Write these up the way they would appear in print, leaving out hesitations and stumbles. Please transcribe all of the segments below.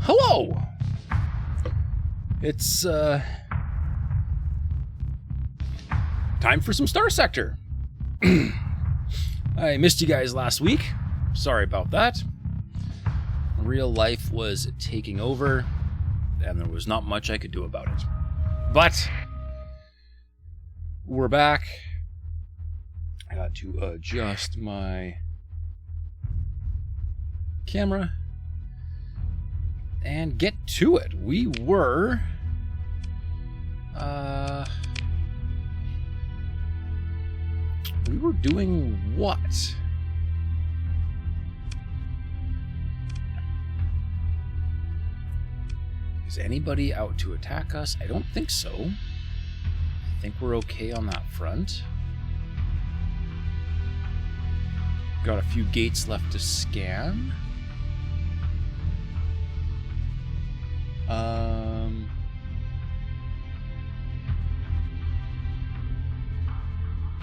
Hello! It's, time for some Starsector. I missed you guys last week. Sorry about that. Real life was taking over, and there was not much I could do about it. But we're back. I got to adjust my camera and get to it. We were doing what? Is anybody out to attack us? I don't think so. I think we're okay on that front. Got a few gates left to scan.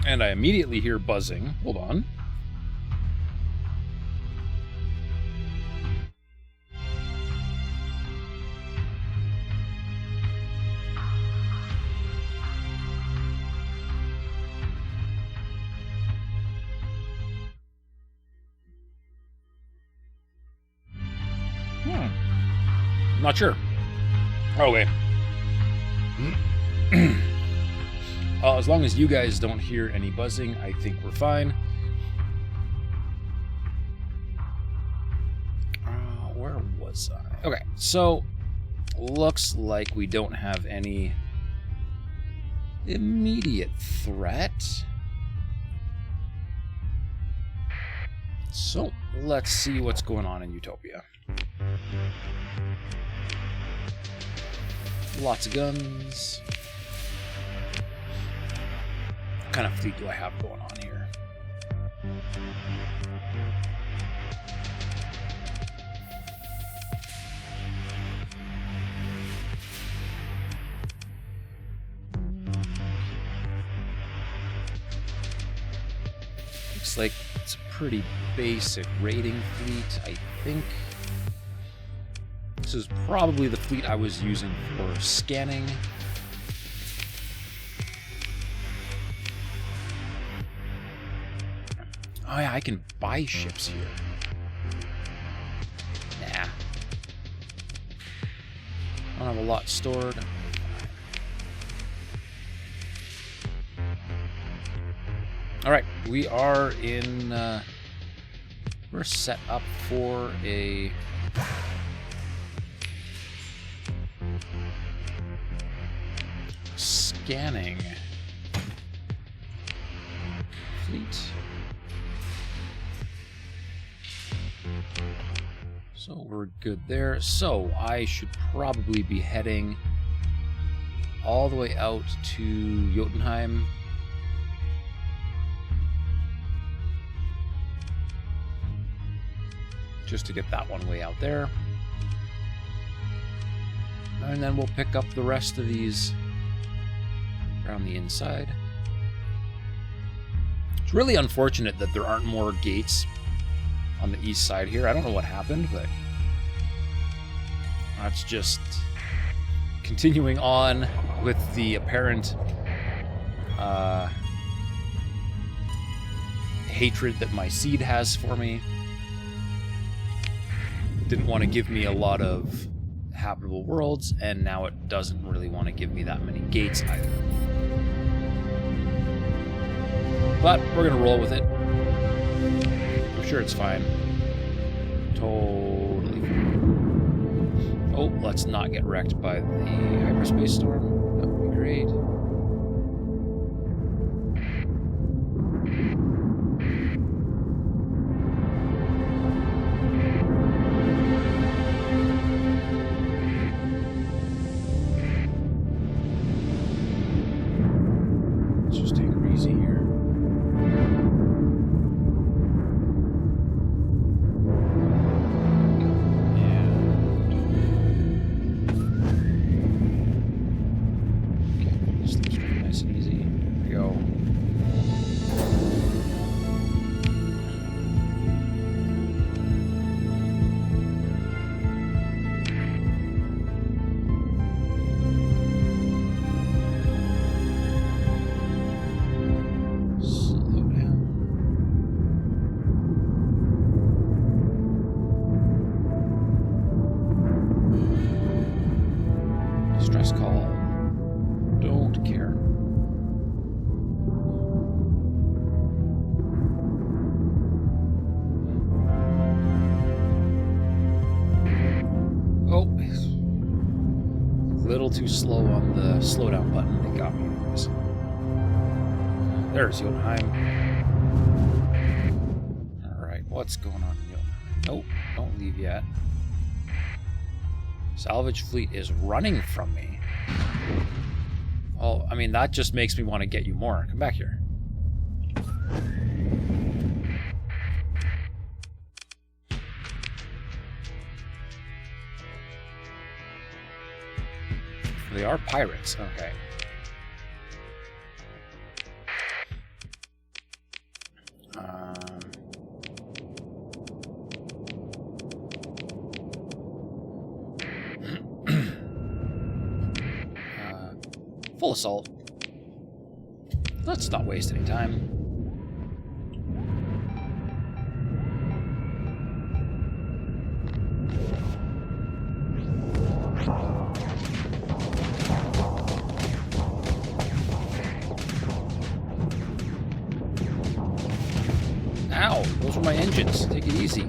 And I immediately hear buzzing. Hold on. Not sure. Oh, wait. As long as you guys don't hear any buzzing, I think we're fine. Where was I? Okay, so looks like we don't have any immediate threat. So let's see what's going on in Utopia. Lots of guns. What kind of fleet do I have going on here? Looks like it's a pretty basic raiding fleet, I think. This is probably the fleet I was using for scanning. Oh yeah, I can buy ships here. Nah. I don't have a lot stored. Alright, we are in... we're set up for a... scanning fleet. So we're good there. So I should probably be heading all the way out to Jotunheim. Just to get that one way out there. And then we'll pick up the rest of these around the inside. It's really unfortunate that there aren't more gates on the east side here. I don't know what happened, but that's just continuing on with the apparent hatred that my seed has for me. Didn't want to give me a lot of habitable worlds, and now it doesn't really want to give me that many gates either. But we're going to roll with it. I'm sure it's fine. Totally fine. Oh, let's not get wrecked by the hyperspace storm. That would be great. little too slow on the slowdown button. They got me anyways. There's Jotunheim. Alright, what's going on in Jotunheim? Nope, don't leave yet. Salvage fleet is running from me. Oh, I mean, that just makes me want to get you more. Come back here. They are pirates. Okay. Full assault. Let's not waste any time. Ow! Those were my engines. Take it easy.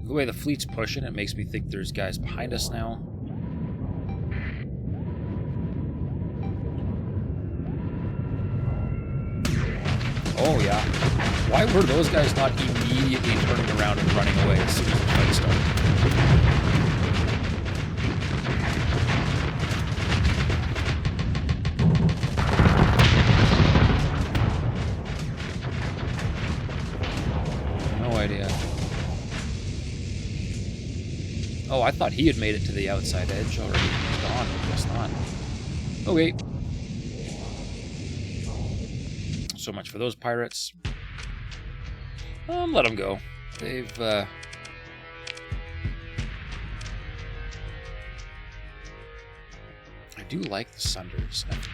The way the fleet's pushing, it makes me think there's guys behind us now. Oh, yeah. Why were those guys not immediately turning around and running away as soon as the fight started? No idea. Oh, I thought he had made it to the outside edge already. Gone. Guess not. Okay. So much for those pirates. Let them go. They've, I do like the Sunders. I've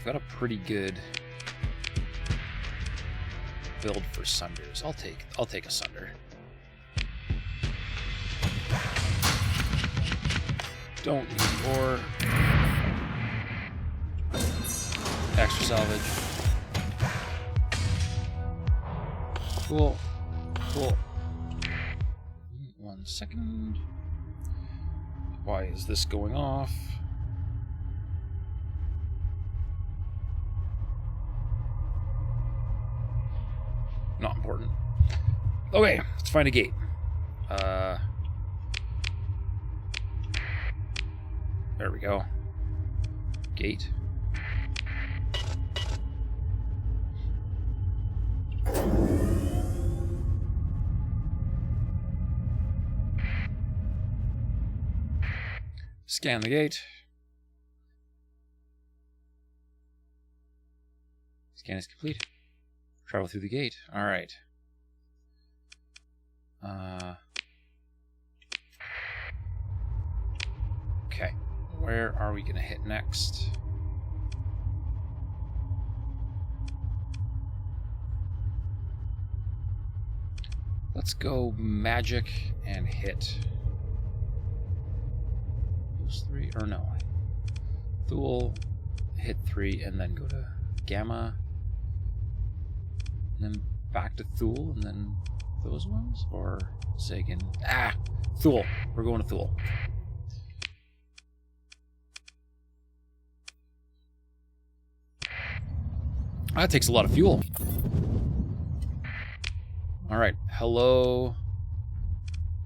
got a pretty good build for Sunders. I'll take a Sunder. Don't need ore. Extra salvage. Cool. Cool. 1 second. Why is this going off? Not important. Okay, let's find a gate. There we go. Gate. Scan the gate. Scan is complete. Travel through the gate. All right. Okay. Where are we going to hit next? Let's go magic and hit. Those three, or no. Thule, hit 3, and then go to Gamma. And then back to Thule, and then those ones? Or say again. Ah! Thule. We're going to Thule. That takes a lot of fuel. Alright. Hello,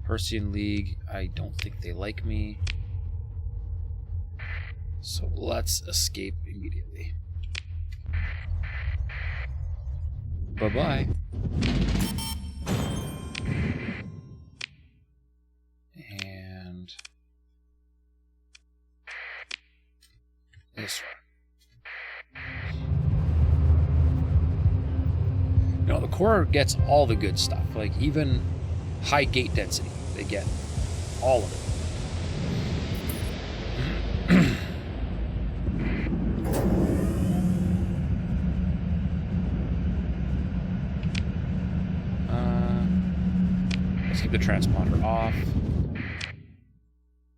Persian League. I don't think they like me. So let's escape immediately. Bye-bye. And this one. You know, the core gets all the good stuff. Like, even high gate density, they get all of it. Let's keep the transponder off.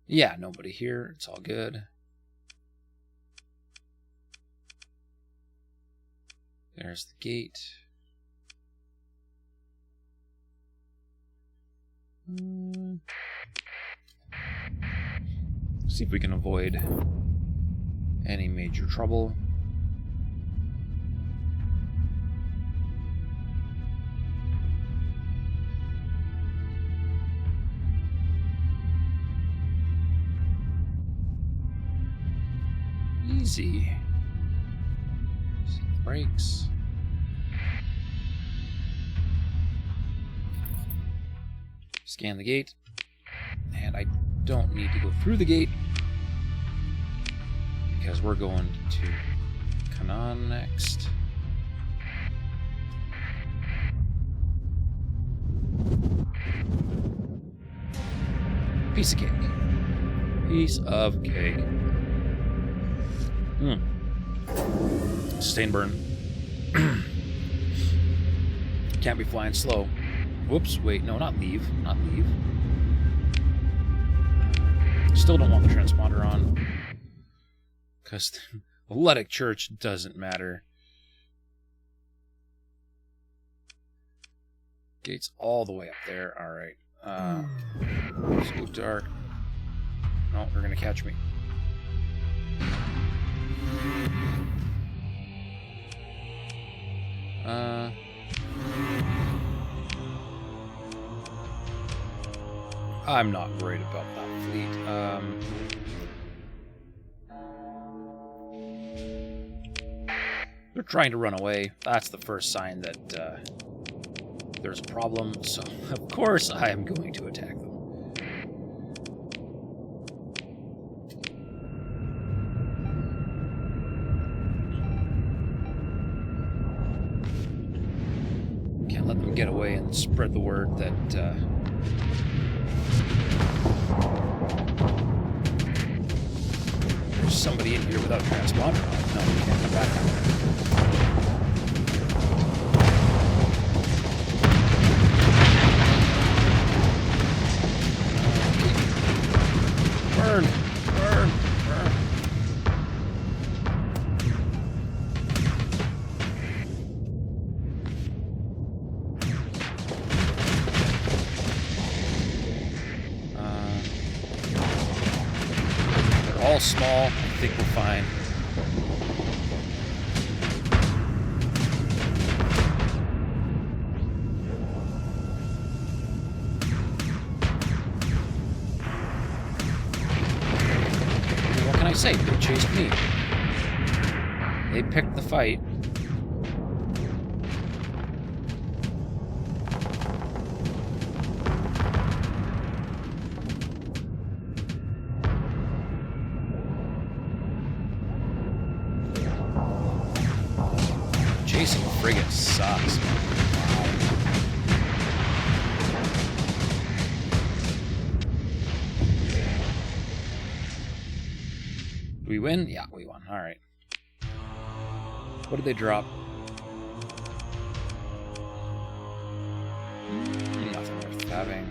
Yeah, nobody here. It's all good. There's the gate. See if we can avoid any major trouble. Easy. See the brakes. Scan the gate. And I don't need to go through the gate because we're going to Canaan next. Piece of cake. Piece of cake. Sustain burn. Can't be flying slow. Whoops, wait, no, not leave. Not leave. Still don't want the transponder on. Because the Hellenic Church doesn't matter. Gate's all the way up there. Alright. Let's go dark. No, they're going to catch me. I'm not worried about that fleet. They're trying to run away. That's the first sign that there's a problem. So, of course, I am going to attack them. Can't let them get away and spread the word that there's somebody in here without transponder. No, we can't come back. Burn! Burn! Burn! They're all small. I think we're fine. I say, they chased me. They picked the fight. Chasing a frigate sucks. Do we win? Yeah, we won. All right. What did they drop? Nothing worth having.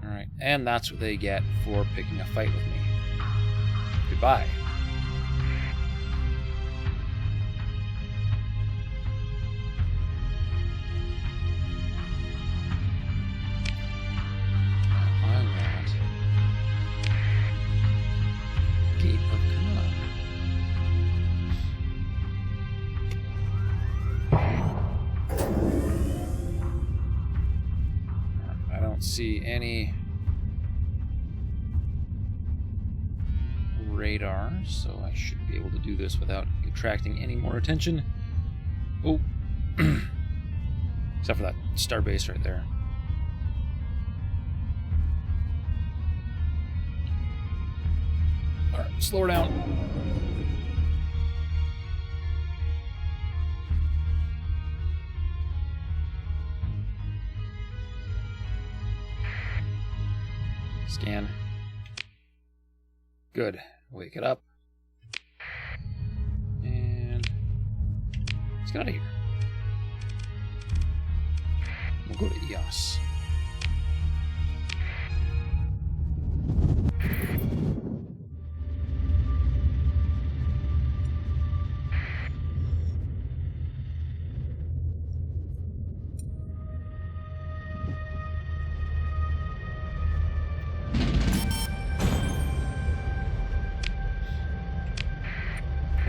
All right, and that's what they get for picking a fight with me. Goodbye. See any radar, so I should be able to do this without attracting any more attention. Oh, Except for that star base right there. Alright, slow her down. Scan. Good. Wake it up. And let's get out of here. We'll go to EOS.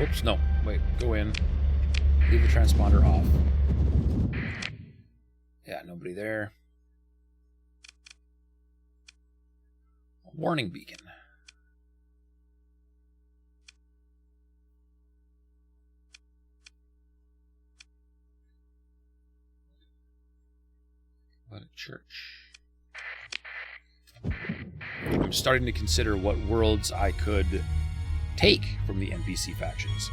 Oops, no. Wait, go in. Leave the transponder off. Yeah, nobody there. A warning beacon. What a church. I'm starting to consider what worlds I could take from the NPC factions.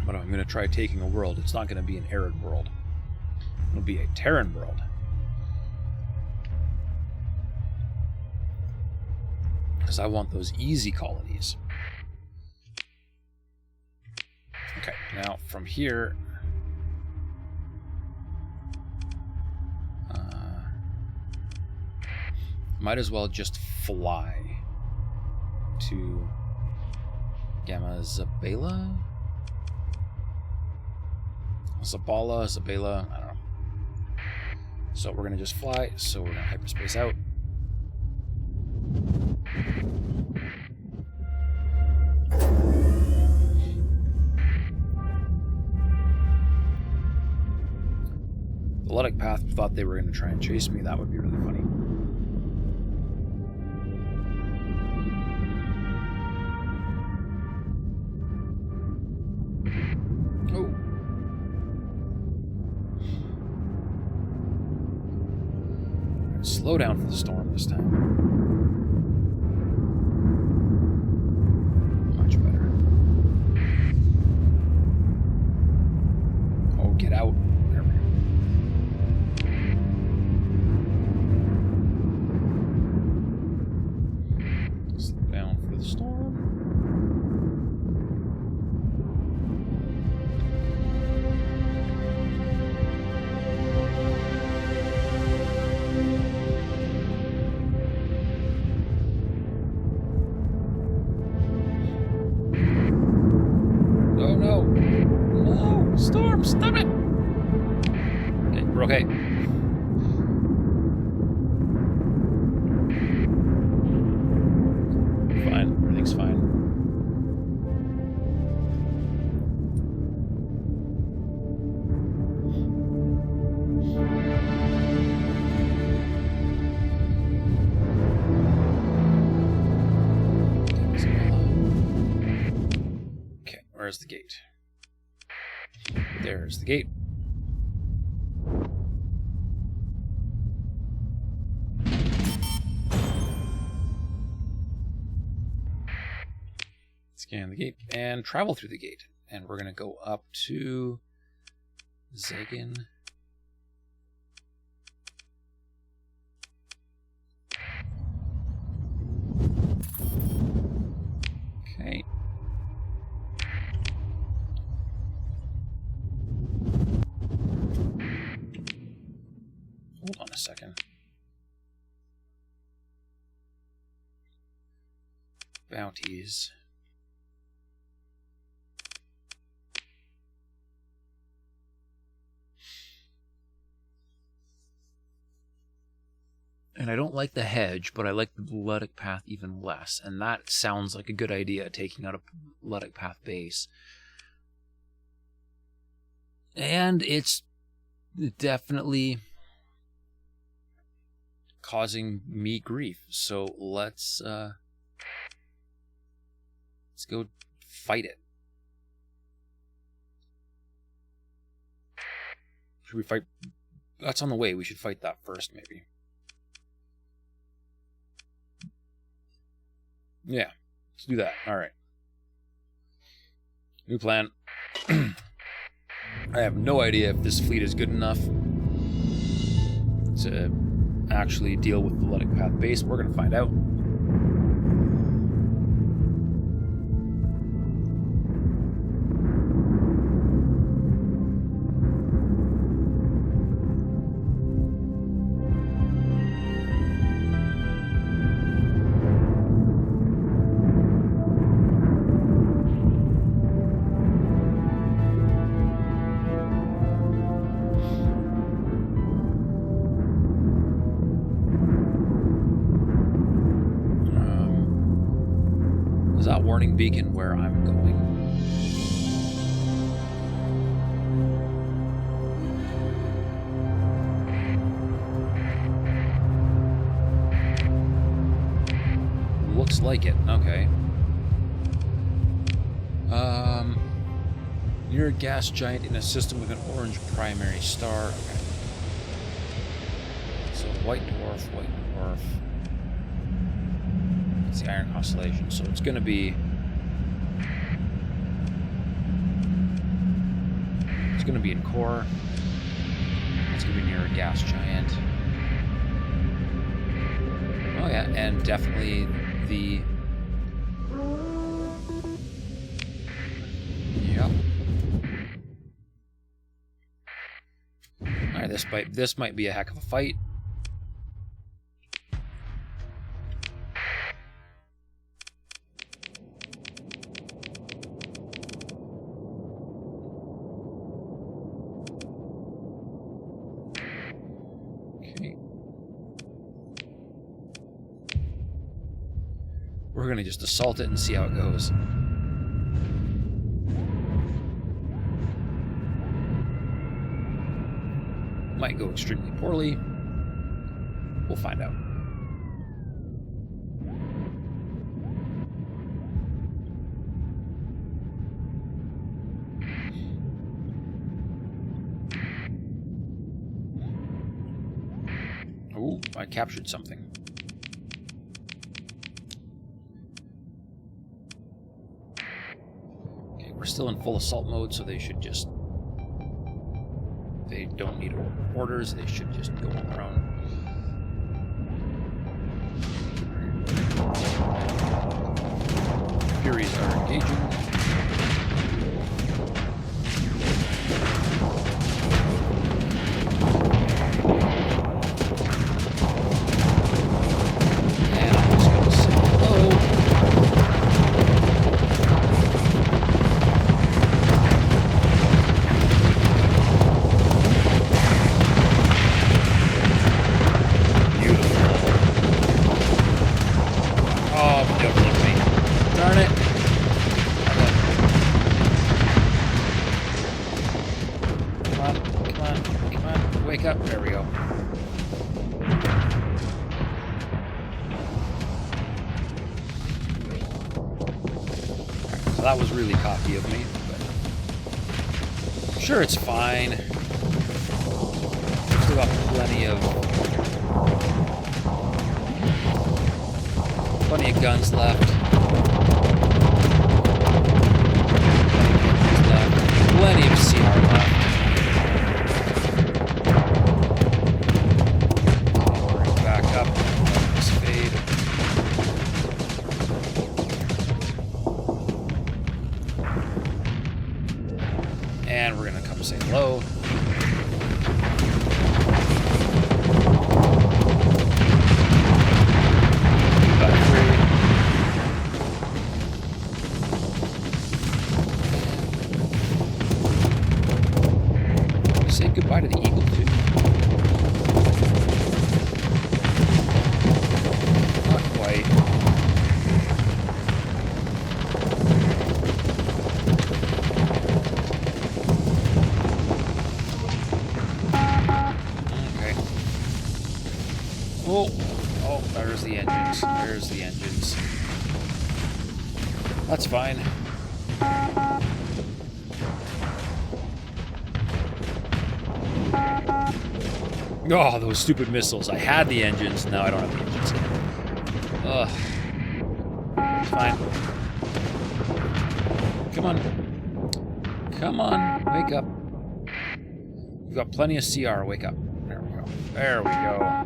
But I'm going to try taking a world. It's not going to be an arid world. It'll be a Terran world. Because I want those easy colonies. Okay, now from here, might as well just fly to Gamma Zabala? Zabala, I don't know. So we're going to just fly, so we're going to hyperspace out. The Ludic Path thought they were going to try and chase me. That would be really funny. Oh. Slow down for the storm this time. Much better. Oh, get out. There we go. Slow down for the storm. Oh no! No! Storm, stop it! Okay, we're okay. Fine, everything's fine. Okay, where's the gate? There's the gate. Scan the gate and travel through the gate. And we're going to go up to Zagan. Okay. Hold on a second. Bounties. And I don't like the hedge, but I like the Ludic Path even less. And that sounds like a good idea, taking out a Ludic Path base. And it's definitely causing me grief. So let's go fight it. Should we fight? That's on the way. We should fight that first, maybe. Yeah, let's do that. All right. New plan. I have no idea if this fleet is good enough to actually deal with the Lytic Path base. We're going to find out. Warning beacon where I'm going. Looks like it. Okay. You're a gas giant in a system with an orange primary star. Okay. So white dwarf, white dwarf. It's the Iron Constellation, so it's going to be... It's going to be in core. It's going to be near a gas giant. Oh yeah, and definitely the... Yep. Alright, this might be a heck of a fight. We're going to just assault it and see how it goes. Might go extremely poorly. We'll find out. Oh, I captured something. We're still in full assault mode, so they should just... They don't need orders, they should just go on their own. Furies are engaging. And I'm just going to say hello. There we go. So that was really cocky of me, but I'm sure it's fine. Still got plenty of guns left. Plenty of CR left. And we're gonna come say hello. Say goodbye to the eagle too. Not quite. Oh, oh, there's the engines. There's the engines. That's fine. Oh, those stupid missiles. I had the engines, now I don't have the engines. Ugh. It's fine. Come on. Come on, wake up. We've got plenty of CR, wake up. There we go. There we go.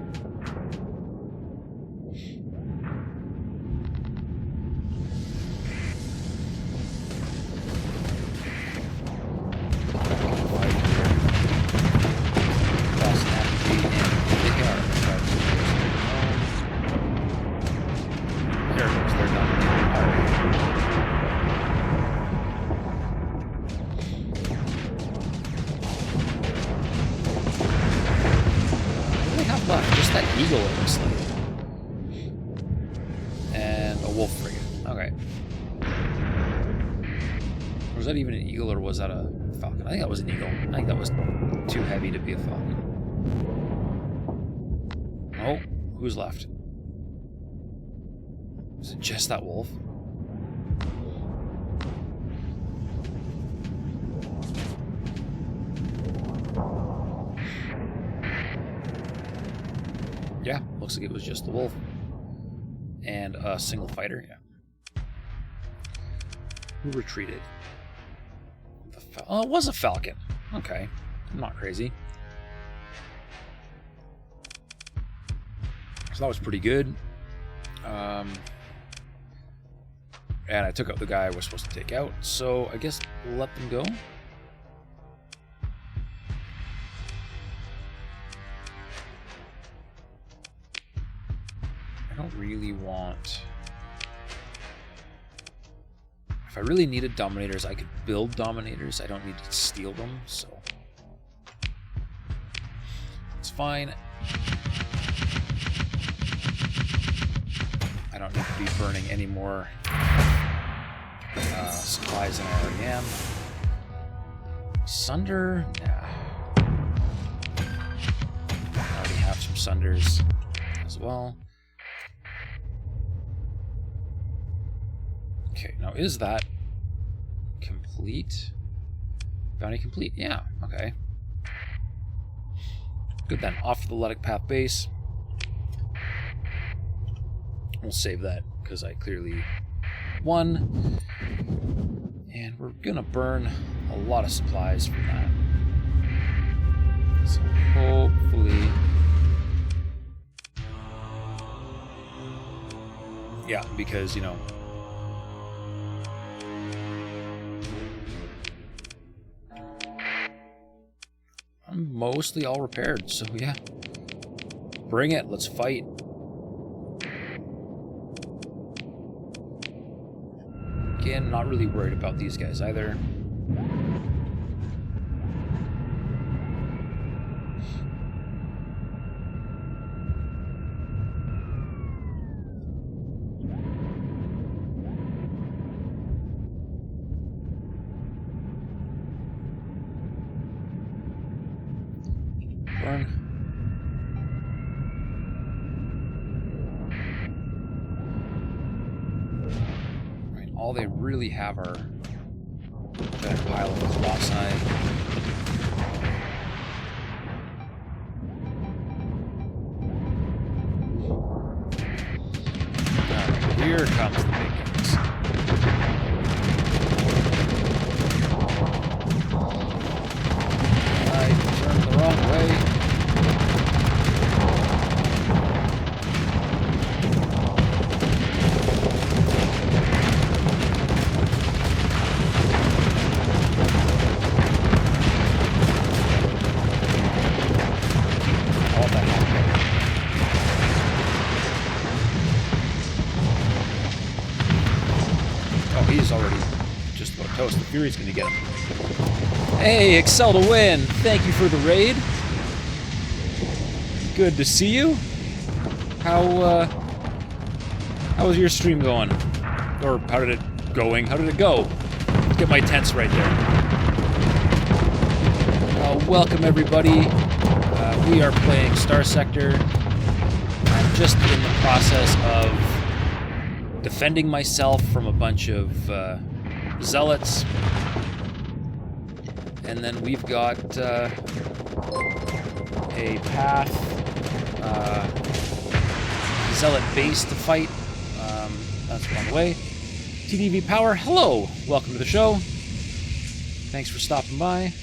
Just that eagle, it looks like. And a wolf frigate. Okay. Was that even an eagle or was that a falcon? I think that was an eagle. I think that was too heavy to be a falcon. Oh, who's left? Is it just that wolf? Yeah, looks like it was just the wolf. And a single fighter, yeah. Who retreated? Oh, it was a falcon. Okay, I'm not crazy. So that was pretty good. And I took out the guy I was supposed to take out, so I guess we'll let them go. I don't really want... If I really needed Dominators, I could build Dominators. I don't need to steal them, so... It's fine. I don't need to be burning any more supplies than I already am. Sunder? Nah. I already have some Sunders as well. Okay, now is that complete? Bounty complete? Yeah, okay. Good then, off to the Luddic Path base. We'll save that, because I clearly won. And we're gonna burn a lot of supplies from that. So hopefully... Yeah, because, you know... I'm mostly all repaired, so yeah. Bring it, let's fight. Again, not really worried about these guys either. Burn. Right, all they really have are that pile of colossi. Alright, here comes the big guns. I turned the wrong way. Oh, he's already just about toast. The Fury's gonna get him. Hey, Excel to win! Thank you for the raid. Good to see you. How was your stream going? Or how did it going? How did it go? Get my tents right there. Welcome everybody. We are playing Starsector. I'm just in the process of defending myself from a bunch of zealots. And then we've got a path, zealot base to fight. That's on the way. TDV Power, hello! Welcome to the show. Thanks for stopping by.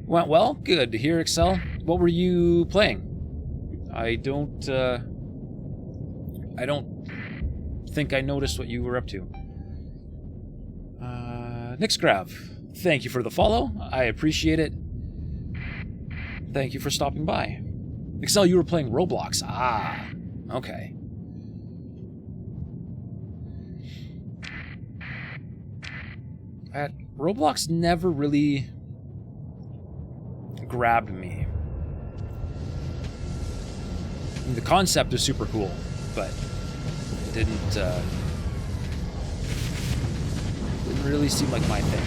Went well? Good to hear, Excel. What were you playing? I don't think I noticed what you were up to. Nixgrav, thank you for the follow. I appreciate it. Thank you for stopping by. Excel, you were playing Roblox. Ah, okay. Roblox never really grabbed me. I mean, the concept is super cool, but it didn't really seem like my thing.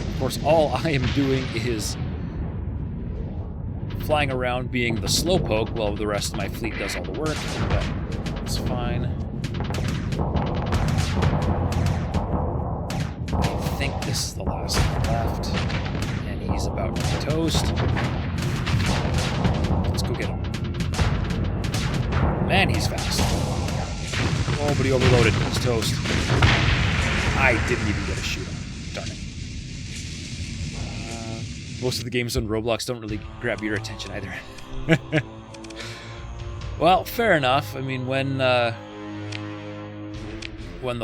Of course, all I am doing is flying around being the slowpoke while the rest of my fleet does all the work, but it's fine. I think this is the last one left, and he's about to be toast. Let's go get him. Man, he's fast. Oh, but he overloaded. He's toast. I didn't even get a shoot on him. Darn it. Most of the games on Roblox don't really grab your attention either. Well, fair enough. I mean, when the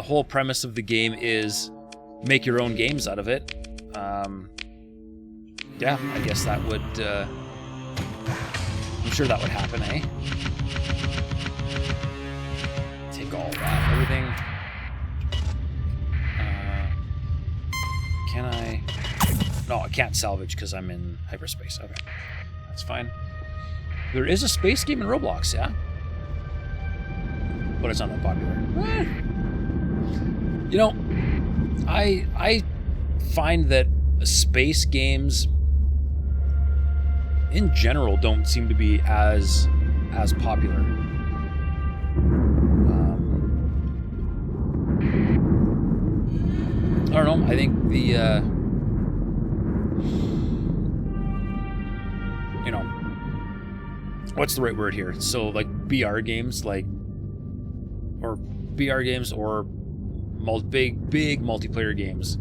whole premise of the game is make your own games out of it, yeah, I guess that would, I'm sure that would happen, eh? Take all that, everything. Can I? No, I can't salvage because I'm in hyperspace. Okay, that's fine. There is a space game in Roblox, yeah? But it's not that popular. You know, I find that space games in general don't seem to be as popular. I don't know. I think the you know, what's the right word here? So like BR games, or big multiplayer games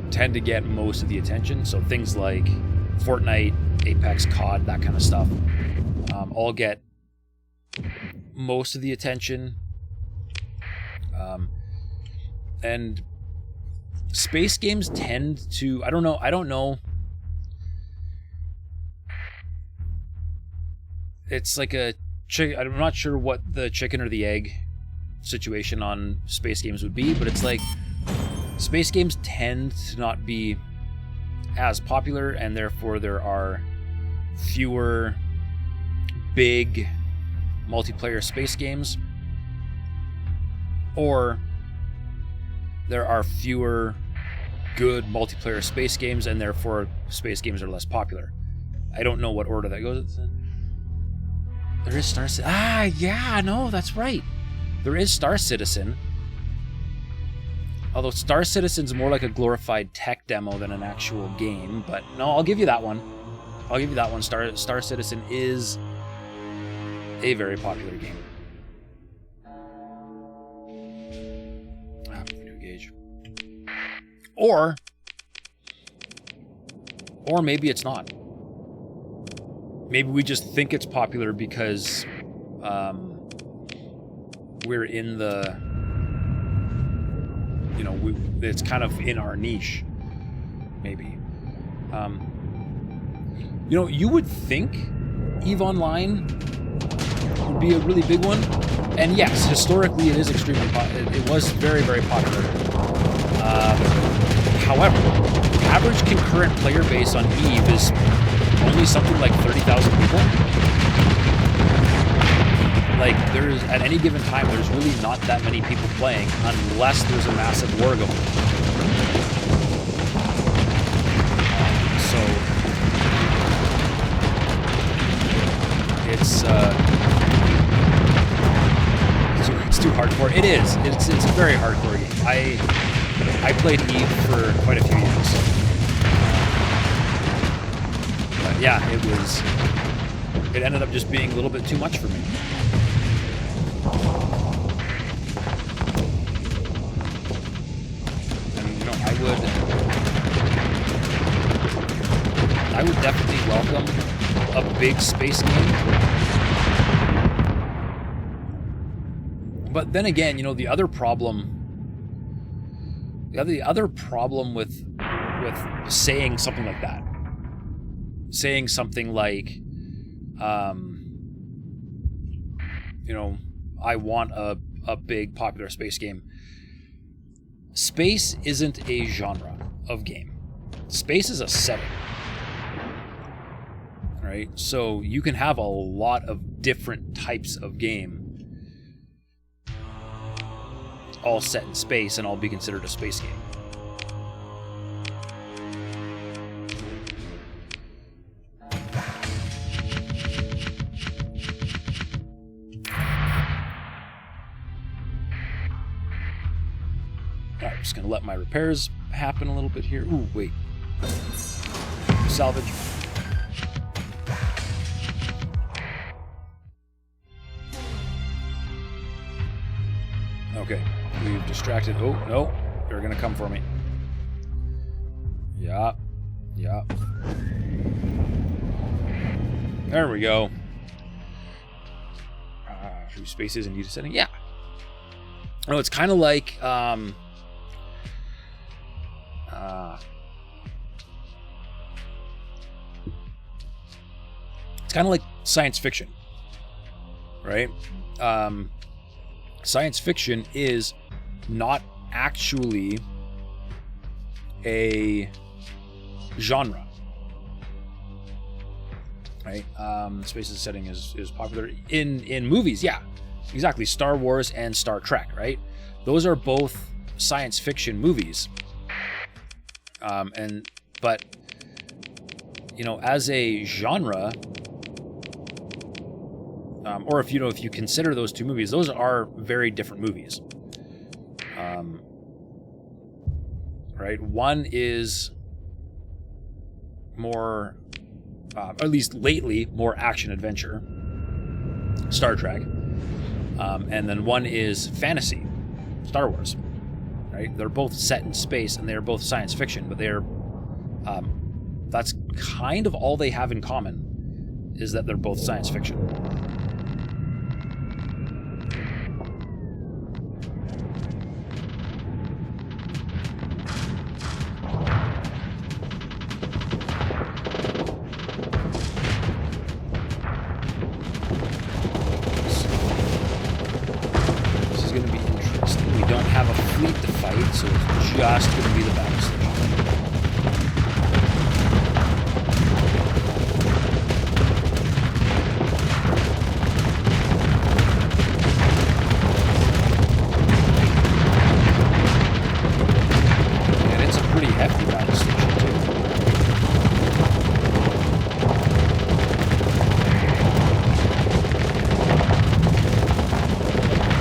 tend to get most of the attention. So things like Fortnite, Apex, COD, that kind of stuff, all get most of the attention. And space games tend to, I don't know. It's like I'm not sure what the chicken or the egg situation on space games would be, but it's like space games tend to not be as popular, and therefore there are fewer big multiplayer space games, or there are fewer good multiplayer space games, and therefore space games are less popular. I don't know what order that goes in. There is Star Citizen. Ah, yeah, no, that's right. There is Star Citizen. Although Star Citizen's more like a glorified tech demo than an actual game. But no, I'll give you that one. Star Citizen is a very popular game. Or maybe it's not. Maybe we just think it's popular because we're in the, it's kind of in our niche. Maybe. You would think EVE Online would be a really big one. And yes, historically it is extremely popular. It was very, very popular. However, the average concurrent player base on EVE is only something like 30,000 people. Like, there's, at any given time, there's really not that many people playing unless there's a massive war going on. it's too hardcore. It is. It's a very hardcore game. I played Eve for quite a few years. But yeah, it ended up just being a little bit too much for me. And, you know, I would definitely welcome a big space game. But then again, you know, the other problem with saying something like that, saying something like, you know, I want a big popular space game. Space isn't a genre of game. Space is a setting. Right? So you can have a lot of different types of game all set in space and all be considered a space game. Alright, I'm just going to let my repairs happen a little bit here. Ooh, wait. Salvage. Okay, we've distracted. Oh, no, they're going to come for me. Yeah. There we go. Should spaces and need a setting? Yeah. No, it's kind of like it's kind of like science fiction, right? Science fiction is not actually a genre, right? Space's setting is popular in movies. Yeah, exactly. Star Wars and Star Trek, right? Those are both science fiction movies. But you know, as a genre, or if you consider those two movies, those are very different movies. Right? One is more, at least lately, more action-adventure, Star Trek. And then one is fantasy, Star Wars. Right? They're both set in space, and they're both science fiction, but they're... that's kind of all they have in common, is that they're both science fiction. So it's just going to be the battle station. And it's a pretty hefty battle station too.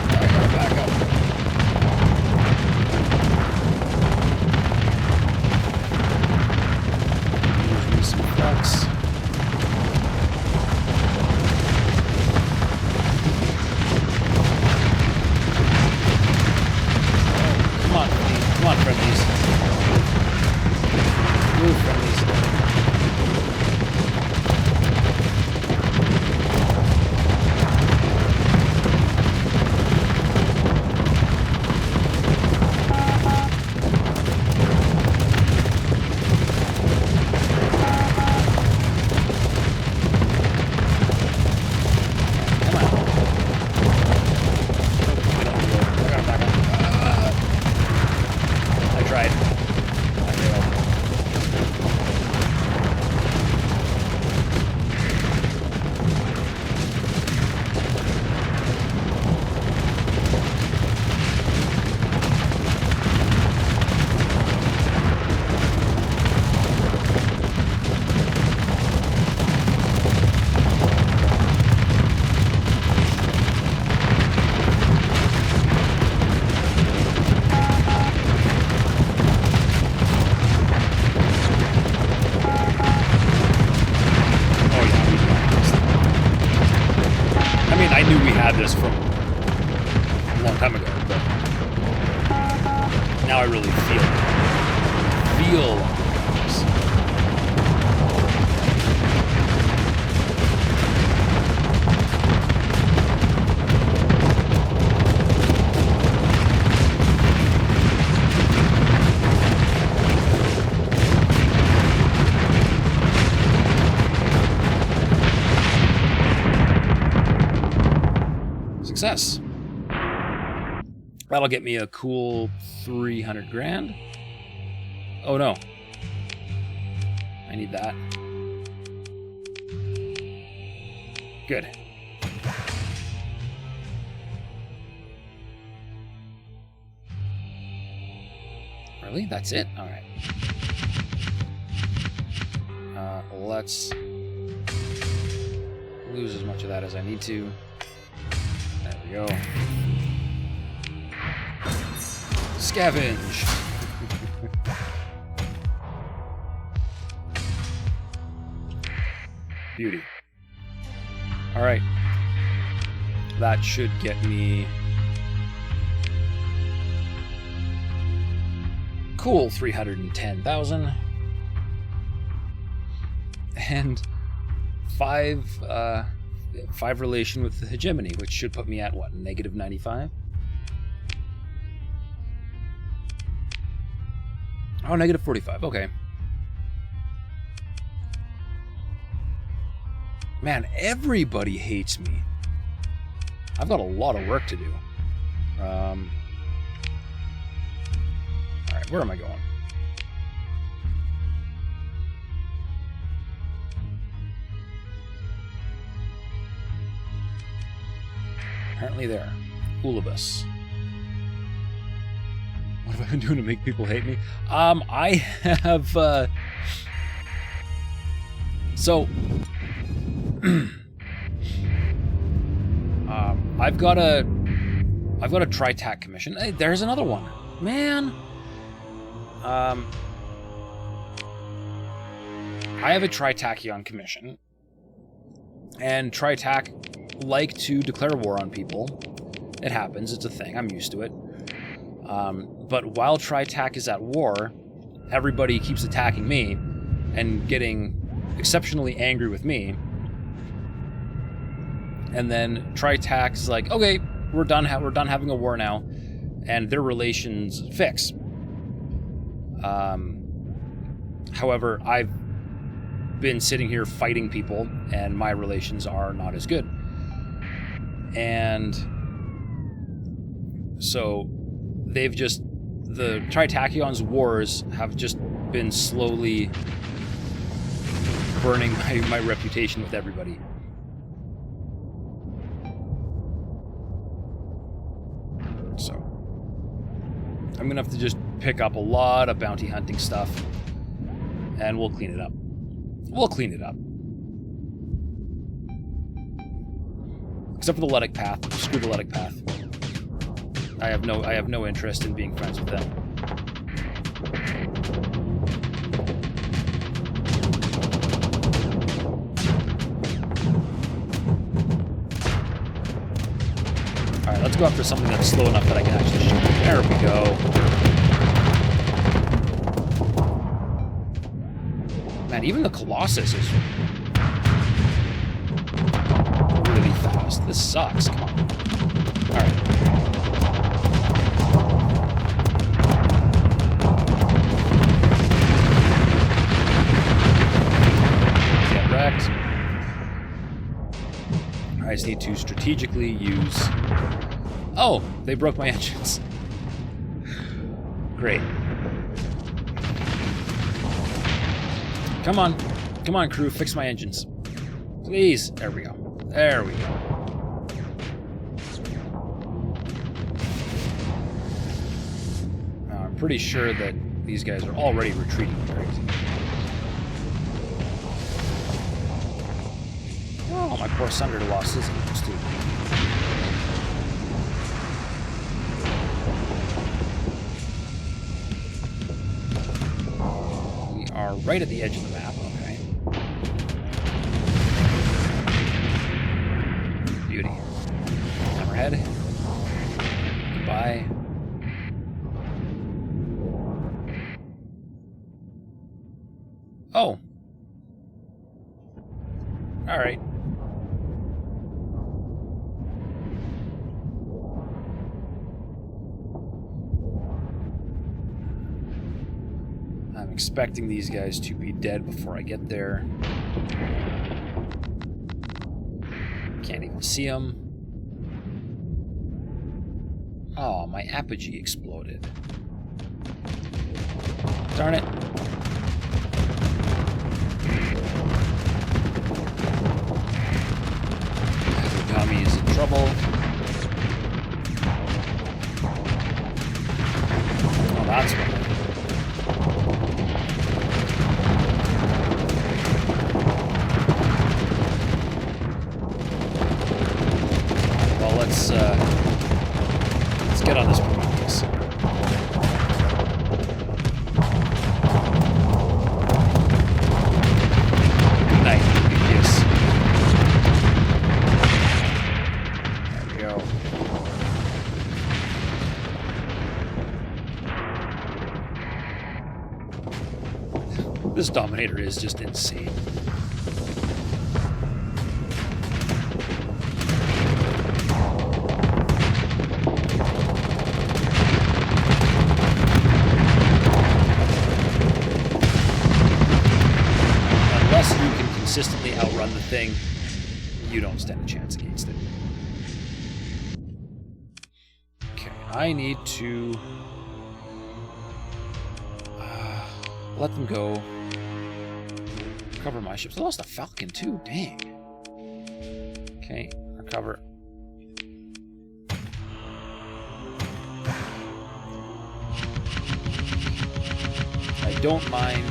I gotta back up. long time ago, but now I really feel this. Success. That'll get me a cool 300 grand. Oh no. I need that. Good. Really? That's it? Alright. Let's lose as much of that as I need to. There we go. Scavenge. Beauty. All right. That should get me cool 310,000 and 5 relation with the hegemony, which should put me at what, -95? Oh, -45. Okay. Man, everybody hates me. I've got a lot of work to do. All right, where am I going? Apparently there. Ulibus. What have I been doing to make people hate me? I have, so, I've got a TriTac commission. Hey, there's another one. Man. I have a TriTachion commission. And TriTac like to declare war on people. It happens, it's a thing, I'm used to it. But while TriTac is at war, everybody keeps attacking me and getting exceptionally angry with me. And then TriTac is like, okay, we're done having a war now, and their relations fix. However, I've been sitting here fighting people, and my relations are not as good. And so they've just, the Tritachion's wars have just been slowly burning my reputation with everybody. So I'm gonna have to just pick up a lot of bounty hunting stuff, and we'll clean it up. We'll clean it up. Except for the Letic Path. Screw the Letic Path. I have no interest in being friends with them. Alright, let's go after something that's slow enough that I can actually shoot. There we go. Man, even the Colossus is really fast. This sucks. Come on. Alright. Get wrecked. I just need to strategically use... Oh! They broke my engines. Great. Come on. Come on, crew. Fix my engines. Please. There we go. There we go. Now, I'm pretty sure that these guys are already retreating. Right? Oh, my poor Sunder lost his engines, too. We are right at the edge of the map. Okay. Beauty. Hammerhead. supply. Oh. All right. I'm expecting these guys to be dead before I get there. Can't even see them. Oh, my apogee exploded. Darn it. Kami is in trouble. Oh, that's what. Well, let's get on this Bounties. Good night, Bounties. There we go. This Dominator is just insane. Unless you can consistently outrun the thing, you don't stand a chance against it. Okay, I need to let them go. Recover my ships. I lost a Falcon too, dang. Okay, recover. I don't mind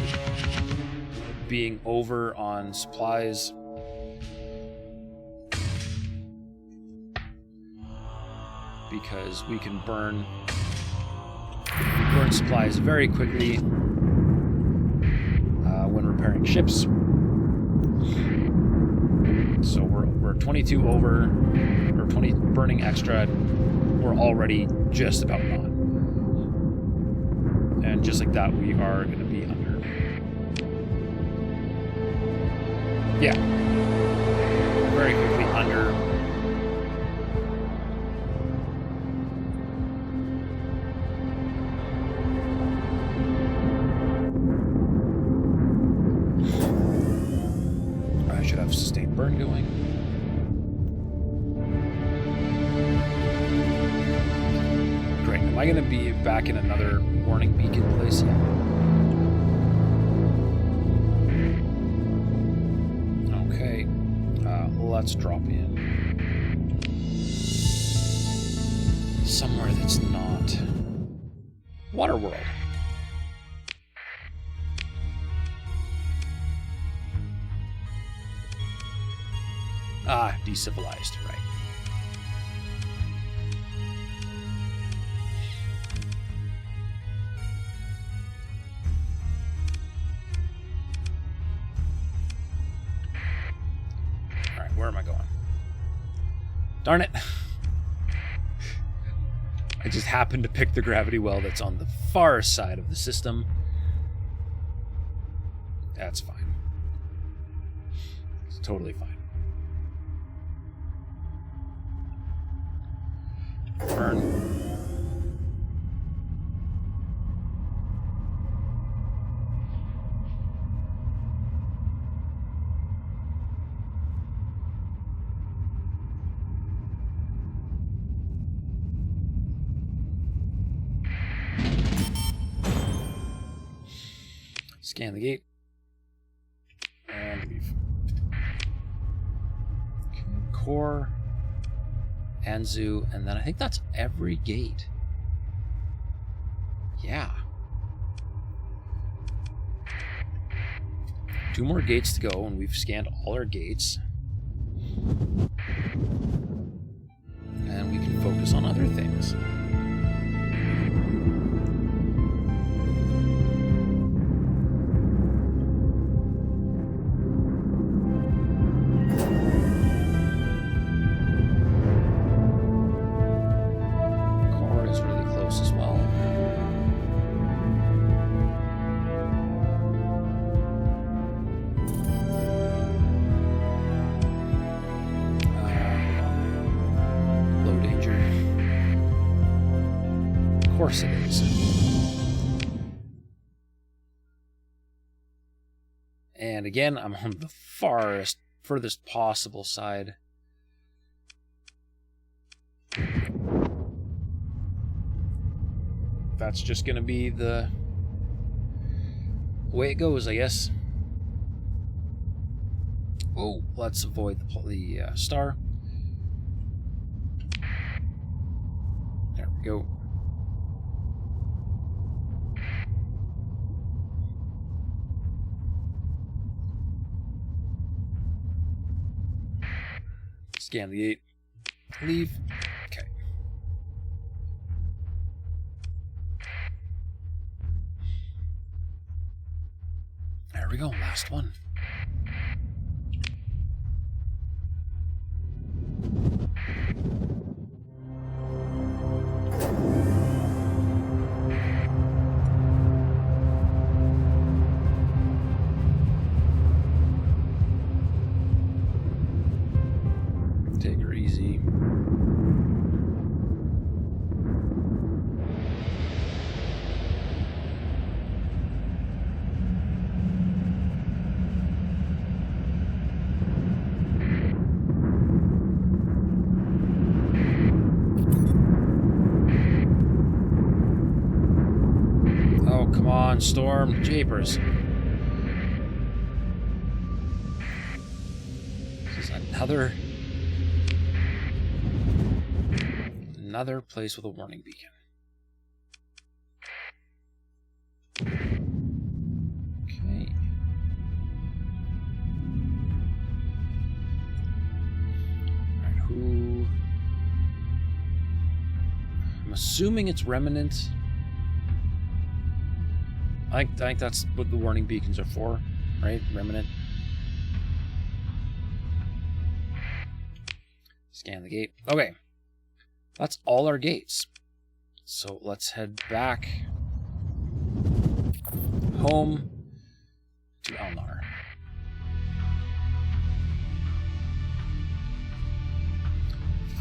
being over on supplies. Because we can burn supplies very quickly when repairing ships. So we're 22 over, or 20 burning extra. We're already just about gone. And just like that, we are going to be under. Yeah. Very quickly under. I should have sustained burn going. Great. Am I going to be back in another warning beacon place? Yeah. Okay. Let's drop in somewhere that's not Waterworld. Ah, decivilized, right. Alright, where am I going? Darn it. I just happened to pick the gravity well that's on the far side of the system. That's fine. It's totally fine. Burn. Scan the gate. And leave. Okay. Core. Anzu, and then I think that's every gate. Yeah. 2 more gates to go, and we've scanned all our gates. And we can focus on other things. Core is really course it is. And again, I'm on the furthest possible side. That's just going to be the way it goes, I guess. Oh, let's avoid the star. There we go. Scan the gate. Leave. Okay. There we go. Last one. Take her easy. Oh, come on, Storm. Japers. This is another place with a warning beacon. Okay. Alright, who... I'm assuming it's Remnant. I think that's what the warning beacons are for, right? Remnant. Scan the gate. Okay. That's all our gates. So let's head back home to Elnar.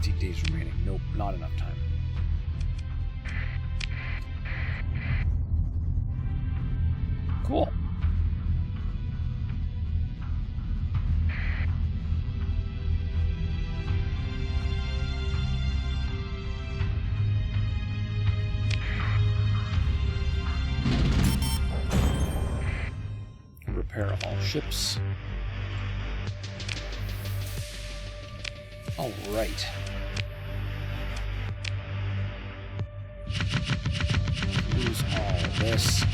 $15 days remaining. Nope, not enough time. Cool. Repair all ships. All right. Lose all this.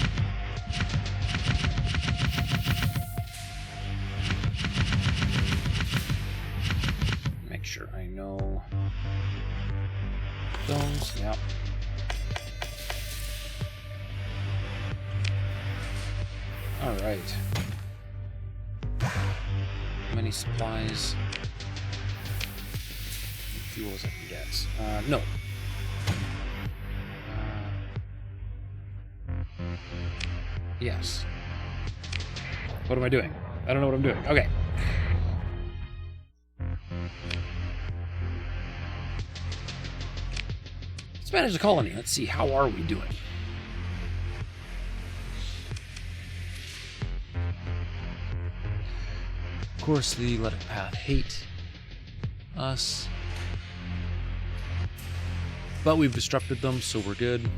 Make sure I know those. Yep. All right. Many supplies, fuels I can get. No. Yes. What am I doing? I don't know what I'm doing. Okay. Let's manage the colony. Let's see, how are we doing? Of course, the Let It Path hate us. But we've disrupted them, so we're good.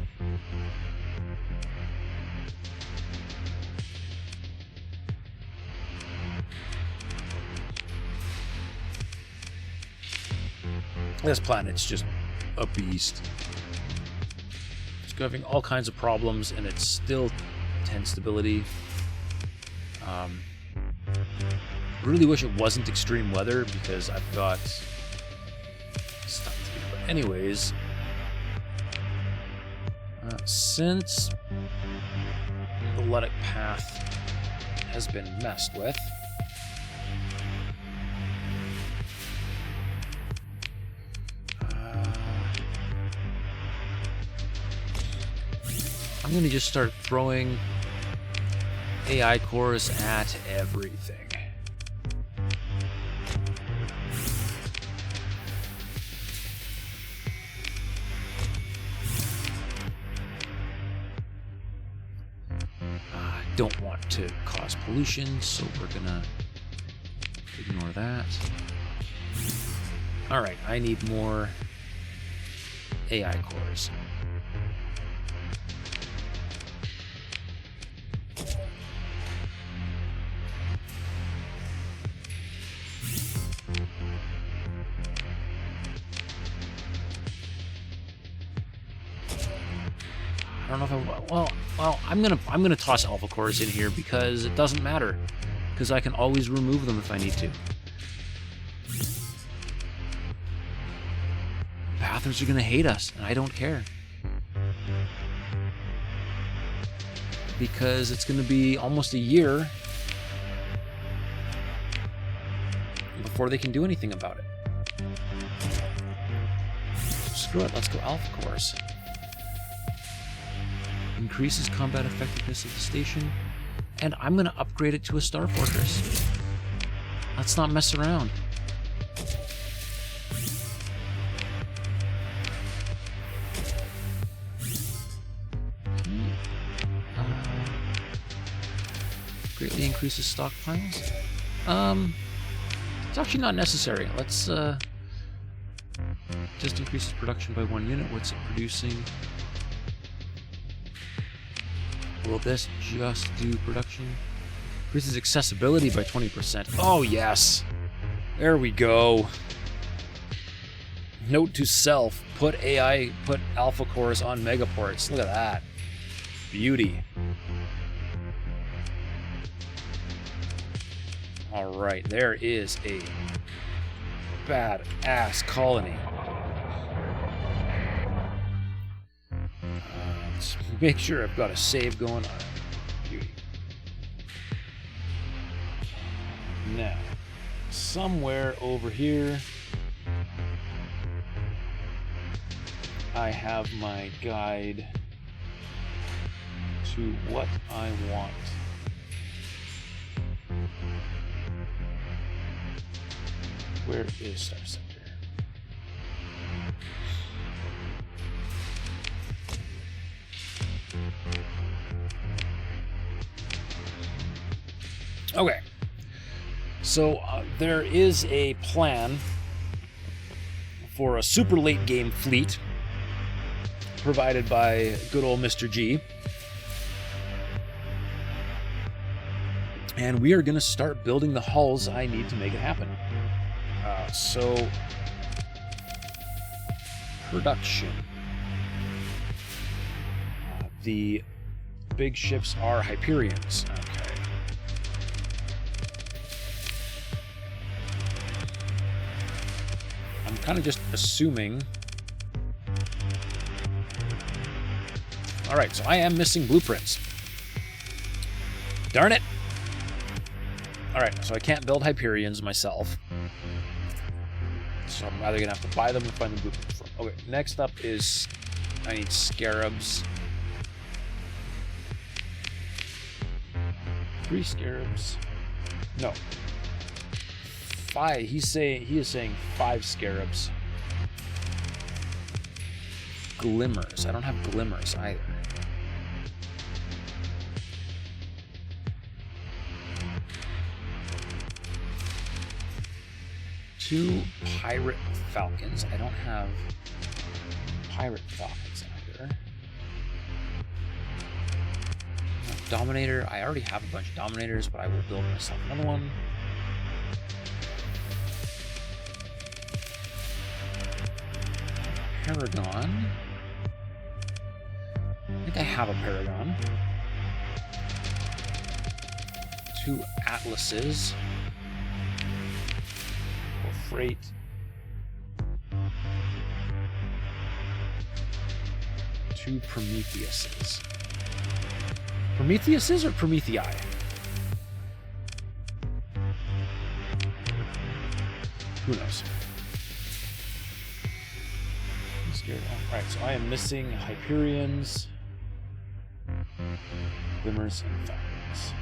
This planet's just a beast. It's having all kinds of problems, and it's still 10 stability. Really wish it wasn't extreme weather, because I've got stuff to do. But anyways, since the Let It Path has been messed with, I'm going to just start throwing AI cores at everything. don't want to cause pollution, so we're gonna ignore that. Alright, I need more AI cores. I don't know if I'm gonna toss alpha cores in here because it doesn't matter, because I can always remove them if I need to. Pathers are gonna hate us, and I don't care, because it's gonna be almost a year before they can do anything about it. Screw it, let's go alpha cores. Increases combat effectiveness of the station, and I'm going to upgrade it to a Star Fortress. Let's not mess around. Greatly increases stockpiles. It's actually not necessary. Let's just increases production by 1 unit. What's it producing? Will this just do production? Increases accessibility by 20%. Oh, yes. There we go. Note to self. Put alpha cores on megaports. Look at that. Beauty. Alright, there is a badass colony. Let's make sure I've got a save going on. Beauty. Now, somewhere over here, I have my guide to what I want. Where is Starsector? Okay, so there is a plan for a super late game fleet provided by good old Mr. G. And we are going to start building the hulls I need to make it happen. So, production. The big ships are Hyperions. Okay. I'm kind of just assuming. Alright, so I am missing blueprints. Darn it! Alright, so I can't build Hyperions myself. So I'm either going to have to buy them or find the blueprints for them. Okay, next up is I need Scarabs. 3 Scarabs. No. 5. He is saying 5 Scarabs. Glimmers. I don't have glimmers either. Two Pirate Falcons. I don't have Pirate Falcons either. Dominator. I already have a bunch of Dominators, but I will build myself another one. Paragon. I think I have a Paragon. 2 Atlases. For freight. 2 Prometheuses. Prometheuses or Promethei? Who knows? I'm scared. Oh, right, so I am missing Hyperions, Glimmers, and Falcons.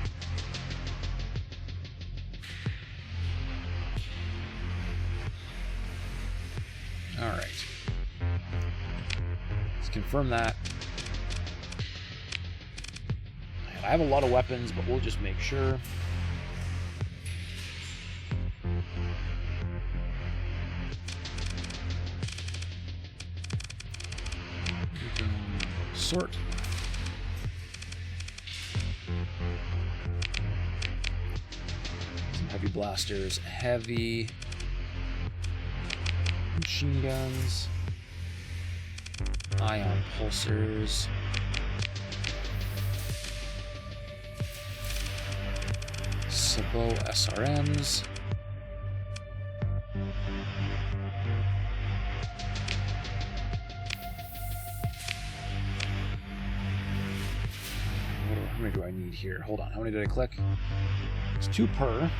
Alright. Let's confirm that. I I have a lot of weapons, but we'll just make sure. Sort. Some heavy blasters, heavy machine guns, ion pulsers, Sabo SRMs, how many do I need here? Hold on, how many did I click? It's 2 per.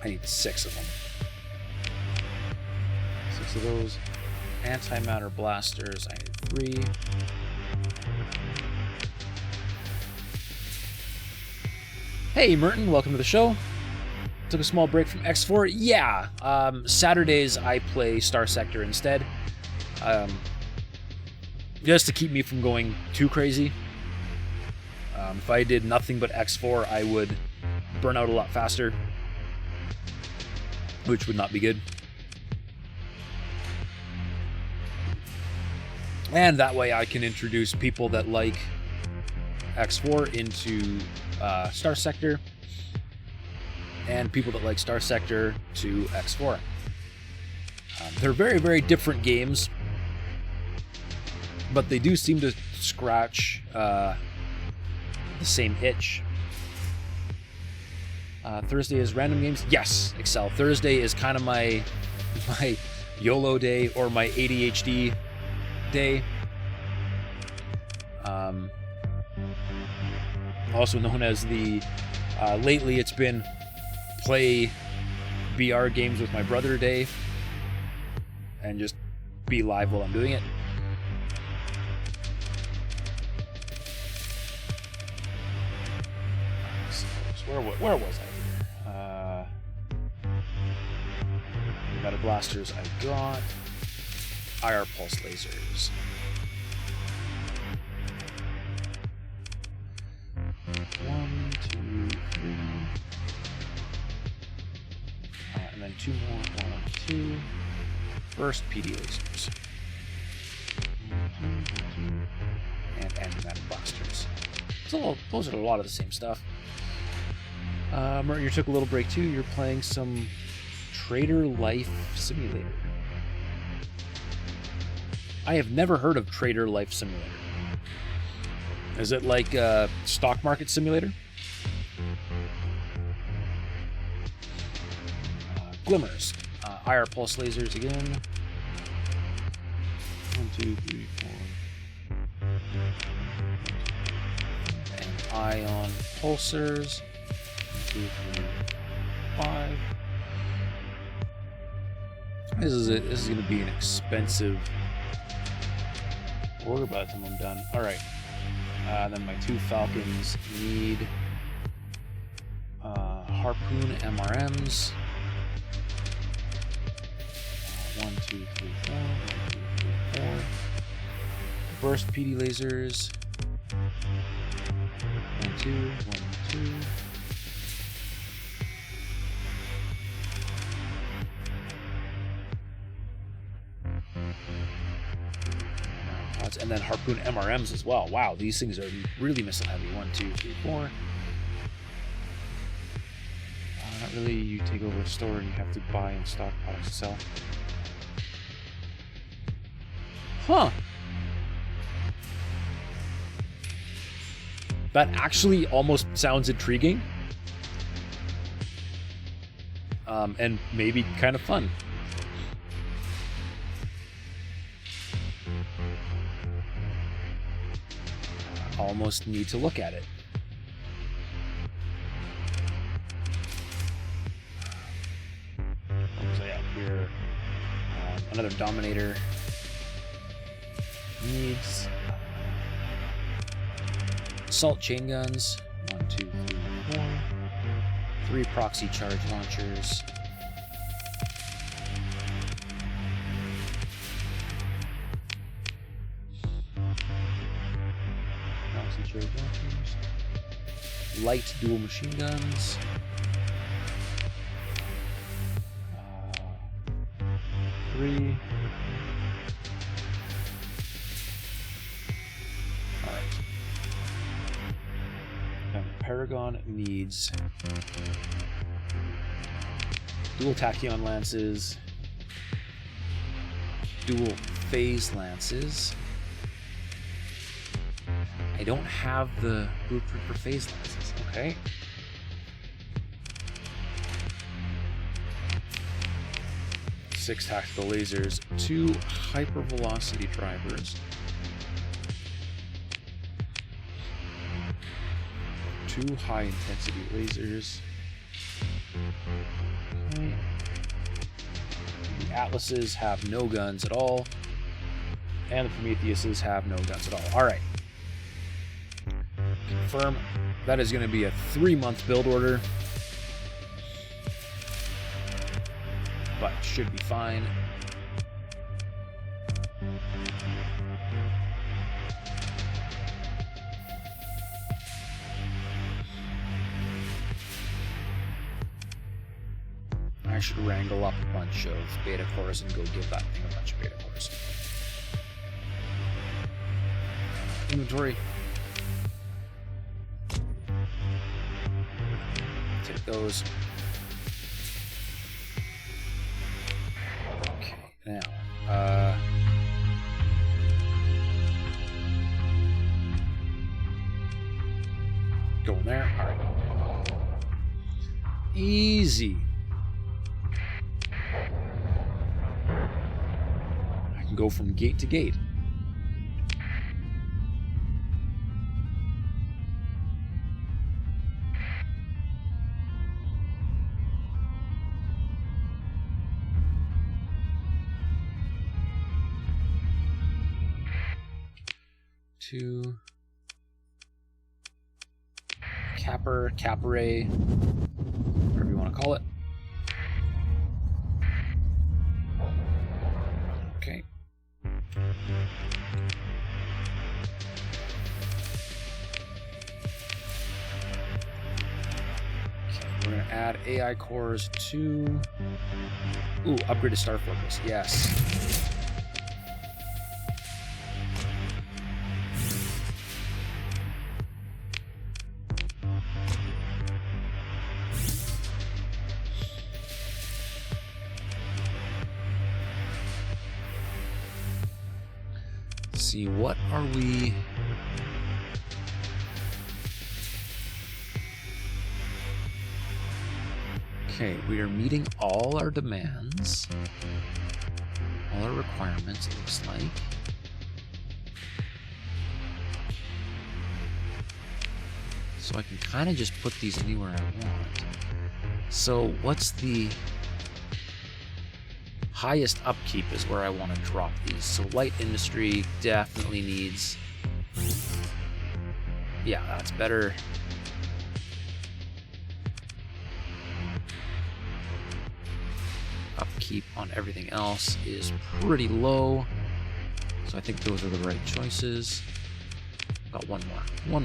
I need 6 of them. 6 of those. Antimatter blasters, I need 3. Hey Merton, welcome to the show. Took a small break from X4. Yeah, Saturdays I play Starsector instead. Just to keep me from going too crazy. If I did nothing but X4, I would burn out a lot faster, which would not be good. And that way I can introduce people that like X4 into Starsector, and people that like Starsector to X4. They're very, very different games, but they do seem to scratch the same itch. Thursday is random games. Yes, Excel. Thursday is kind of my YOLO day or my ADHD day. Also known as the lately it's been play VR games with my brother day and just be live while I'm doing it. Where was I here? Meta blasters I got. IR pulse lasers. One, two, three. And then 2 more. 1, 2. Burst PD lasers. And antimatter blasters. So those are a lot of the same stuff. Merton, you took a little break too. You're playing some Trader Life Simulator. I have never heard of Trader Life Simulator. Is it like a stock market simulator? Glimmers. IR pulse lasers again. 1, 2, 3, 4. And ion pulsers. 2, 3, 5. This is going to be an expensive order by the time I'm done. All right. Then my 2 Falcons need Harpoon MRMs. 1, 2, 3, 4. 1, 2, 3, 4. Burst PD lasers. 1, 2, 1, 2. And then Harpoon MRMs as well. Wow, these things are really missile heavy. 1, 2, 3, 4. Not really. You take over a store and you have to buy and stock products to sell. Huh. That actually almost sounds intriguing. And maybe kind of fun. Almost need to look at it. What was I out here? Another Dominator needs assault chain guns. 1, 2, 3, 4. 3 proxy charge launchers. cherry launchers. Light dual machine guns. 3. Alright. And Paragon needs dual tachyon lances, dual phase lances. I don't have the blueprint for phase lances. Okay. Six tactical lasers, 2 hypervelocity drivers, 2 high intensity lasers. Okay. The Atlases have no guns at all, and the Prometheuses have no guns at all. All right. Confirm. That is going to be a 3-month build order, but should be fine. I should wrangle up a bunch of beta cores and go give that thing a bunch of beta cores. Inventory. Take those. Okay, now, go in there. All right. Easy. I can go from gate to gate. To capper, capare, whatever you want to call it. Okay. We're going to add AI cores to... Ooh, upgraded Star Fortress. Yes. See, what are we... Okay, we are meeting all our demands, all our requirements, it looks like. So I can kind of just put these anywhere I want. So what's the highest upkeep is where I want to drop these. So light industry definitely needs... Yeah, that's better. Upkeep on everything else is pretty low. So I think those are the right choices. Got one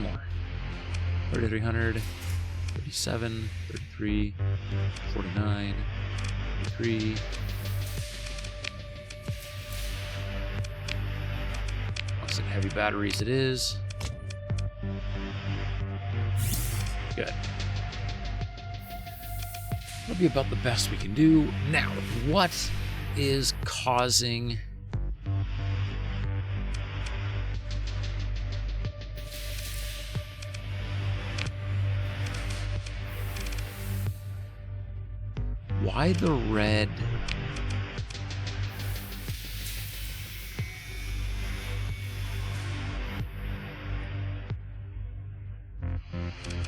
more. 3,300, 37, 33, 49, 33. Looks like heavy batteries it is. Good. That'll be about the best we can do. Now, what is causing... Why the red...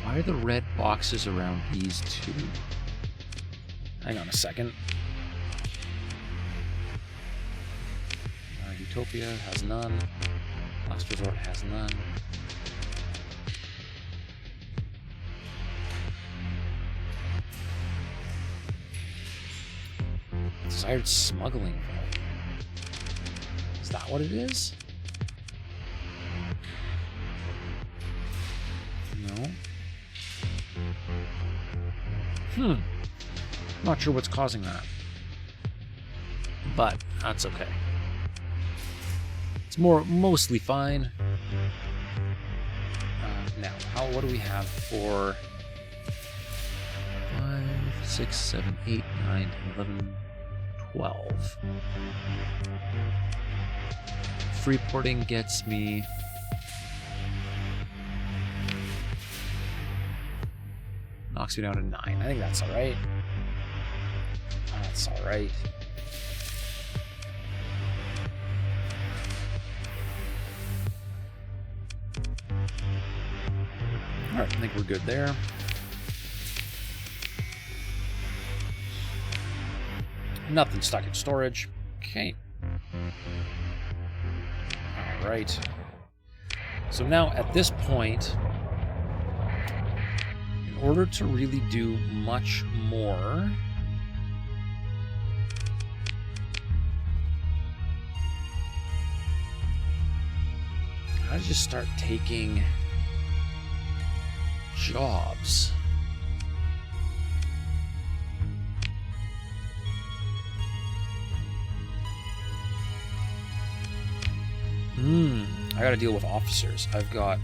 Why are the red boxes around these two? Hang on a second. Utopia has none. Last Resort has none. Desired smuggling. Is that what it is? No. Not sure what's causing that. But that's okay. It's mostly fine. Now, what do we have for 5, 6, 7, 8, 9, 11, 12? Free porting gets me knocks me down to 9. I think that's alright. That's alright. Alright, I think we're good there. Nothing stuck in storage. Okay. Alright. So now at this point, in order to really do much more, I just start taking jobs. I gotta deal with officers. I've got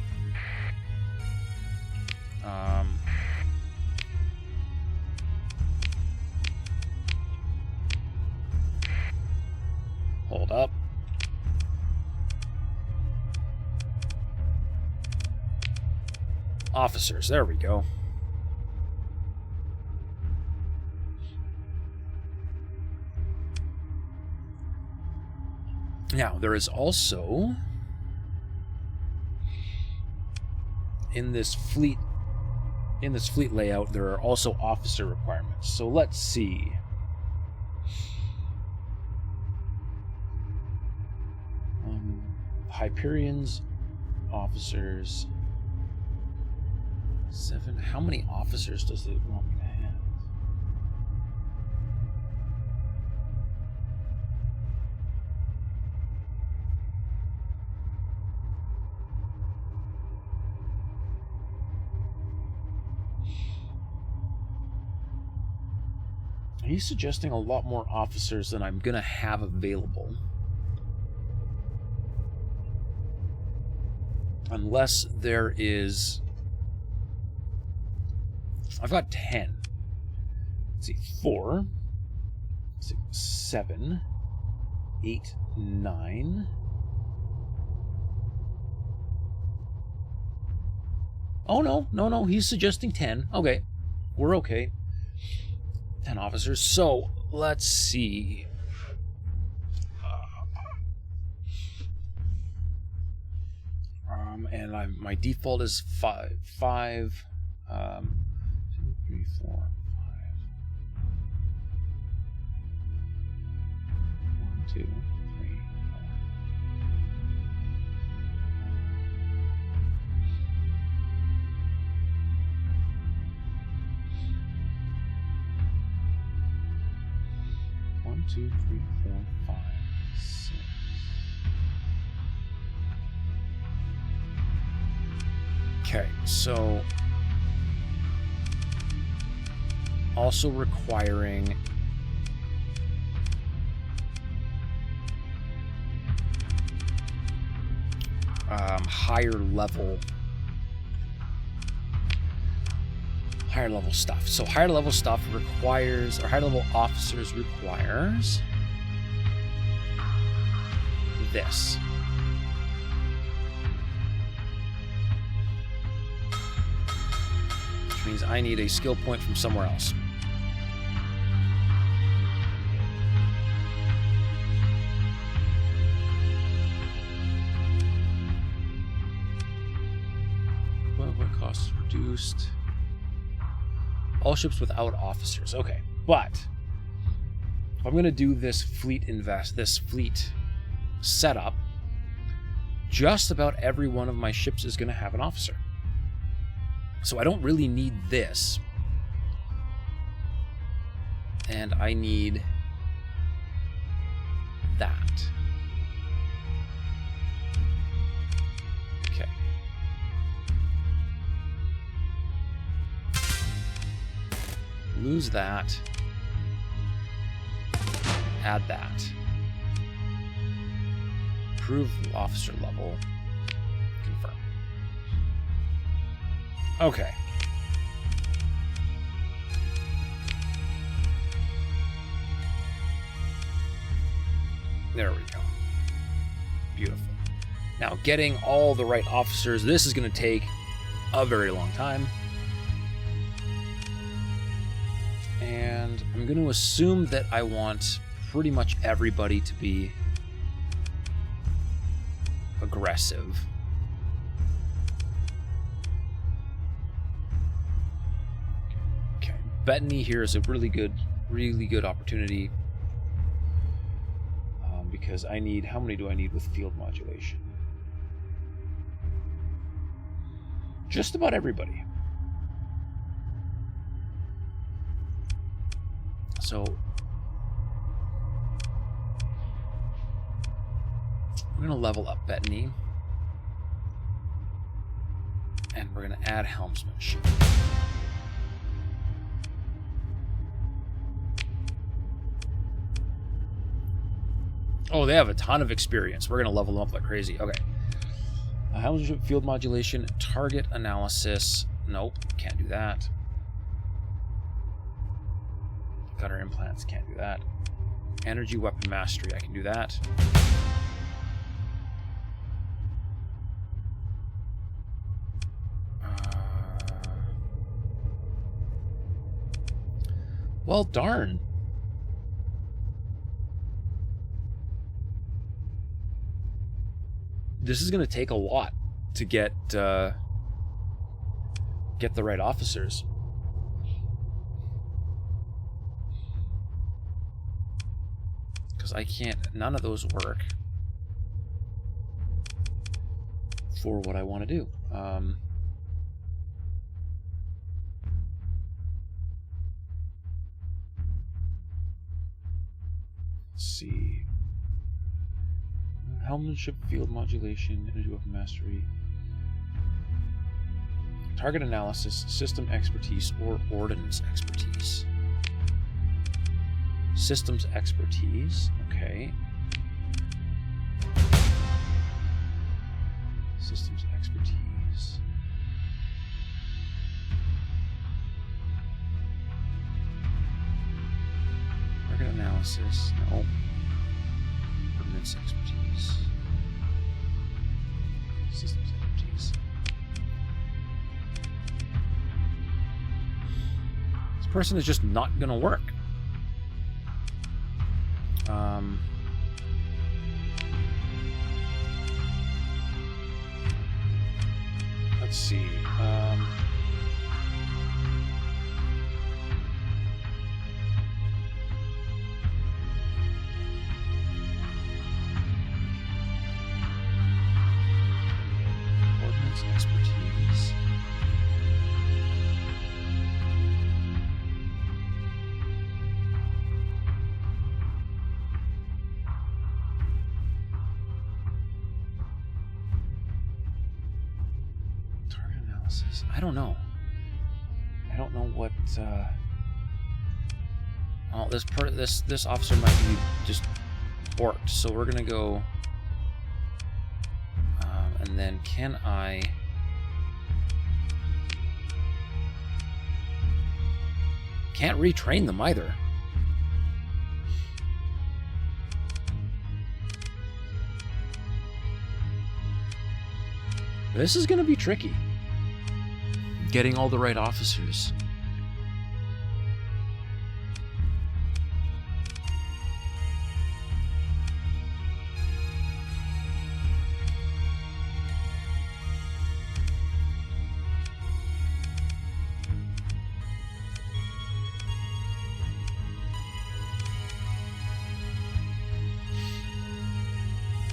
hold up. Officers, there we go. Now, there is also in this fleet layout, there are also officer requirements. So let's see. Hyperions, officers. 7. How many officers does it want me to have? He's suggesting a lot more officers than I'm gonna have available. Unless there is... I've got 10. Let's see, 4, 6, 7, 8, 9. Oh, no, he's suggesting 10. Okay, we're okay. 10 officers. So, let's see. And my default is 5. 5. 2, 3, 4, 5. 1, 2, 3, 4. One, 2, 3, 4, 5, 6. Okay, so also requiring higher level stuff. So higher level stuff requires, or higher level officers requires this. Which means I need a skill point from somewhere else. What costs reduced? All ships without officers. Okay, but if I'm going to do this fleet setup, just about every one of my ships is going to have an officer. So I don't really need this. And I need that. Lose that. Add that. Improve officer level. Confirm. Okay. There we go. Beautiful. Now, getting all the right officers, this is going to take a very long time. And I'm going to assume that I want pretty much everybody to be aggressive. Okay. Bettany here is a really good opportunity. Because I need, how many do I need with field modulation? Just about everybody. So we're going to level up Bettany. And we're going to add helmsmanship. Oh, they have a ton of experience. We're going to level them up like crazy. Okay. Helmsmanship, field modulation, target analysis. Nope, can't do that. Gunner implants, can't do that. Energy weapon mastery, I can do that. Well, darn. This is going to take a lot to get the right officers. Because I can't, none of those work for what I want to do. Let's see. Helmsmanship, field modulation, energy weapon mastery, target analysis, system expertise, or ordnance expertise. Systems expertise, okay. Systems expertise. Target analysis, no. Ordnance expertise. Systems expertise. This person is just not going to work. Let's see. Ordnance expertise. I don't know. I don't know what. Oh, this officer might be just borked. So we're gonna go. And then can I? Can't retrain them either. This is gonna be tricky. Getting all the right officers.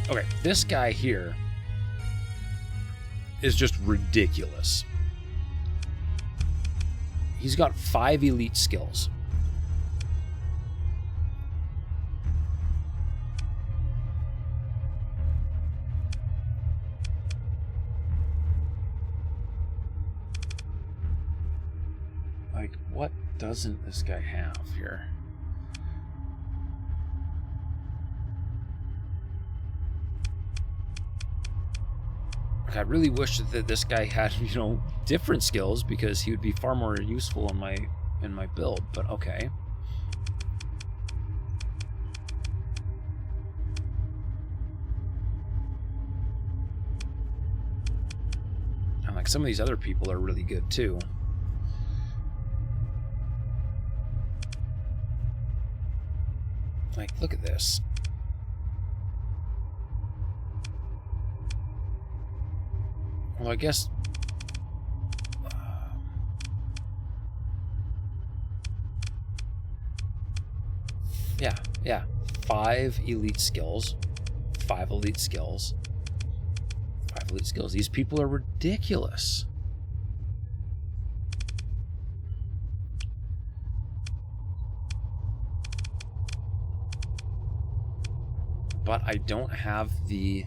Okay, this guy here is just ridiculous. He's got 5 elite skills. Like, what doesn't this guy have here? I really wish that this guy had, you know, different skills, because he would be far more useful in my build, but okay. And like some of these other people are really good too. Like, look at this. Well, I guess... yeah. 5 elite skills. 5 elite skills. 5 elite skills. These people are ridiculous. But I don't have the...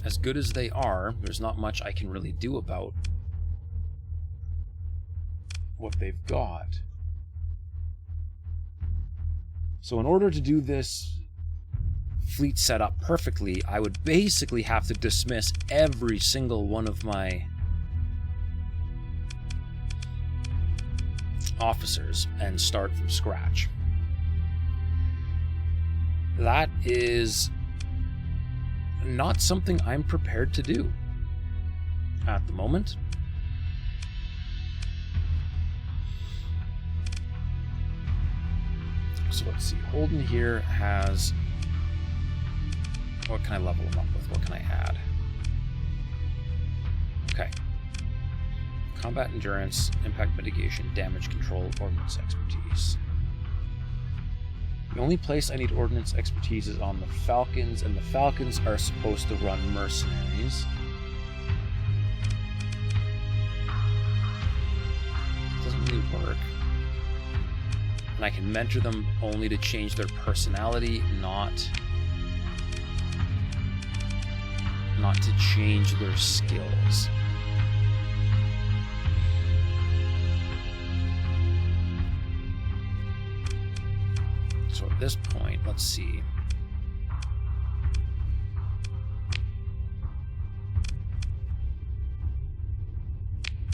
As good as they are, there's not much I can really do about what they've got. So in order to do this fleet setup perfectly, I would basically have to dismiss every single one of my officers and start from scratch. That is not something I'm prepared to do at the moment. So let's see. Holden here has... What can I level him up with? What can I add? Okay. Combat endurance, impact mitigation, damage control, ordnance expertise. The only place I need ordnance expertise is on the Falcons, and the Falcons are supposed to run mercenaries. It doesn't really work. And I can mentor them only to change their personality, not to change their skills. So at this point, let's see.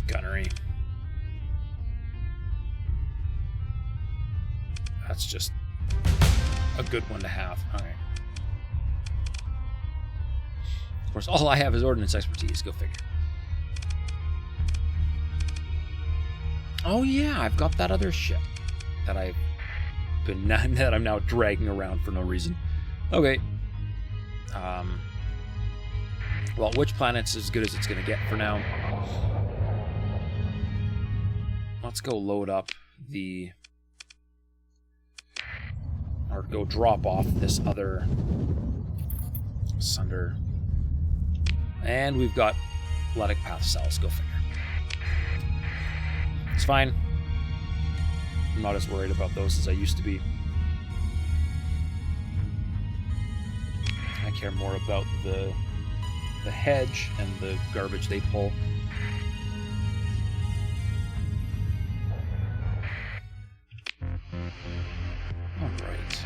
Gunnery. That's just a good one to have. Okay. Of course, all I have is ordnance expertise. Go figure. Oh yeah, I've got that other ship that I'm now dragging around for no reason. Okay. Well, which planet's as good as it's going to get for now? Let's go load up the... Or go drop off this other Sunder. And we've got Athletic Path cells. Go figure. It's fine. I'm not as worried about those as I used to be. I care more about the hedge and the garbage they pull. Alright.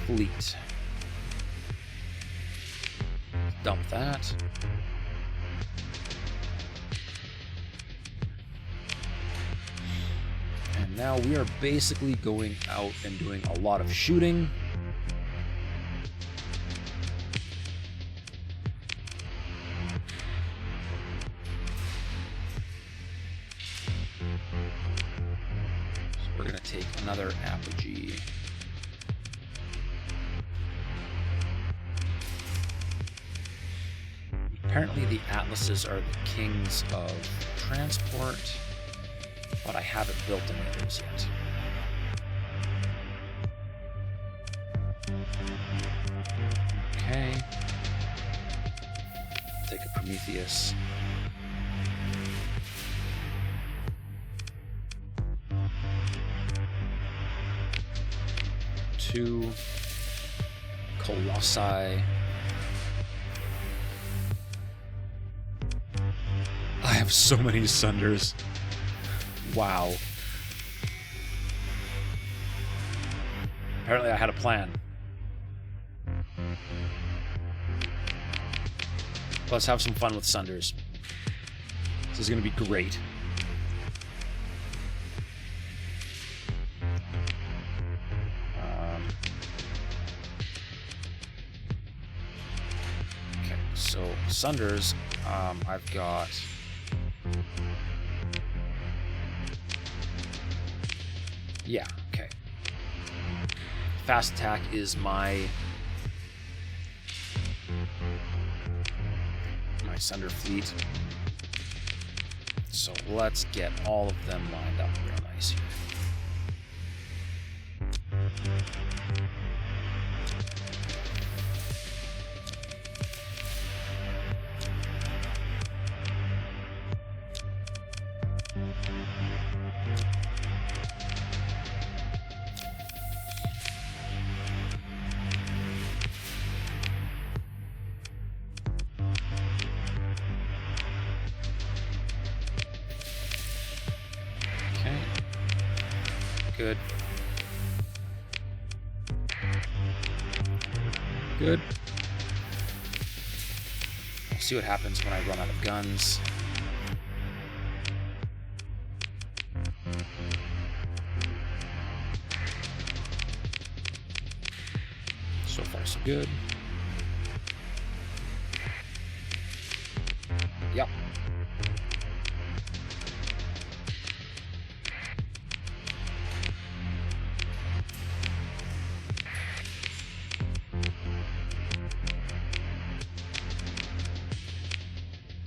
Fleet. Dump that. And now we are basically going out and doing a lot of shooting. So we're going to take another apogee. Apparently the Atlases are the kings of transport, but I haven't built any of those yet. Okay. Take a Prometheus. Two Colossi. I have so many Sunders. Wow. Apparently I had a plan. Let's have some fun with Sunders. This is going to be great. Okay, so Sunders, I've got... Yeah, okay. Fast attack is my Sunder fleet. So let's get all of them lined up real nice here. Good. Good. We'll see what happens when I run out of guns. So far, so good. Yep.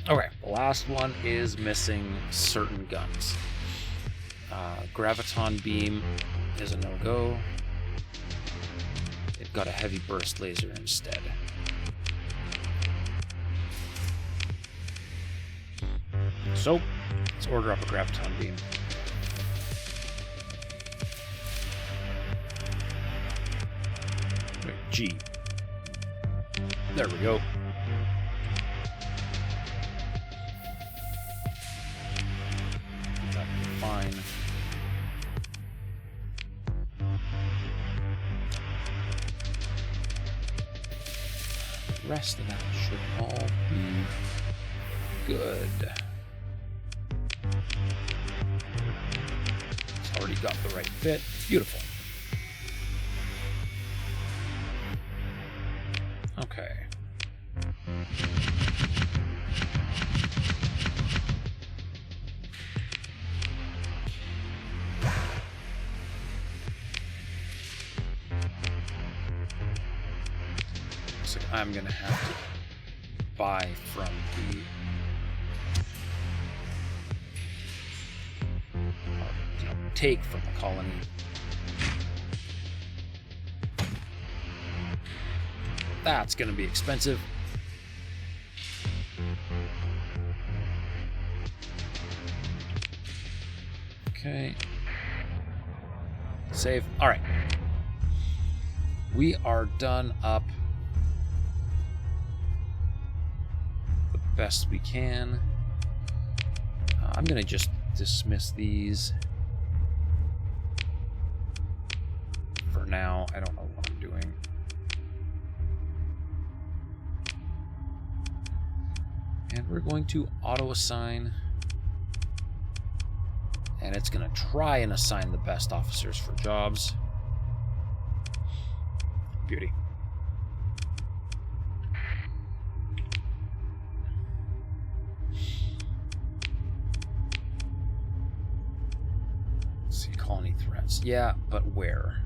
Okay, the last one is missing certain guns. Graviton Beam is a no-go. It got a heavy burst laser instead. So, let's order up a Graviton Beam. Wait, G. There we go. Fine. The rest of that should all be good. It's already got the right fit. Beautiful. Okay. I'm gonna have to buy from the take from the colony. That's gonna be expensive. Okay. Save. All right. We are done up best we can. I'm gonna just dismiss these for now. I don't know what I'm doing. And we're going to auto assign, and it's gonna try and assign the best officers for jobs. Beauty. Colony threats. Yeah, but where?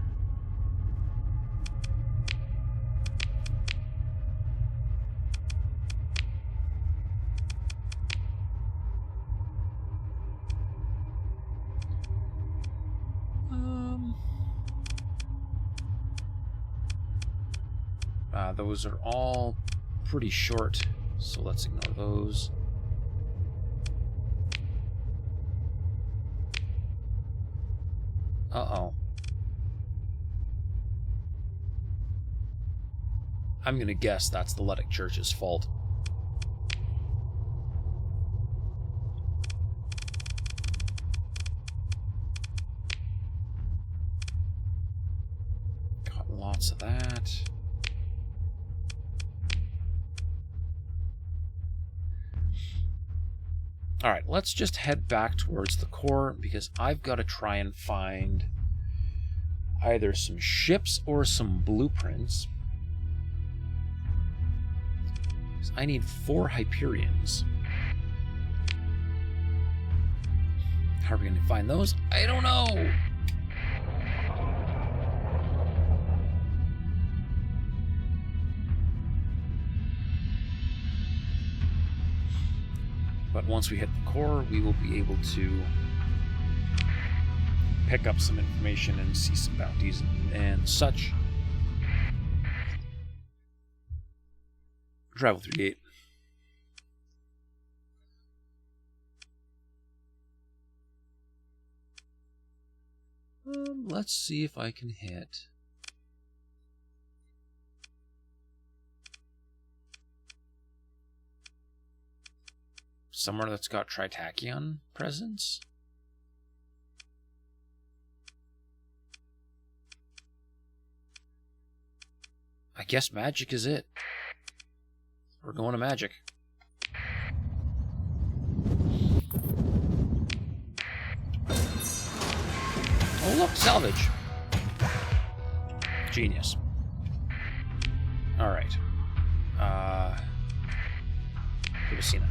Those are all pretty short, so let's ignore those. Uh-oh. I'm going to guess that's the Ludic Church's fault. Got lots of that. Alright, let's just head back towards the core, because I've got to try and find either some ships or some blueprints. I need 4 Hyperions. How are we going to find those? I don't know! But once we hit the core, we will be able to pick up some information and see some bounties and such. Travel through gate. Let's see if I can hit. Somewhere that's got Tritachyon presence. I guess magic is it. We're going to magic. Oh look, salvage. Genius. Alright. Kibasina.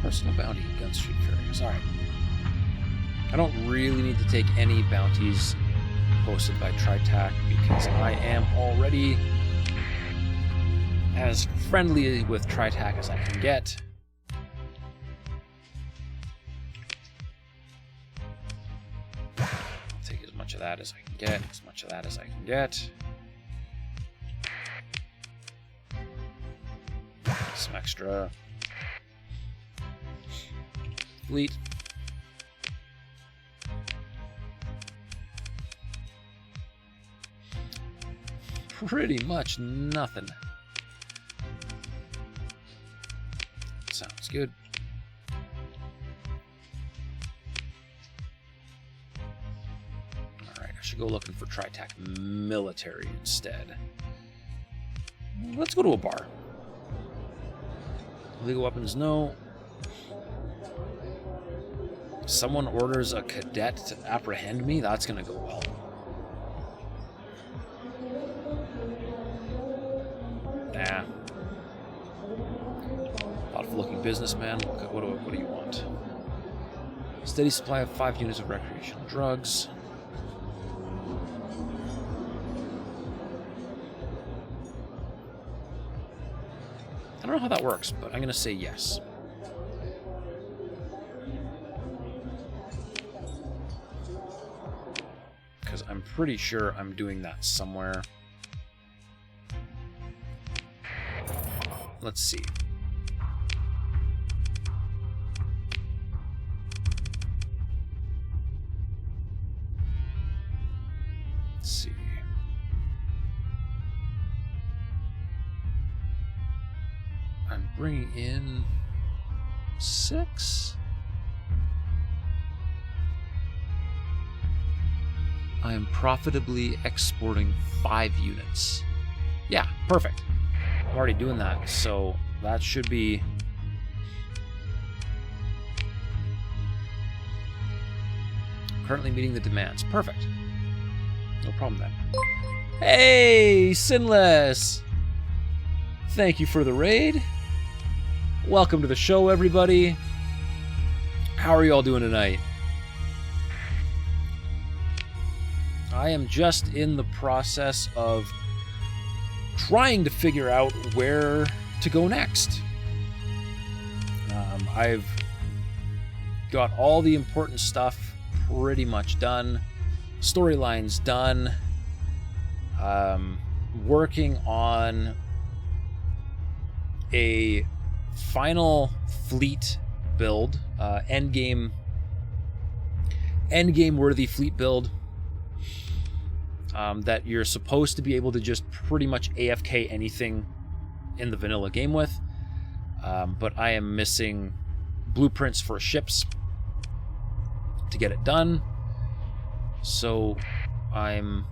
Personal bounty, Gun Street Furious. Alright. I don't really need to take any bounties posted by Tritach because I am already as friendly with Tritach as I can get. I'll take as much of that as I can get, as much of that as I can get. Some extra fleet. Pretty much nothing. Sounds good. Alright, I should go looking for Tritach military instead. Let's go to a bar. Illegal weapons, no. Someone orders a cadet to apprehend me? That's gonna go well. Nah. Thoughtful-looking businessman. What do you want? Steady supply of 5 units of recreational drugs. I don't know how that works, but I'm gonna say yes. Because I'm pretty sure I'm doing that somewhere. Let's see. Let's see. I'm bringing in 6. I am profitably exporting 5 units. Yeah, perfect. I'm already doing that, so that should be... Currently meeting the demands. Perfect. No problem then. Hey, Sinless! Thank you for the raid. Welcome to the show, everybody. How are you all doing tonight? I am just in the process of trying to figure out where to go next. I've got all the important stuff pretty much done. Storylines done. Working on a final fleet build, endgame worthy fleet build that you're supposed to be able to just pretty much AFK anything in the vanilla game with. But I am missing blueprints for ships to get it done. So I'm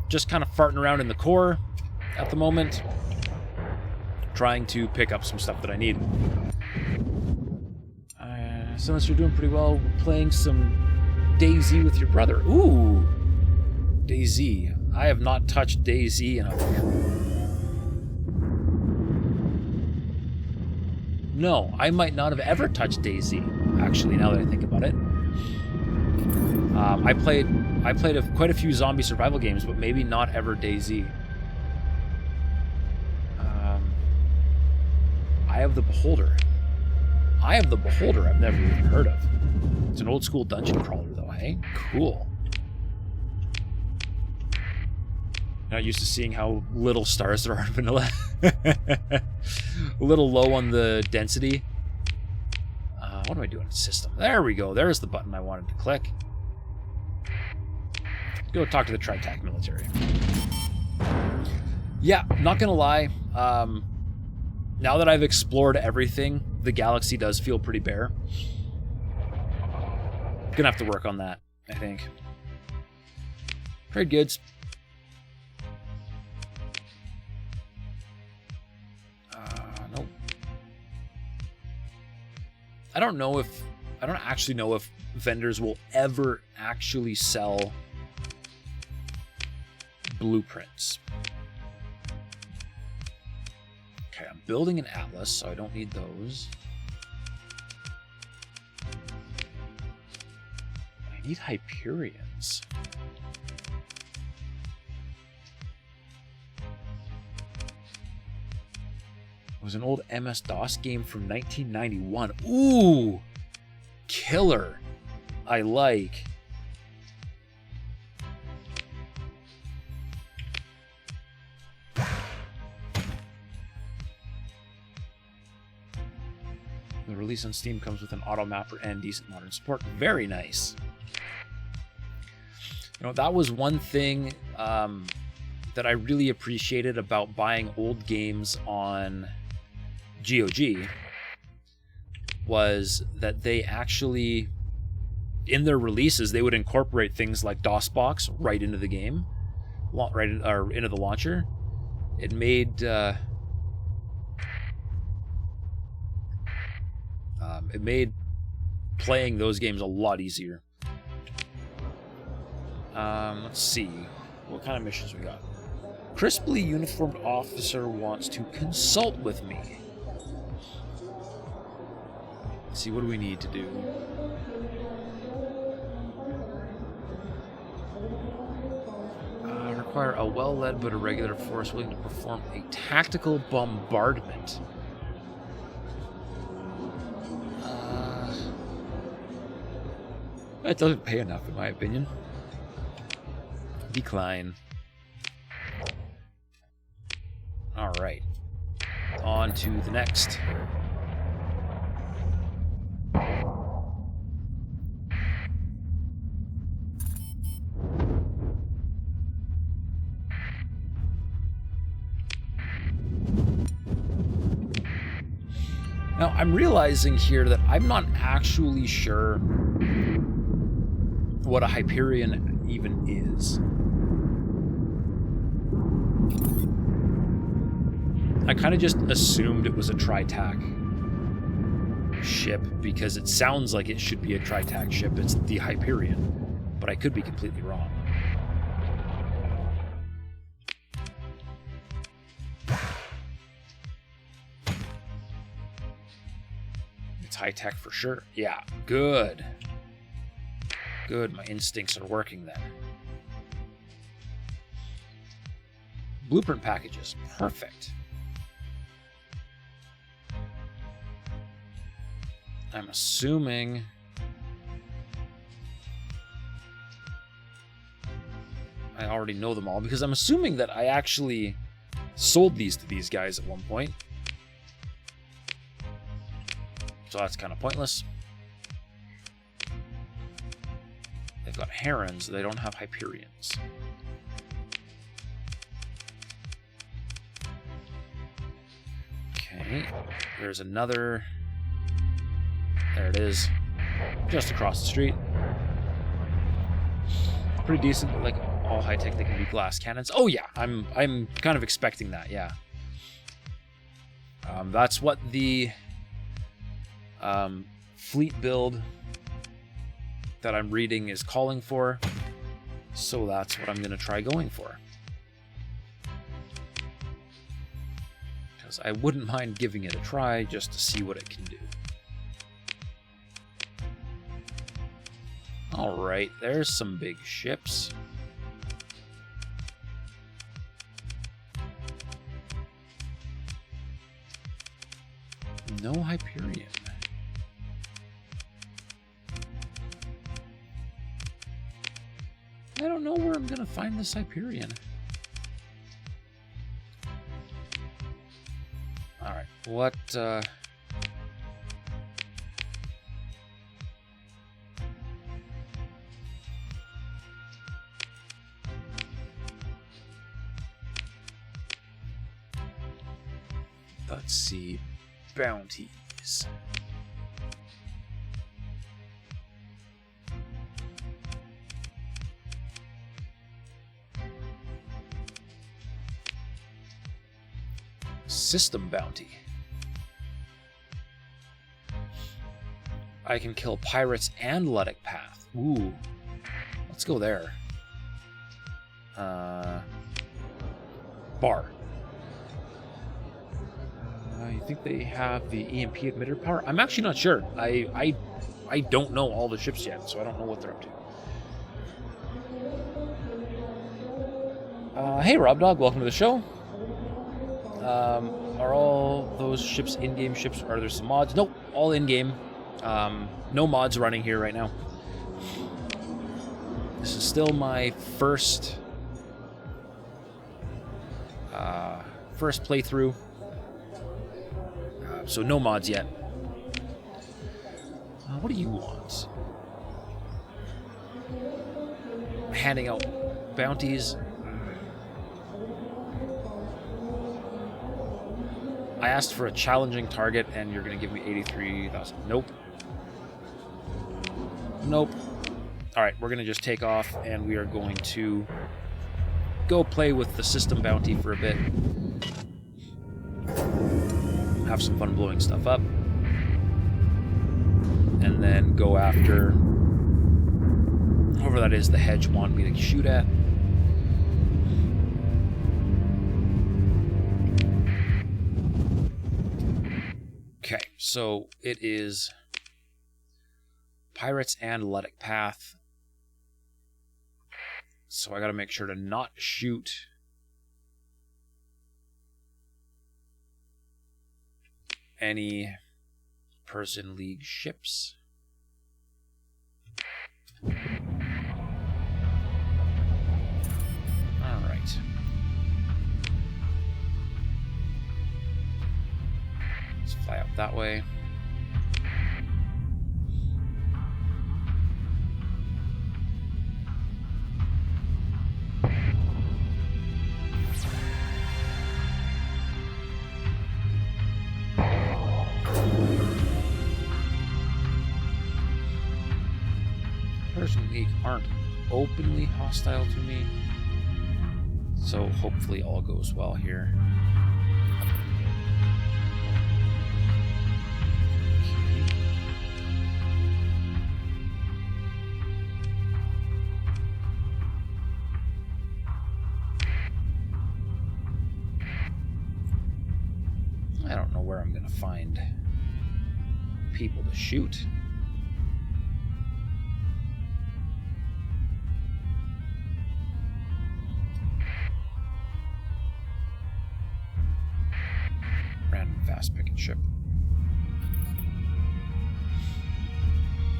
just kind of farting around in the core at the moment, trying to pick up some stuff that I need. Since you're doing pretty well, we're playing some DayZ with your brother. Ooh, DayZ. I have not touched DayZ in a... No, I might not have ever touched DayZ, actually, now that I think about it. I played quite a few zombie survival games, but maybe not ever DayZ. Eye of the Beholder. Eye of the Beholder I've never even heard of. It's an old school dungeon crawler though, hey? Cool. Not used to seeing how little stars there are in vanilla. A little low on the density. What do I do in the system? There we go. There's the button I wanted to click. Go talk to the Tritac military. Yeah, not gonna lie. Now that I've explored everything, the galaxy does feel pretty bare. Gonna have to work on that, I think. Trade goods. Nope. I don't actually know if vendors will ever actually sell blueprints. Okay, I'm building an atlas, so I don't need those. I need Hyperions. It was an old MS-DOS game from 1991. Ooh! Killer. I like. The release on Steam comes with an auto mapper and decent modern support. Very nice. You know, that was one thing that I really appreciated about buying old games on GOG, was that they actually, in their releases, they would incorporate things like DOSBox right into the game, right or into the launcher. It made playing those games a lot easier. Let's see. What kind of missions we got? Crisply uniformed officer wants to consult with me. Let's see, what do we need to do? Require a well-led but irregular force willing to perform a tactical bombardment. That doesn't pay enough, in my opinion. Decline. Alright. On to the next. Now, I'm realizing here that I'm not actually sure what a Hyperion even is. I kind of just assumed it was a Tritac ship because it sounds like it should be a Tritac ship. It's the Hyperion, but I could be completely wrong. It's high tech for sure. Yeah, good. Good, my instincts are working there. Blueprint packages, perfect. I'm assuming I already know them all, because I'm assuming that I actually sold these to these guys at one point. So that's kind of pointless. They've got herons, they don't have Hyperions. Okay, there's another. There it is. Just across the street. Pretty decent, but like all high tech, they can be glass cannons. Oh yeah, I'm kind of expecting that, yeah. That's what the fleet build that I'm reading is calling for. So that's what I'm gonna try going for. Because I wouldn't mind giving it a try just to see what it can do. Alright, there's some big ships. No Hyperion. I don't know where I'm gonna find this Hyperion. Alright, what, let's see. Bounties. System bounty. I can kill pirates and Luddic Path. Ooh. Let's go there. Bar. You think they have the EMP emitter power? I'm actually not sure. I don't know all the ships yet, so I don't know what they're up to. Hey, Rob Dog, welcome to the show. Are all those ships in-game ships? Are there some mods? Nope, all in-game. No mods running here right now. This is still my first playthrough. So no mods yet. What do you want? Handing out bounties. I asked for a challenging target and you're going to give me 83,000. Nope. Nope. Alright, we're going to just take off and we are going to go play with the system bounty for a bit. Have some fun blowing stuff up. And then go after whoever that is the hedge wanted me to shoot at. Okay, so it is pirates and Luddic Path. So I gotta make sure to not shoot any Persian League ships. Alright. Let's fly up that way. Persian League aren't openly hostile to me, so hopefully all goes well here. I don't know where I'm going to find people to shoot. Random fast picking ship.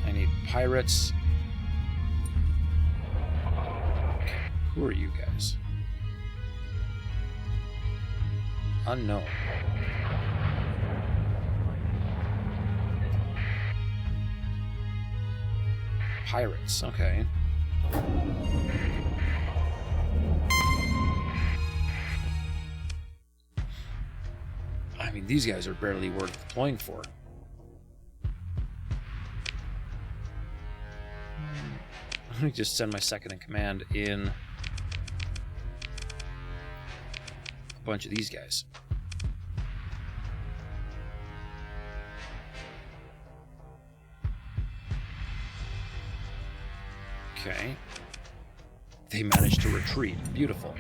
I need pirates. Okay, who are you guys? Unknown. Pirates, okay. I mean, these guys are barely worth deploying for. Let me just send my second in command in a bunch of these guys. Okay. They managed to retreat. Beautiful.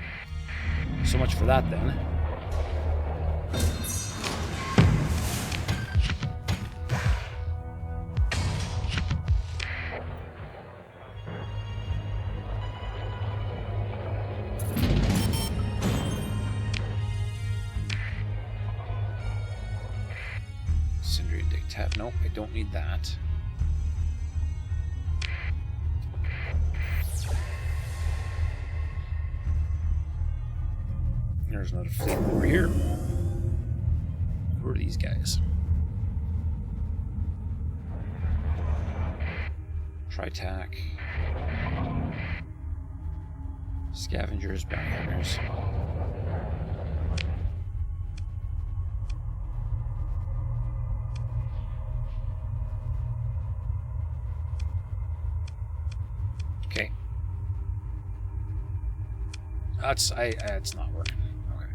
So much for that, then. Cindrian Dictat. Nope, I don't need that. There's another fleet over here. Who are these guys? Tritac. Scavengers, bounty hunters. Okay. It's not working. Okay.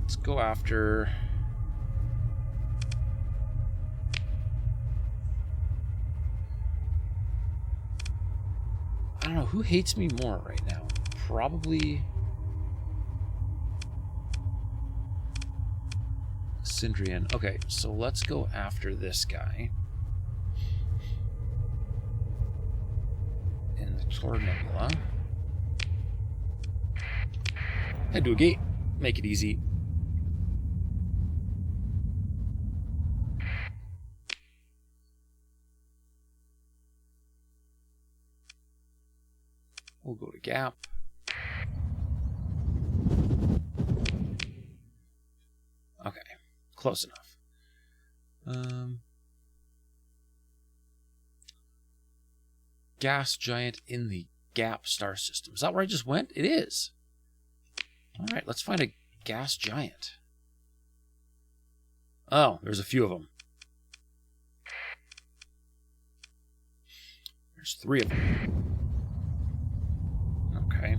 Let's go after I don't know who hates me more right now. Probably Cindrian. Okay, so let's go after this guy. In the Tor Nebula. Head to a gate. Make it easy. We'll go to Gap. Okay, close enough. Gas giant in the Gap star system. Is that where I just went? It is. All right, let's find a gas giant. Oh, there's a few of them. There's 3 of them. Okay.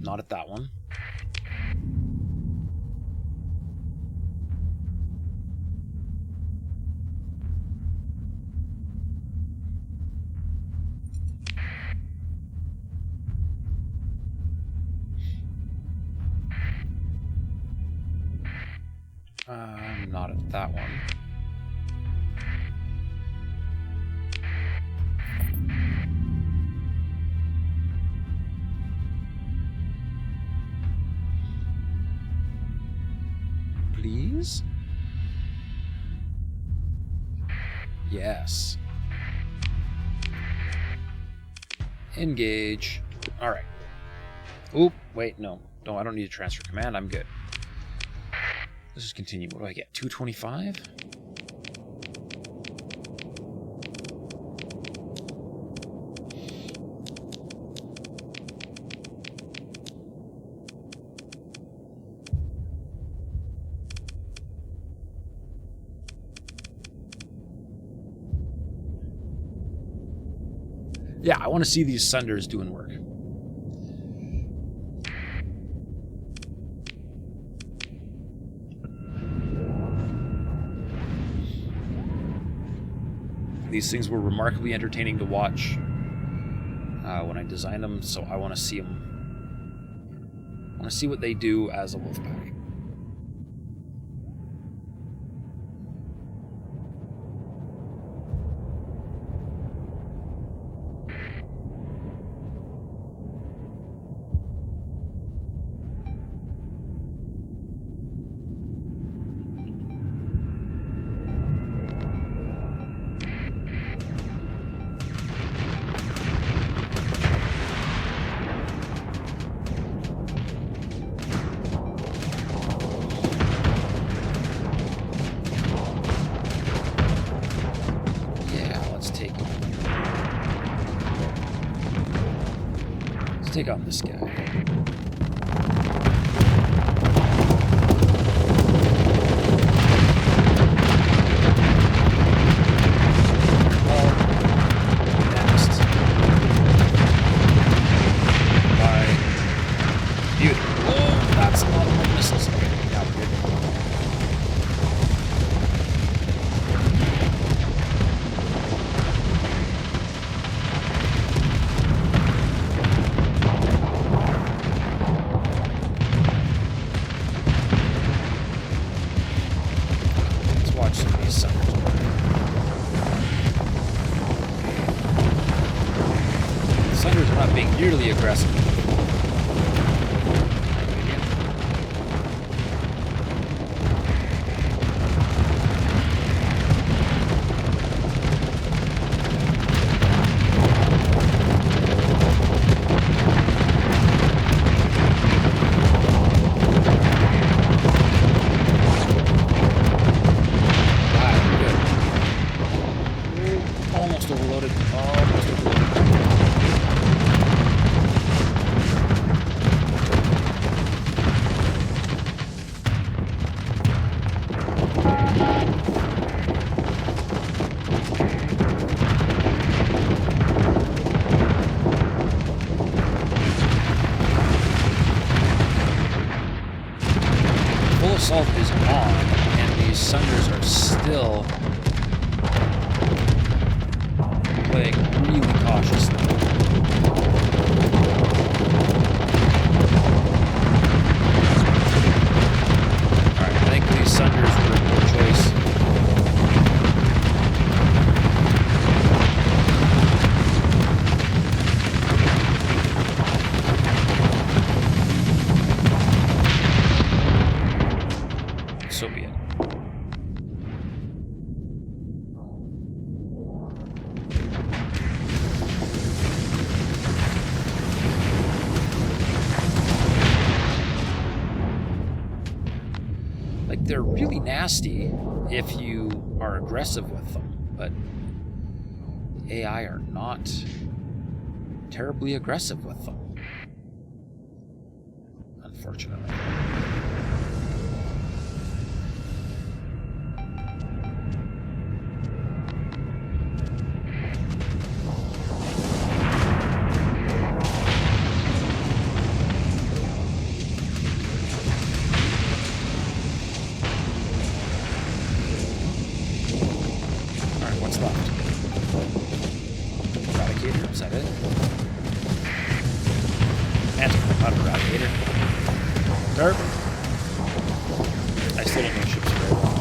Not at that one. Not at that one. Please? Yes. Engage. All right. Oop, wait, no. No, I don't need to transfer command. I'm good. Let's just continue. What do I get? 225? Yeah, I want to see these Sunders doing work. These things were remarkably entertaining to watch when I designed them, so I want to see them. I want to see what they do as a wolf pack. take on this guy. Nearly aggressive. Almost overloaded. Almost overloaded. Assault is on, and these Sunders are still playing really cautiously. Alright, I think these Sunders were a good choice. So be it. Like, they're really nasty if you are aggressive with them, but AI are not terribly aggressive with them, unfortunately. What's left? Eradicator, is that it? Not Eradicator. Derp. I still don't know ships very well.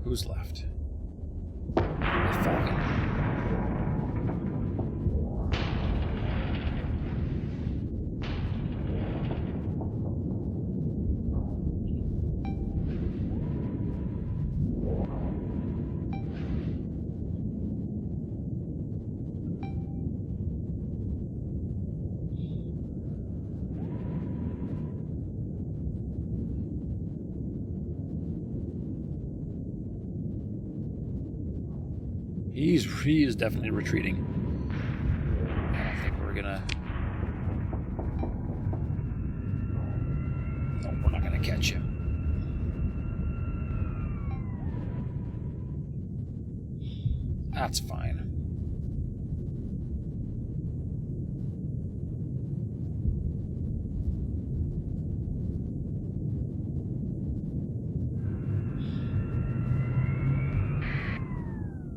Who's left? The Falcon. He is definitely retreating. I don't think we're gonna... No, we're not gonna catch him. That's fine.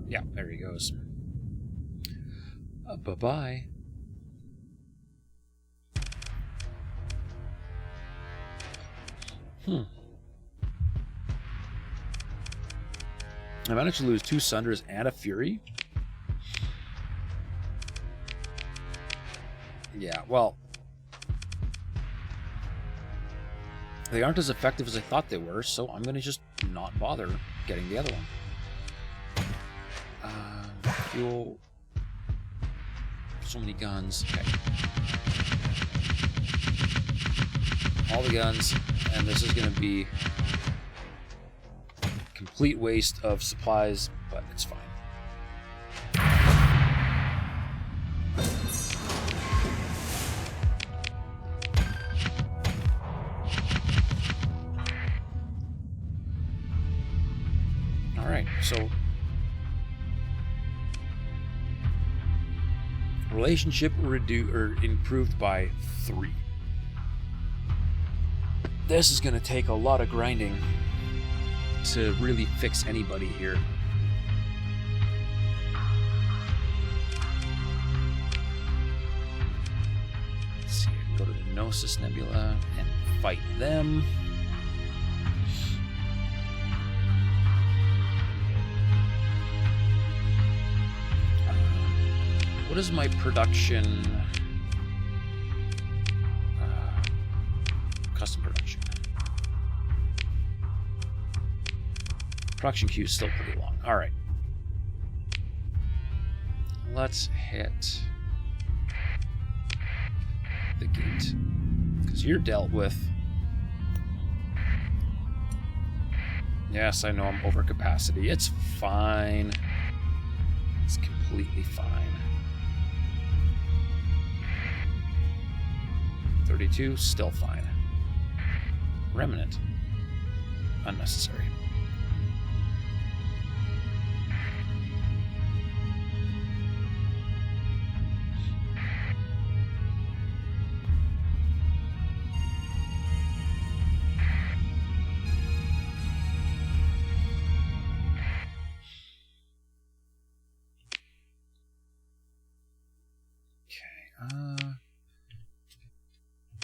Yeah, there he goes. Bye-bye. I managed to lose 2 Sunders and a Fury. Yeah, well, they aren't as effective as I thought they were, so I'm going to just not bother getting the other one. Fuel. So many guns. Okay. All the guns, and this is going to be complete waste of supplies, but it's fine. Alright, so relationship improved by 3. This is going to take a lot of grinding to really fix anybody here. Let's see, I can go to the Gnosis Nebula and fight them. What is my production? Custom production. Production queue is still pretty long. All right. Let's hit the gate. Because you're dealt with. Yes, I know I'm over capacity. It's fine. It's completely fine. 32, still fine. Remnant. Unnecessary.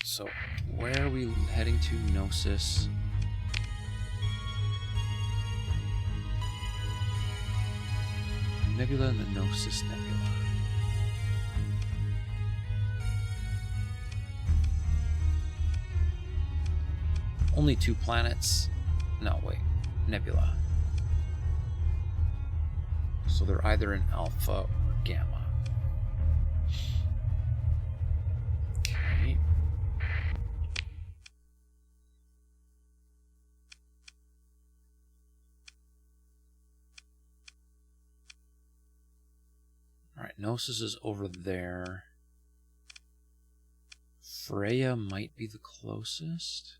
So, where are we heading to? Gnosis. Nebula and the Gnosis Nebula. Only 2 planets. No, wait. Nebula. So they're either in Alpha or Gamma. Okay. Alright, Gnosis is over there. Freya might be the closest.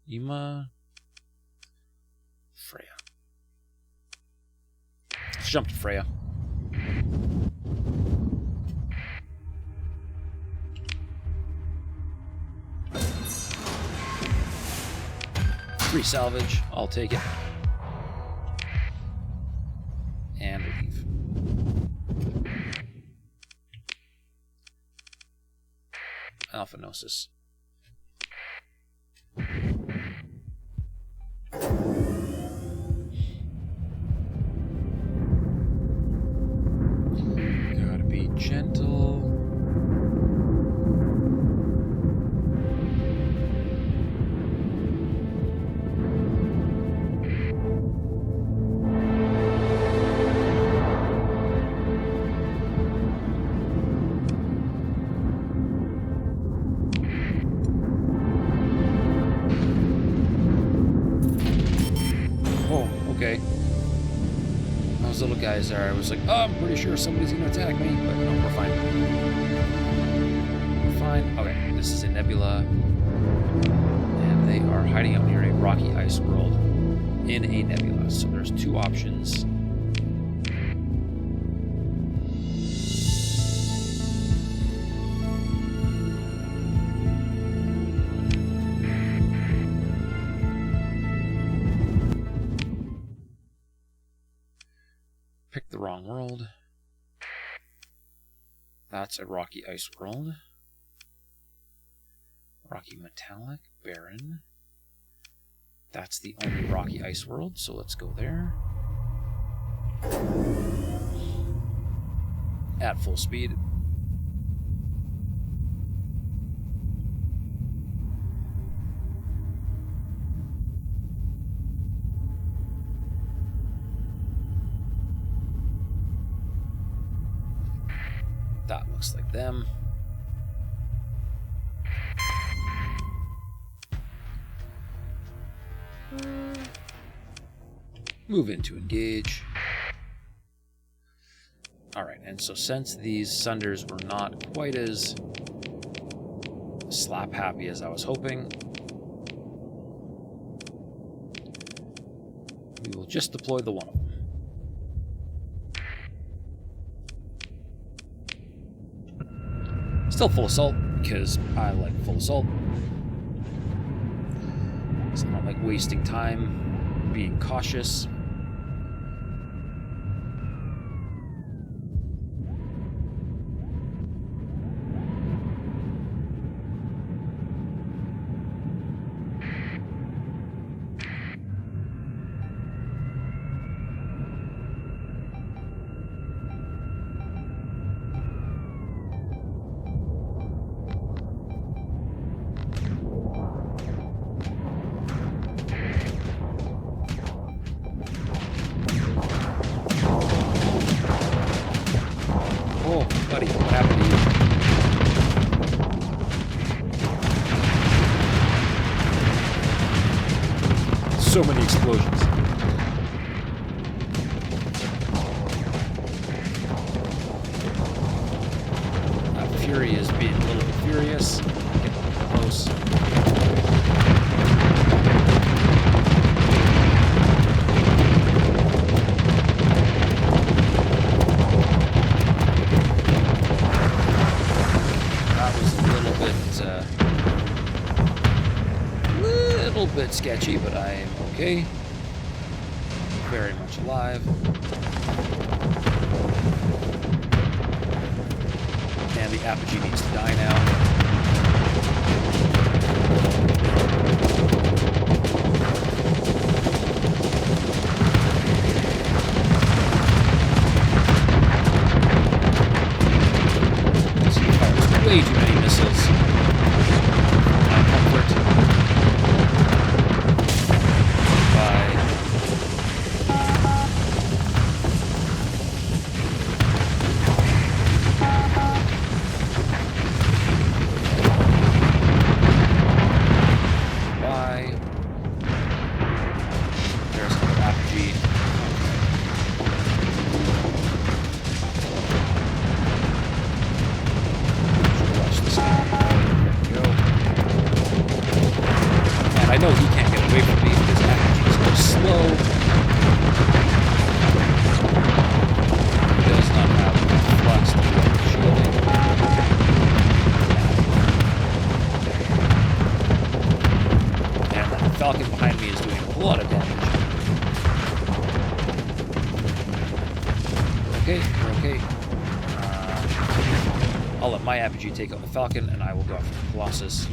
Yuma. Freya. Let's jump to Freya. Free salvage. I'll take it. And leave. Alpha Gnosis. Gotta be gentle. Okay. Those little guys there, I was like, oh, I'm pretty sure somebody's gonna attack me, but no, we're fine. We're fine. Okay, this is a nebula, and they are hiding out near a rocky ice world in a nebula. So there's 2 options. Pick the wrong world. That's a rocky ice world. Rocky metallic, barren. That's the only rocky ice world, so let's go there. At full speed. That looks like them. Move in to engage. Alright, and so since these Sunders were not quite as slap happy as I was hoping, we will just deploy the one of them. Still full assault, because I like full assault. It's not like wasting time being cautious. Buddy, what happened to you? So many explosions. Fury is being a little bit furious. Getting close. Bit sketchy, but I am okay. Very much alive. And the apogee needs to die now. So he fires way too many missiles. My comfort. I know he can't get away from me because apogee is so slow. He does not have enough flux to do shielding. And the Falcon behind me is doing a lot of damage. We're okay, we're okay. I'll let my apogee take out the Falcon and I will go after the Colossus.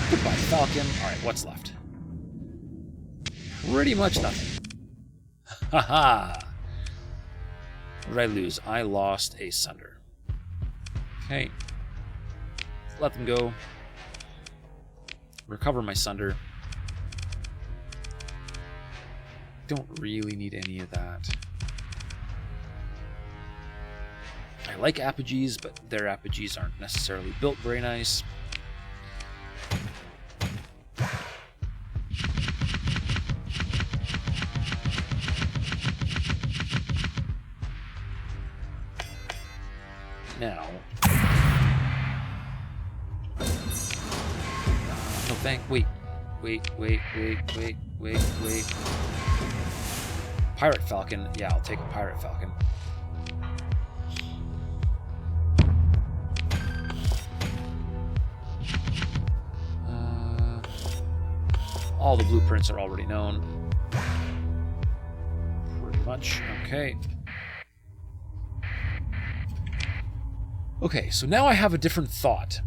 Goodbye, Falcon. Alright, what's left? Pretty much nothing. Haha! What did I lose? I lost a Sunder. Okay. Let them go. Recover my Sunder. Don't really need any of that. I like apogees, but their apogees aren't necessarily built very nice. Now, no thank. Wait. Pirate Falcon. Yeah, I'll take a Pirate Falcon. All the blueprints are already known. Pretty much. Okay. Okay, so now I have a different thought.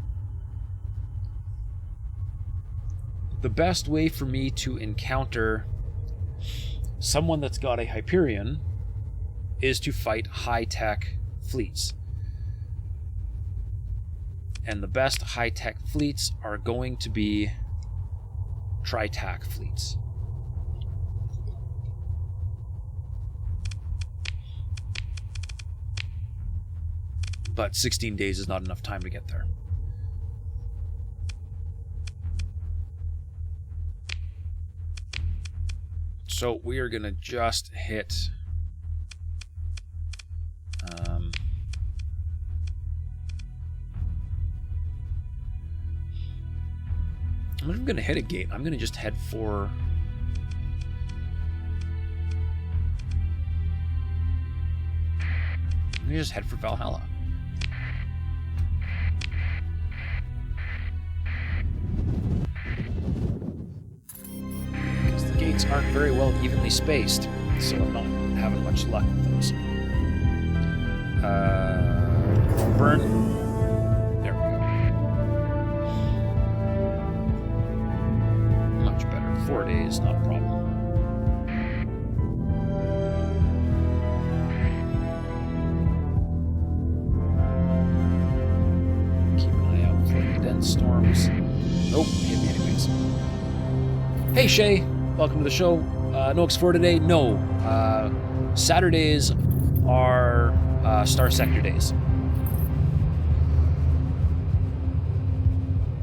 The best way for me to encounter someone that's got a Hyperion is to fight high-tech fleets. And the best high-tech fleets are going to be tri-tac fleets. But 16 days is not enough time to get there. So we are going to just hit... I'm not even going to hit a gate. I'm going to just head for... I'm going to just head for Valhalla. Because the gates aren't very well evenly spaced, so I'm not having much luck with those. Burn. There we go. Much better. 4 days, not a problem. Storms. Nope, hit me anyways. Hey Shay, welcome to the show. No X4 today? No. Saturdays are Starsector days.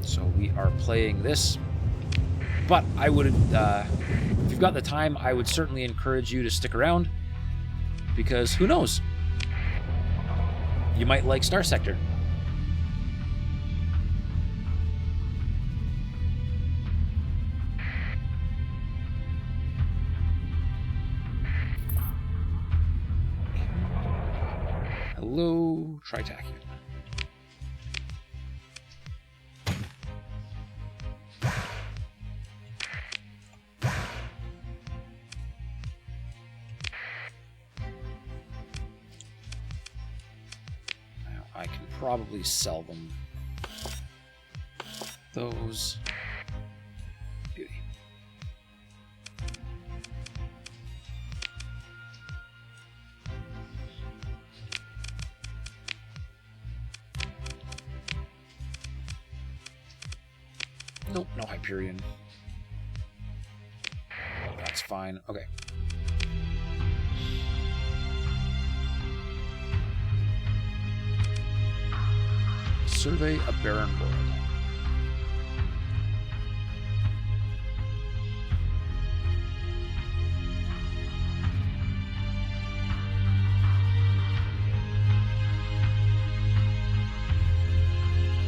So we are playing this. But I would, if you've got the time, I would certainly encourage you to stick around. Because who knows? You might like Starsector. Hello, Tritachian. Now I can probably sell them those. Beauty. Nope, no Hyperion. That's fine. Okay. Survey a barren world.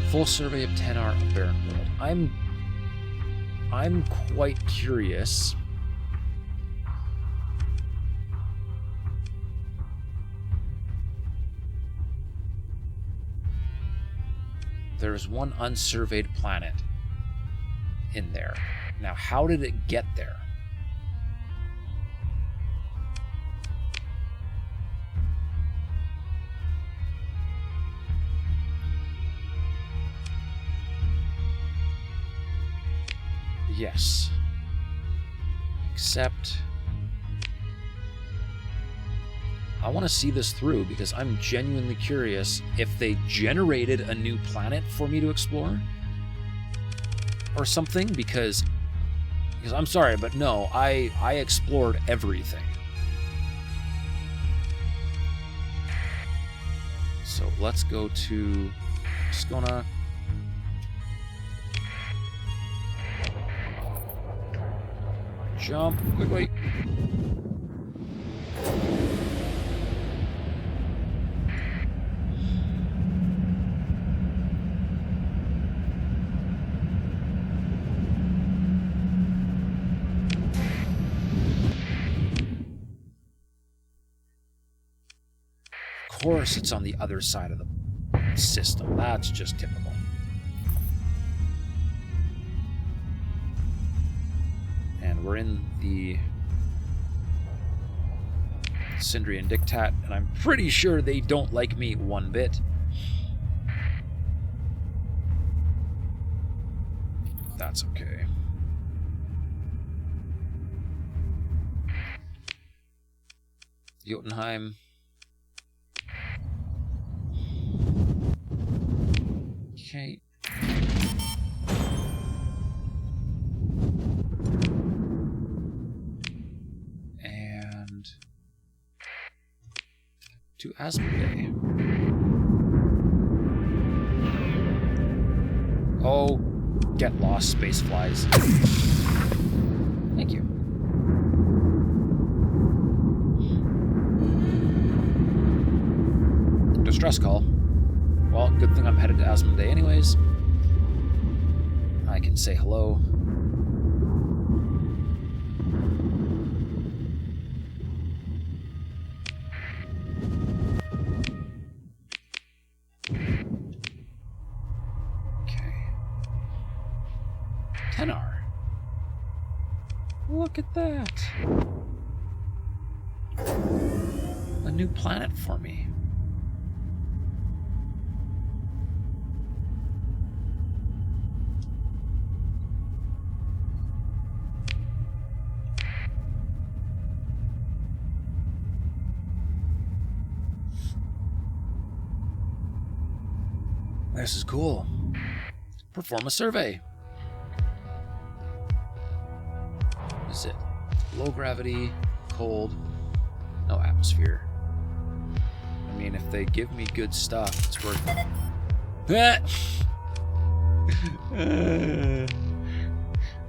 Full survey of 10R of barren world. I'm quite curious. There's one unsurveyed planet in there. Now, how did it get there? Yes. Except I want to see this through because I'm genuinely curious if they generated a new planet for me to explore or something because I'm sorry, but no, I explored everything. So let's go to Skona. Jump quickly. Of course, it's on the other side of the system. That's just typical. We're in the Sindrian Diktat, and I'm pretty sure they don't like me one bit. That's okay. Jotunheim. Okay. To Asmodee. Get lost, space flies. Thank you. Distress call. Well, good thing I'm headed to Asmodee anyways. I can say hello. Okay. Tenar. Look at that. A new planet for me. This is cool. Perform a survey. What is it? Low gravity, cold, no atmosphere. I mean, if they give me good stuff, it's worth it.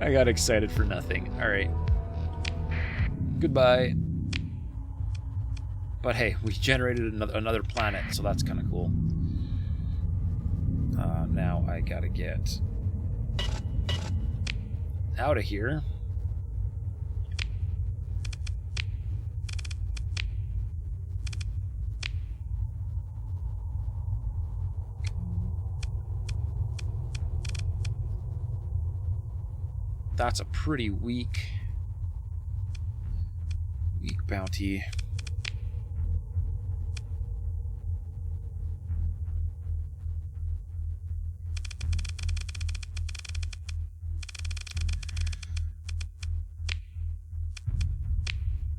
I got excited for nothing. Alright. Goodbye. But hey, we generated another planet, so that's kind of cool. Now I gotta get out of here. That's a pretty weak bounty.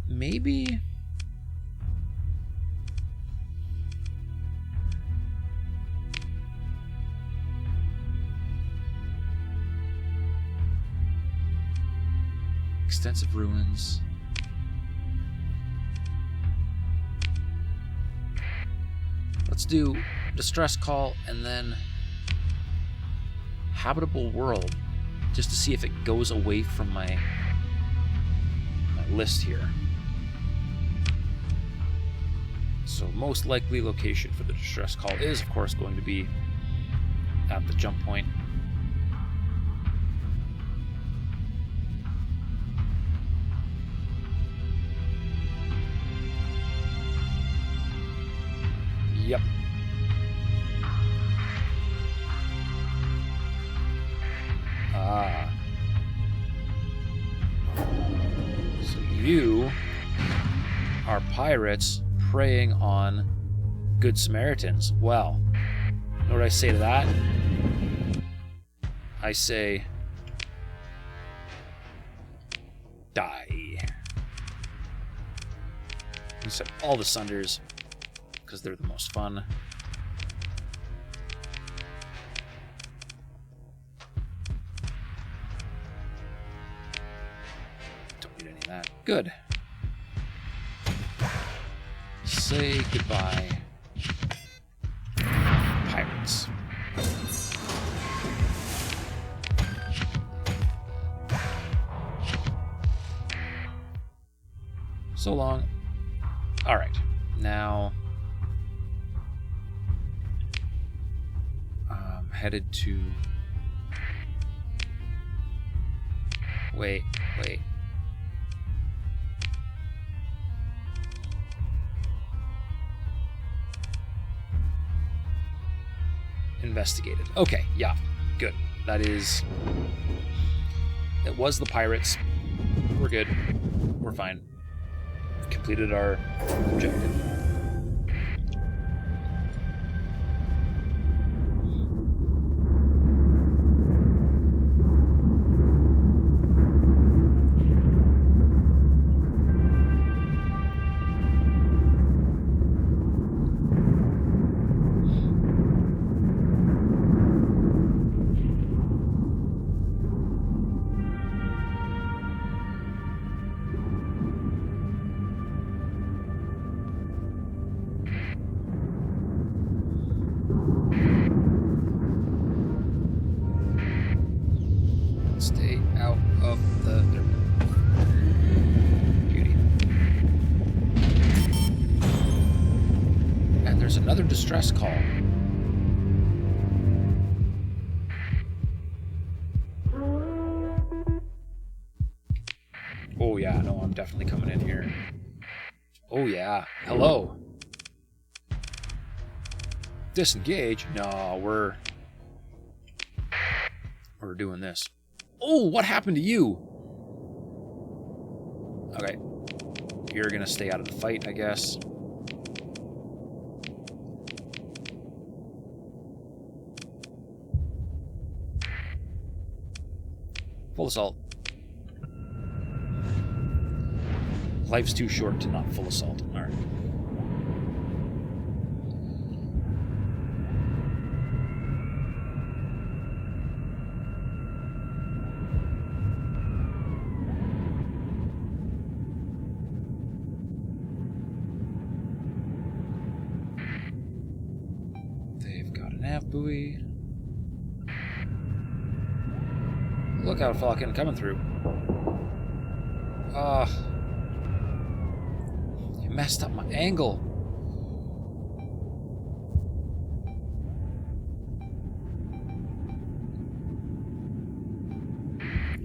Maybe extensive ruins. Let's do distress call and then habitable world, just to see if it goes away from my list here. So most likely location for the distress call is, of course, going to be at the jump point. Yep. Ah. So you are pirates preying on good Samaritans. Well, you know what I say to that? I say, die. Except all the Sunders, because they're the most fun. Don't need any of that. Good. Say goodbye, pirates. So long. All right, now I'm headed to. Wait. Investigated. Okay, yeah, good. That is... It was the pirates. We're good. We're fine. Completed our objective. there's another distress call. Oh yeah, no, I'm definitely coming in here. Oh yeah, hello. Disengage? No, we're doing this. Oh, what happened to you? Okay. You're gonna stay out of the fight, I guess. Full assault. Life's too short to not full assault. Alright. Nav buoy. Look out, Falcon, coming through. You messed up my angle.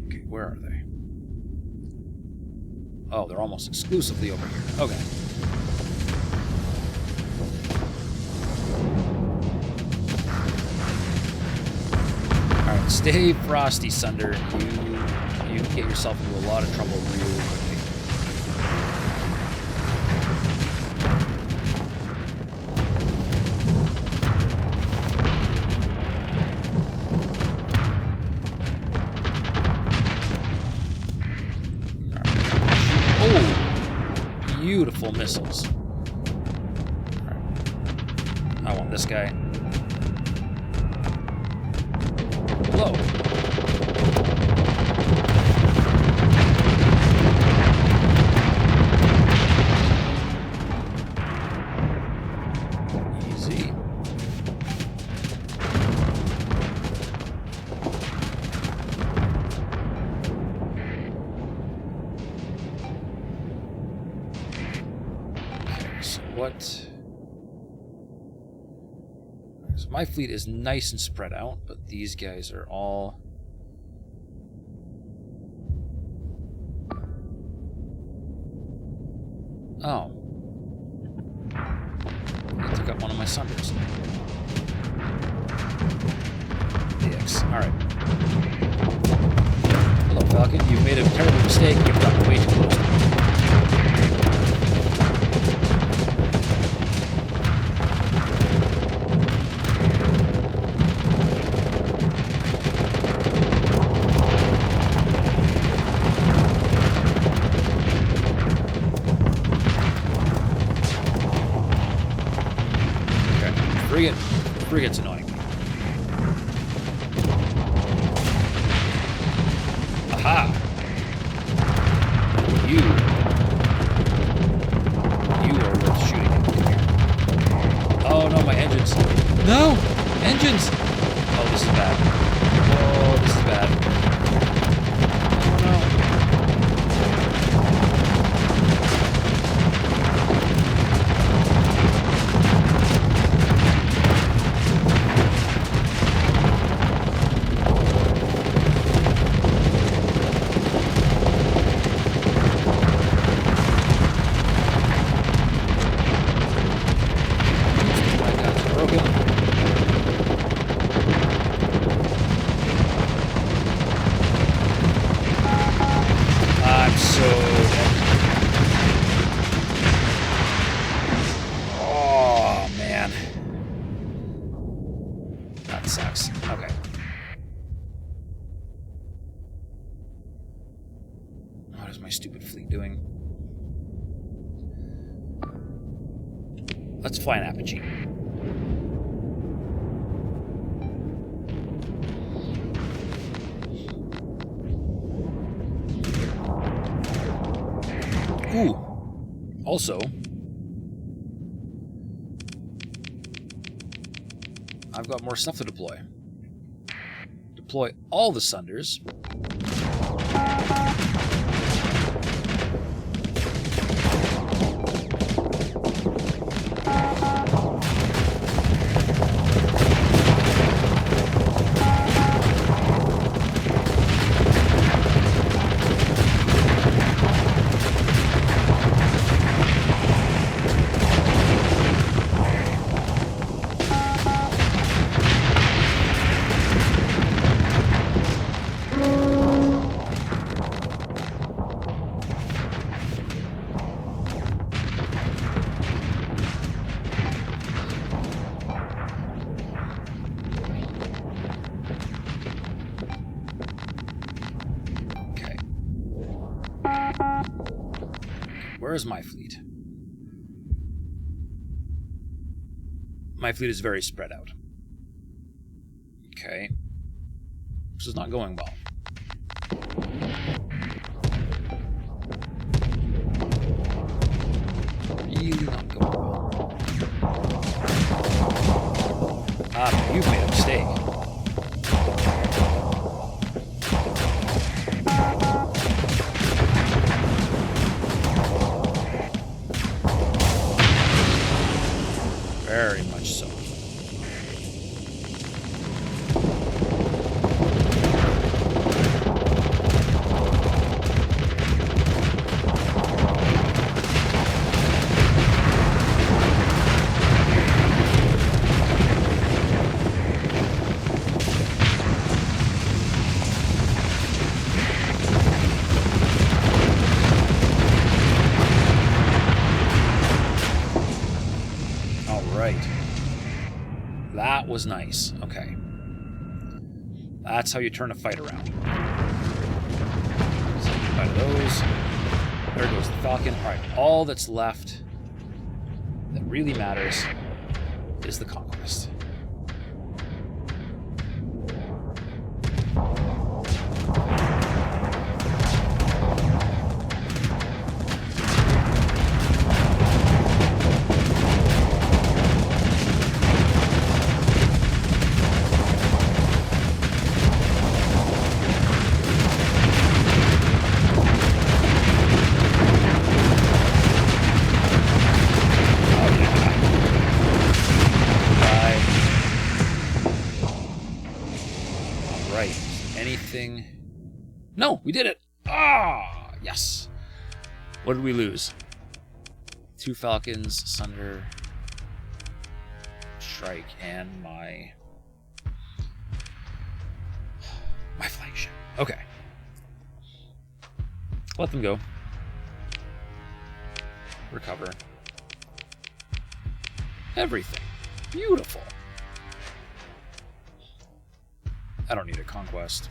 Okay, where are they? Oh, they're almost exclusively over here. Okay. Stay frosty, Sunder. You get yourself into a lot of trouble real quickly. Oh, beautiful missiles. I want this guy. Hello. Easy. Okay, so what? So my fleet is nice and spread out, but these guys are all... Oh. I took out one of my Sunders. Dicks. Alright. Hello, Falcon. You've made a terrible mistake. You've gotten way too close to me. Frigate's annoying me. Aha! You are worth shooting at. Come here. Oh no, my engines. No! Engines! Oh, this is bad. Oh, this is bad. Let's fly an Apogee. Ooh. Also, I've got more stuff to deploy. Deploy all the Sunders. is my fleet? My fleet is very spread out. Okay. This is not going well. Really not going well. Ah, you've made a mistake. Very much so. That was nice. Okay. That's how you turn a fight around. So, fight those. There goes the Falcon. Alright, all that's left that really matters is the Conquest. No, we did it! Ah, yes. What did we lose? 2 Falcons, Sunder, Strike, and my flagship. Okay. Let them go. Recover. Everything. Beautiful. I don't need a conquest.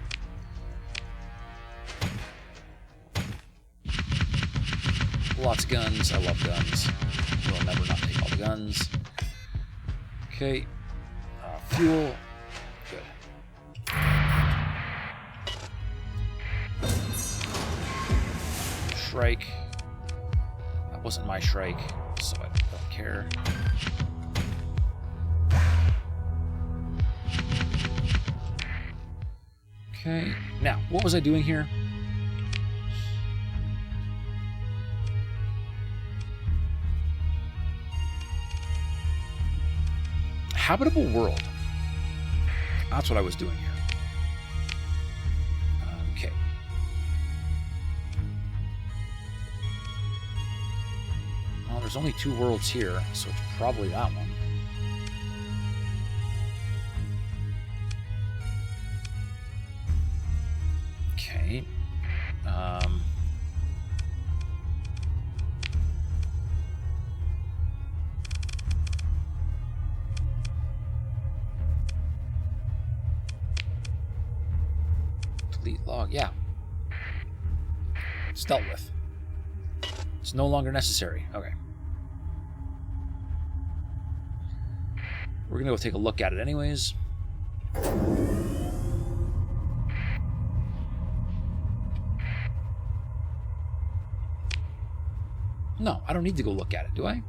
Lots of guns. I love guns. We'll never not take all the guns. Okay. Fuel. Good. Shrike. That wasn't my Shrike, so I don't care. Okay. Now, what was I doing here? Habitable world. That's what I was doing here. Okay. Well, there's only 2 worlds here, so it's probably that one. Okay. Log, yeah. It's dealt with. It's no longer necessary. Okay. We're gonna go take a look at it anyways. No, I don't need to go look at it, do I?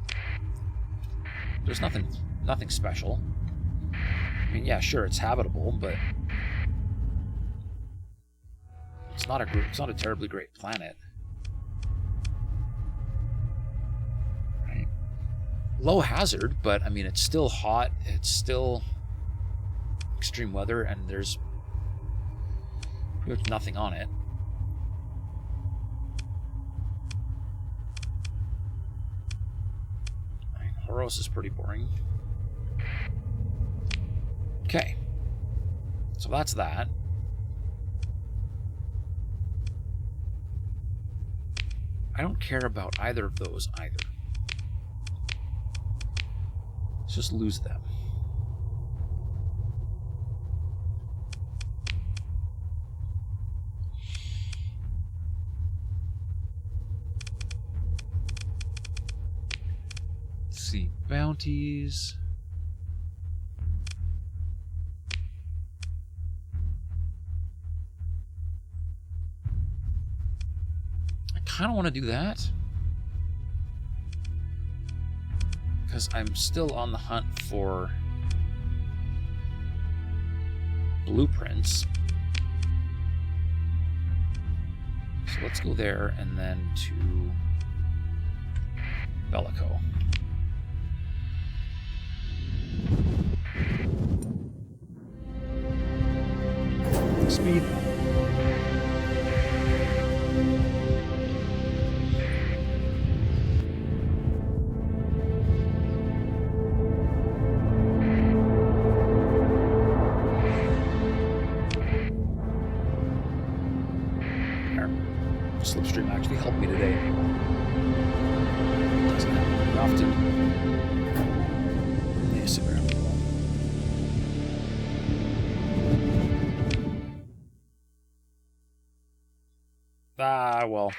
There's nothing special. I mean, yeah, sure, it's habitable, but it's not a terribly great planet. Right. Low hazard, but I mean it's still hot, it's still extreme weather, and there's pretty much nothing on it. I mean, Horos is pretty boring. Okay. So that's that. I don't care about either of those either. Let's just lose them. see. Bounties. I kind of want to do that. Because I'm still on the hunt for blueprints. So let's go there and then to Bellico. Speed. Slipstream actually helped me today. Doesn't happen very often. Yeah, sit around the wall. Ah, well.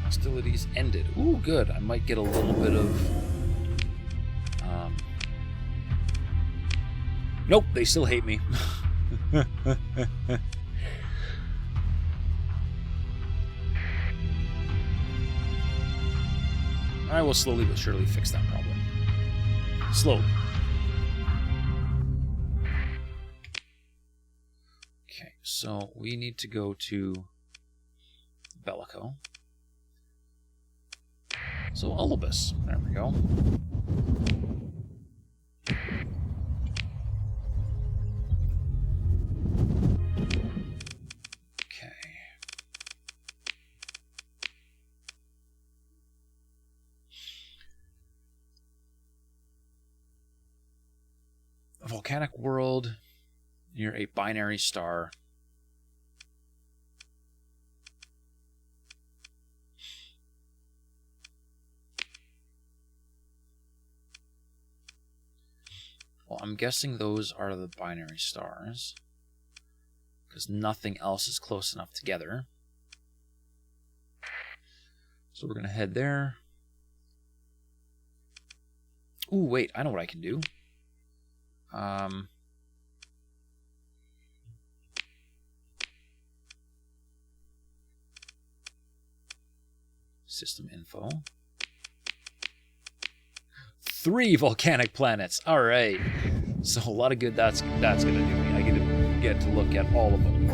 Hostilities ended. Ooh, good. I might get a little bit of... Nope, they still hate me. I will slowly but surely fix that problem. Slowly. Okay, so we need to go to Bellico. So Ulubus, there we go. A volcanic world near a binary star. Well, I'm guessing those are the binary stars, because nothing else is close enough together. So we're going to head there. Ooh, wait, I know what I can do. System info. 3 volcanic planets. All right. So a lot of good that's going to do me. I get to look at all of them.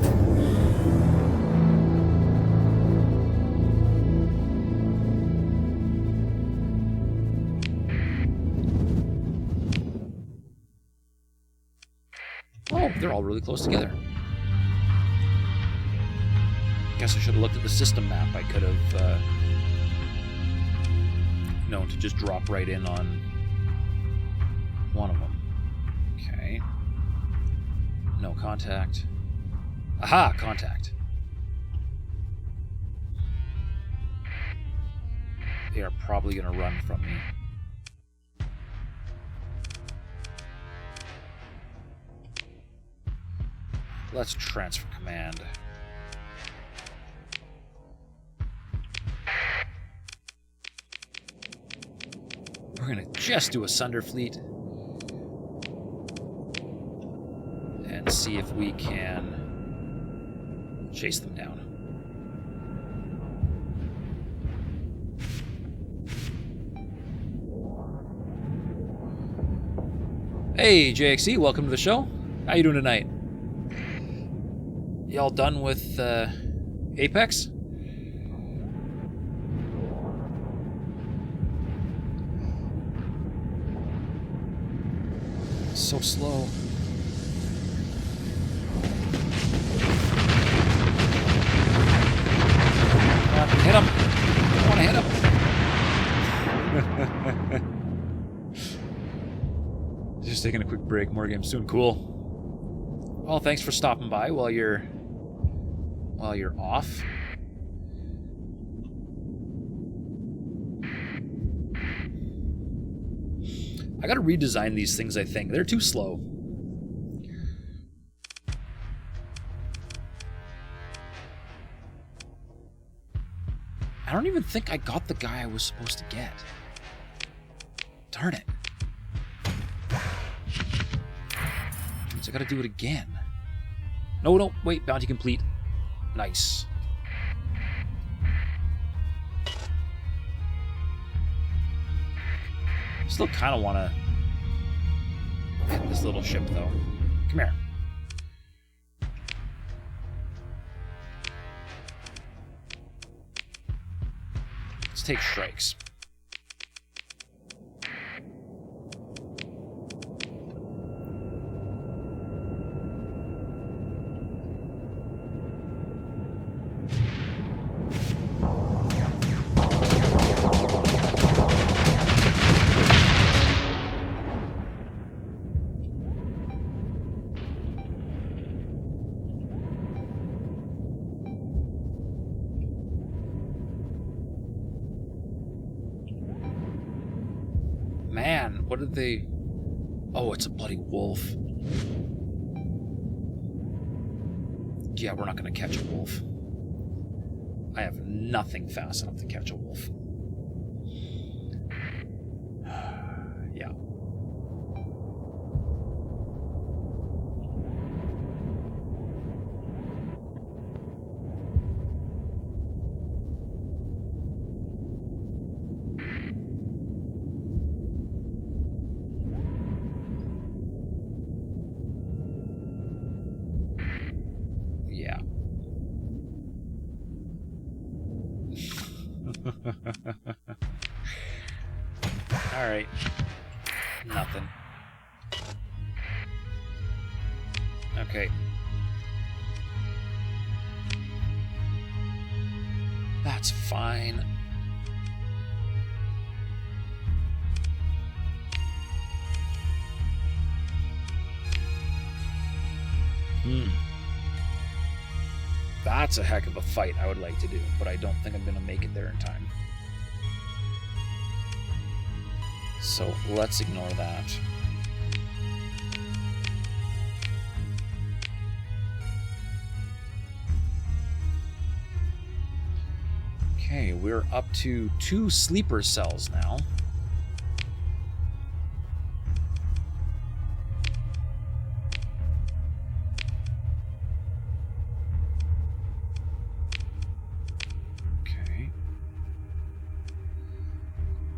Oh, they're all really close together. Guess I should have looked at the system map. I could have known to just drop right in on one of them. Okay. No contact. Aha! Contact. They are probably going to run from me. Let's transfer command. We're going to just do a Sunder Fleet and see if we can chase them down. Hey, JXE, welcome to the show. How you doing tonight? Y'all done with Apex? So slow. Hit him. I want to hit him. Just taking a quick break. More games soon. Cool. Well, thanks for stopping by while you're off. I gotta redesign these things, I think. They're too slow. I don't even think I got the guy I was supposed to get. Darn it. Means I gotta do it again. No, wait, bounty complete. Nice. Still kind of want to hit this little ship, though. Come here. Let's take strikes. Man, what did they... Oh, it's a bloody wolf. Yeah, we're not going to catch a wolf. I have nothing fast enough to catch a wolf. Yeah. Yeah. All right. Nothing. Okay. That's fine. That's a heck of a fight I would like to do, but I don't think I'm going to make it there in time. So let's ignore that. Okay, we're up to 2 sleeper cells now.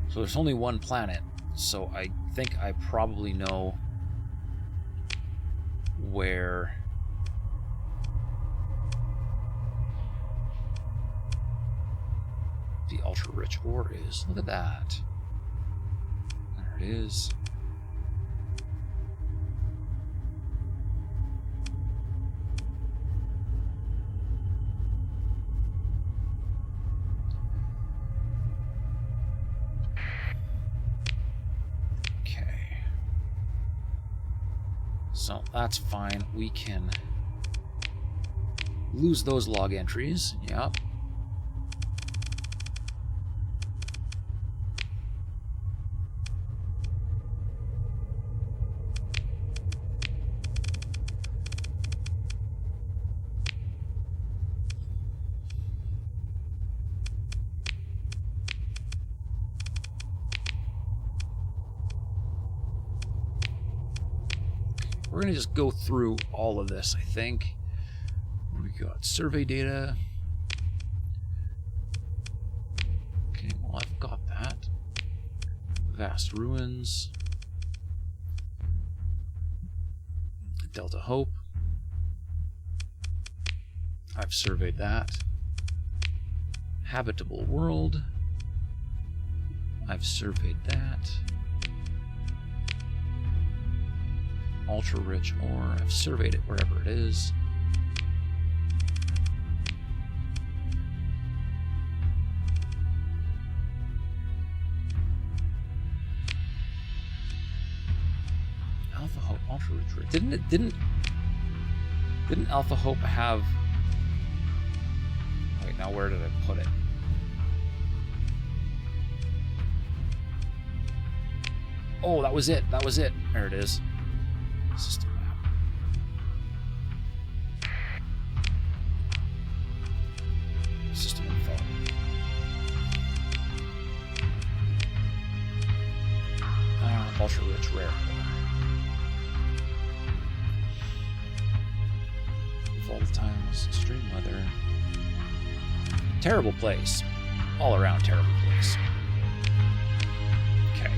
So there's only one planet, so I think I probably know where the ultra-rich ore is. Look at that. There it is. So that's fine. We can lose those log entries. Yep. We're going to just go through all of this, I think. We got survey data. Okay, well, I've got that. Vast ruins. Delta Hope. I've surveyed that. Habitable world. I've surveyed that. Ultra-rich ore. I've surveyed it wherever it is. Alpha Hope, ultra-rich. Didn't Alpha Hope have... Wait, now where did I put it? Oh, that was it. That was it. There it is. System map. System info. ultra-rich rare. Evolved tiles, extreme weather. Terrible place. All around terrible place. Okay.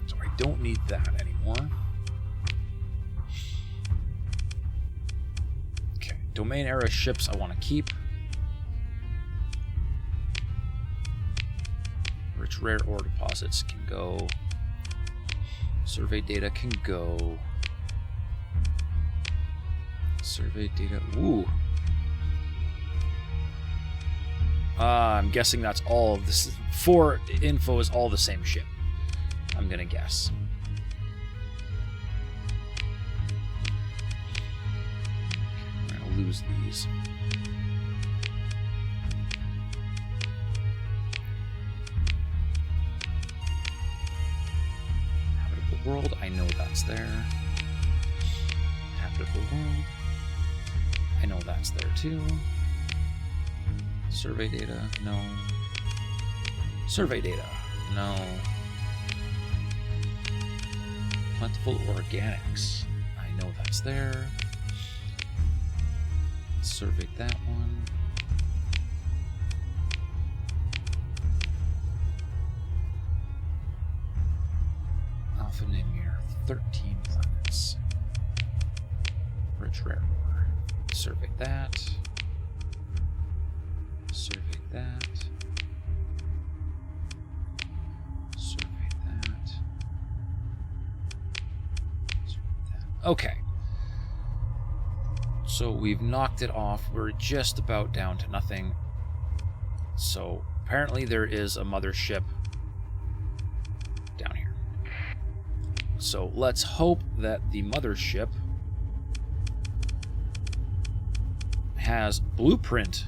So I don't need that anymore. Okay. Domain era ships I want to keep. Rich rare ore deposits can go. Survey data can go. Survey data. Ooh. I'm guessing that's all of this. 4 info is all the same ship. I'm gonna guess. Okay, I'm gonna lose these. Habitable world. I know that's there. Habitable world. I know that's there too. Survey data, no. Survey data, no. Plentiful organics, I know that's there. Survey that one. Alpha Namir, 13 planets. Rich rare ore. Survey that. Survey that. Survey that. Survey that. Okay. So we've knocked it off. We're just about down to nothing. So apparently there is a mothership down here. So let's hope that the mothership has blueprint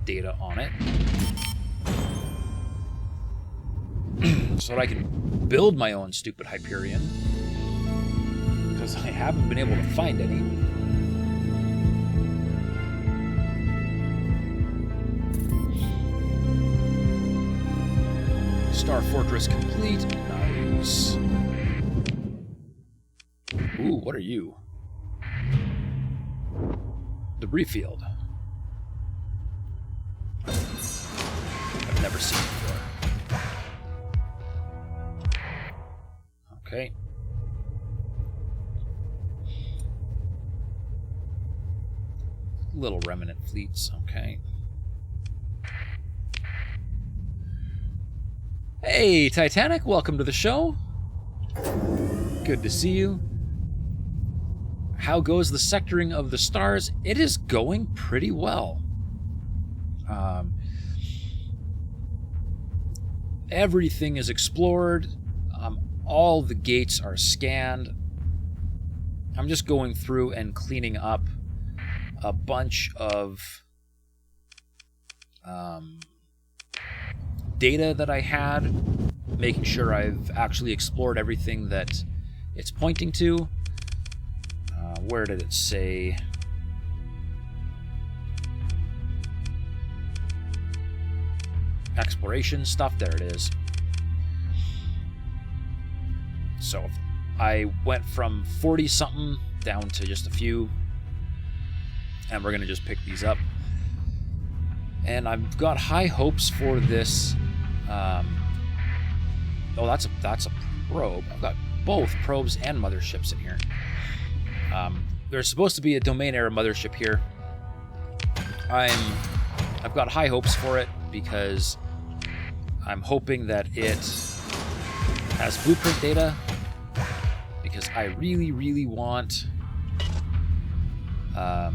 data on it so that I can build my own stupid Hyperion, because I haven't been able to find any. Star Fortress complete. Nice. Ooh, what are you? Debris field. I've never seen it before. Okay. Little remnant fleets, okay. Hey, Titanic, welcome to the show. Good to see you. How goes the sectoring of the stars? It is going pretty well. Everything is explored. All the gates are scanned. I'm just going through and cleaning up a bunch of data that I had, making sure I've actually explored everything that it's pointing to. Where did it say? Exploration stuff, there it is. So I went from 40-something down to just a few, and we're going to just pick these up. And I've got high hopes for this. Oh, that's a probe. I've got both probes and motherships in here. There's supposed to be a domain era mothership here. I've got high hopes for it because I'm hoping that it has blueprint data, because I really, really want a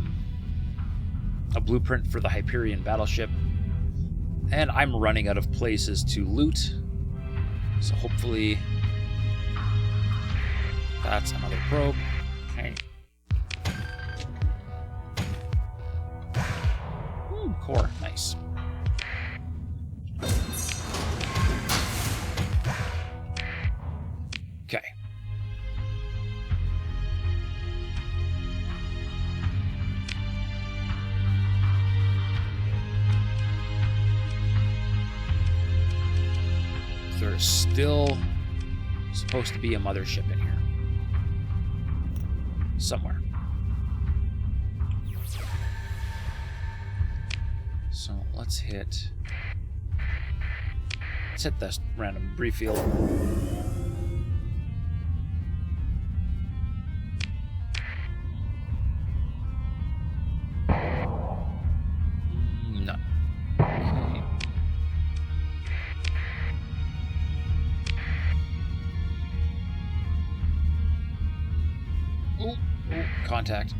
blueprint for the Hyperion battleship, and I'm running out of places to loot, so hopefully that's another probe. Okay. Core, nice. Okay. There's still supposed to be a mothership in here. Somewhere. So let's hit this random brief field. No. Okay. Ooh, contact.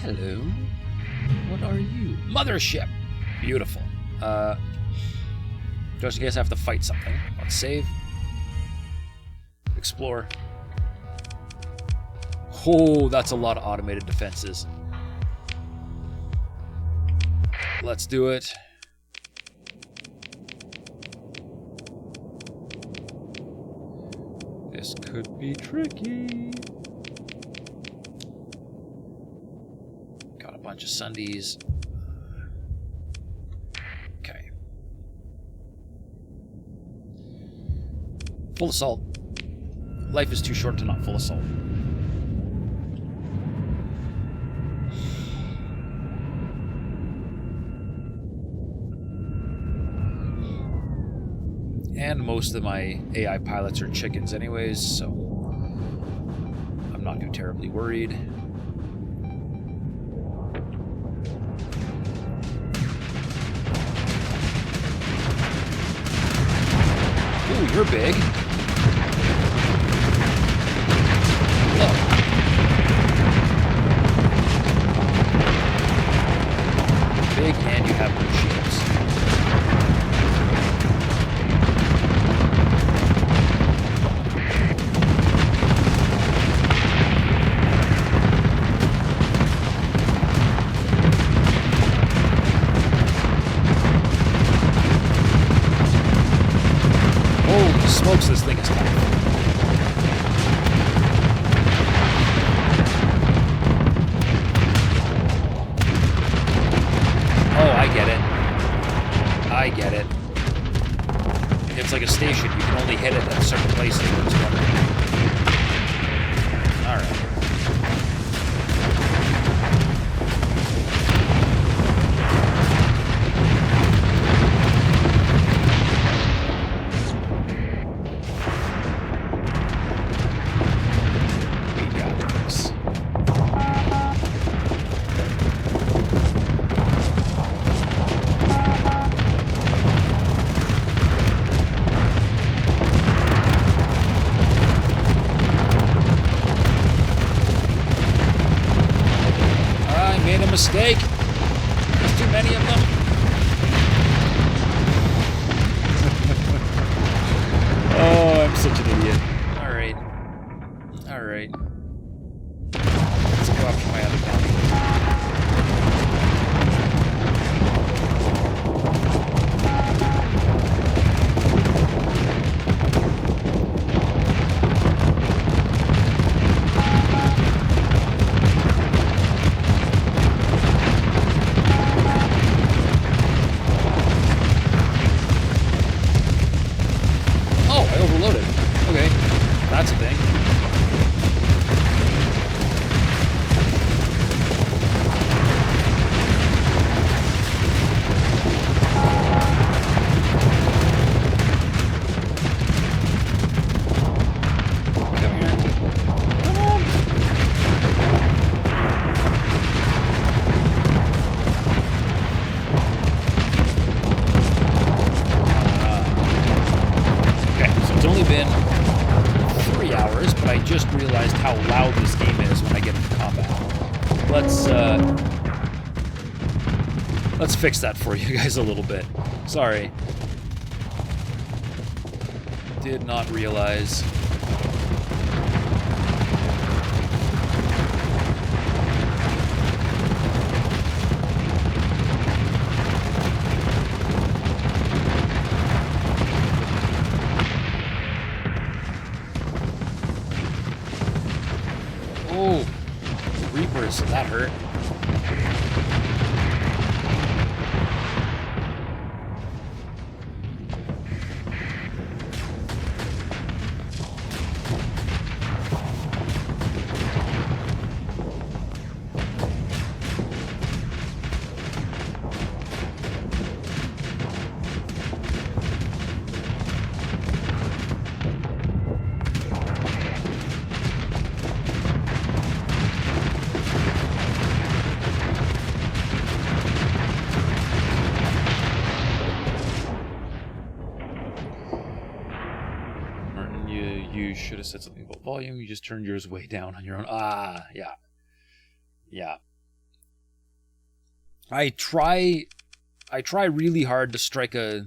Hello. What are you? Mothership! Beautiful. Just in case I have to fight something. Let's save. Explore. Oh, that's a lot of automated defenses. Let's do it. This could be tricky. Got a bunch of sundies. Okay. Full assault. Life is too short to not full assault. And most of my AI pilots are chickens anyways, so I'm not too terribly worried. Ooh, you're big. Look. Big, and you have no shields. Holy smokes, this thing is tough. Oh, I get it. I get it. It's like a station. You can only hit it at certain places where it's running. Alright. Mistake. There's too many of them. Oh, I'm such an idiot. Alright. Alright. Let's go after my other bounty. That's a thing. Come here. Come on. Okay, so it's only been 3 hours, but I just realized how loud this game is when I get into combat. Let's fix that for you guys a little bit. Sorry. Did not realize. Oh, Reapers, that hurt. you should have said something about volume. You just turned yours way down on your own. Ah, yeah. Yeah. I try really hard to strike a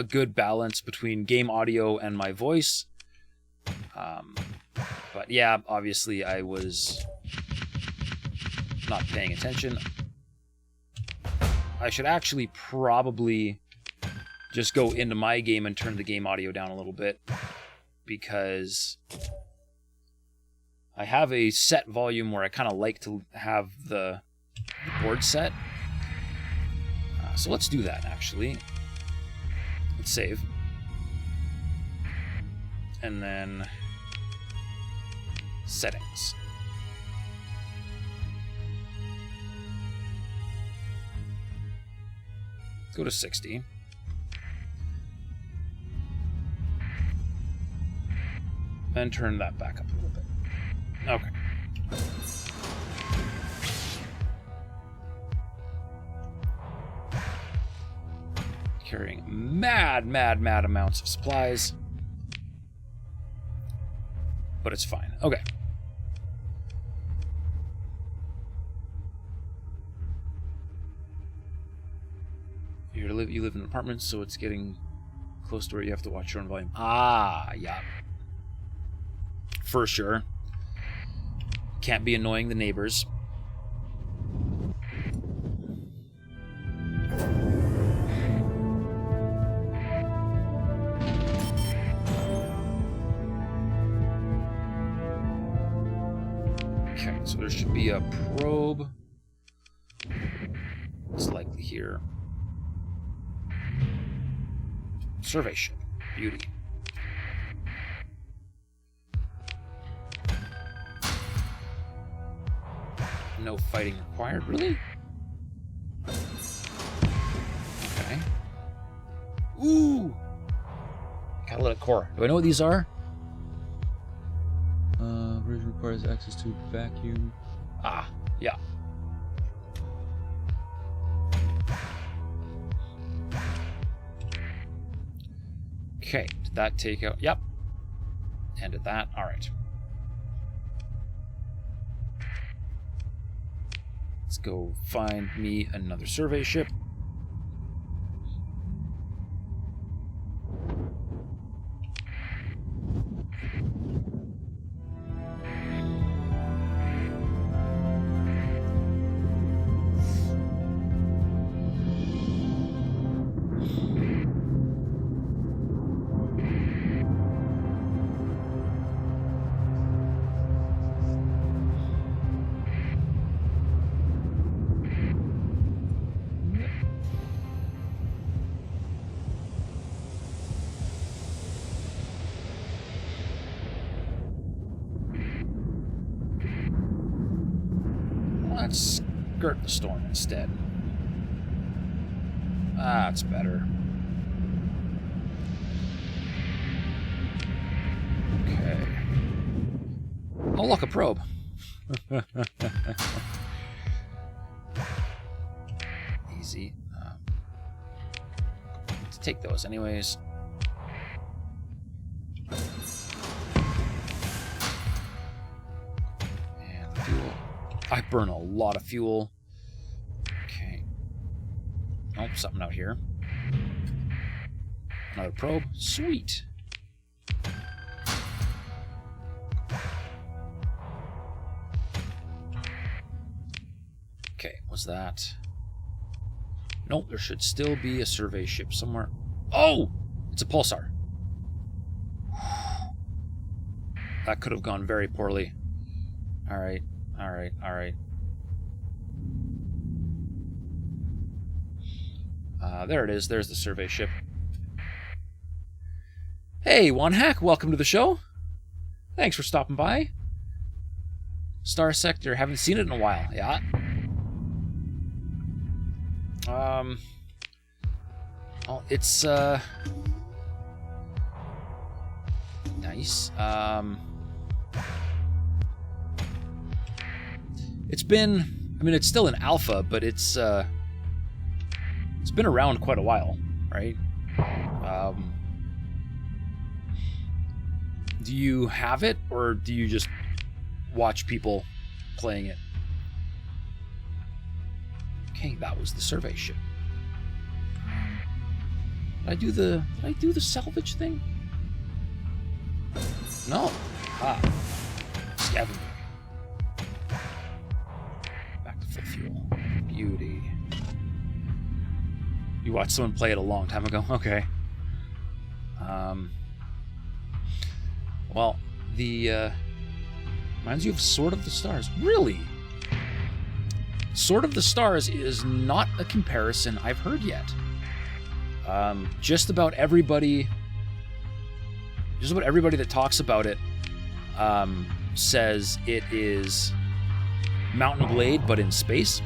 good balance between game audio and my voice. But yeah, obviously I was not paying attention. I should actually probably just go into my game and turn the game audio down a little bit, because I have a set volume where I kind of like to have the board set. So let's do that, actually. Let's save. And then settings. Go to 60. And turn that back up a little bit. Okay. Carrying mad amounts of supplies. But it's fine. Okay. You live in an apartment, so it's getting close to where you have to watch your own volume. Ah, yeah. For sure. Can't be annoying the neighbors. Okay, so there should be a probe. It's likely here. Survey ship. Beauty. No fighting required, really? Okay. Ooh! Catalytic core. Do I know what these are? Bridge requires access to vacuum. Ah, yeah. Okay, did that take out? Yep. And did that? Alright. Let's go find me another survey ship. Let's skirt the storm instead. Ah, it's better. Okay. I'll lock a probe. Easy. Let's take those anyways. And the fuel. I burn a lot of fuel. Okay. Oh, something out here. Another probe. Sweet. Okay, what's that? Nope, there should still be a survey ship somewhere. Oh! It's a pulsar. That could have gone very poorly. Alright. Alright, alright. There it is. There's the survey ship. Hey, One Hack, welcome to the show. Thanks for stopping by. Starsector, haven't seen it in a while. Yeah. Oh, it's, nice. It's been, I mean, it's still in alpha, but it's been around quite a while, right? Do you have it, or do you just watch people playing it? Okay, that was the survey ship. Did I do the salvage thing? No. Ah. Scavenger. Back to full fuel. Beauty. You watched someone play it a long time ago? Okay. Well, the reminds you of Sword of the Stars. Really? Sword of the Stars is not a comparison I've heard yet. Just about everybody that talks about it says it is Mountain Blade, but in space.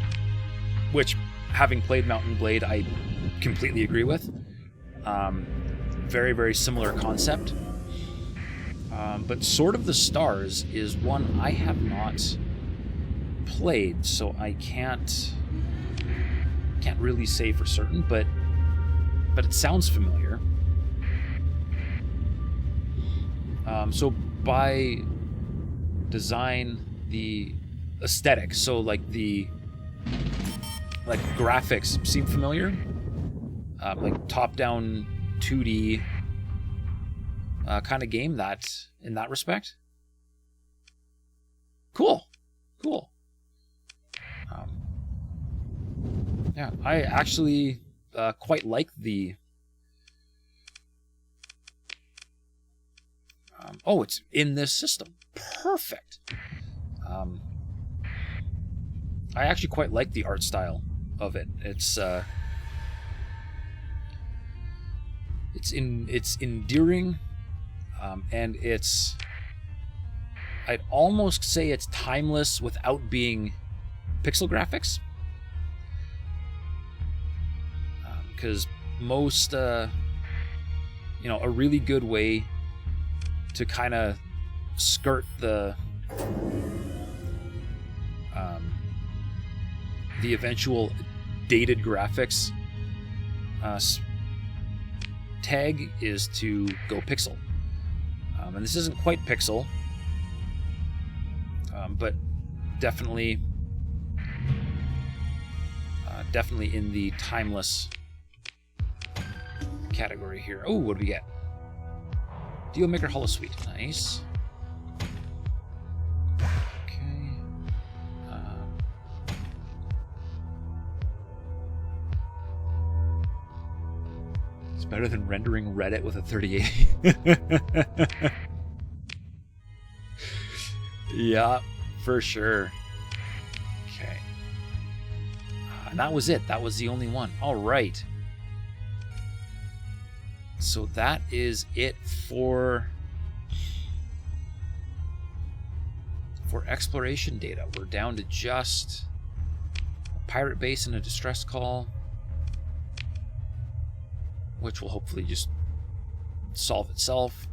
Which, having played Mountain Blade, I completely agree with. Very, very similar concept. But Sword of the Stars is one I have not played, so I can't really say for certain, but it sounds familiar. So by design, the aesthetic, so like graphics seem familiar, like top-down 2D kind of game that in that respect. Cool. Yeah, I actually quite like the. Oh, it's in this system. Perfect. I actually quite like the art style of it. It's endearing, and I'd almost say it's timeless without being pixel graphics. Because most, a really good way to kind of skirt the eventual dated graphics tag is to go pixel. And this isn't quite pixel, but definitely in the timeless category here. Oh, what do we get? Deal Maker Hollow Suite. Nice. Okay. It's better than rendering Reddit with a 3080. Yeah, for sure. Okay. And that was it. That was the only one. All right. So that is it for exploration data. We're down to just a pirate base and a distress call, which will hopefully just solve itself.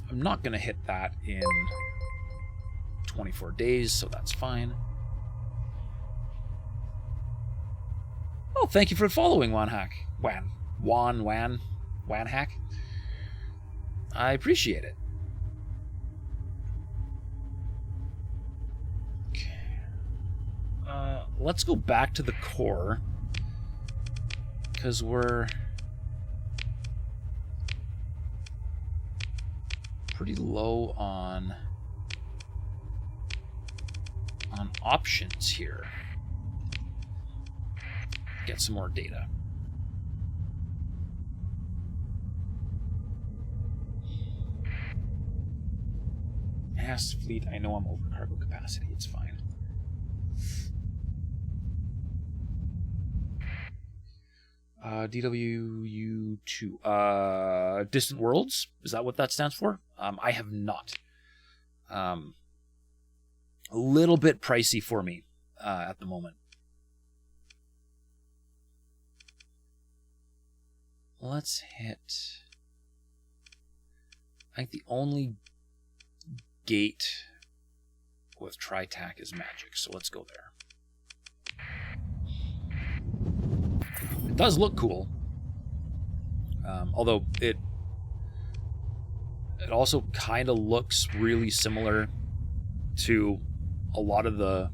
I'm not going to hit that in 24 days, so that's fine. Oh, thank you for following, Wanhack. Wanhack. I appreciate it. Okay. Let's go back to the core, because we're pretty low on options here. Get some more data. Mass fleet, I know I'm over cargo capacity, it's fine. DWU2. Distant Worlds? Is that what that stands for? I have not. A little bit pricey for me at the moment. Let's hit... I think the only gate with Tritac is magic, so let's go there. does look cool. Although it also kind of looks really similar to a lot of the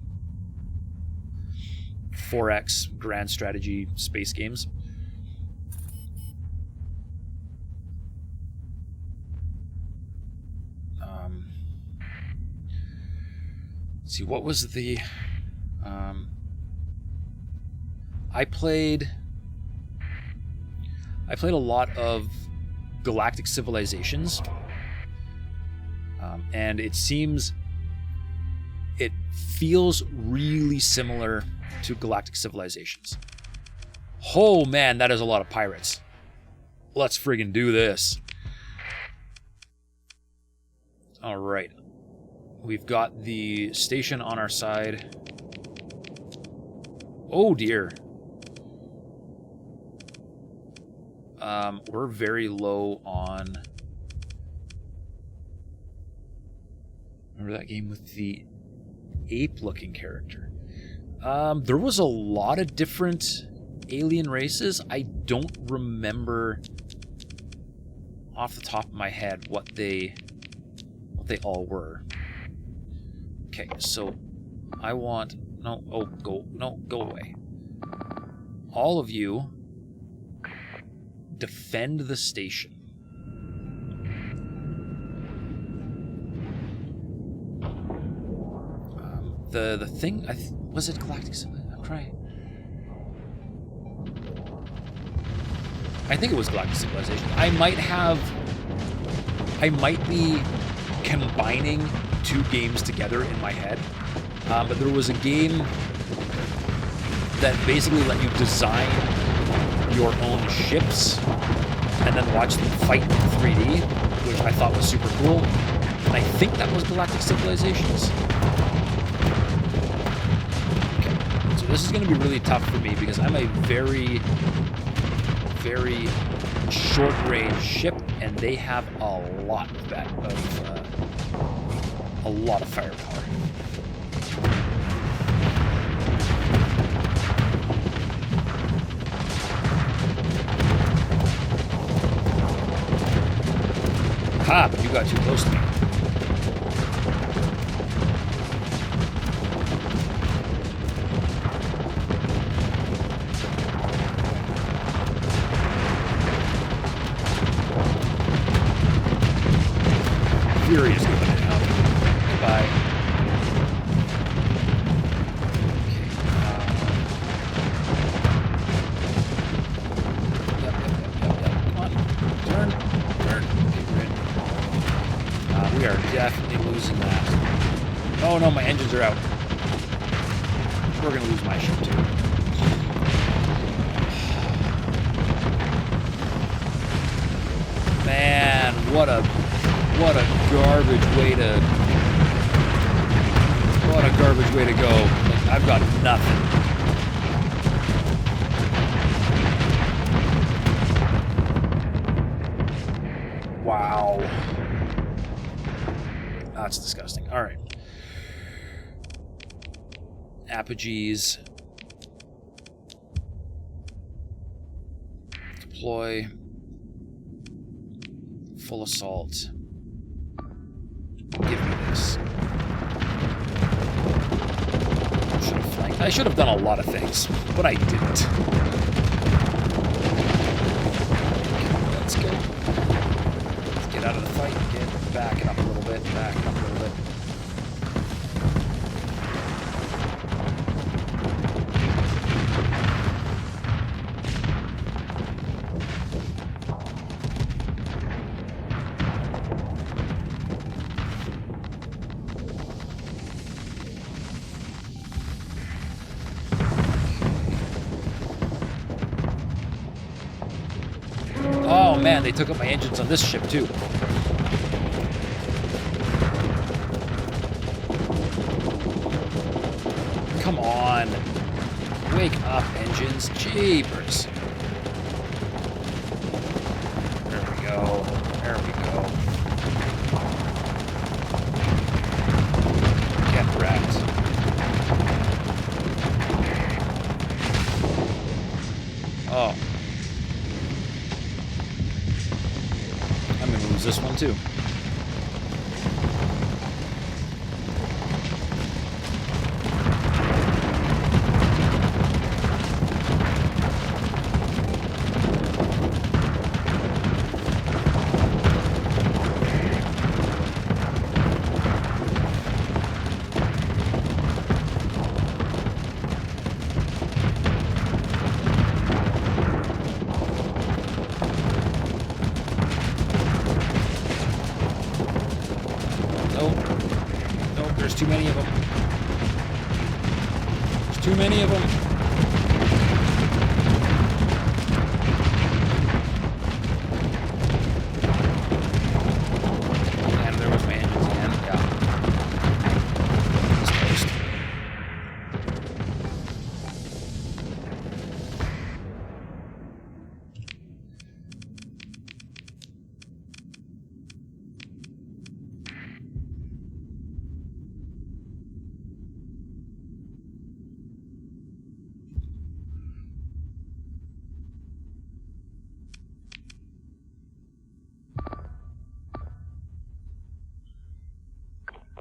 4X grand strategy space games. Let's see, what was the... I played a lot of Galactic Civilizations, and it feels really similar to Galactic Civilizations. Oh man, that is a lot of pirates. Let's friggin' do this. All right. We've got the station on our side. Oh dear. We're very low on... Remember that game with the ape-looking character? There was a lot of different alien races. I don't remember off the top of my head what they all were. Okay, so I want... No, oh, go away. All of you defend the station. The thing... was it Galactic Civilization? I'm trying... I think it was Galactic Civilization. I might be combining two games together in my head. But there was a game that basically let you design your own ships and then watch them fight in 3D, which I thought was super cool. And I think that was Galactic Civilizations. Okay. So this is going to be really tough for me because I'm a very, very short-range ship, and they have a lot of firepower. Ha! But you got too close to me. Fury is going out. Goodbye. Yep. Come on. Turn. We are definitely losing that. Oh no, my engines are out. We're going to lose my ship too. Man, what a garbage way to go. Like, I've got nothing. Wow. That's disgusting. All right. Apogees. Deploy. Full assault. Give me this. Should have flanked. I should have done a lot of things, but I didn't. Let's go. Let's get out of the fight. Get backing up a little bit. Backing up a little bit. Oh man, they took up my engines on this ship too. Come on. Wake up, engines. Jeepers. There we go. There we go. Get wrecked. Oh. too. There's too many of them. There's too many of them. And there was my engines again. Yeah. It's toast.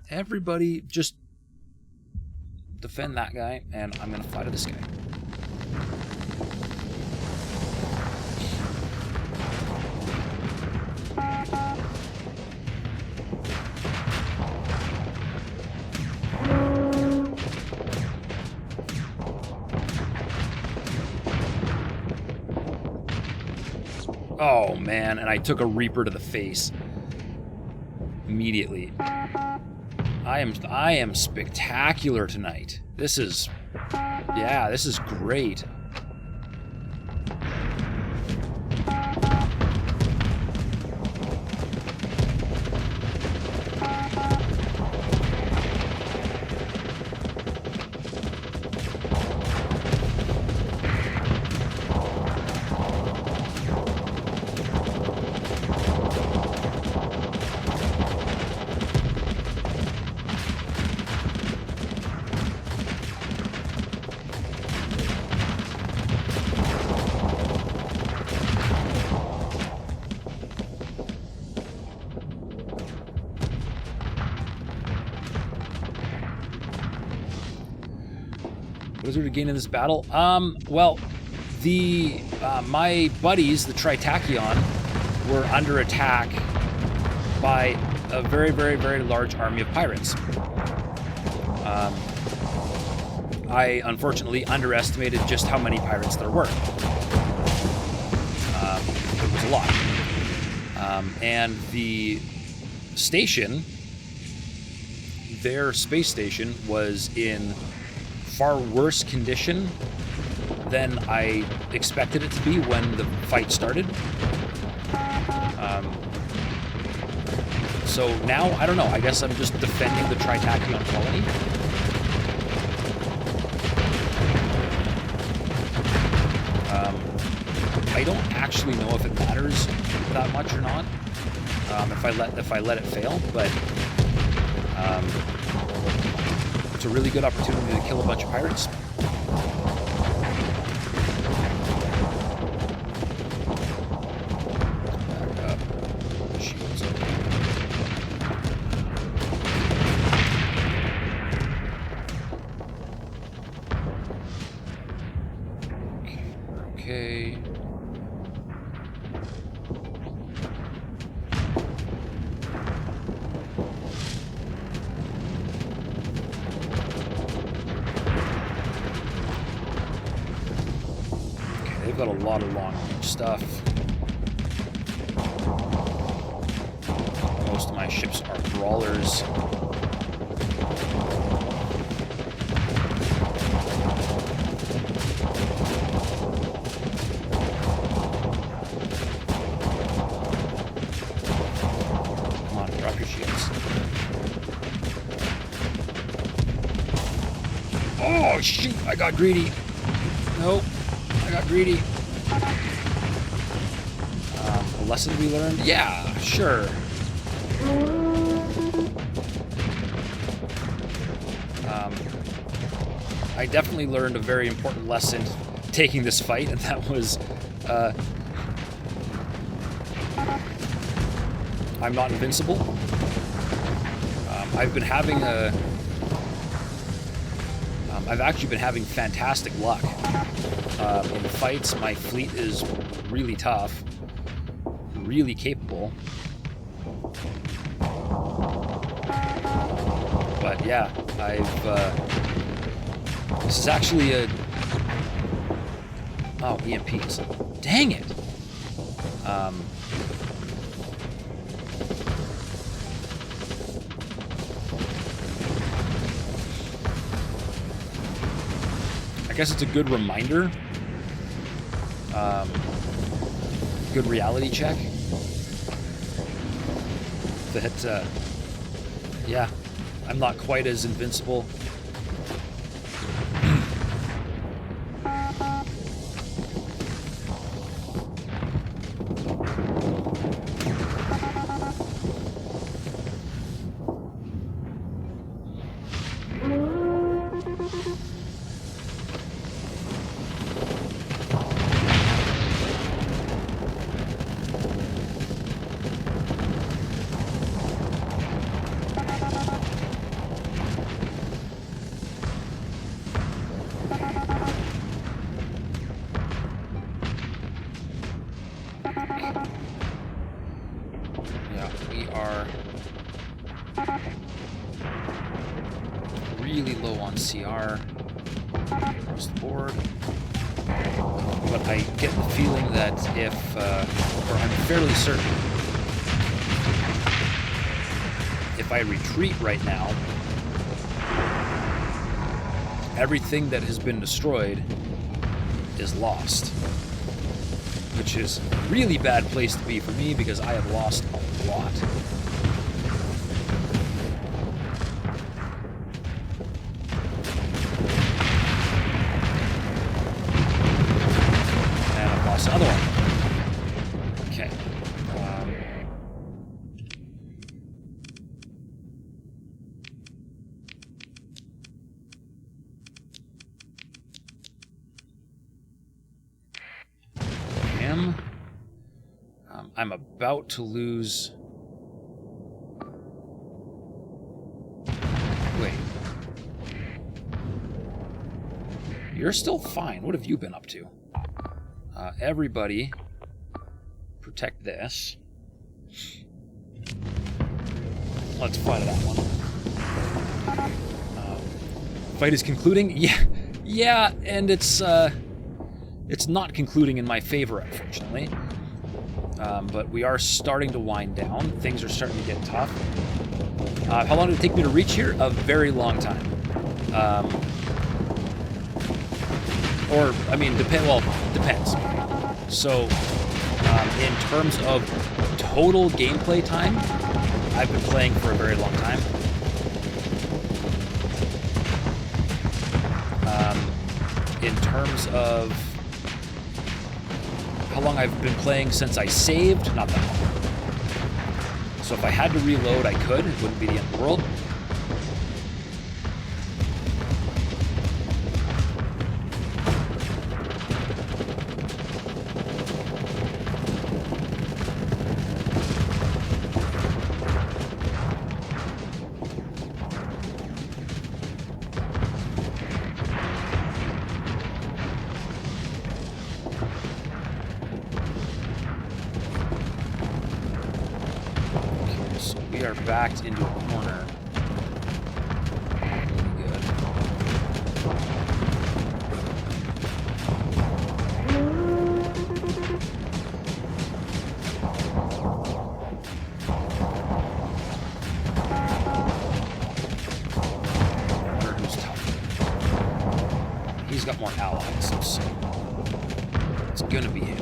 Everybody just defend that guy, and I'm going to fly to this guy. Oh, man, and I took a Reaper to the face immediately. I am spectacular tonight. This is, yeah, this is great. What is there to gain in this battle? Well, my buddies, the Tritachyon, were under attack by a very, very, very large army of pirates. I unfortunately underestimated just how many pirates there were. It was a lot. And the station, their space station, was in far worse condition than I expected it to be when the fight started. So now, I don't know, I guess I'm just defending the Tritachyon colony. I don't actually know if it matters that much or not, if I let it fail, but it's a really good opportunity to kill a bunch of pirates. Back up. Shields up. Okay. They've got a lot of long-range stuff. Most of my ships are brawlers. Come on, drop your shields. Oh, shoot! I got greedy. Nope. I got greedy. A lesson we learned? Yeah, sure. I definitely learned a very important lesson taking this fight, and that was I'm not invincible. I've been having a... I've actually been having fantastic luck. In fights, my fleet is really tough, really capable. But yeah, this is actually a... Oh, EMPs. Dang it! I guess it's a good reminder, good reality check that, yeah, I'm not quite as invincible. Really low on CR across the board, but I get the feeling that if, or I'm fairly certain, if I retreat right now, everything that has been destroyed is lost, which is a really bad place to be for me because I have lost a lot. Another one. Okay. I'm about to lose. Wait. You're still fine. What have you been up to? Everybody, protect this. Let's fly to that one. Fight is concluding. Yeah, and it's not concluding in my favor, unfortunately. But we are starting to wind down. Things are starting to get tough. How long did it take me to reach here? A very long time. Or, I mean, depends. So, in terms of total gameplay time, I've been playing for a very long time. In terms of how long I've been playing since I saved, not that long. So if I had to reload, I could. It wouldn't be the end of the world. We are backed into a corner. Really good. Who's tough? He's got more allies, so it's gonna be him.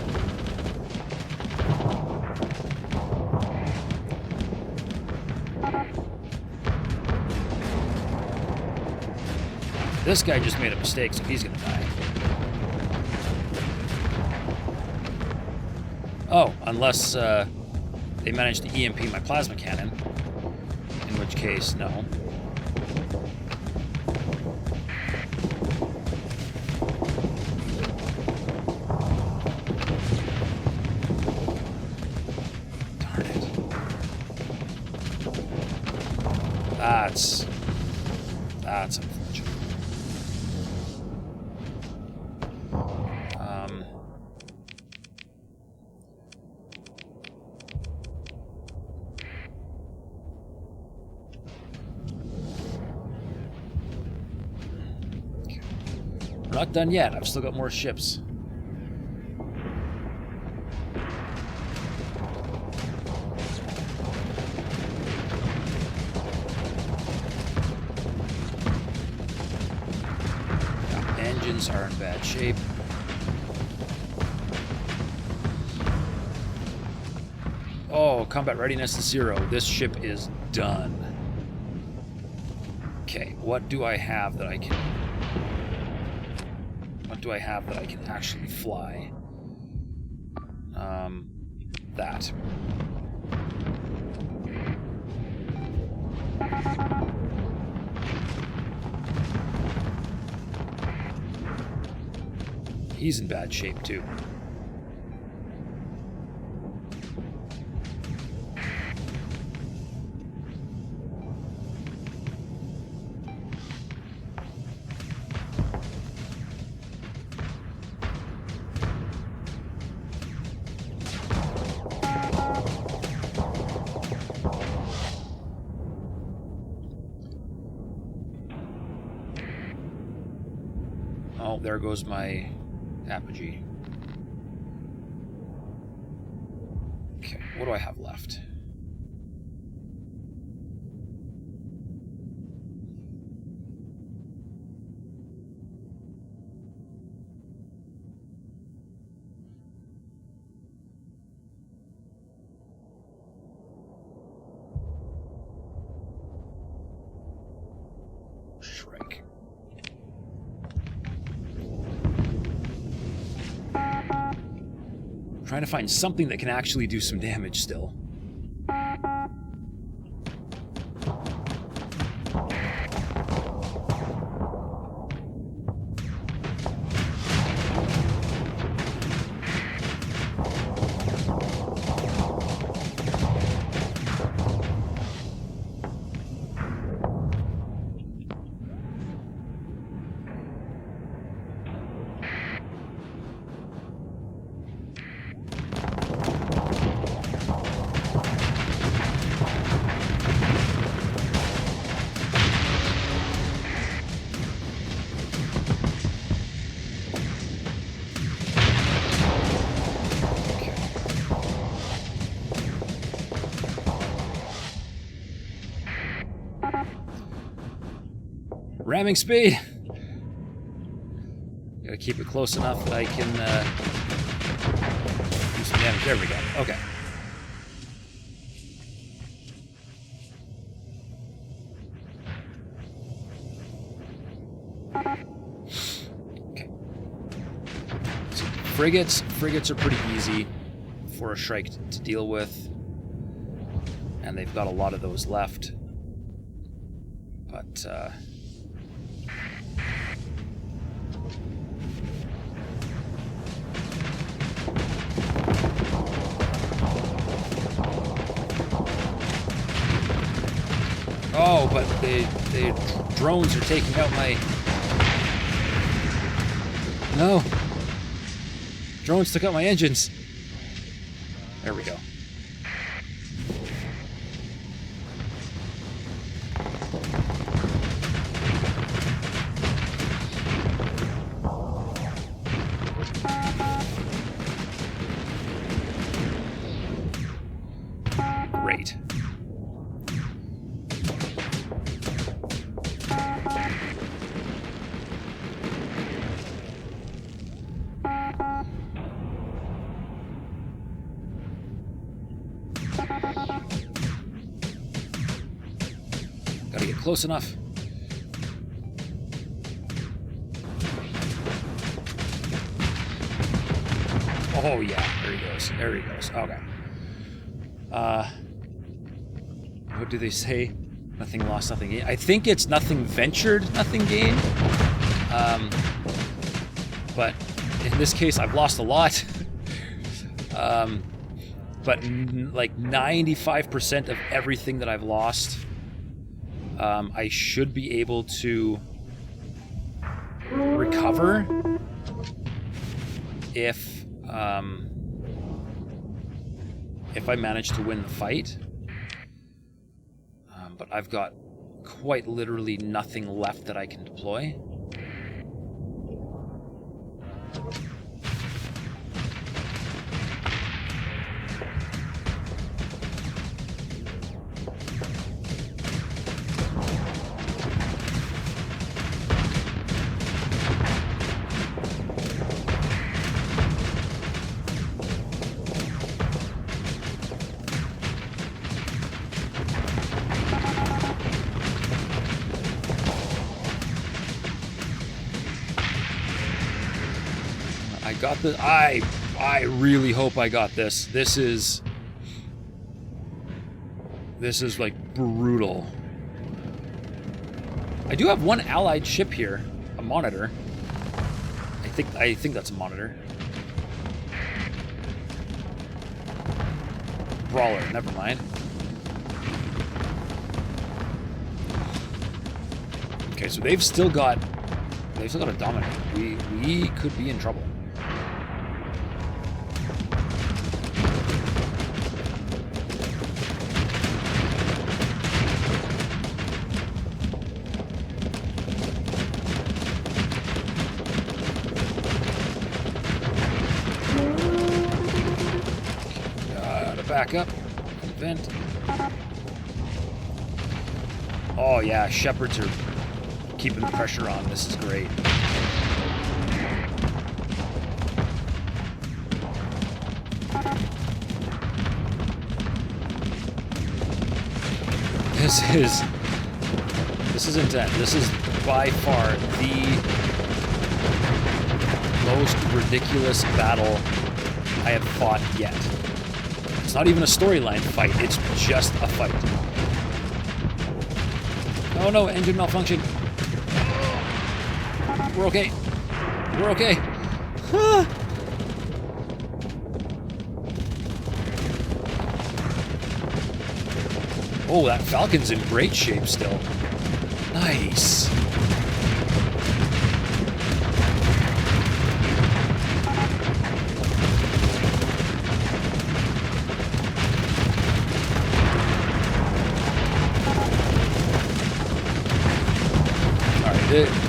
This guy just made a mistake, so he's gonna die. Oh, unless they managed to EMP my plasma cannon, in which case, no. Darn it. That's unfortunate. Okay. We're not done yet. I've still got more ships. Engines are in bad shape. Oh, combat readiness is 0. This ship is done. Okay, what do I have that I can... What do I have that I can actually fly? That. He's in bad shape, too. Oh, there goes my apogee. Okay, what do I have left? Shrike. Trying to find something that can actually do some damage still. Ramming speed! Gotta keep it close enough that I can do some damage. There we go. Okay. Okay. So frigates are pretty easy for a Shrike to deal with. And they've got a lot of those left. But, oh, but the drones are taking out my... No! Drones took out my engines! There we go. Great. Gotta get close enough. Oh yeah, there he goes. There he goes. Okay. What do they say? Nothing lost, nothing gained. I think it's nothing ventured, nothing gained. But in this case, I've lost a lot. But like 95% of everything that I've lost I should be able to recover if I manage to win the fight. But I've got quite literally nothing left that I can deploy. I got the... I really hope I got this. This is like brutal. I do have one allied ship here, a monitor. I think that's a monitor. Brawler, never mind. Okay, so they've still got a Dominator. We could be in trouble. Back up. Vent. Oh yeah, Shepherds are keeping the pressure on. This is great. This is intense. This is by far the most ridiculous battle I have fought yet. It's not even a storyline fight, it's just a fight. Oh no, engine malfunction. We're okay. We're okay. Ah. Oh, that Falcon's in great shape still. Nice.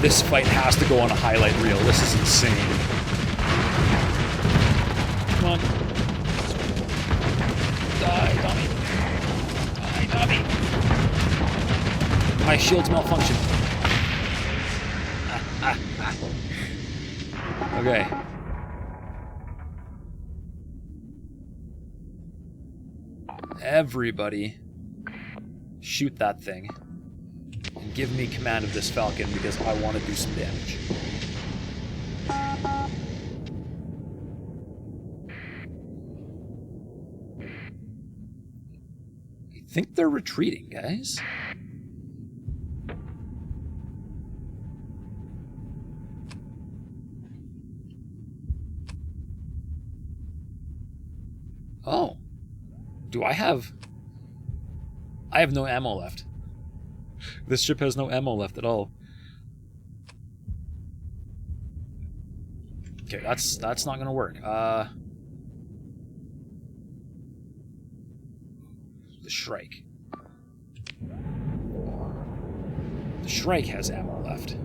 This fight has to go on a highlight reel. This is insane. Come on. Die, dummy. Die, dummy. My shield's malfunction. Okay. Everybody shoot that thing. And give me command of this Falcon because I want to do some damage. I think they're retreating, guys. Oh. Do I have... I have no ammo left. This ship has no ammo left at all. Okay, that's not gonna work. The Shrike. The Shrike has ammo left.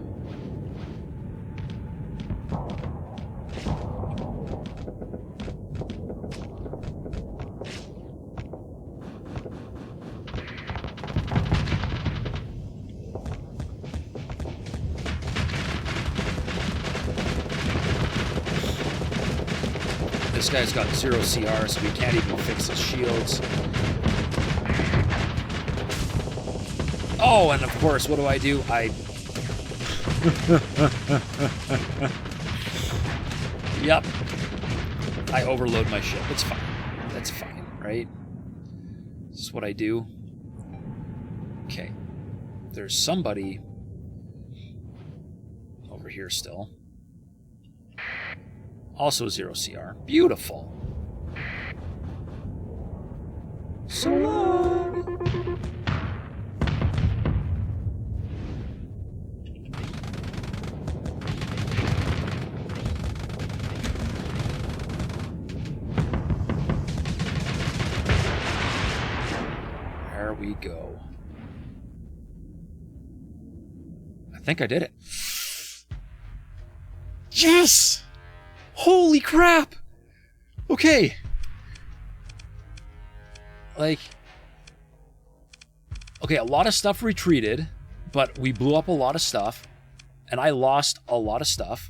This guy's got 0 CR, so we can't even fix his shields. Oh, and of course, what do? Yep. I overload my ship. It's fine. That's fine, right? This is what I do. Okay. There's somebody over here still. Also 0 CR. Beautiful. So long. we go. I think I did it. Yes! Holy crap! Okay. Like... Okay, a lot of stuff retreated, but we blew up a lot of stuff, and I lost a lot of stuff.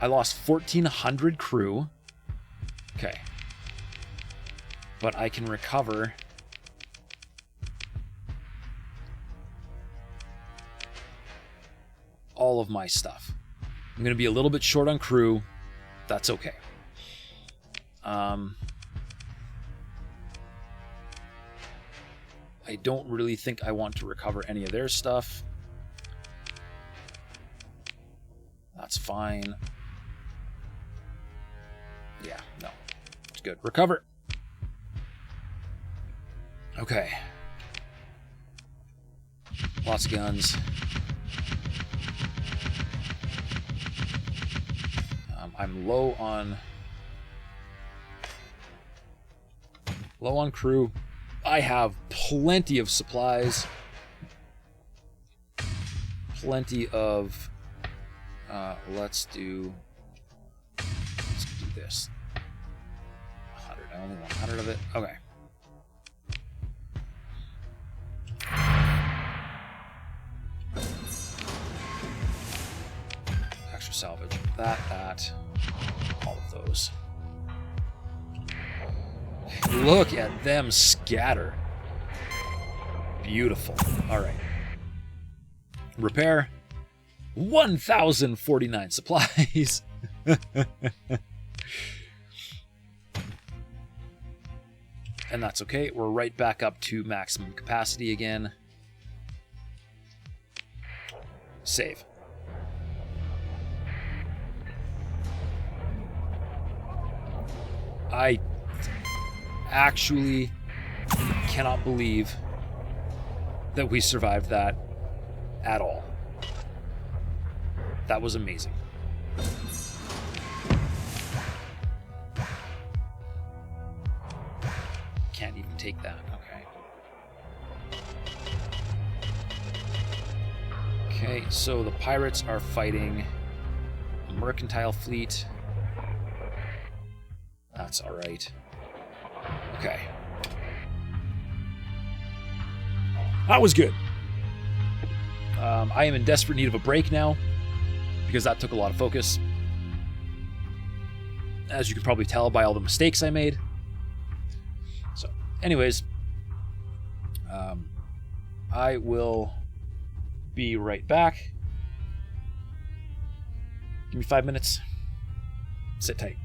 I lost 1,400 crew. Okay. But I can recover all of my stuff. I'm going to be a little bit short on crew. That's okay. I don't really think I want to recover any of their stuff. That's fine. Yeah, no. It's good. Recover. Okay. Lots of guns. I'm low on crew. I have plenty of supplies. Plenty of let's do this. 100. I only want 100 of it. Okay. Extra salvage. That. All of those. Look at them scatter. Beautiful. All right. Repair. 1,049 supplies. And that's okay. We're right back up to maximum capacity again. Save. I actually cannot believe that we survived that at all. That was amazing. Can't even take that. Okay. Okay, so the pirates are fighting a mercantile fleet. That's alright. Okay. That was good. I am in desperate need of a break now, because that took a lot of focus. As you can probably tell by all the mistakes I made. So, anyways, I will be right back. Give me 5 minutes. Sit tight.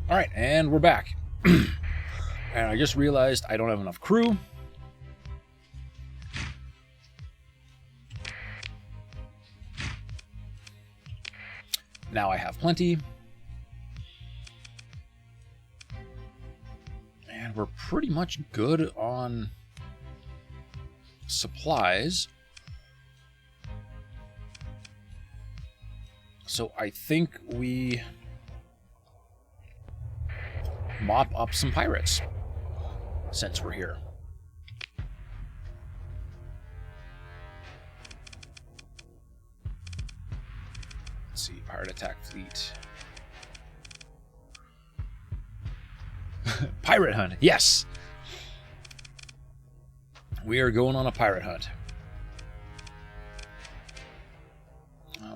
All right, and we're back. And I just realized I don't have enough crew. Now I have plenty. And we're pretty much good on supplies. So I think we mop up some pirates since we're here. Let's see, pirate attack fleet. Pirate hunt, yes! We are going on a pirate hunt.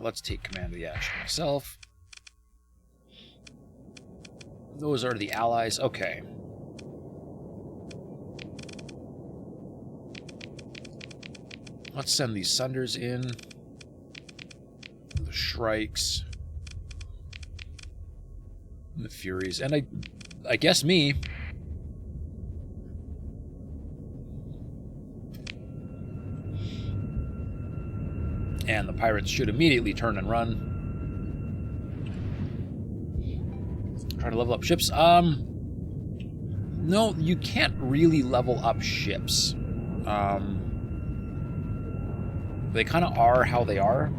Let's take command of the action myself. Those are the allies. Okay. Let's send these Sunders in. The Shrikes. And the Furies. And I guess me. And the pirates should immediately turn and run. Try to level up ships. No, you can't really level up ships. They kind of are how they are.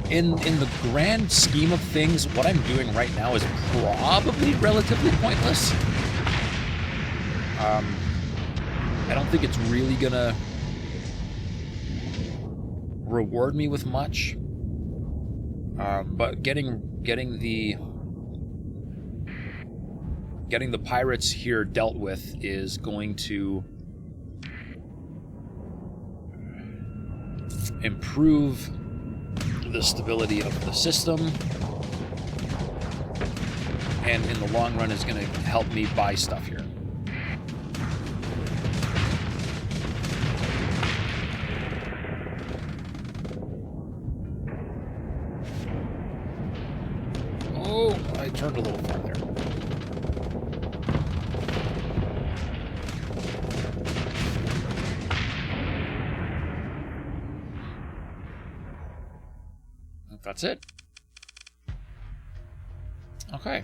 In the grand scheme of things, what I'm doing right now is probably relatively pointless. I don't think it's really gonna reward me with much. But getting the pirates here dealt with is going to improve the stability of the system, and in the long run is going to help me buy stuff here. Oh, I turned a little far there. That's it. Okay.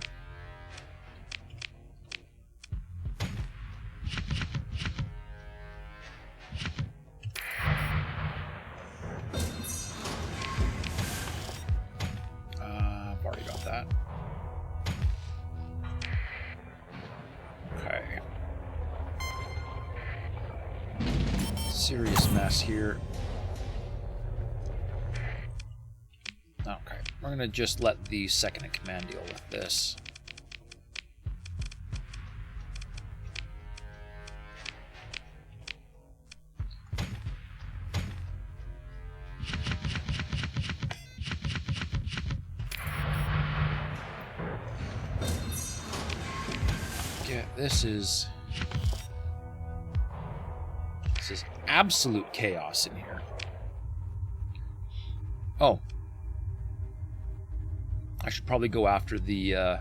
I've already got that. Okay. Serious mess here. Okay, we're going to just let the second in command deal with this. Yeah, this is absolute chaos in here. Oh. I should probably go after the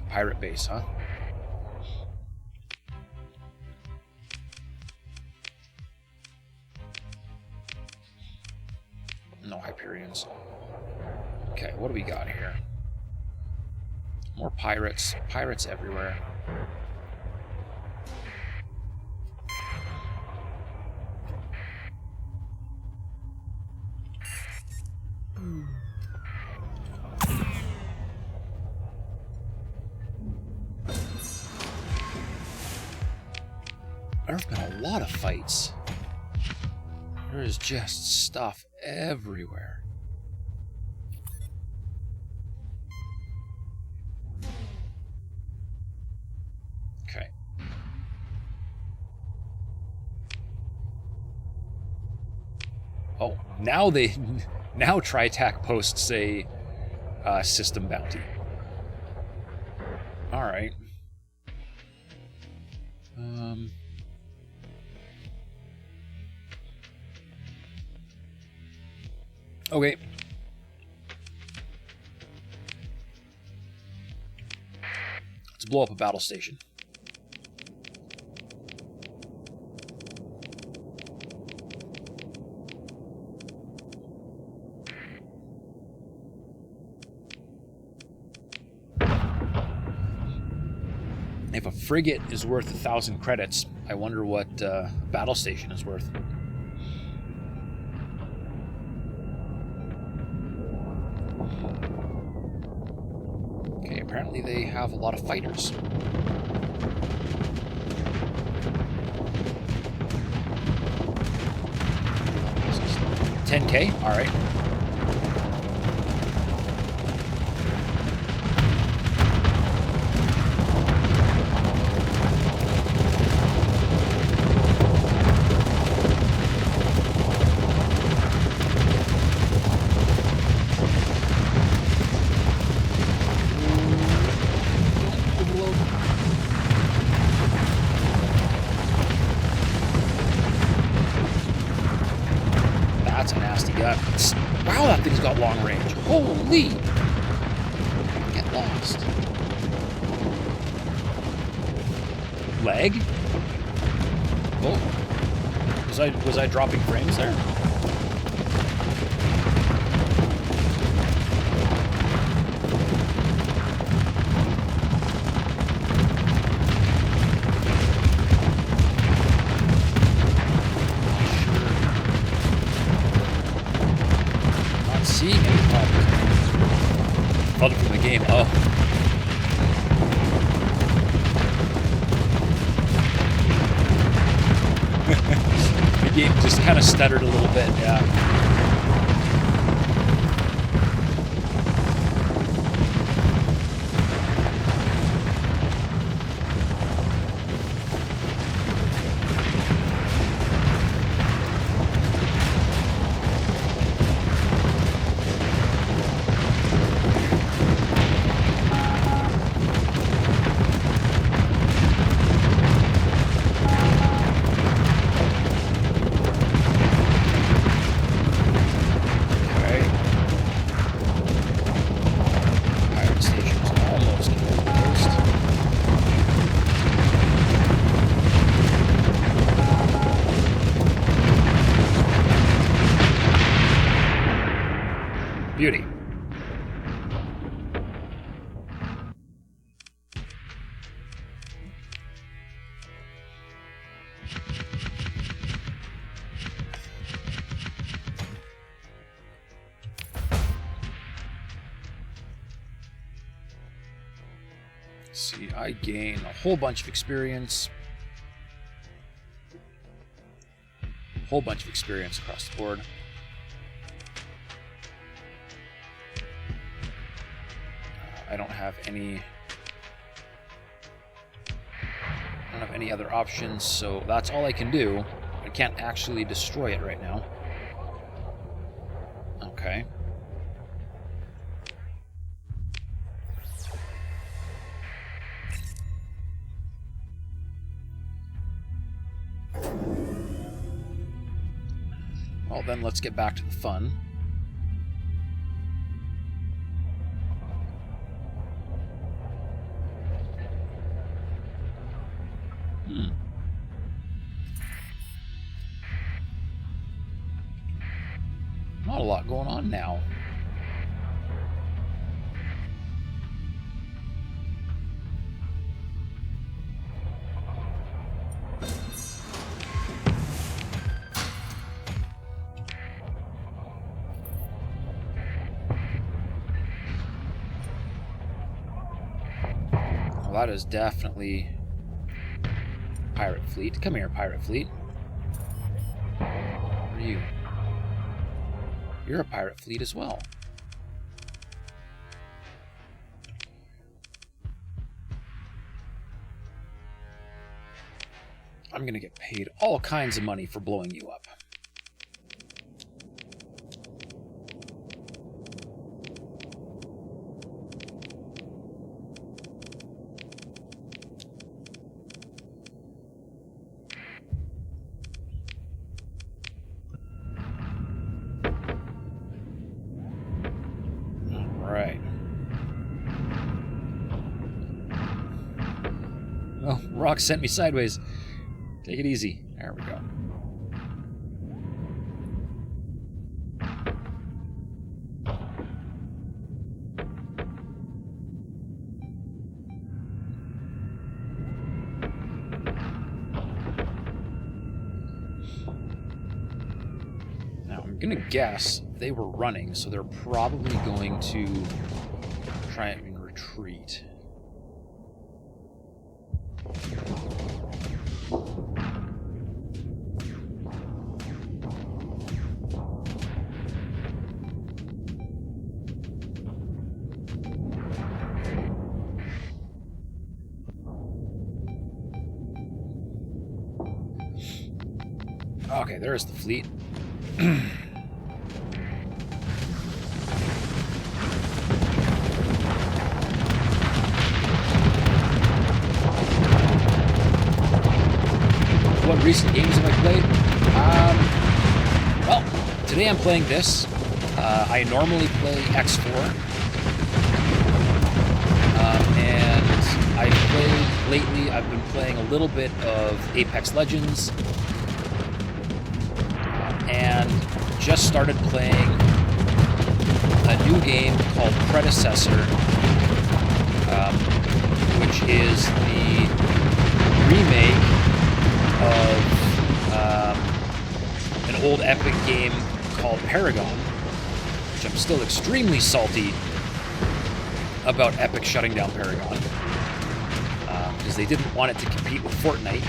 pirate base, huh? No Hyperions. Okay, what do we got here? More pirates. Pirates everywhere. There's been a lot of fights. There is just stuff everywhere. Okay. Oh, now TriTac posts a system bounty. All right. Okay. Let's blow up a battle station. If a frigate is worth 1,000 credits, I wonder what a battle station is worth. Okay, apparently they have a lot of fighters. 10K? Alright. That's a nasty gun. Wow, that thing's got long range. Holy! Get lost. Lag? Oh. Was I dropping frames there? Seeing any problems. Probably from the game. Oh. The game just kind of stuttered a little bit, yeah. Beauty. Let's see, I gain a whole bunch of experience. Whole bunch of experience across the board. I don't have any other options, so that's all I can do. I can't actually destroy it right now. Okay. Well, then let's get back to the fun. Not a lot going on now. Well, that is definitely pirate fleet. Come here, pirate fleet. What are you? You're a pirate fleet as well. I'm gonna get paid all kinds of money for blowing you up. rock sent me sideways. Take it easy. There we go. I'm gonna guess they were running, so they're probably going to try and retreat. Okay, there's the fleet. What recent games have I played? Well, today I'm playing this. I normally play X4. And I've played lately, I've been playing a little bit of Apex Legends. And just started playing a new game called Predecessor, which is the remake of an old Epic game called Paragon, which I'm still extremely salty about Epic shutting down Paragon, because they didn't want it to compete with Fortnite.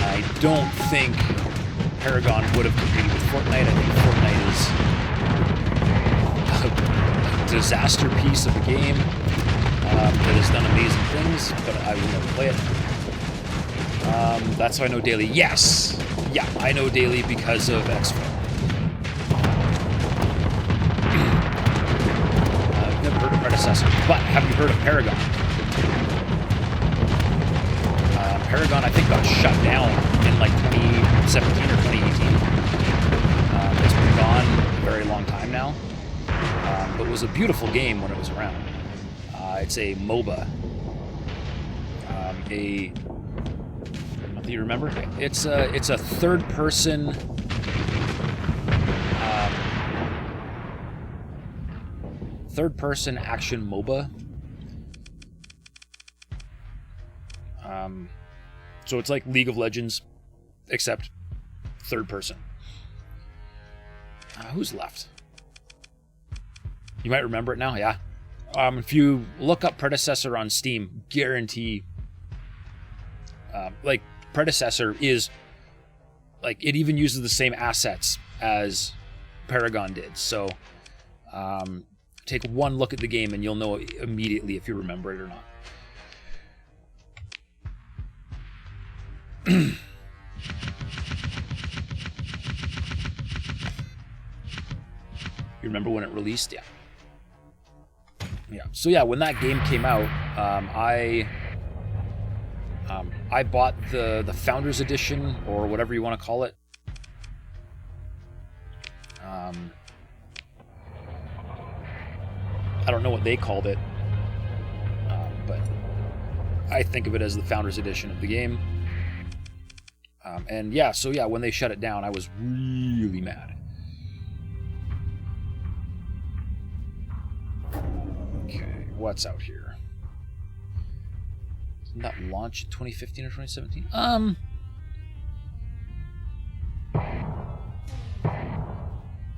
I don't think Paragon would have competed with Fortnite. I think Fortnite is a disaster piece of a game that has done amazing things, but I will never play it. That's how I know Daily. Yes! Yeah, I know Daily because of X4. I've never heard of Predecessor, but have you heard of Paragon? Paragon, I think, got shut down in like 2017 or 2018. It's been gone a very long time now. But it was a beautiful game when it was around. It's a MOBA. Do you remember? It's a third-person action MOBA. So it's like League of Legends, except third person. Who's left? You might remember it now, yeah. If you look up Predecessor on Steam, guarantee, like, Predecessor is, like, it even uses the same assets as Paragon did. So, take one look at the game and you'll know immediately if you remember it or not. You remember when it released? Yeah. So yeah, when that game came out, I bought the Founders Edition, or whatever you want to call it. I don't know what they called it, but I think of it as the Founders Edition of the game. And yeah, so yeah, when they shut it down, I was really mad. Okay, what's out here? Didn't that launch in 2015 or 2017?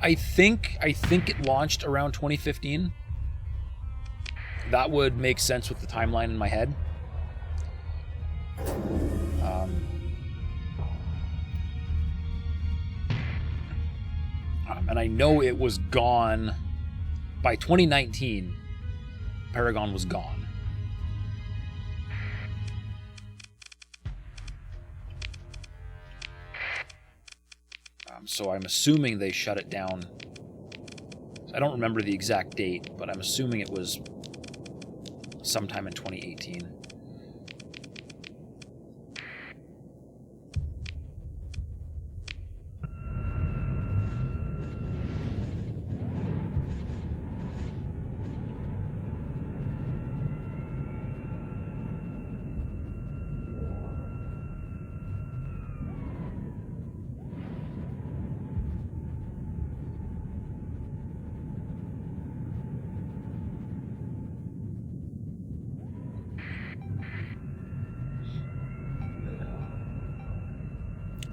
I think it launched around 2015. That would make sense with the timeline in my head. And I know it was gone by 2019. Paragon was gone. So I'm assuming they shut it down. I don't remember the exact date, but I'm assuming it was sometime in 2018.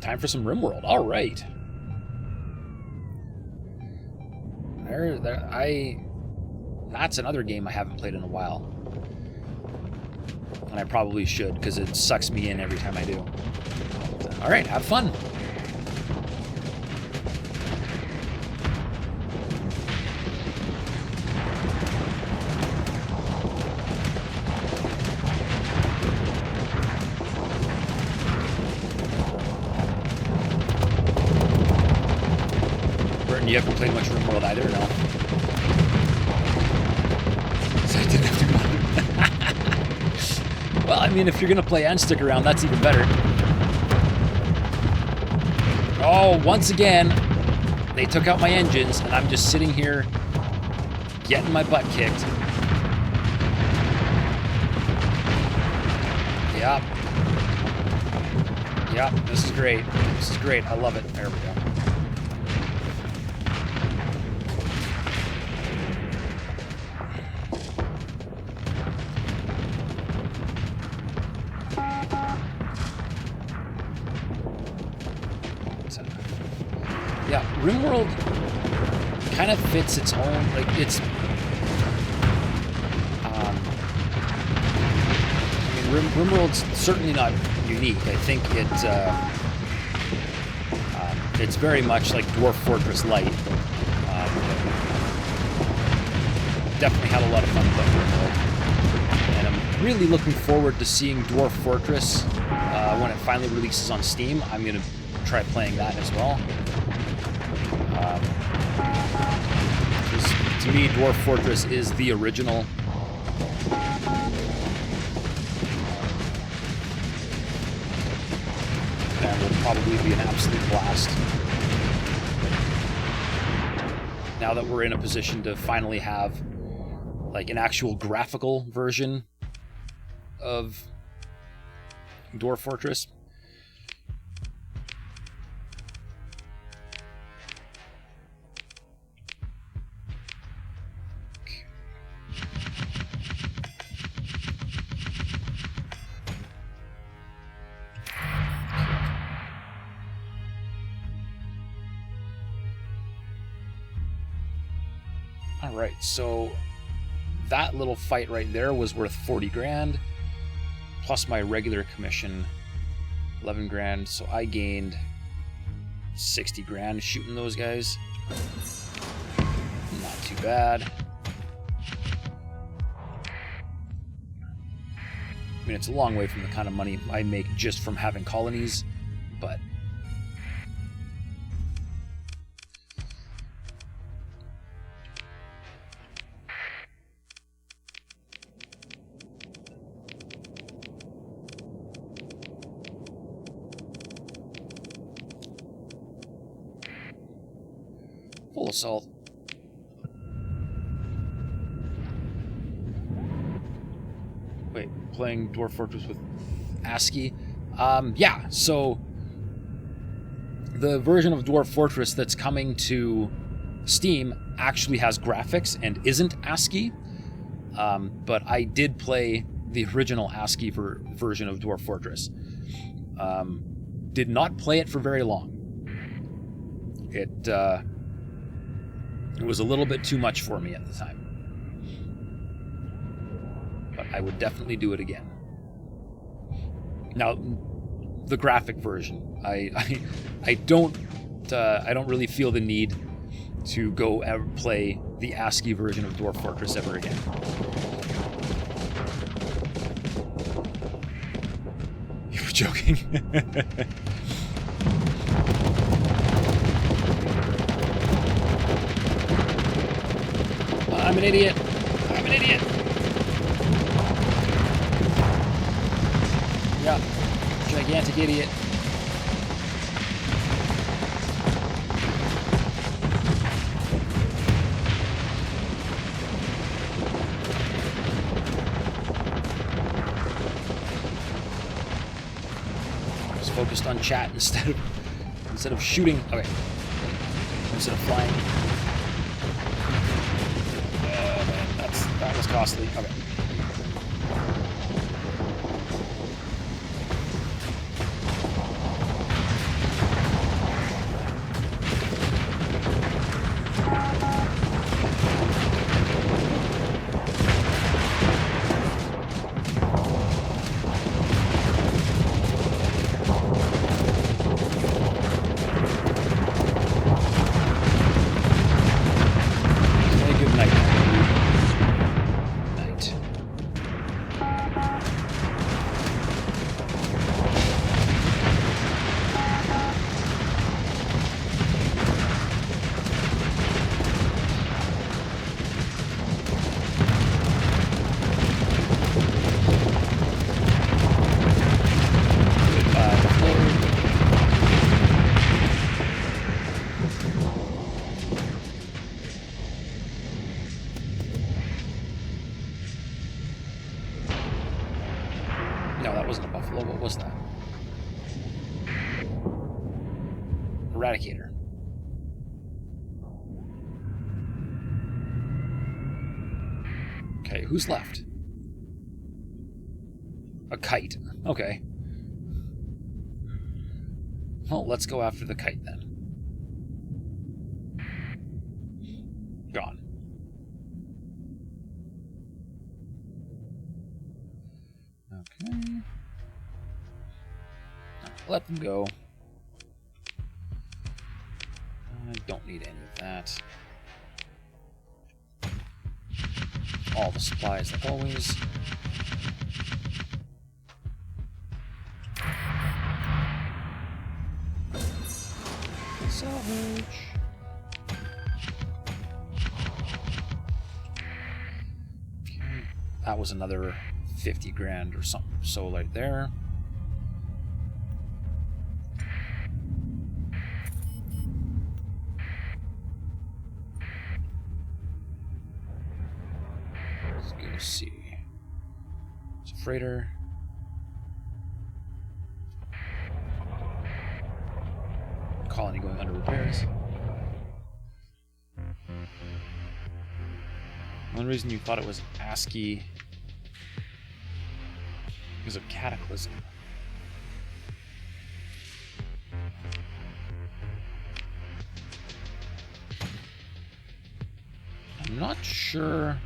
time for some RimWorld. All right. That's another game I haven't played in a while. And I probably should, because it sucks me in every time I do. All right, have fun. Burton, you haven't played much RimWorld either, no? So I didn't have to go. Well, I mean, if you're going to play and stick around, that's even better. Oh, once again, they took out my engines, and I'm just sitting here getting my butt kicked. Yep. Yep, this is great. This is great. I love it. There we go. Yeah, RimWorld kind of fits its own, like, it's, I mean, RimWorld's certainly not unique. I think it's very much like Dwarf Fortress Light. Definitely had a lot of fun with RimWorld. And I'm really looking forward to seeing Dwarf Fortress when it finally releases on Steam. I'm going to try playing that as well. To me, Dwarf Fortress is the original. And will probably be an absolute blast. Now that we're in a position to finally have like an actual graphical version of Dwarf Fortress. Alright, so that little fight right there was worth 40 grand, plus my regular commission, 11 grand, so I gained 60 grand shooting those guys. Not too bad. I mean, it's a long way from the kind of money I make just from having colonies, but full assault. Wait, playing Dwarf Fortress with ASCII? Yeah, so the version of Dwarf Fortress that's coming to Steam actually has graphics and isn't ASCII, but I did play the original ASCII version of Dwarf Fortress. Did not play it for very long. It was a little bit too much for me at the time. But I would definitely do it again. Now, the graphic version, I don't really feel the need to go ever play the ASCII version of Dwarf Fortress ever again. You were joking. I'm an idiot. I'm an idiot. Yeah. Gigantic idiot. I was focused on chat instead of shooting. Okay. Instead of flying. That was costly. Okay. Buffalo, what was that? Eradicator. Okay, who's left? A kite. Okay. Well, let's go after the kite then. Gone. Okay. Let them go. I don't need any of that. All the supplies like always. Salvage. Okay. That was another 50 grand or something. So right there. Let's go see. It's a freighter. Colony going under repairs. One reason you thought it was ASCII because of Cataclysm. I'm not sure.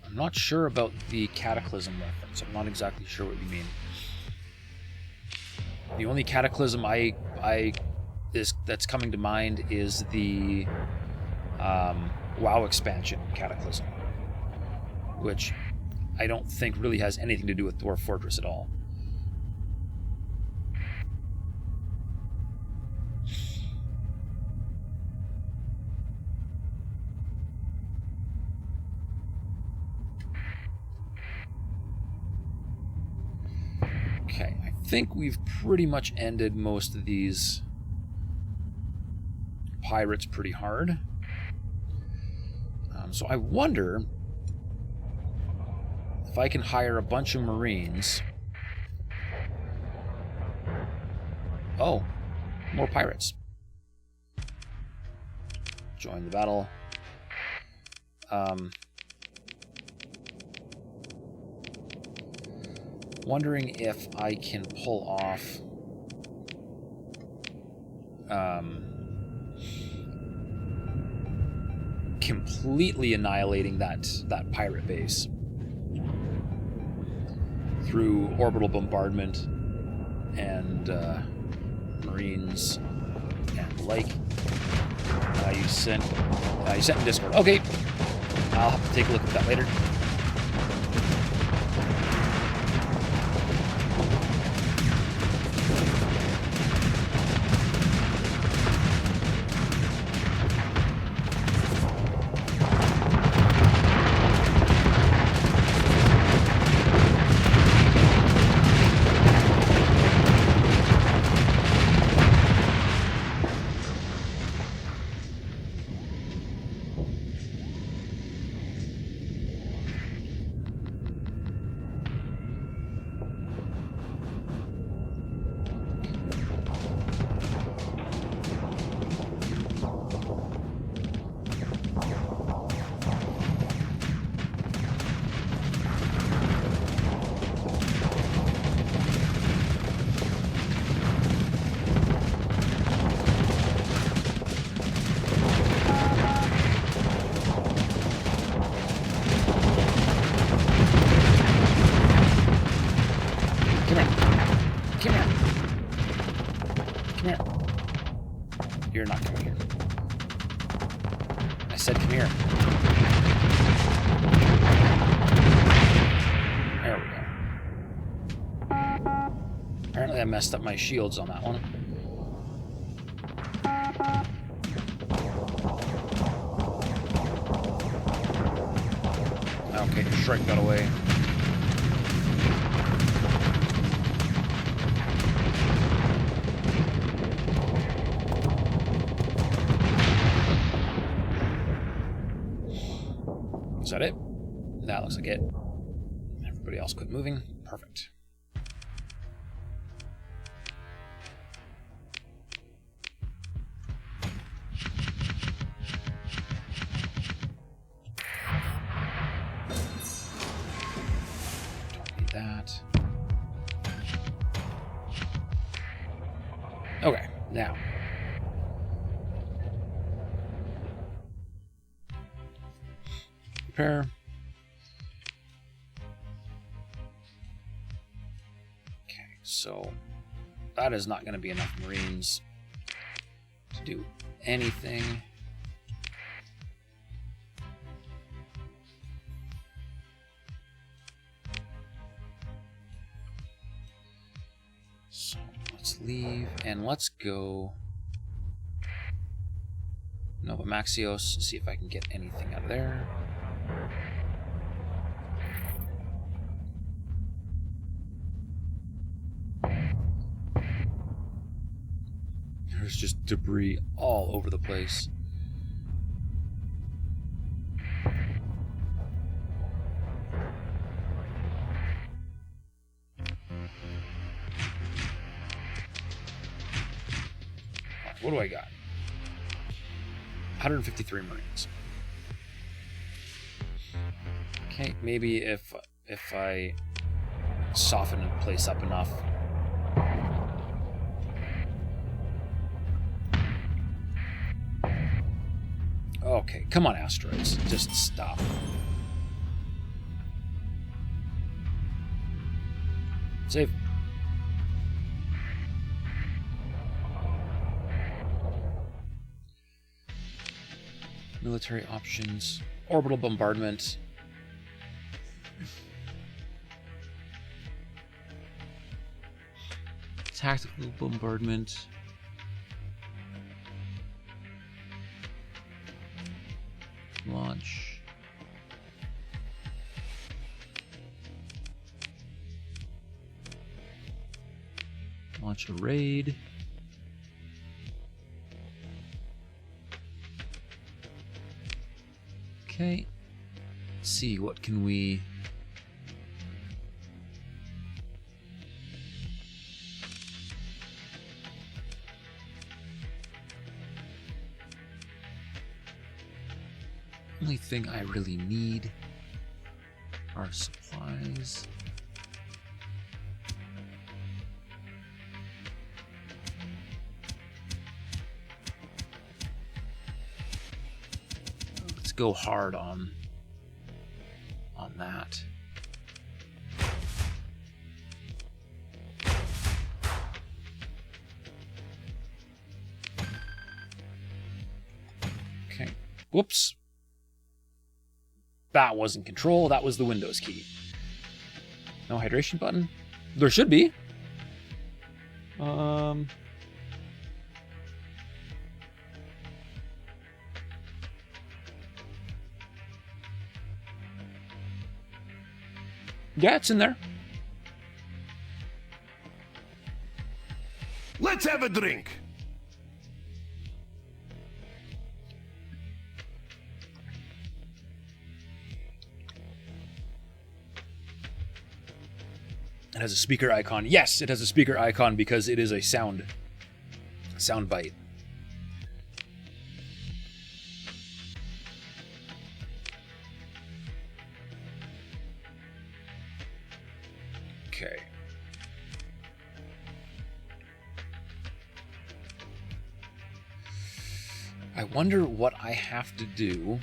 I'm not sure about the Cataclysm reference. I'm not exactly sure what you mean. The only Cataclysm that's coming to mind is the WoW expansion Cataclysm, which I don't think really has anything to do with Dwarf Fortress at all. Okay, I think we've pretty much ended most of these pirates pretty hard. So I wonder if I can hire a bunch of Marines. Oh, more pirates. Join the battle. Wondering if I can pull off completely annihilating that pirate base through orbital bombardment and Marines and the like. You sent in Discord. Okay, I'll have to take a look at that later. You're not coming here. I said come here. There we go. Apparently I messed up my shields on that one. Okay, Shrike got away. that it? That looks like it. Everybody else quit moving. Perfect. Don't need that. Okay, now. Repair. Okay, so that is not going to be enough Marines to do anything. So let's leave and let's go Nova Maxios, see if I can get anything out of there. There's just debris all over the place. What do I got? 153 Marines. Okay, maybe if I soften the place up enough. Okay, come on, asteroids. Just stop. Save. Military options. Orbital bombardment. Tactical bombardment. Launch. Launch a raid. Okay. Let's see, what can we... Only thing I really need are supplies. Let's go hard on that. Okay. Whoops. That wasn't control, that was the Windows key. No hydration button? There should be. Yeah, it's in there. Let's have a drink. It has a speaker icon. Yes, it has a speaker icon because it is a sound bite. Okay. I wonder what I have to do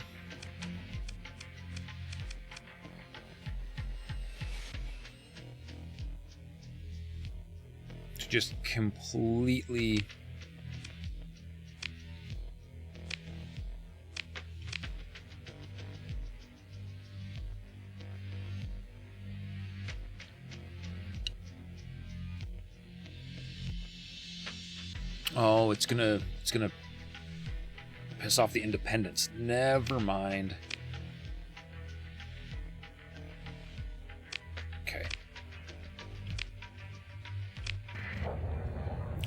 to just completely Oh, it's gonna piss off the independents. Never mind. Okay.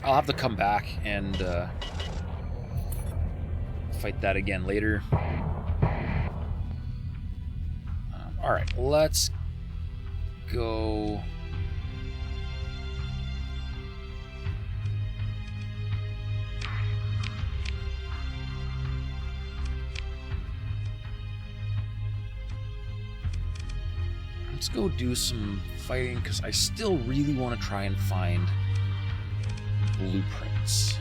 I'll have to come back and fight that again later. Alright, let's go... Let's go do some fighting, because I still really want to try and find blueprints.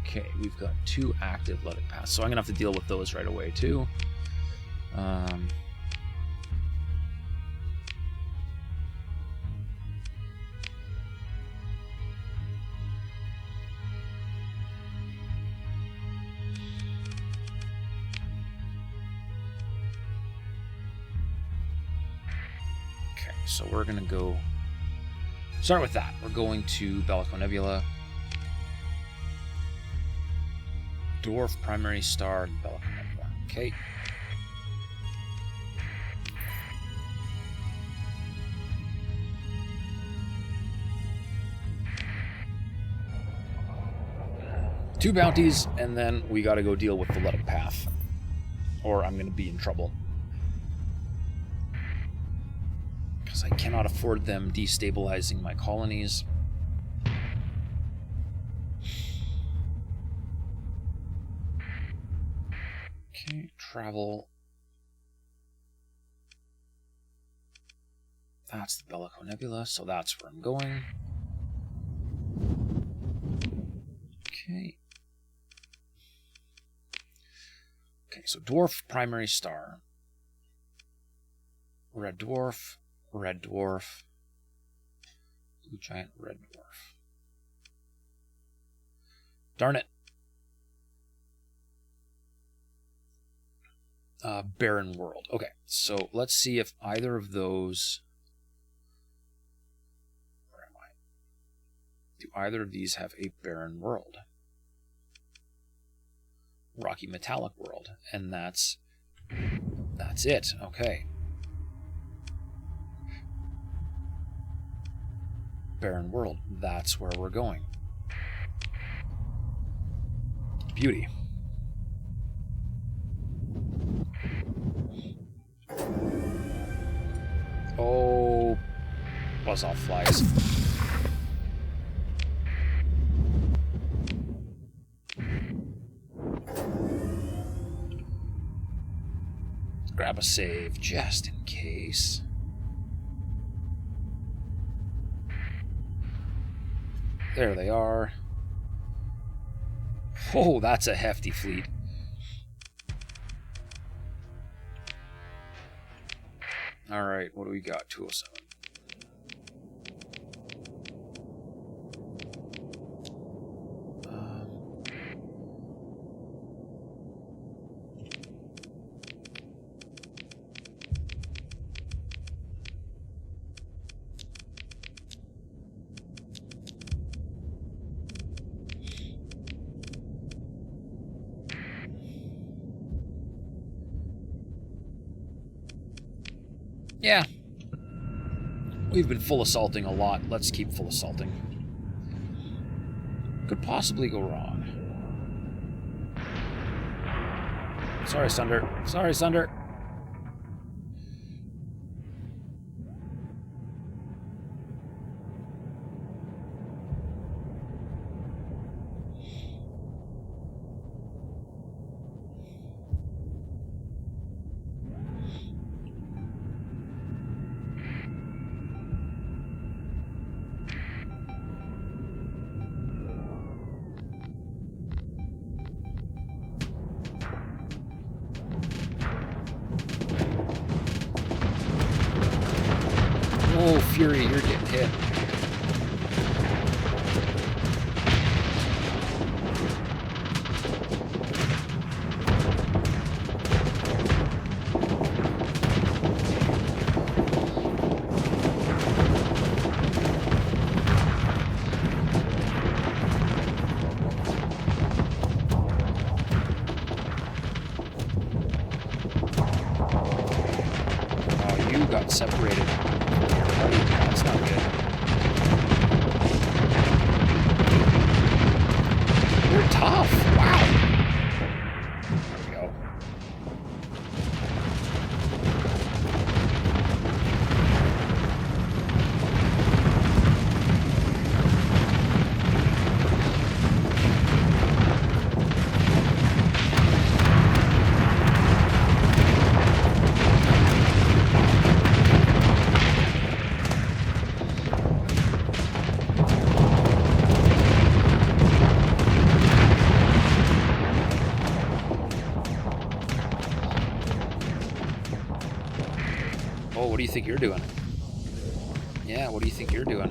Okay, we've got 2 active loading paths, so I'm gonna have to deal with those right away too. Okay, so we're gonna go start with that. We're going to Bellico Nebula. Dwarf primary star and Bellico Nebula. Okay. Two bounties, and then we gotta go deal with the Luddic Path. Or I'm gonna be in trouble. Because I cannot afford them destabilizing my colonies. Okay, travel. That's the Bellico Nebula, so that's where I'm going. Okay. Okay, so dwarf primary star. Red dwarf, blue giant, red dwarf. Darn it. Barren world. Okay, so let's see if either of those... Where am I? Do either of these have a barren world? Rocky metallic world. And that's it. Okay. Barren world. That's where we're going. Beauty. Oh, buzz off flies. Grab a save just in case. There they are. Oh, that's a hefty fleet. All right, what do we got? 207. Yeah. We've been full assaulting a lot. Let's keep full assaulting. Could possibly go wrong. Sorry, Sunder. Sorry, Sunder. Oh, Fury, you're getting hit. separated. That's not good. They're tough. Wow. There we go. Oh, what do you think you're doing? Yeah, what do you think you're doing?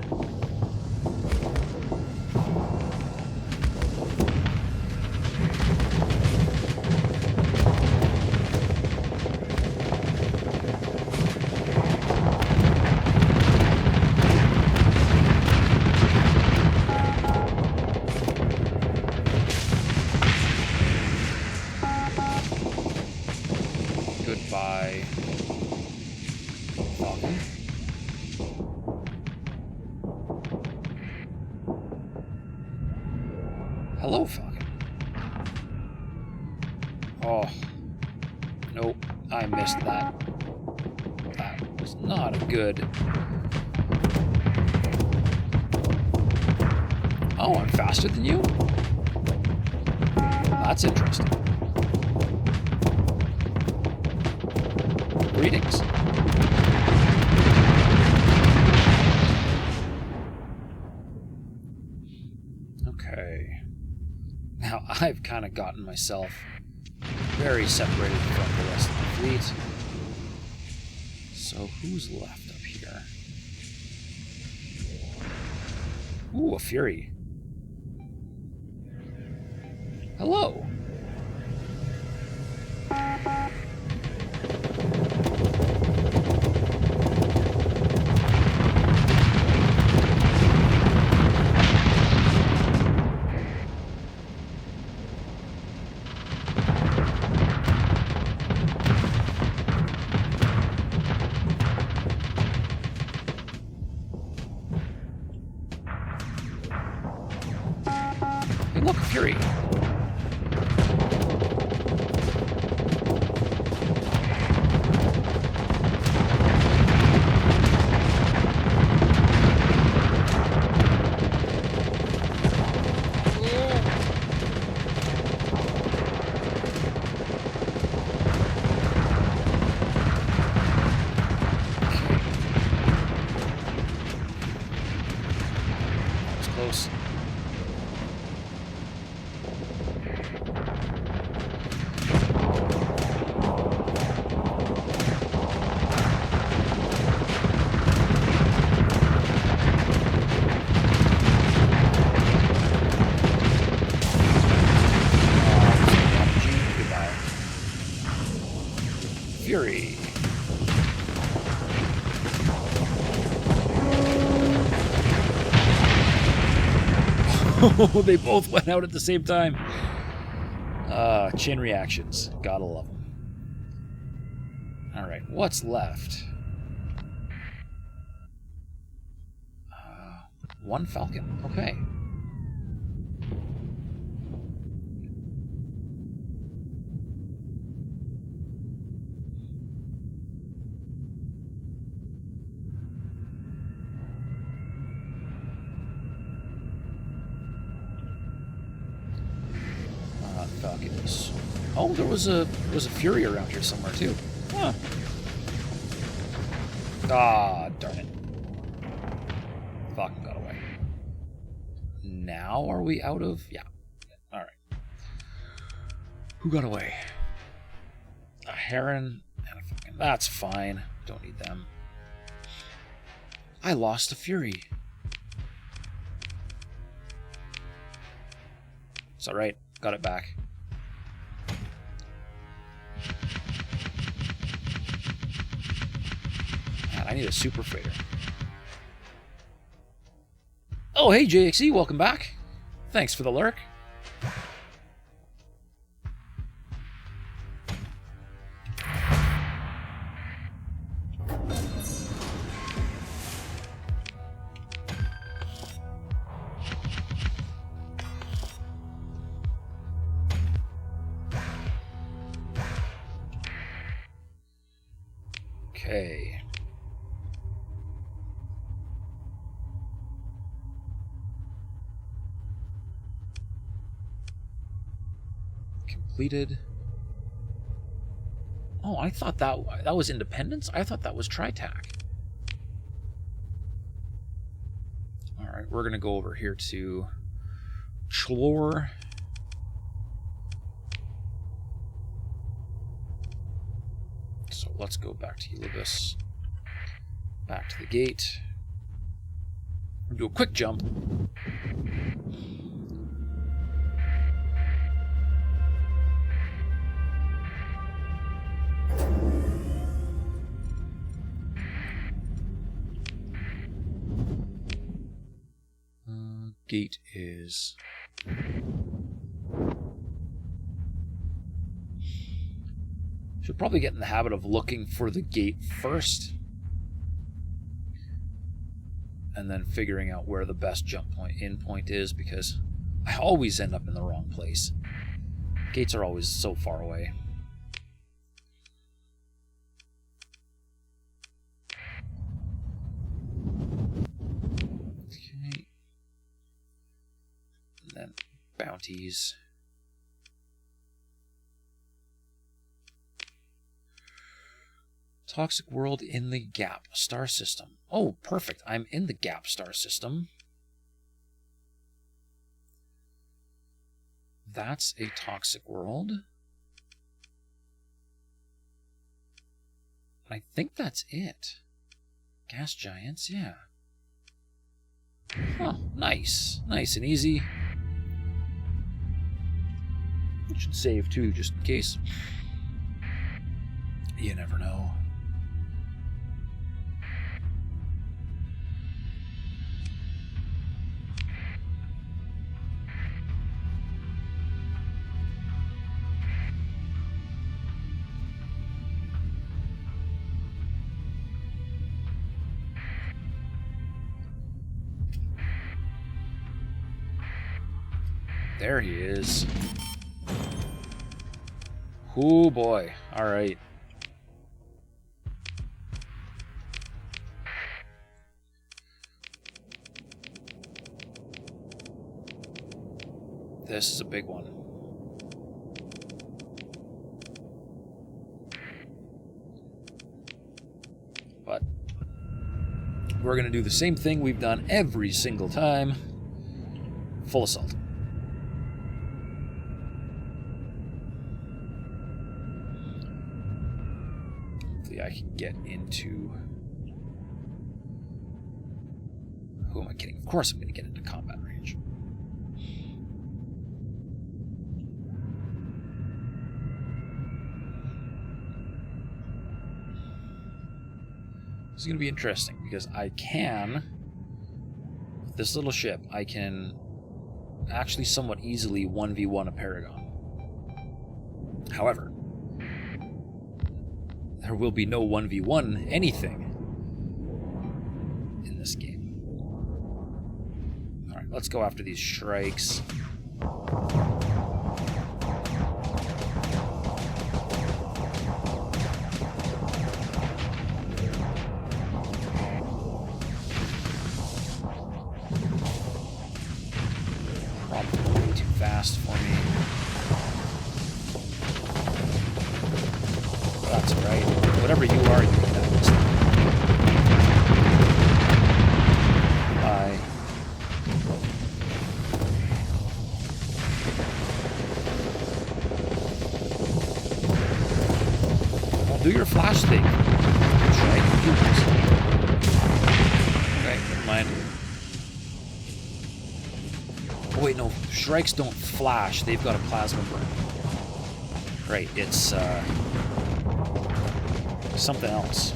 Goodbye. Falcon. Hello, Falcon. Oh. Nope. I missed that. That was not good. Oh, I'm faster than you? That's interesting. Greetings. Okay. Now, I've kind of gotten myself very separated from the rest of the fleet. So, who's left up here? Ooh, a Fury. Hello. Hey, look, Fury. Close. Goodbye. Fury. Oh, they both went out at the same time. Chain reactions. Gotta love them. Alright, what's left? One Falcon. Okay. Falcons. Oh, there was a Fury around here somewhere too. Huh. Ah, darn it. Falcon got away. Now are we out of? Yeah. All right. Who got away? A Heron and a Falcon. That's fine. Don't need them. I lost a Fury. It's all right. Got it back. Man, I need a super freighter. Oh, hey, JXE, welcome back. Thanks for the lurk. Okay. Completed. Oh, I thought that was Independence? I thought that was Tritac. Alright, we're going to go over here to Chlor. So let's go back to Ulibus. Back to the gate. Do a quick jump. Gate is... Should probably get in the habit of looking for the gate first, and then figuring out where the best jump point is, because I always end up in the wrong place. Gates are always so far away. Okay. And then bounties. Toxic world in the Gap star system. Oh, perfect. I'm in the Gap star system. That's a toxic world. I think that's it. Gas giants, yeah. Oh, nice. Nice and easy. I should save too, just in case. You never know. There he is. Oh boy. All right. This is a big one. But we're going to do the same thing we've done every single time. Full assault. I can get into... Who am I kidding? Of course I'm going to get into combat range. This is going to be interesting because I can, with this little ship, I can actually somewhat easily 1v1 a Paragon. However, there will be no 1v1 anything in this game. Alright, let's go after these Shrikes. Probably way too fast for me. That's right. Whatever you are, you can have this. Bye. Well, do your flash thing. Try to do this. Okay, never mind. Oh wait, no. Shrikes don't flash. They've got a plasma burn. Right, it's something else.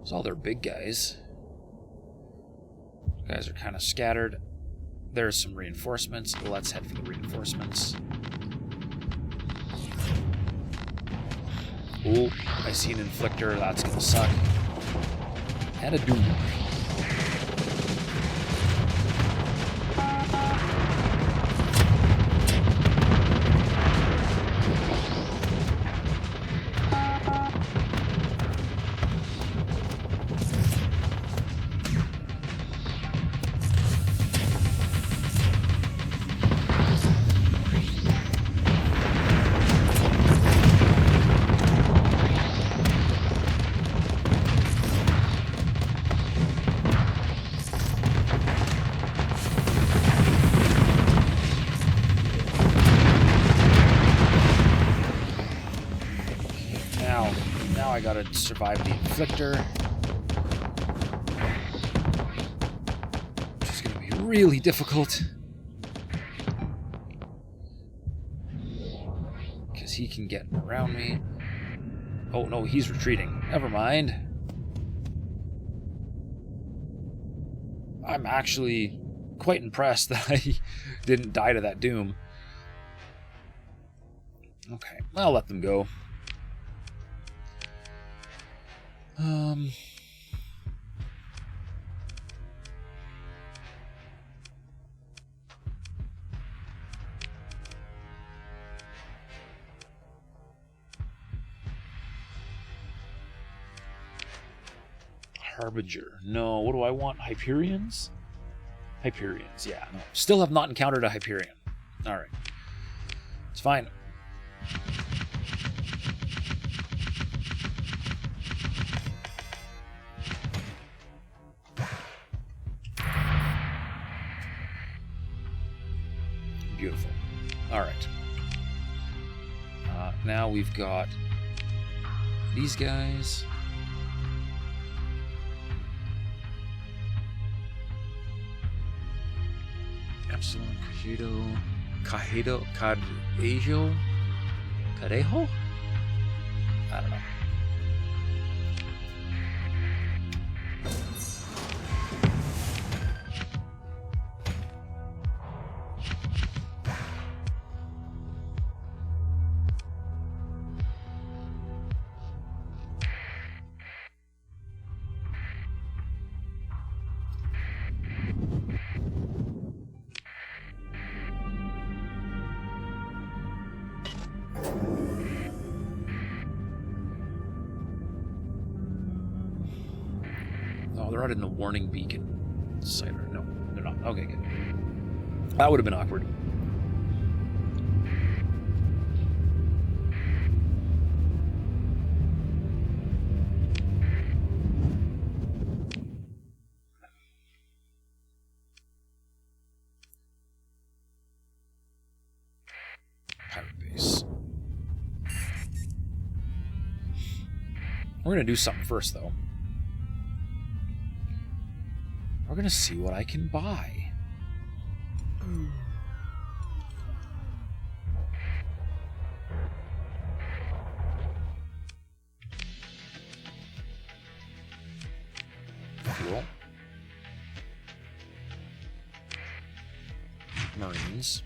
It's all their big guys. Guys are kind of scattered. There's some reinforcements. Let's head for the reinforcements. Oh, I see an inflictor. That's gonna suck. And a doom. I gotta survive the inflictor. Which is gonna be really difficult. Because he can get around me. Oh no, he's retreating. Never mind. I'm actually quite impressed that I didn't die to that doom. Okay, I'll let them go. Harbinger. No, what do I want? Hyperions? Hyperions, yeah. No. Still have not encountered a Hyperion. Alright. It's fine. Beautiful. Alright. Now we've got these guys. Epsilon, Cadejo? Cadejo? I don't know. They're out in the warning beacon site. No, they're not. Okay, good. That would have been awkward. Pirate base. We're going to do something first, though. We're going to see what I can buy. Cool. Marines.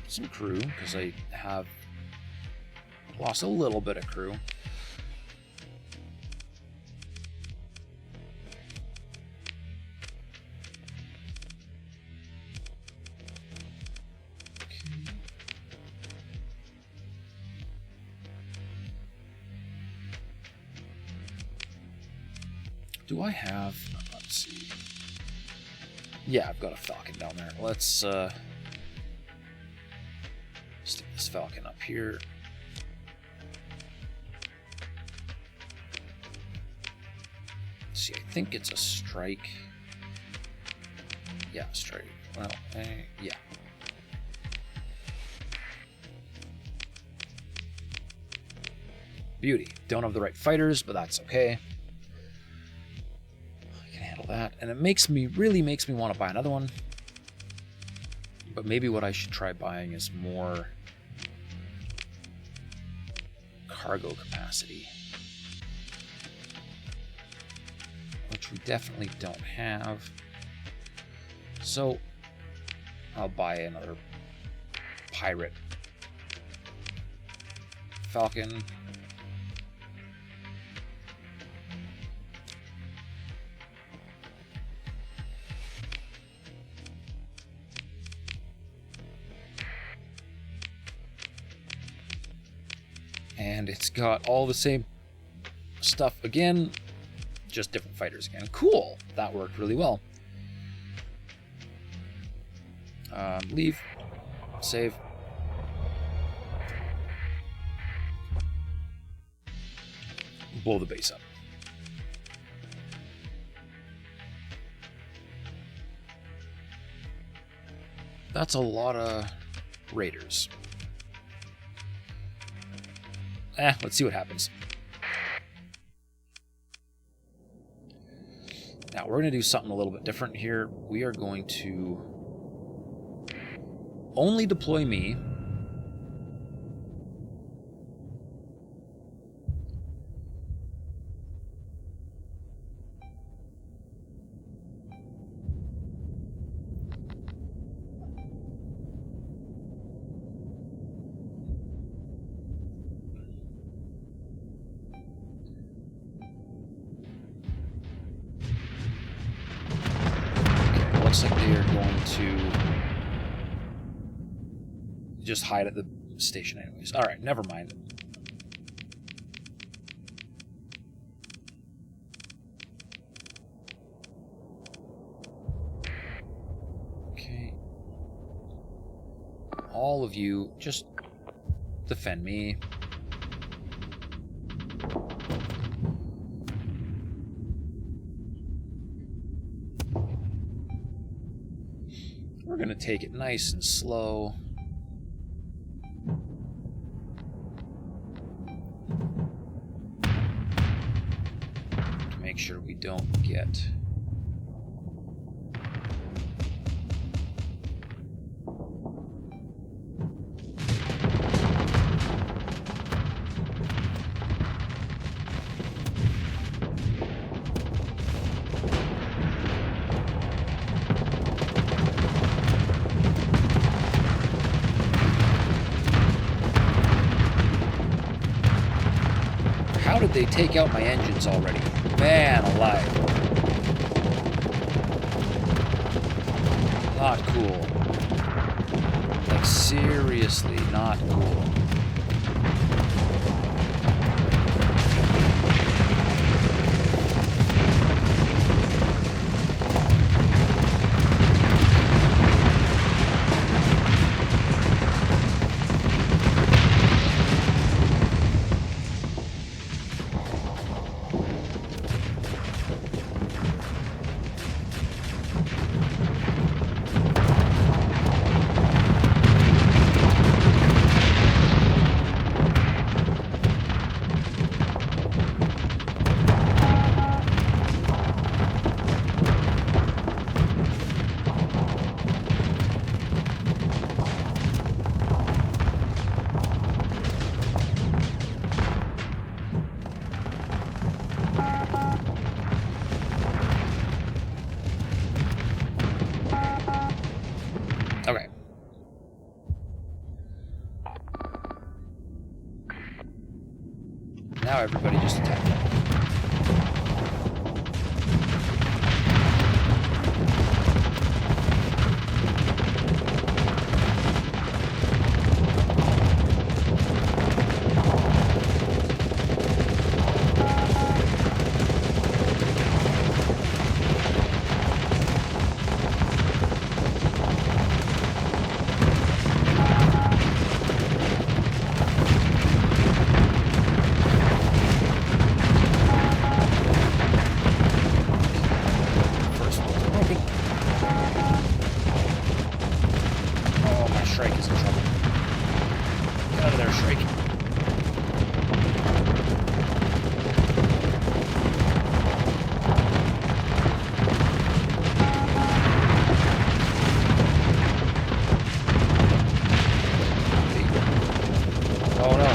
Some crew, because I have lost a little bit of crew. Do I have... Let's see. Yeah, I've got a Falcon down there. Let's stick this Falcon up here. Let's see, I think it's a strike. Yeah, strike. Well, yeah. Beauty. Don't have the right fighters, but that's okay. That, and it really makes me want to buy another one, but maybe what I should try buying is more cargo capacity, which we definitely don't have. So I'll buy another pirate Falcon. And it's got all the same stuff again, just different fighters again. Cool, that worked really well. Leave, save. Blow the base up. That's a lot of raiders. Let's see what happens. Now, we're going to do something a little bit different here. We are going to only deploy me. Looks like they are going to just hide at the station anyways. Alright, never mind. Okay. All of you, just defend me. We're going to take it nice and slow. To make sure we don't get How did they take out my engines already? Man alive. Not cool. Like, seriously, not cool. Okay. Now everybody just attack. Oh no.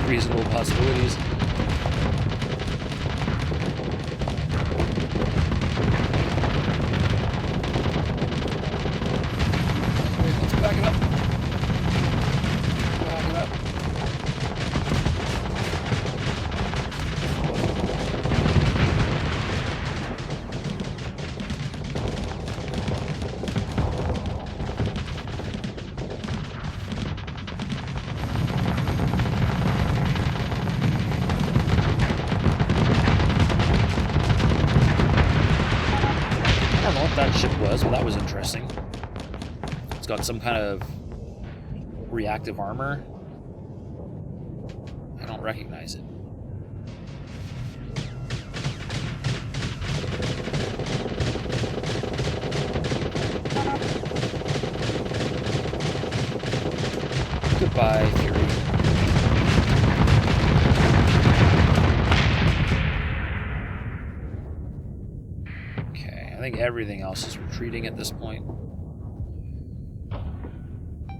reasonable possibilities. Let's back it up. Back it up. I don't know what that ship was, but that was interesting. It's got some kind of reactive armor. I don't recognize it. Goodbye, Fury. Okay, I think everything else is retreating at this point.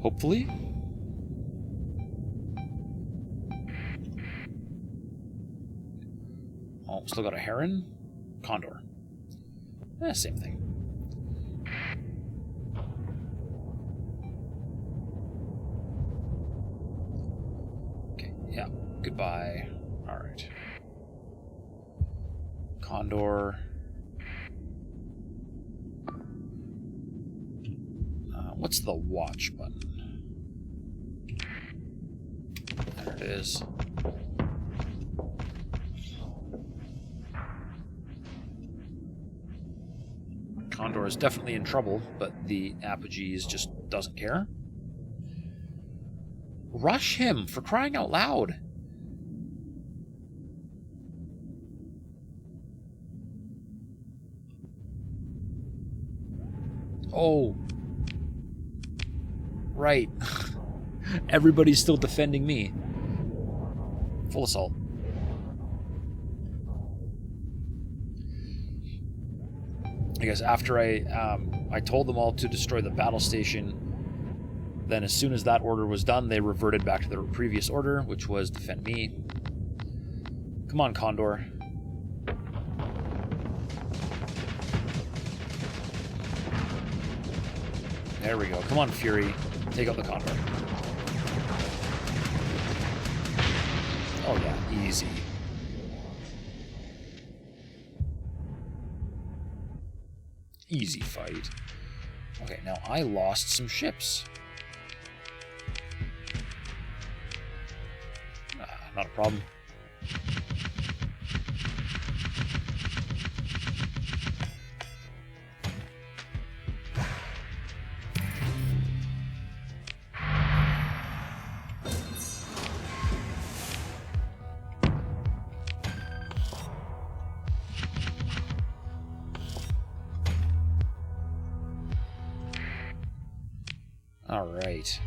Hopefully. Oh, still got a heron? Condor. Same thing. Okay, yeah. Goodbye. Alright. Condor. What's the watch button? There it is. Condor is definitely in trouble, but the Apogees just doesn't care. Rush him, for crying out loud! Oh. Right. Everybody's still defending me. Full assault. I guess after I told them all to destroy the battle station, then as soon as that order was done, they reverted back to their previous order, which was defend me. Come on, Condor. There we go. Come on, Fury. Take out the Condor. Oh yeah, easy. Easy fight. Okay, now I lost some ships. Not a problem. All right.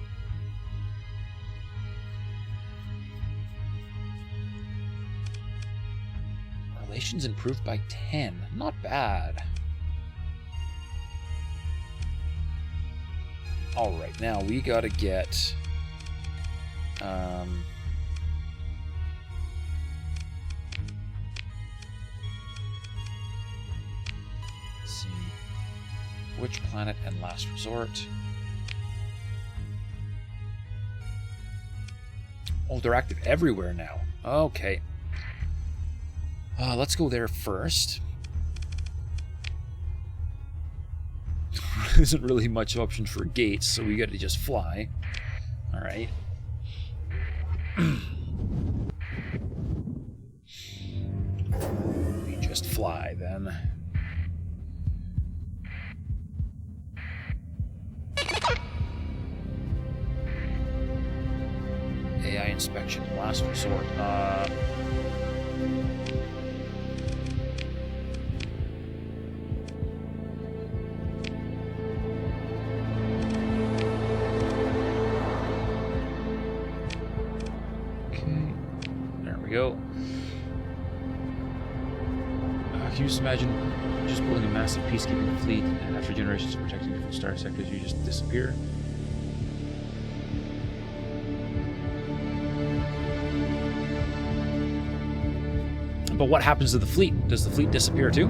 Relations improved by 10. Not bad. All right, now we gotta get... let's see. Which planet and last resort? Oh, they're active everywhere now. Okay. Let's go there first. There isn't really much option for gates, so we got to just fly. All right. We just fly then. AI inspection, last resort. Okay, there we go. Can you just imagine just building a massive peacekeeping fleet, and after generations of protecting different star sectors, you just disappear? But what happens to the fleet? Does the fleet disappear too?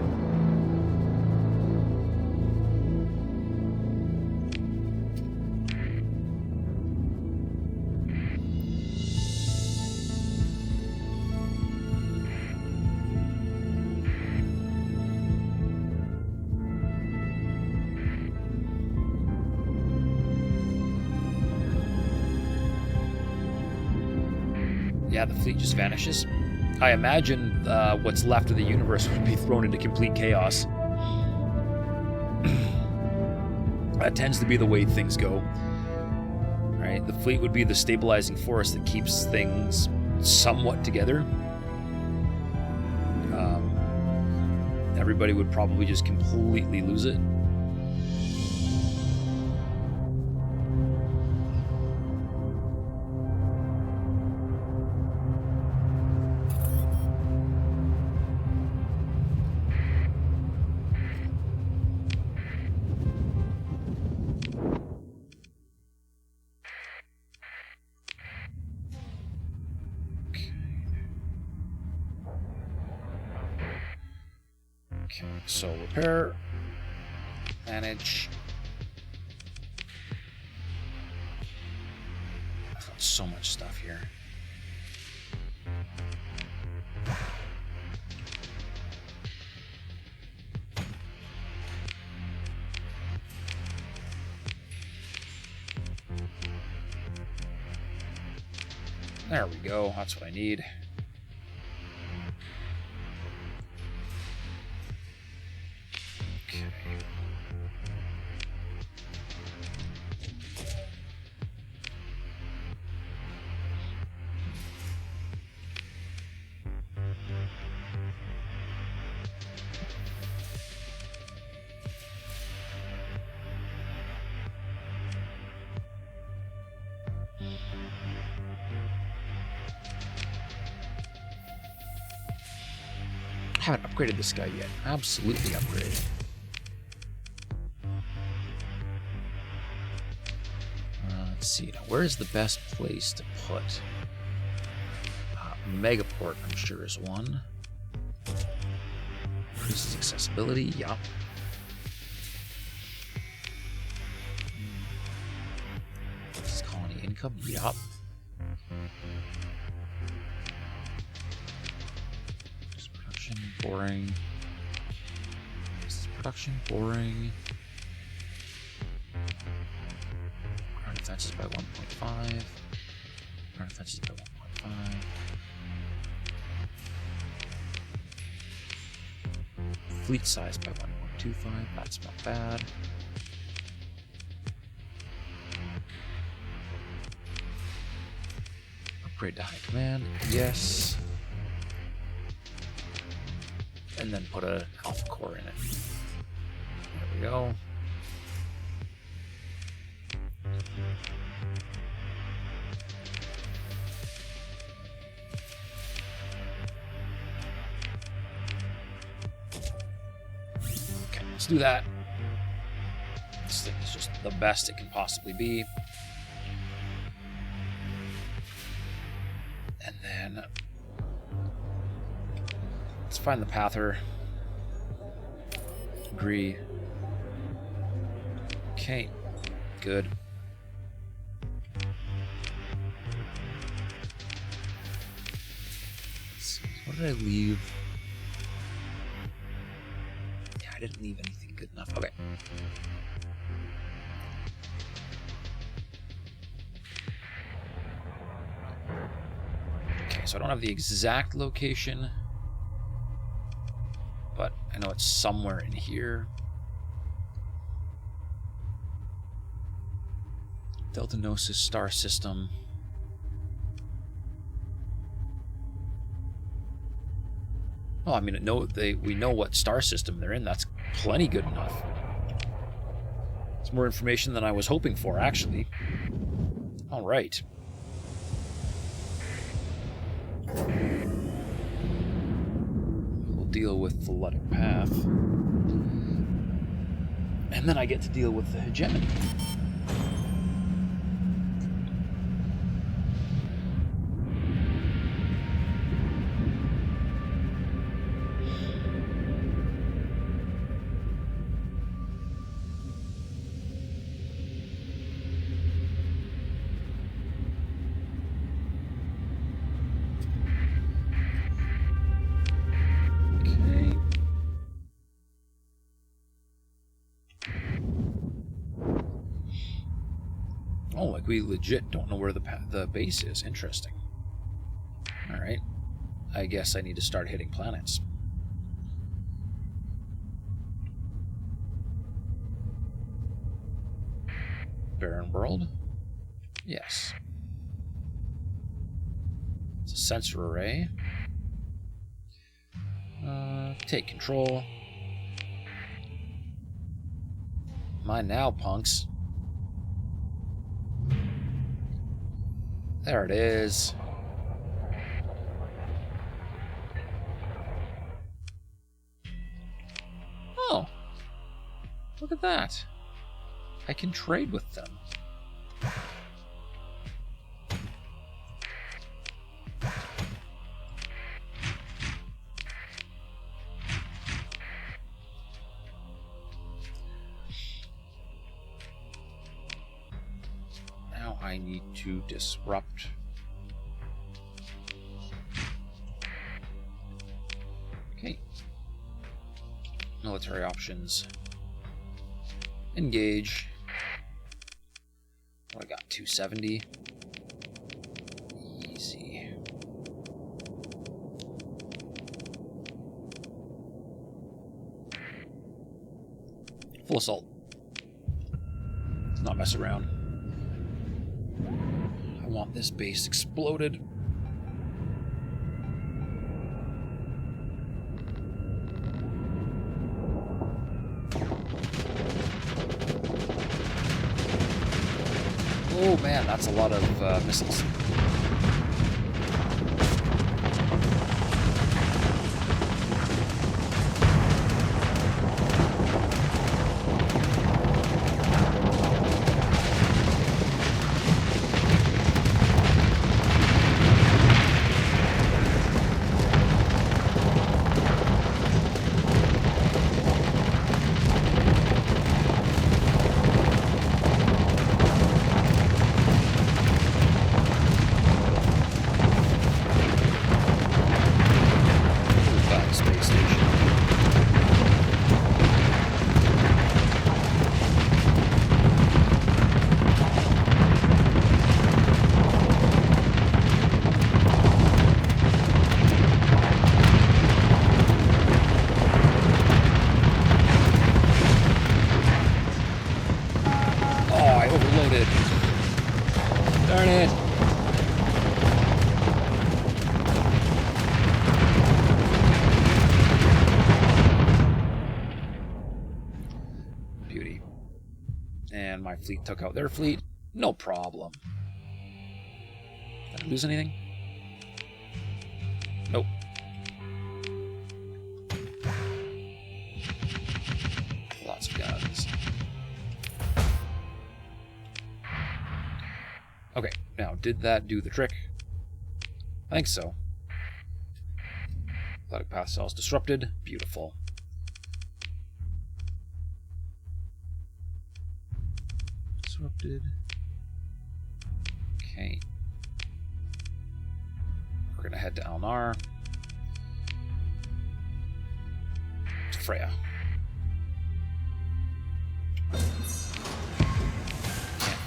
Yeah, the fleet just vanishes. I imagine what's left of the universe would be thrown into complete chaos. That tends to be the way things go. Right? The fleet would be the stabilizing force that keeps things somewhat together. Everybody would probably just completely lose it. Okay, so repair, manage. I've got so much stuff here. There we go, that's what I need. I haven't upgraded this guy yet. Absolutely upgrade. Let's see. Now, where is the best place to put? Megaport, I'm sure, is one. Increases accessibility. Yup. This colony income. Yup. Boring. This is production, boring. Ground defenses by 1.5. Ground defenses by 1.5. Fleet size by 1.25. That's not bad. Upgrade to high command. Yes. And then put an alpha core in it. There we go. Okay, let's do that. This thing is just the best it can possibly be. And then let's find the pather. Agree. Okay, good. Let's see. What did I leave? Yeah, I didn't leave anything good enough. Okay. Okay, so I don't have the exact location, but I know it's somewhere in here. Delta Gnosis star system. Oh, I mean, we know what star system they're in. That's plenty good enough. It's more information than I was hoping for, actually. All right. We'll deal with the Luddic Path. And then I get to deal with the hegemony. Like, we legit don't know where the base is. Interesting. Alright. I guess I need to start hitting planets. Barren world? Yes. It's a sensor array. Take control. Mine now, punks. There it is. Oh. Look at that. I can trade with them. Now I need to disrupt. Okay. Military options. Engage. What I got? 270. Easy. Full assault. Let's not mess around. I want this base exploded. Oh man, that's a lot of missiles. Darn it! Beauty. And my fleet took out their fleet. No problem. Did I lose anything? Nope. Lots of guns. Okay, now, did that do the trick? I think so. Athletic path cells disrupted. Beautiful. Disrupted. Okay. We're gonna head to Alnar. To Freya. Can't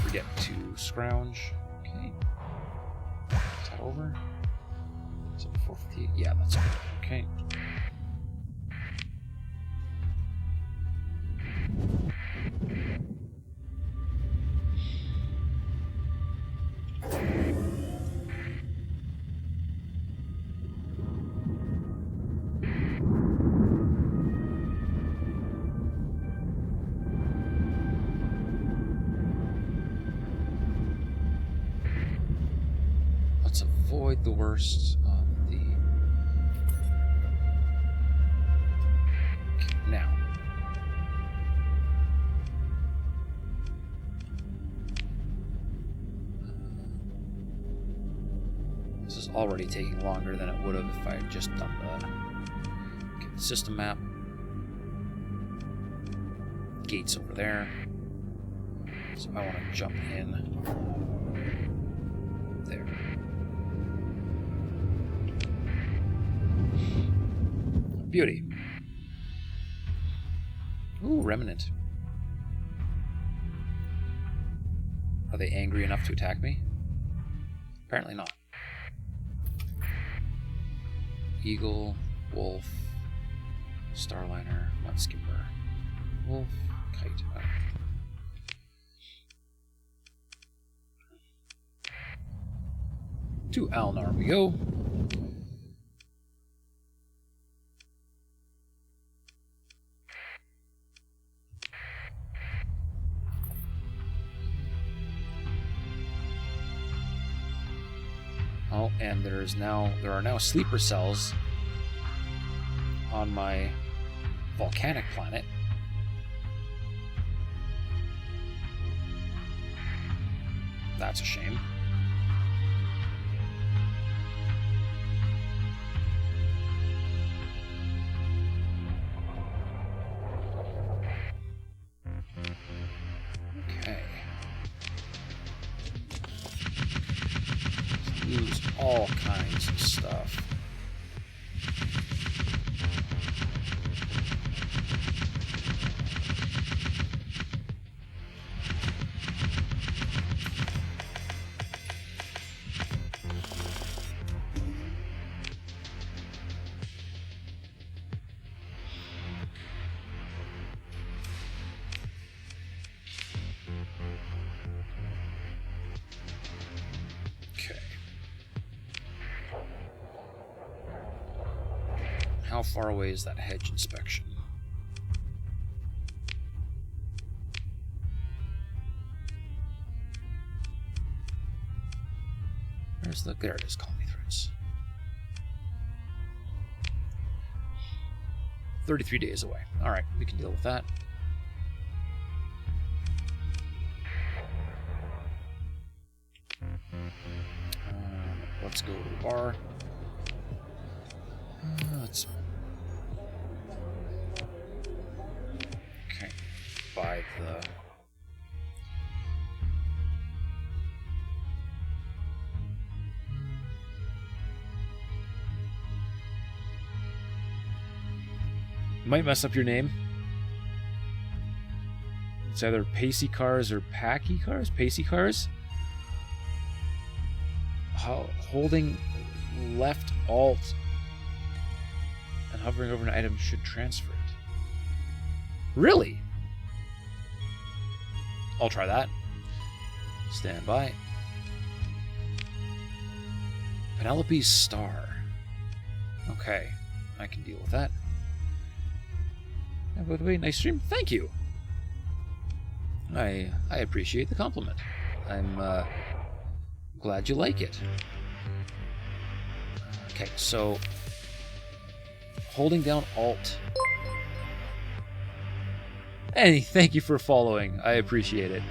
forget to scrounge. Okay. Is that over? Is it 458? Yeah, that's over. Okay. Let's avoid the worst of the... Okay, now. This is already taking longer than it would have if I had just done the system map. Gates over there. So I want to jump in there. Beauty. Ooh, remnant. Are they angry enough to attack me? Apparently not. Eagle, Wolf, Starliner, Mudskipper, Wolf, Kite. Okay. To Alnar we go. Oh, and there are now sleeper cells on my volcanic planet. That's a shame. Okay. Use all kinds of stuff. How far away is that hedge inspection? There it is, colony threats. 33 days away. Alright, we can deal with that. Let's go to the bar. Let's... Okay, buy the... Might mess up your name. It's either Pacey Cars or Packy Cars? Pacey Cars? Holding left Alt and hovering over an item should transfer it. Really? I'll try that. Stand by. Penelope's Star. Okay, I can deal with that. And by the way, nice stream. Thank you. I appreciate the compliment. I'm glad you like it. Okay, so holding down Alt. Hey, thank you for following. I appreciate it.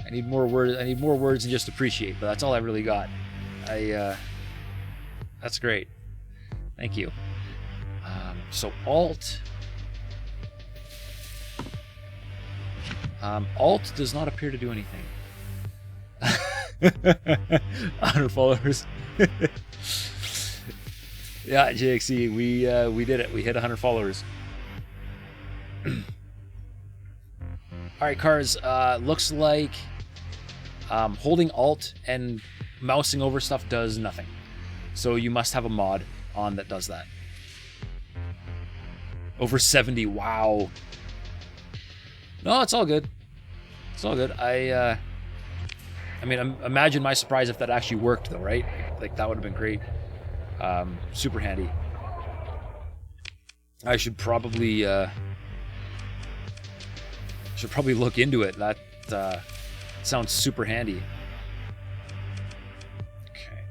I need more words. I need more words than just appreciate, but that's all I really got. That's great. Thank you. So Alt. Alt does not appear to do anything. 100 followers. Yeah, JXC, we did it. We hit 100 followers. All right, Cars. Looks like holding Alt and mousing over stuff does nothing. So you must have a mod on that does that. Over 70. Wow. No, it's all good. It's all good. I mean, imagine my surprise if that actually worked, though, right? Like, that would have been great. Super handy. I should probably look into it. That sounds super handy. Okay.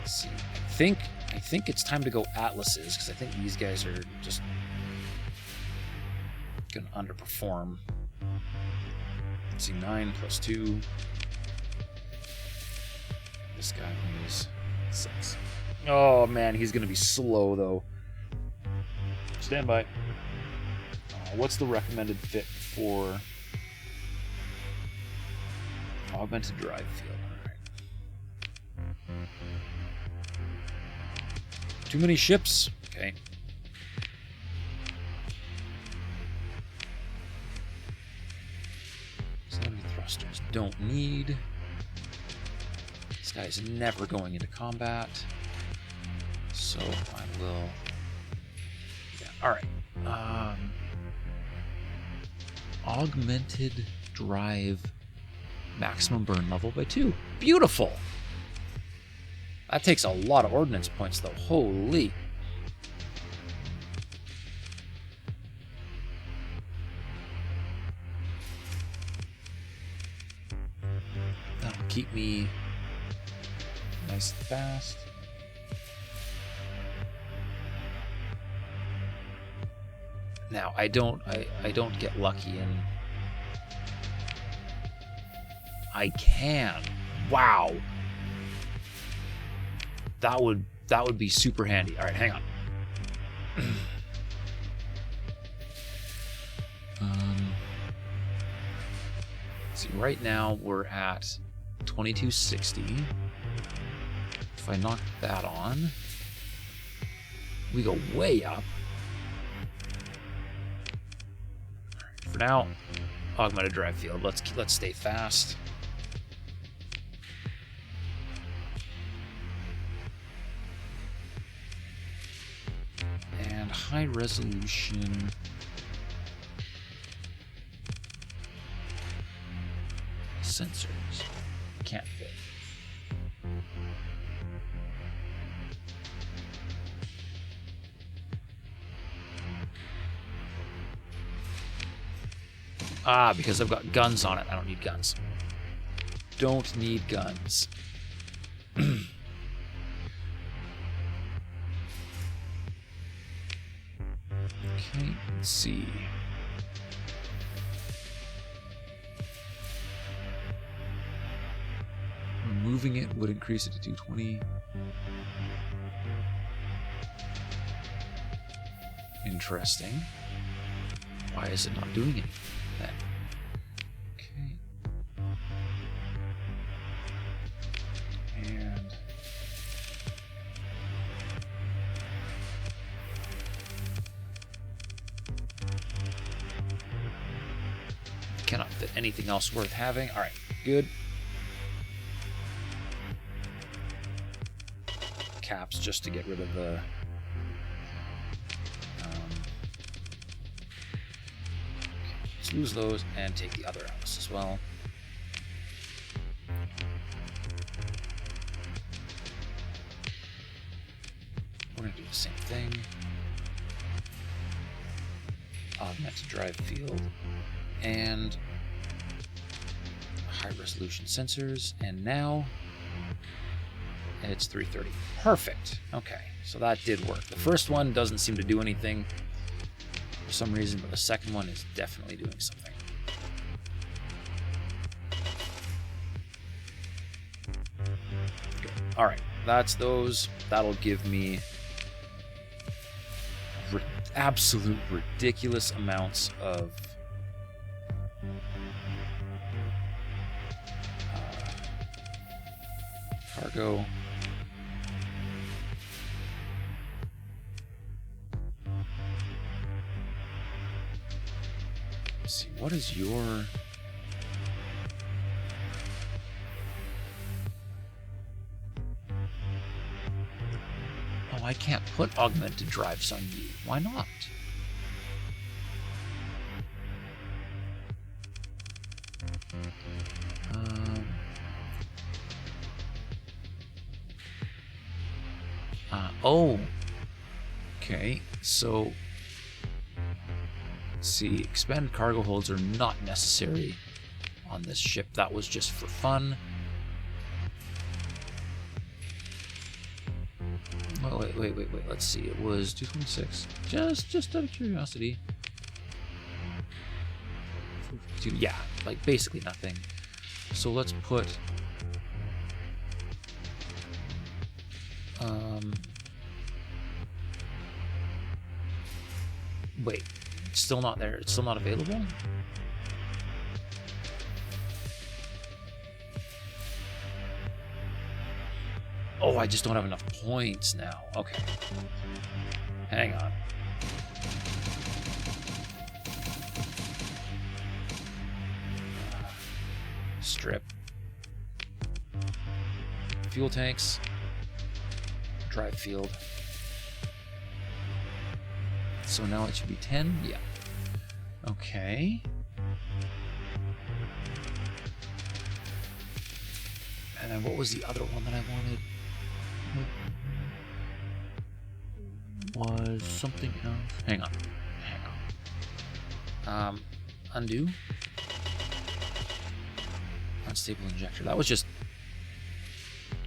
Let's see. I think it's time to go Atlases, because I think these guys are just gonna underperform. Let's see, 9 plus 2. This guy is 6. Oh man, he's gonna be slow though. Stand by. What's the recommended fit for augmented drive field? Alright. Too many ships. Okay. thrusters. Don't need. This guy's never going into combat. So I will... Yeah, alright. Augmented drive maximum burn level by 2. Beautiful! That takes a lot of ordnance points, though. Holy. That'll keep me nice and fast. Now, I don't get lucky, and I can. Wow. That would be super handy. All right, hang on. See, right now we're at 2260. If I knock that on, we go way up. For now, augmented drive field. Let's stay fast. And high resolution. Sensors can't fit. Ah, because I've got guns on it. I don't need guns. Don't need guns. Okay, let's see. Removing it would increase it to 220. Interesting. Why is it not doing anything then? Okay. And cannot fit anything else worth having. All right, good. Caps just to get rid of the let's lose those and take the other house as well. We're gonna do the same thing. Augmented drive field and high resolution sensors, and now it's 330. Perfect. Okay, so that did work. The first one doesn't seem to do anything for some reason, but the second one is definitely doing something. Good. All right, that's those. That'll give me absolute ridiculous amounts of cargo. Let's see, what is your... Oh, I can't put augmented drives on you. Why not? Oh, okay, so let's see, expanded cargo holds are not necessary on this ship. That was just for fun. Oh, wait, let's see, it was 226, just out of curiosity. 452, yeah, like basically nothing. So let's put wait, it's still not there. It's still not available? Oh, I just don't have enough points now. Okay. Hang on. strip. Fuel tanks. Drive field. So now it should be 10? Yeah. Okay. And then what was the other one that I wanted? Was something else? Hang on. Undo. Unstable injector. That was just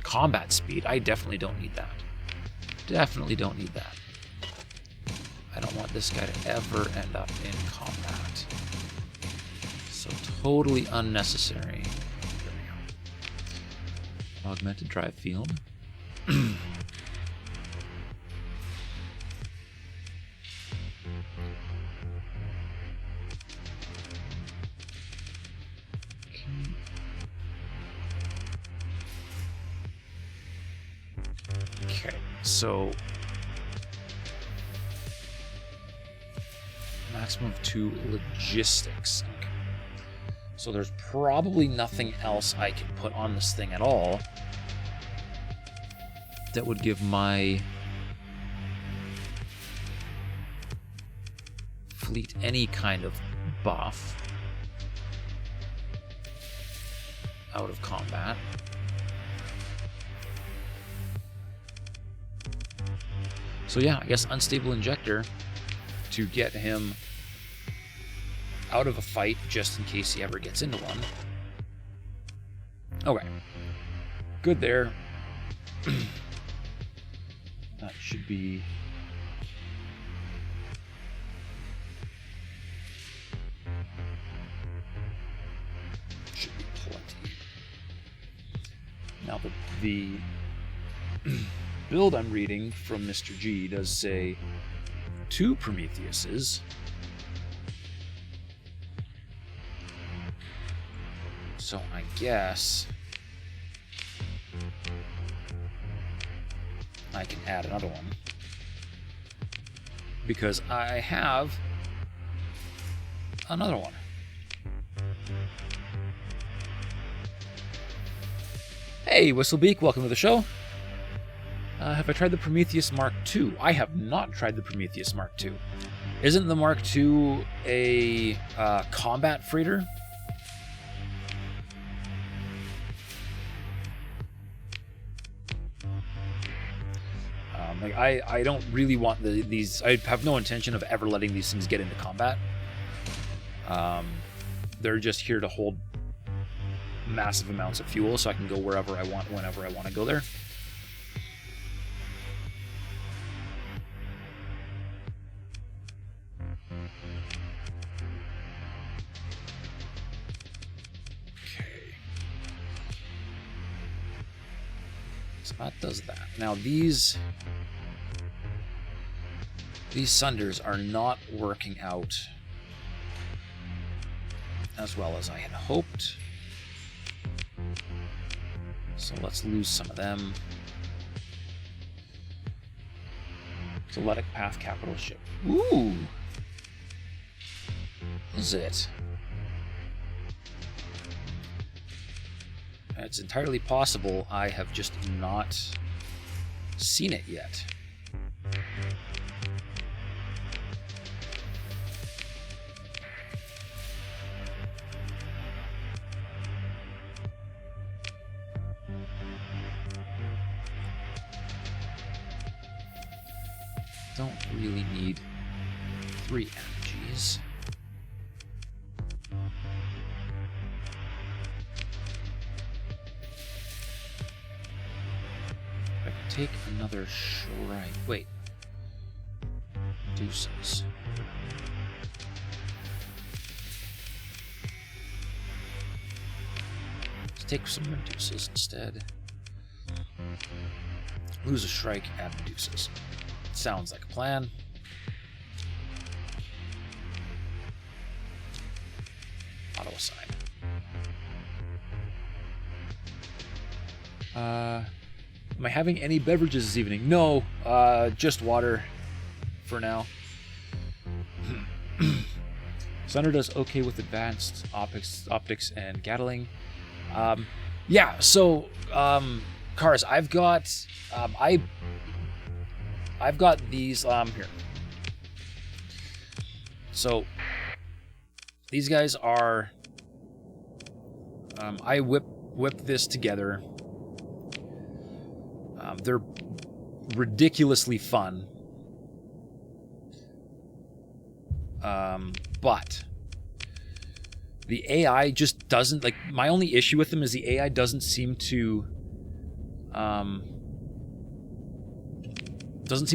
combat speed. I definitely don't need that. Definitely don't need that. I don't want this guy to ever end up in combat. So totally unnecessary. There we go. Augmented drive field. Okay, so maximum of 2 logistics. Okay. So there's probably nothing else I can put on this thing at all that would give my fleet any kind of buff out of combat. So yeah, I guess unstable injector to get him out of a fight just in case he ever gets into one. Okay. Good there. That should be... should be plenty. Now the build I'm reading from Mr. G does say 2 Prometheuses. So I guess I can add another one because I have another one. Hey, Whistlebeak, welcome to the show. Have I tried the Prometheus Mark II? I have not tried the Prometheus Mark II. Isn't the Mark II a combat freighter? Like I don't really want these. I have no intention of ever letting these things get into combat. They're just here to hold massive amounts of fuel, so I can go wherever I want, whenever I want to go there. That does that. Now these sunders are not working out as well as I had hoped. So let's lose some of them. Zeletic Path Capital Ship. Ooh! Is it? It's entirely possible I have just not seen it yet. Don't really need 3 energies. Take another shrine. Wait. Deuces. Let's take some Meduses instead. Lose a Shrike, add Meduses. Sounds like a plan. Auto assign. Am I having any beverages this evening? No, just water for now. Sunder does okay with advanced optics and Gatling. Yeah, so, cars, I've got these, here. So, these guys are, I whipped this together. They're ridiculously fun. But the AI just doesn't, like, my only issue with them is the AI doesn't seem to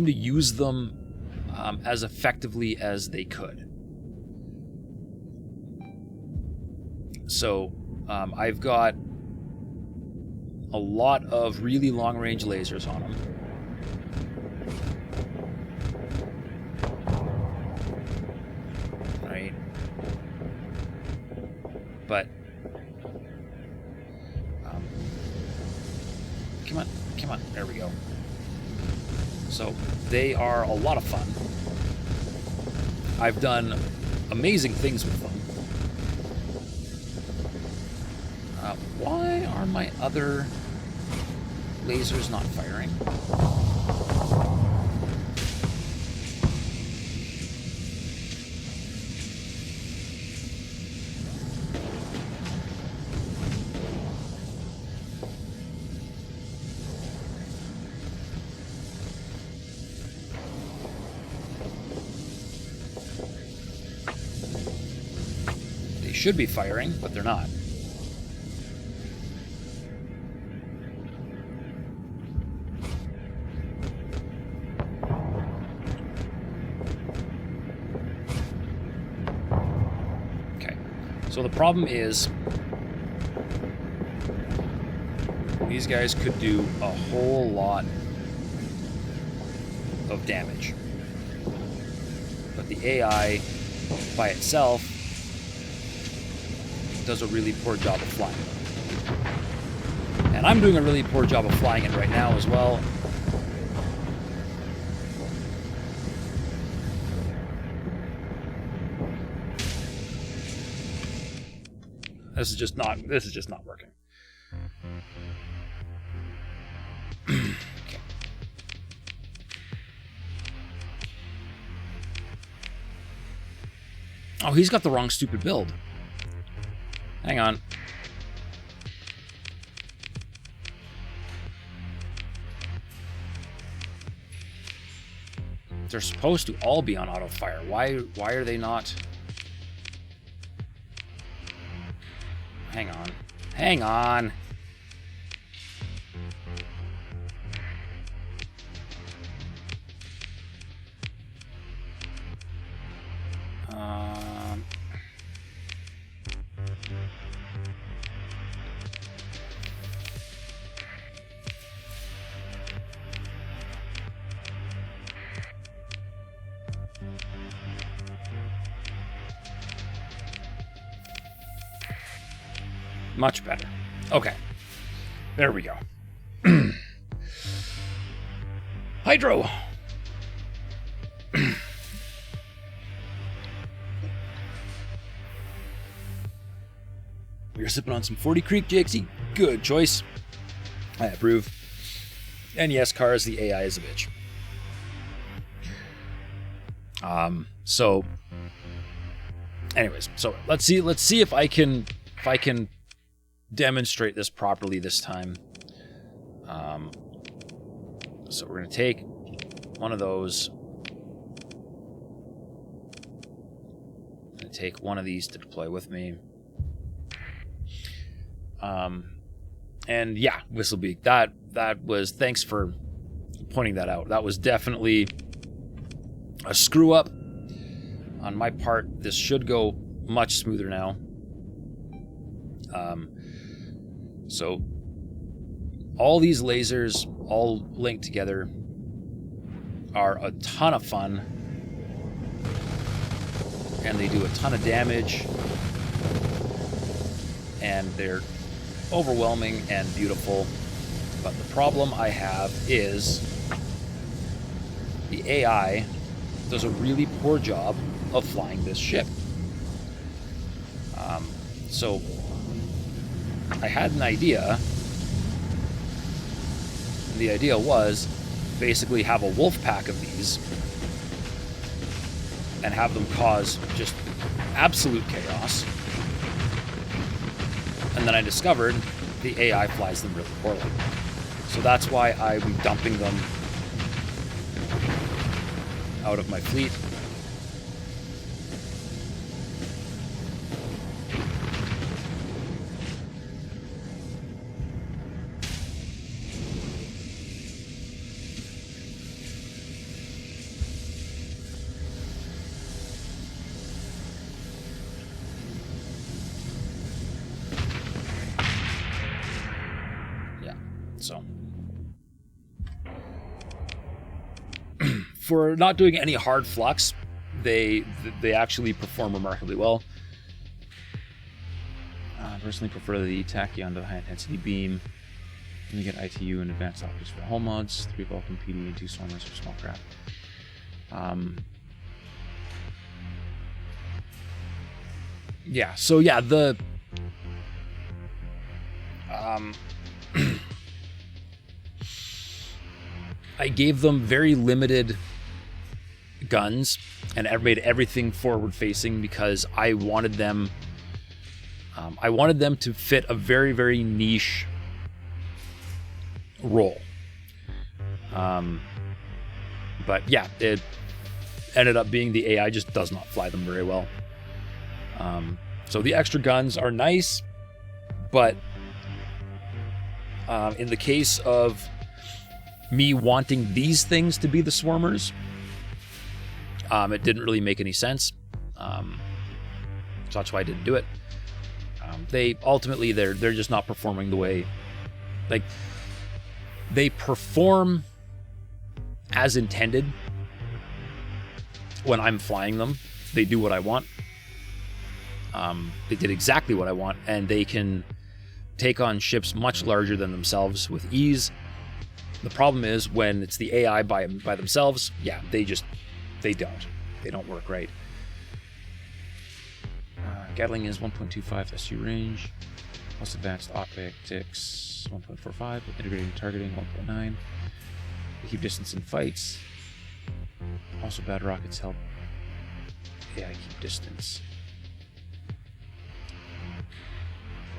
use them as effectively as they could. So I've got a lot of really long-range lasers on them. Right? But come on, there we go. So they are a lot of fun. I've done amazing things with them. Why are my other lasers not firing? They should be firing, but they're not. So the problem is, these guys could do a whole lot of damage. But the AI by itself does a really poor job of flying. And I'm doing a really poor job of flying it right now as well. This is just not working. Okay. Oh, he's got the wrong stupid build. Hang on. They're supposed to all be on auto fire. Why are they not? Hang on. Hang on. Much better. Okay. There we go. Hydro. We're sipping on some 40 Creek, Jakesy. Good choice. I approve. And yes, Cars, the AI is a bitch. So anyways, so let's see if I can demonstrate this properly this time. So we're going to take one of those. I'm going to take one of these to deploy with me. And yeah, Whistlebeak, that was, thanks for pointing that out. That was definitely a screw up on my part. This should go much smoother now. So all these lasers all linked together are a ton of fun, and they do a ton of damage, and they're overwhelming and beautiful. But the problem I have is the AI does a really poor job of flying this ship. So I had an idea. And the idea was basically have a wolf pack of these and have them cause just absolute chaos. And then I discovered the AI flies them really poorly. So that's why I be dumping them out of my fleet. So, for not doing any hard flux, they actually perform remarkably well. I personally prefer the Tachyon to the high intensity beam. Then you get ITU and advanced optics for hull mods, 3 Vulcan PD and 2 Swarmers for small craft. Yeah. So yeah, the I gave them very limited guns and made everything forward facing because I wanted them to fit a very, very niche role. But yeah, it ended up being the AI just does not fly them very well. So the extra guns are nice, but in the case of me wanting these things to be the swarmers, it didn't really make any sense. So that's why I didn't do it. They ultimately they're just not performing the way, like, they perform as intended when I'm flying them. They do what I want. They did exactly what I want, and they can take on ships much larger than themselves with ease. The problem is when it's the AI by themselves, yeah, they don't work right. Gatling is 1.25 SU range, plus advanced optics 1.45, with integrated targeting 1.9. They keep distance in fights. Also, bad rockets help AI keep distance.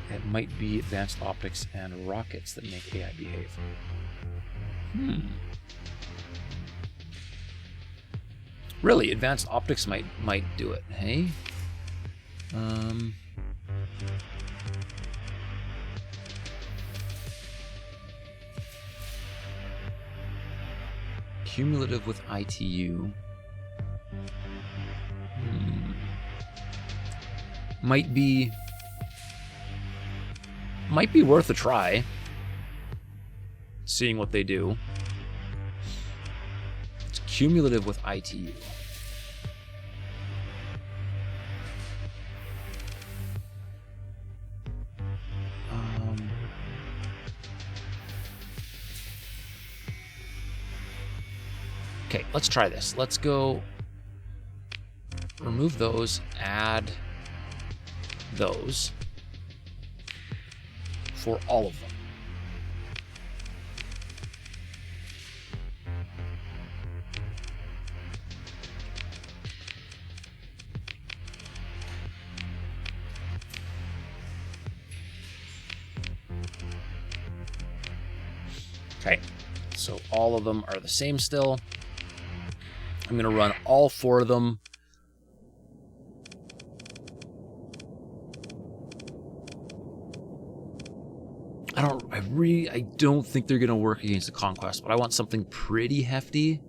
It might be advanced optics and rockets that make AI behave. Really, advanced optics might do it, hey? Cumulative with ITU. Might be worth a try. Seeing what they do. It's cumulative with ITU. Okay, let's try this. Let's go remove those, add those for all of them. Okay, so all of them are the same still. I'm going to run all 4 of them. I don't think they're going to work against the Conquest, but I want something pretty hefty.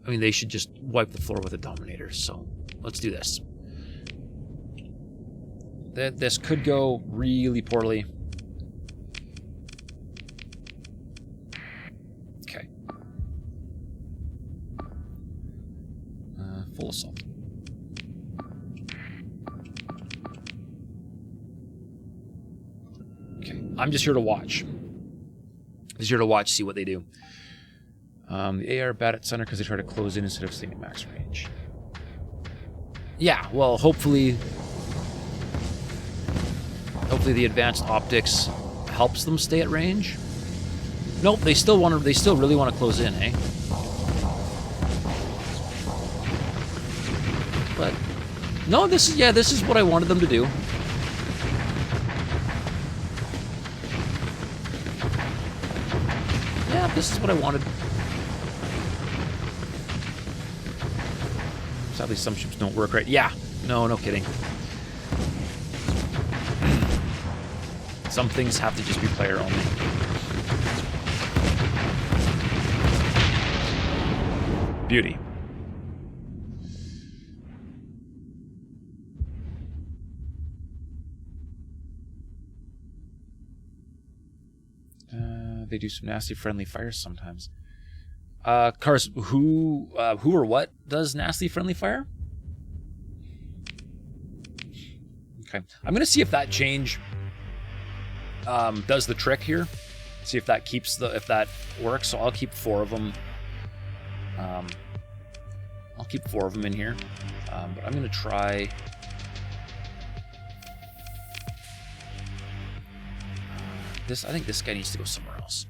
I mean, they should just wipe the floor with the Dominators, so let's do this. This could go really poorly. Okay. Full assault. Okay, I'm just here to watch. Just here to watch, see what they do. The AR bad at center because they try to close in instead of staying at max range. Yeah, well, hopefully the advanced optics helps them stay at range. Nope, they still really want to close in, eh? But no, this is what I wanted them to do. Yeah, this is what I wanted. Sadly, some ships don't work right. Yeah, no kidding. Some things have to just be player only. Beauty. They do some nasty friendly fires sometimes. Cars, who or what does nasty friendly fire? Okay, I'm gonna see if that change does the trick here. See if that if that works. So I'll keep 4 of them. I'll keep 4 of them in here, but I'm gonna try. This. I think this guy needs to go somewhere else.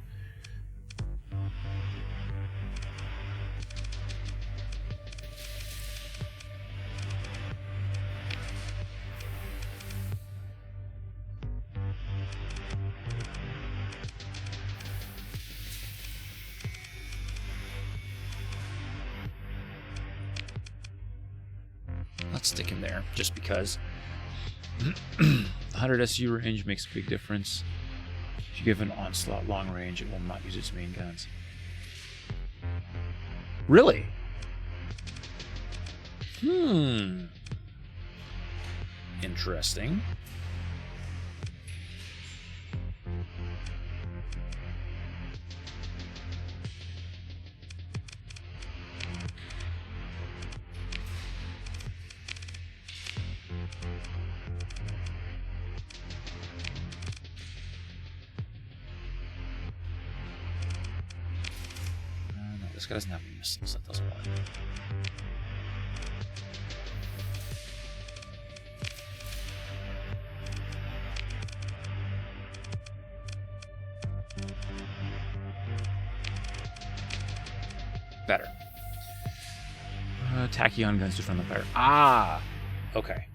Let's stick him there, just because 100 SU range makes a big difference. If you give an onslaught long range, it will not use its main guns. Really? Interesting. This guy doesn't have any missiles. That doesn't work. Better. Tachyon guns to friendly fire. Ah! Okay.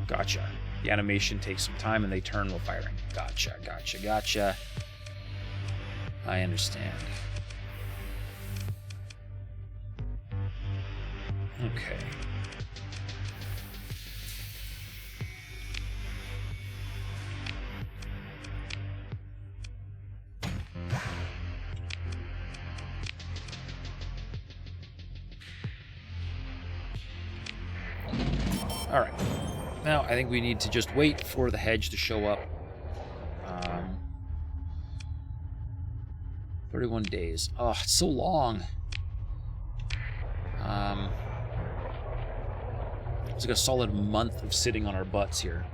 Gotcha. The animation takes some time and they turn while firing. Gotcha, gotcha, gotcha. I understand. Okay. All right. Now I think we need to just wait for the hedge to show up. 31 days. Oh, it's so long. It's like a solid month of sitting on our butts here.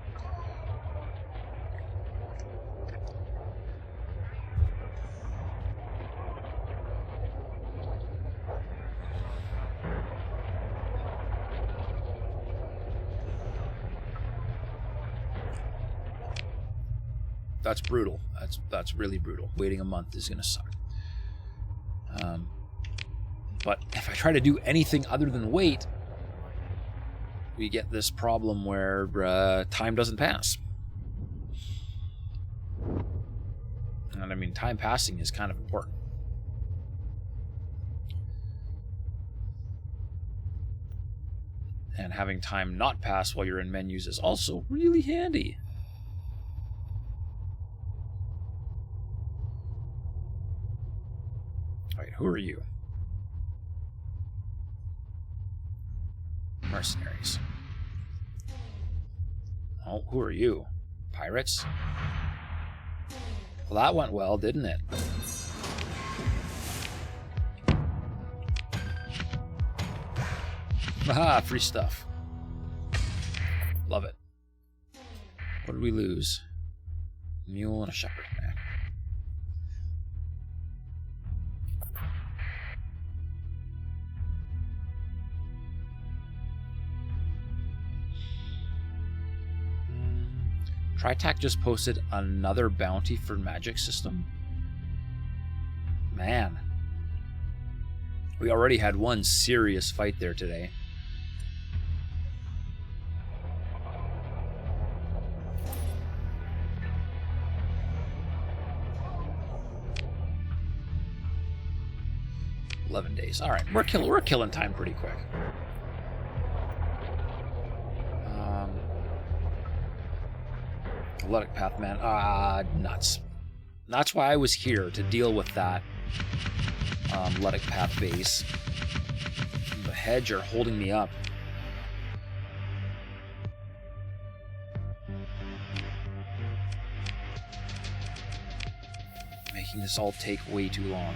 That's brutal. That's really brutal. Waiting a month is gonna suck. But if I try to do anything other than wait, we get this problem where time doesn't pass. And I mean, time passing is kind of important. And having time not pass while you're in menus is also really handy. Alright, who are you? Mercenaries. Oh, who are you? Pirates? Well, that went well, didn't it? Haha, free stuff. Love it. What did we lose? A mule and a shepherd. Tritac just posted another bounty for magic system. Man. We already had one serious fight there today. Days. All right, we're killing time pretty quick. Athletic Path, man. Nuts. That's why I was here, to deal with that Athletic Path base. The hedge are holding me up. Making this all take way too long.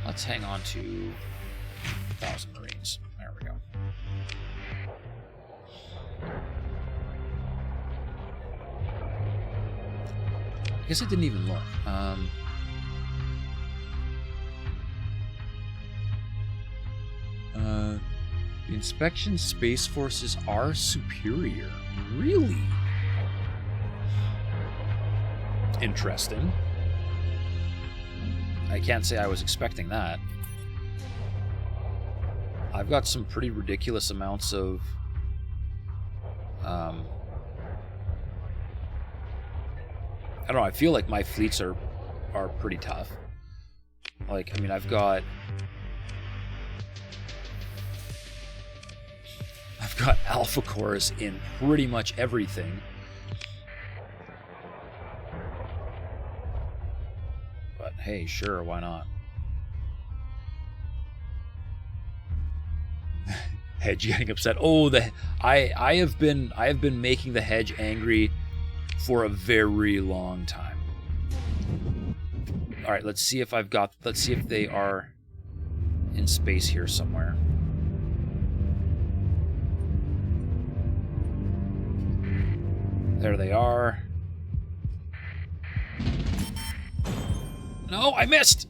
Let's hang on to 1,000 Marines. There we go. I guess I didn't even look. The inspection space forces are superior. Really? Interesting. I can't say I was expecting that. I've got some pretty ridiculous amounts of I don't know, I feel like my fleets are pretty tough. Like, I mean, I've got alpha cores in pretty much everything. But hey, sure, why not? Hedge getting upset. Oh, I have been making the hedge angry for a very long time. All right, let's see if they are in space here somewhere. There they are. No, I missed!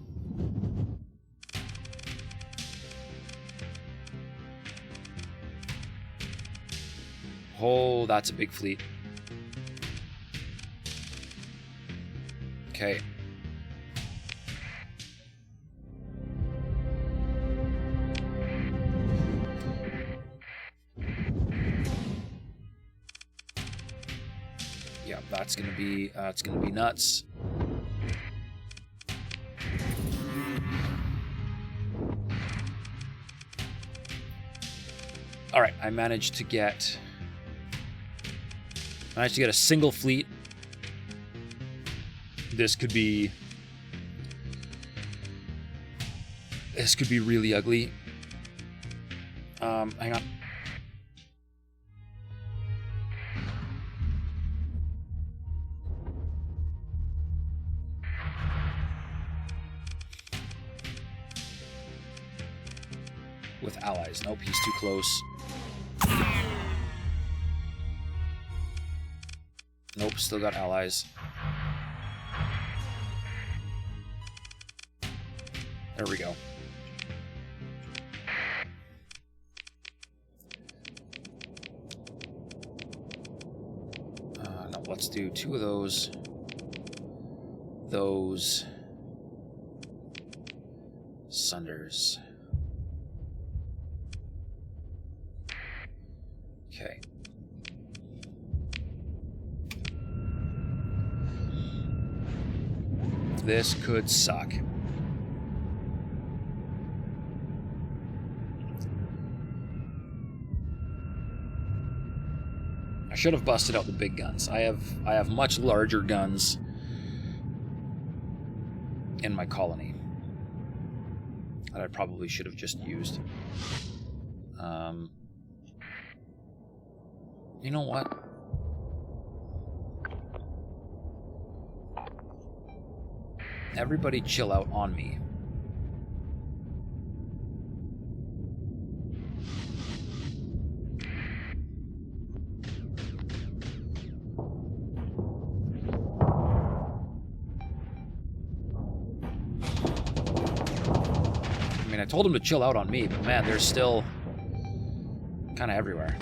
Oh, that's a big fleet. Okay. Yeah, that's gonna be it's gonna be nuts. All right, I managed to get a single fleet. This could be really ugly. Hang on. With allies. Nope, he's too close. Nope, still got allies. There we go. No, let's do 2 of those. Those Sunders. Okay. This could suck. I should have busted out the big guns. I have much larger guns in my colony that I probably should have just used. You know what? Everybody chill out on me. mean, I told them to chill out on me, but man, they're still kind of everywhere.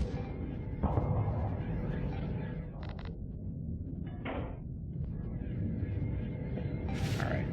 Alright.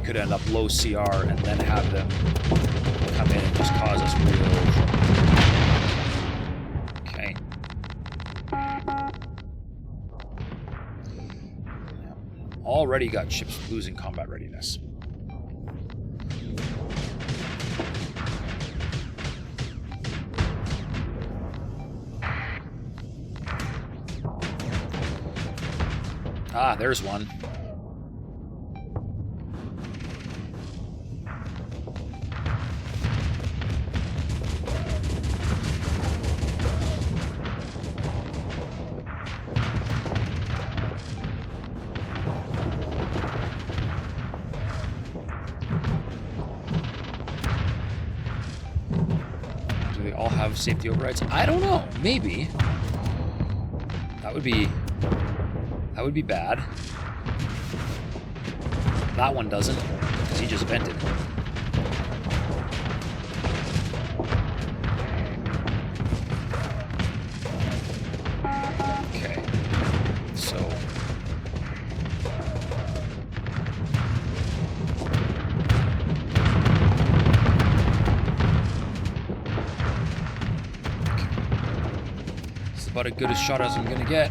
Could end up low CR and then have them come in and just cause us real trouble. Okay. Already got ships losing combat readiness. Ah, there's one. Safety overrides? I don't know. Maybe. That would be bad. That one doesn't, because he just vented. Okay. So about as good a shot as I'm gonna get.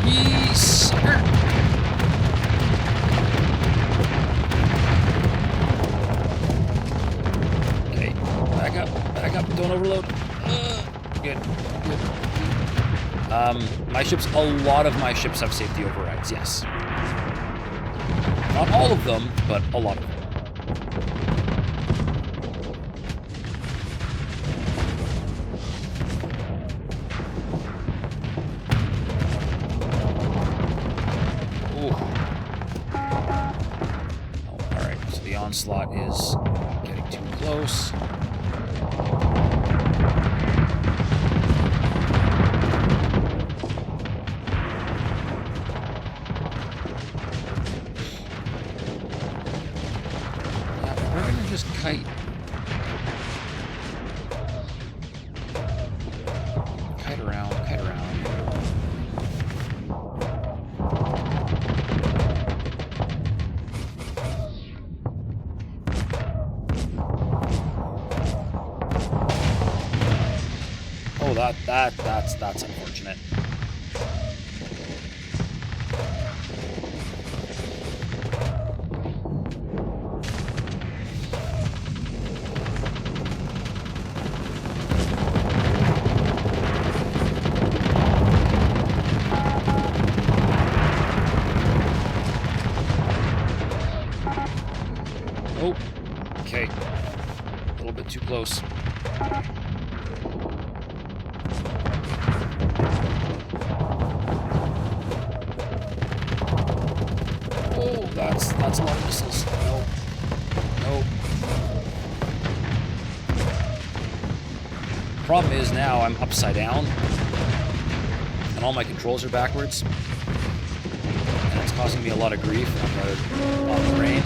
Yes, sucker. Okay, back up, don't overload. Good. A lot of my ships have safety overrides, yes. Not all of them, but a lot of them. Ooh. Oh, alright, so the onslaught is getting too close. Kite around. Oh, that's unfortunate. Oh, okay. A little bit too close. Oh, that's a lot of missiles. Nope. Problem is now I'm upside down, and all my controls are backwards, and it's causing me a lot of grief on the brain.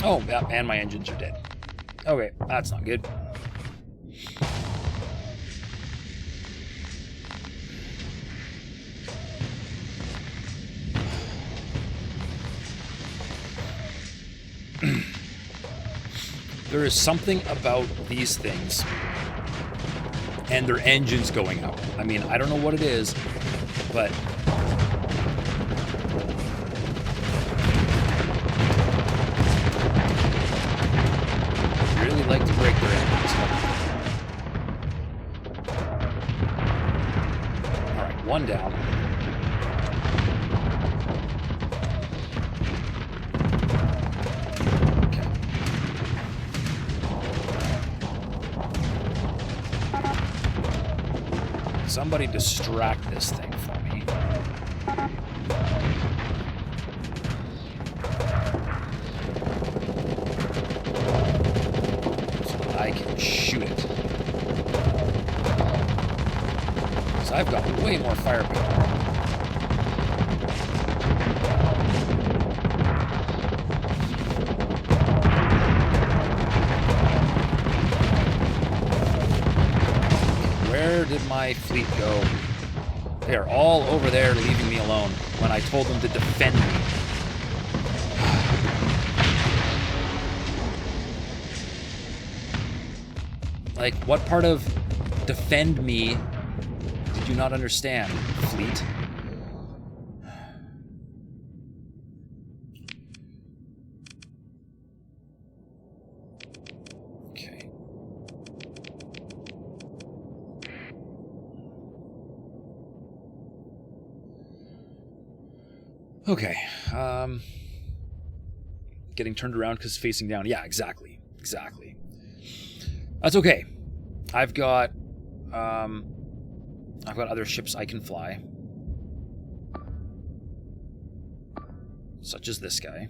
Oh, yeah, and my engines are dead. Okay, that's not good. There is something about these things and their engines going out. I mean, I don't know what it is, but I really like to break their engines. Alright, one down. Somebody distract this thing for me. So that I can shoot it. So I've got way more firepower. Where did my fleet go? They are all over there leaving me alone when I told them to defend me. Like, what part of defend me did you not understand, fleet? Okay, getting turned around because facing down. Yeah, exactly. That's okay. I've got other ships I can fly, such as this guy.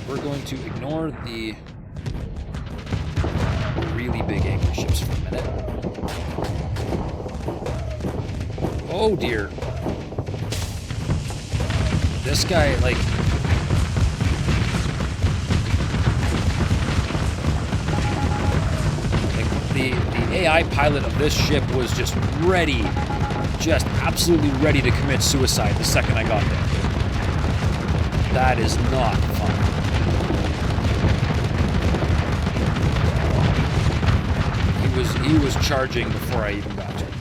We're going to ignore the really big anchor ships for a minute. Oh dear. This guy, like... the AI pilot of this ship was just ready, just absolutely ready to commit suicide the second I got there. That is not fun. He was charging before I even got to him.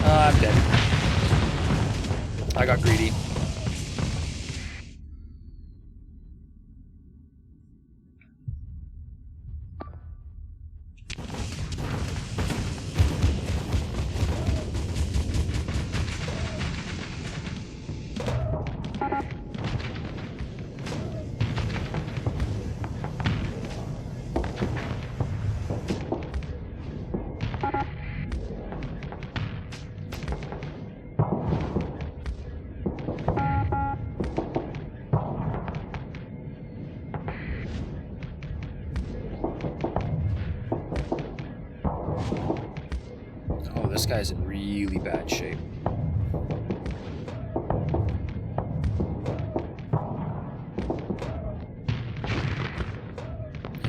I'm dead. I got greedy. This guy's in really bad shape.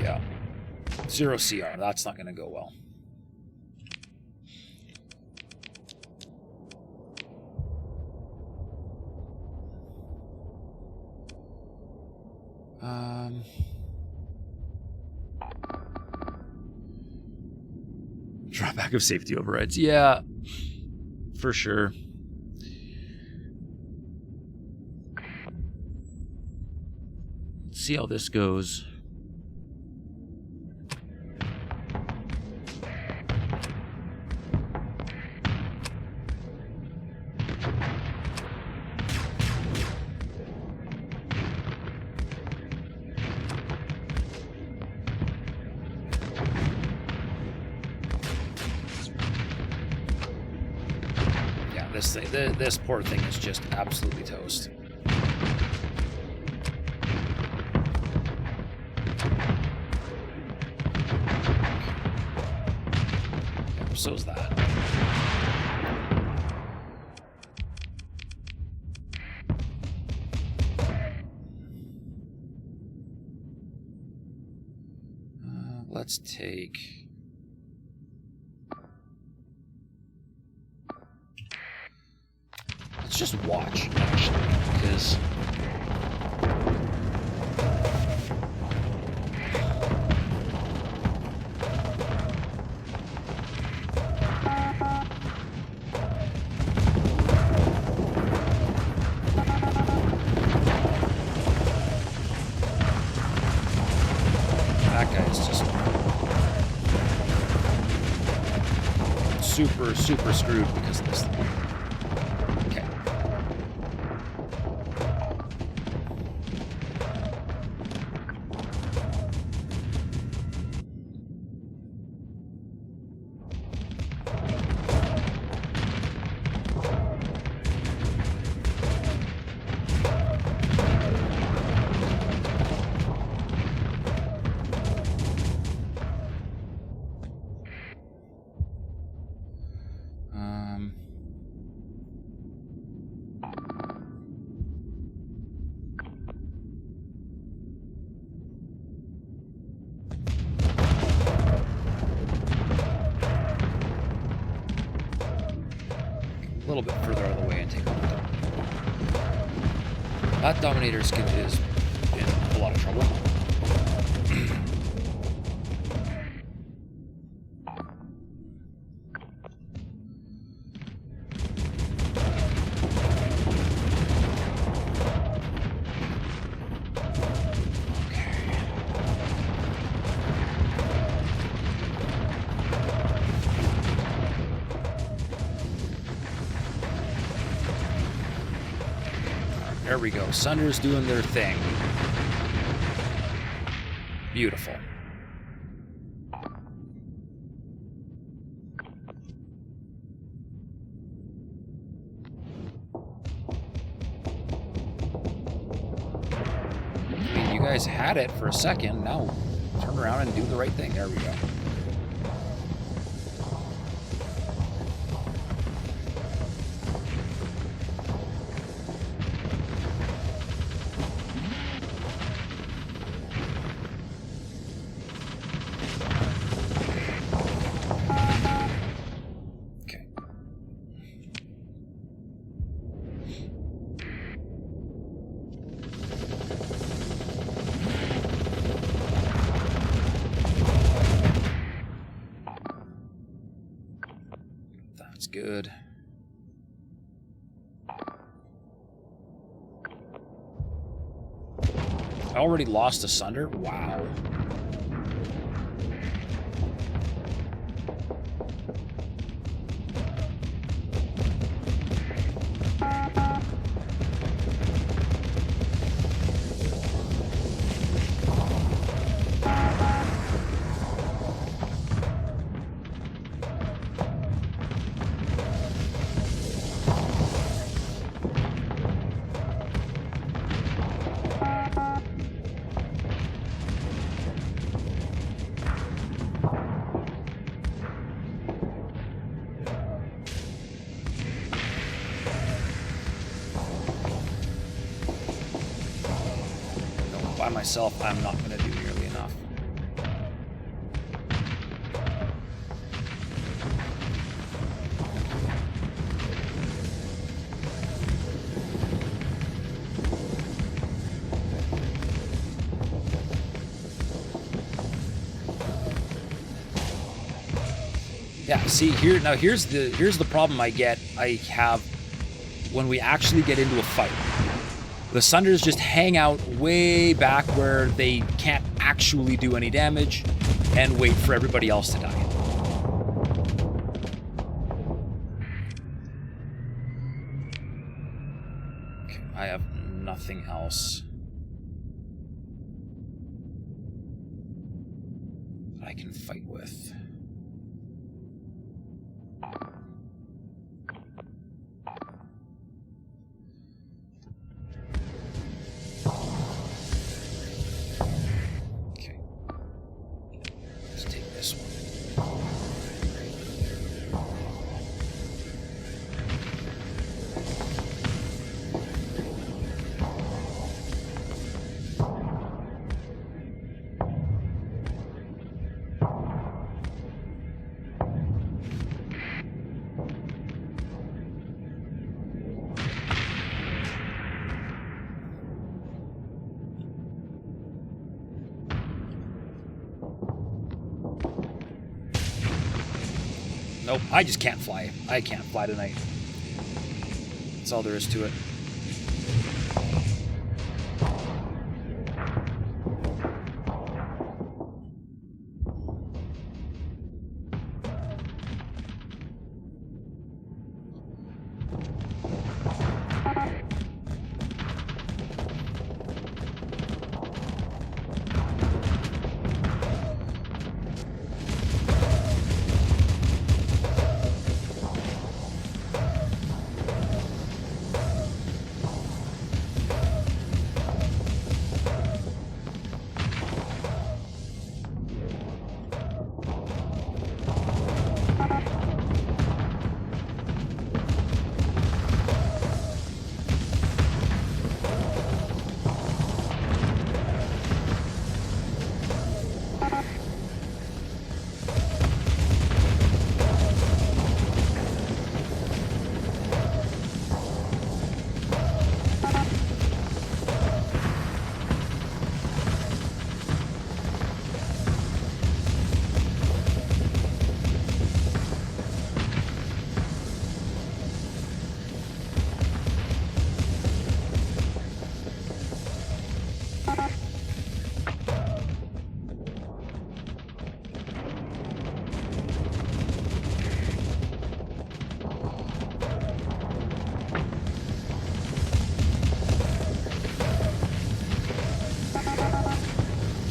Yeah. 0 CR. That's not going to go well. Drawback of safety overrides. Yeah, for sure. Let's see how this goes. This poor thing is just absolutely toast. so's that. Let's take... Let's just watch, actually, because... That guy's just super screwed because of this thing. Okay. A little bit further out of the way and take on the Dominator. That Dominator is in a lot of trouble. There we go. Sunder's doing their thing. Beautiful. I mean, you guys had it for a second. Now turn around and do the right thing. There we go. That's good. I already lost a Sunder? Wow. By myself, I'm not going to do nearly enough. Yeah, see here now here's the problem I have when we actually get into a fight. The Sunders just hang out way back where they can't actually do any damage and wait for everybody else to die. Okay, I have nothing else that I can fight with. Nope, I just can't fly. I can't fly tonight. That's all there is to it.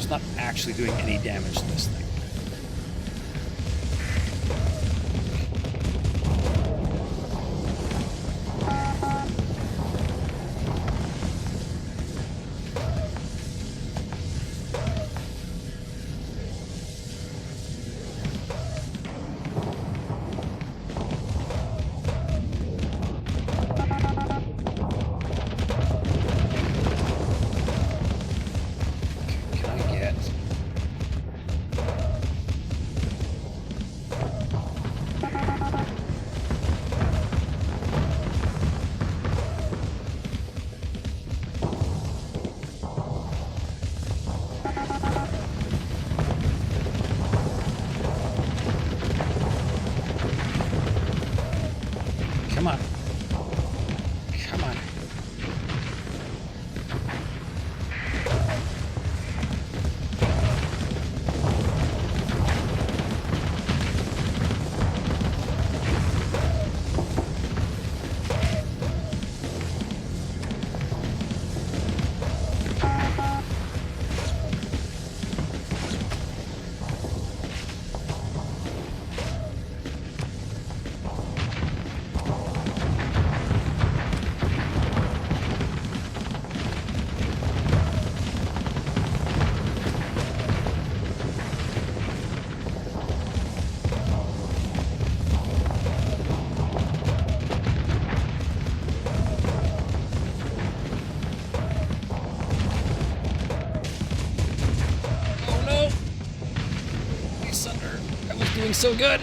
Not actually doing any damage to this thing. Come on. Come on. Doing so good.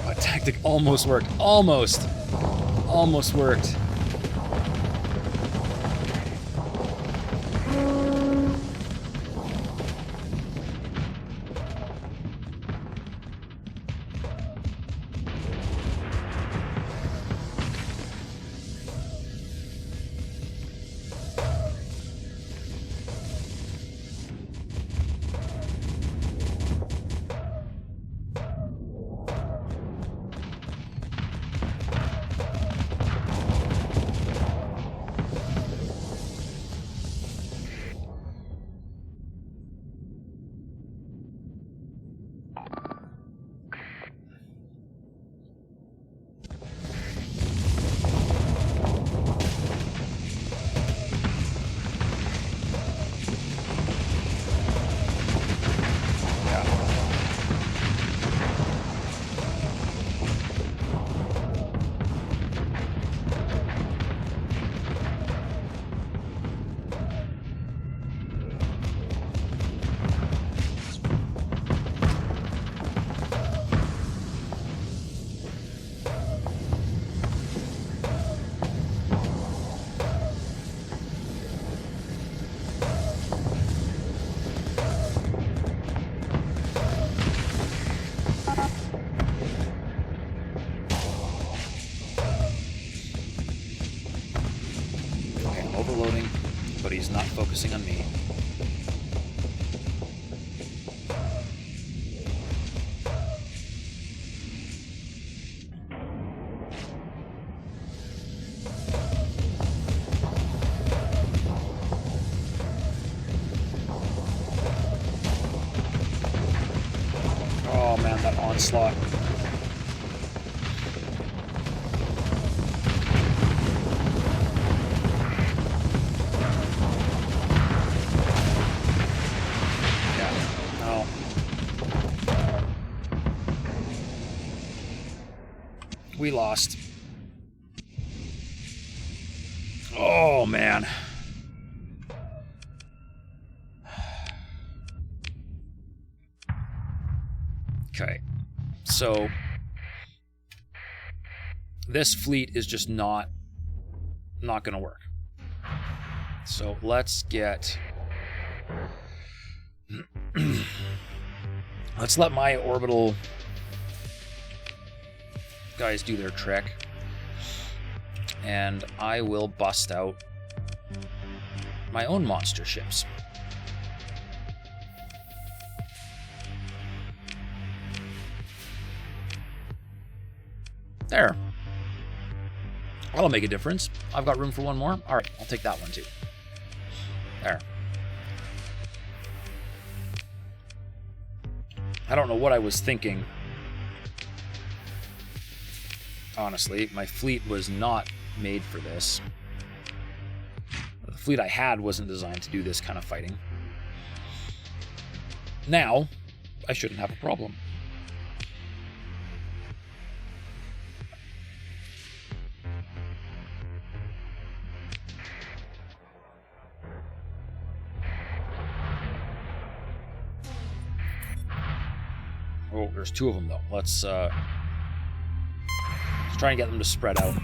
That tactic almost worked. Almost worked. focusing on me. Oh man, that onslaught. We lost. Oh, man. Okay. So, this fleet is just not going to work. So, let's get... let's let my orbital... guys do their trick, and I will bust out my own monster ships. There. That'll make a difference. I've got room for one more. All right, I'll take that one too. There. I don't know what I was thinking. Honestly, my fleet was not made for this. The fleet I had wasn't designed to do this kind of fighting. Now, I shouldn't have a problem. Oh, there's two of them though. Let's try and get them to spread out.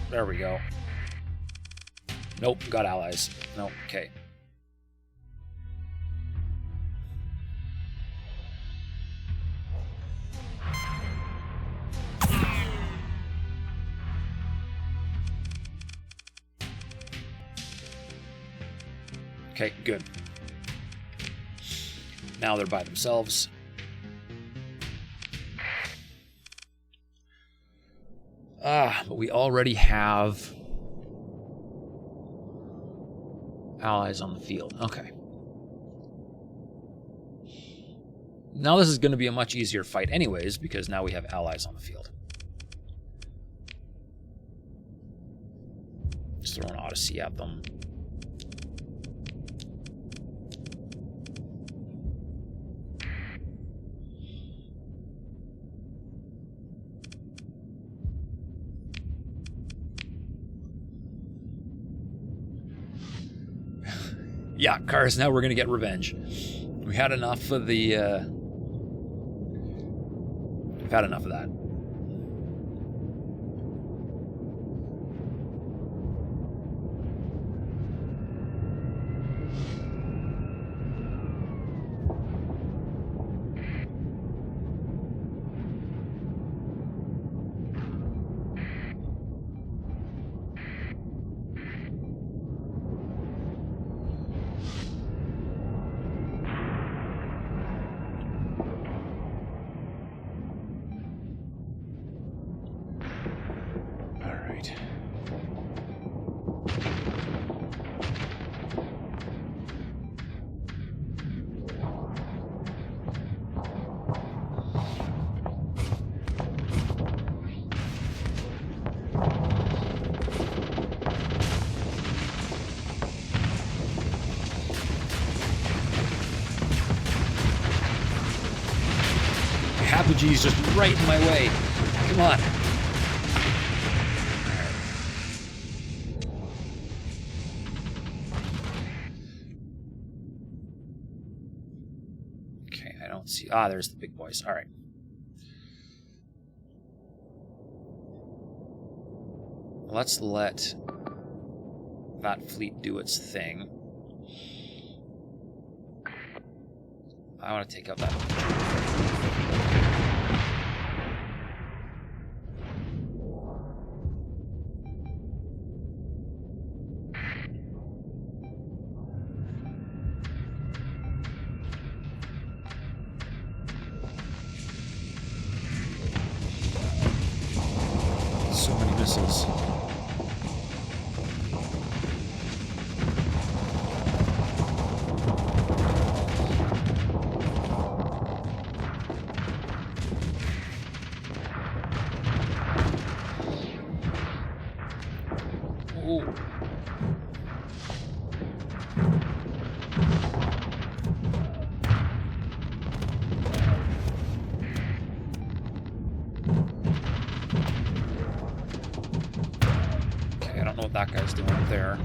There we go. Nope, got allies. Nope, okay. Okay, good. Now they're by themselves. But we already have allies on the field. Okay. Now this is going to be a much easier fight anyways, because now we have allies on the field. Just throw an Odyssey at them. Yeah, cars, now we're going to get revenge. We had enough of the... we've had enough of that. Apogee's just right in my way. Come on. Okay, I don't see... Ah, there's the big boys. All right. Let's let that fleet do its thing. I want to take out that... missiles. Ooh. Okay, I don't know what that guy's doing up there.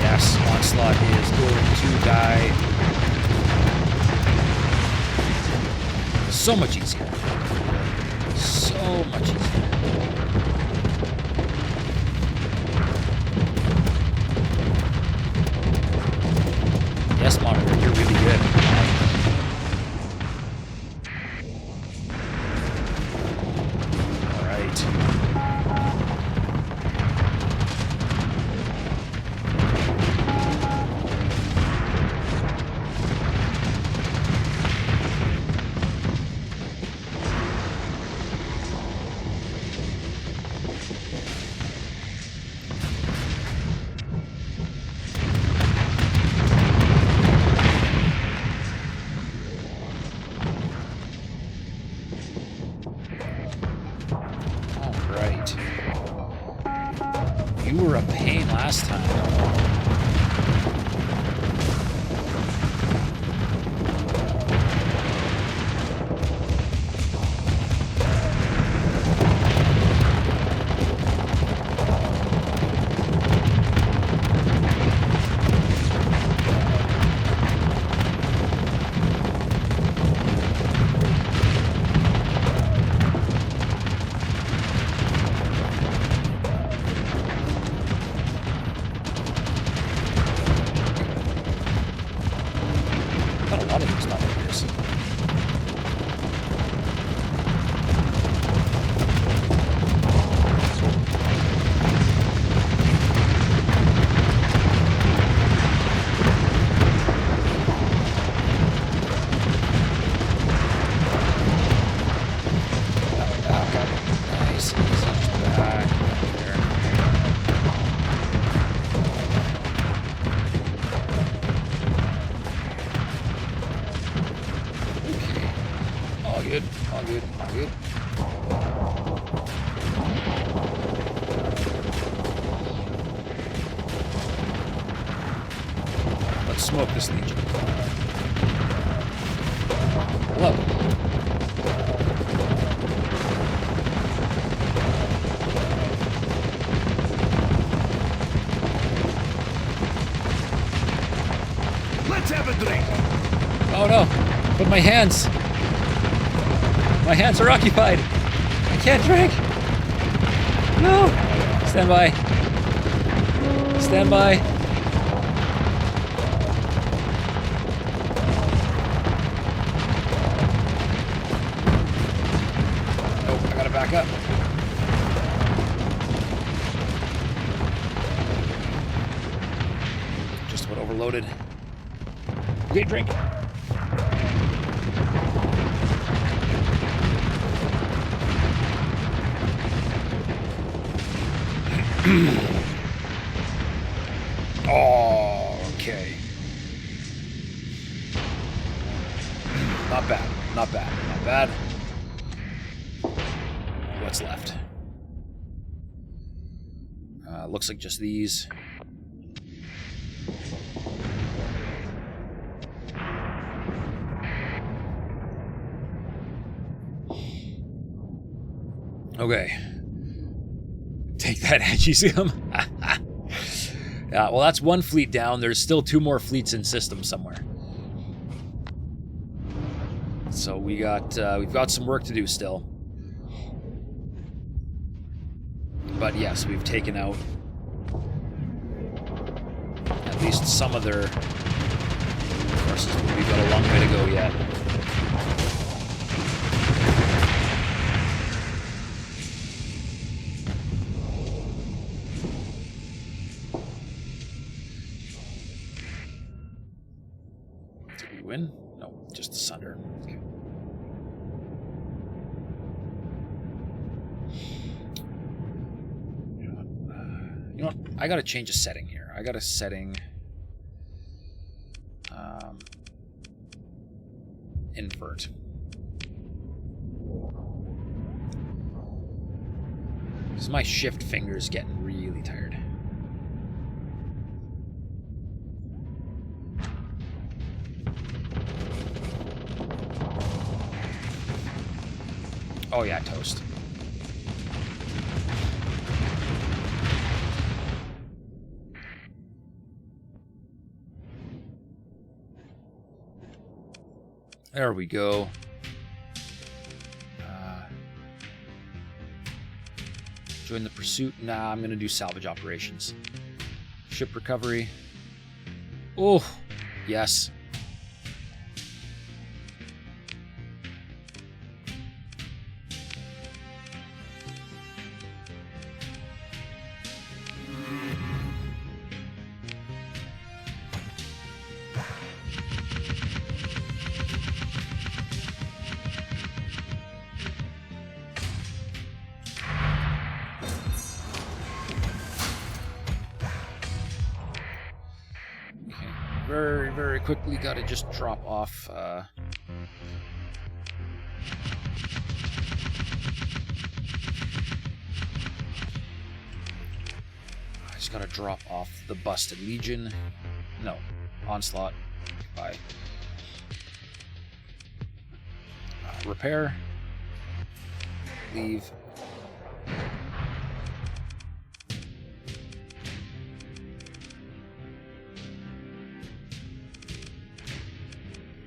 Yes, Onslaught is going to die. So much easier. So much easier. Yes, Monitor, you're really good. All right. Right. You were a pain last time. Got a lot of these motherfuckers. Nice. Back there. All good, all good, all good. Let's smoke this Legion. Hello. Let's have a drink. Oh no, but my hands are occupied. I can't drink. No. Stand by. Stand by. Oh, I gotta back up. Just about overloaded. Okay, drink. Oh, okay. Not bad, not bad, not bad. What's left? Looks like just these. Okay. Take that, Agisum. Yeah, well, that's one fleet down. There's still 2 more fleets in system somewhere. So we've got some work to do still. But yes, we've taken out least some of their forces. We've got a long way to go yet. Did we win? No, just asunder. Okay. You know what? I gotta change a setting here. I got a setting. Invert. Because my shift finger's getting really tired. Oh yeah, toast. There we go. Join the pursuit. Nah, I'm gonna do salvage operations. Ship recovery. Oh, yes. Very quickly gotta just drop off I just gotta drop off the busted Legion. No, Onslaught. Bye. Repair. Leave.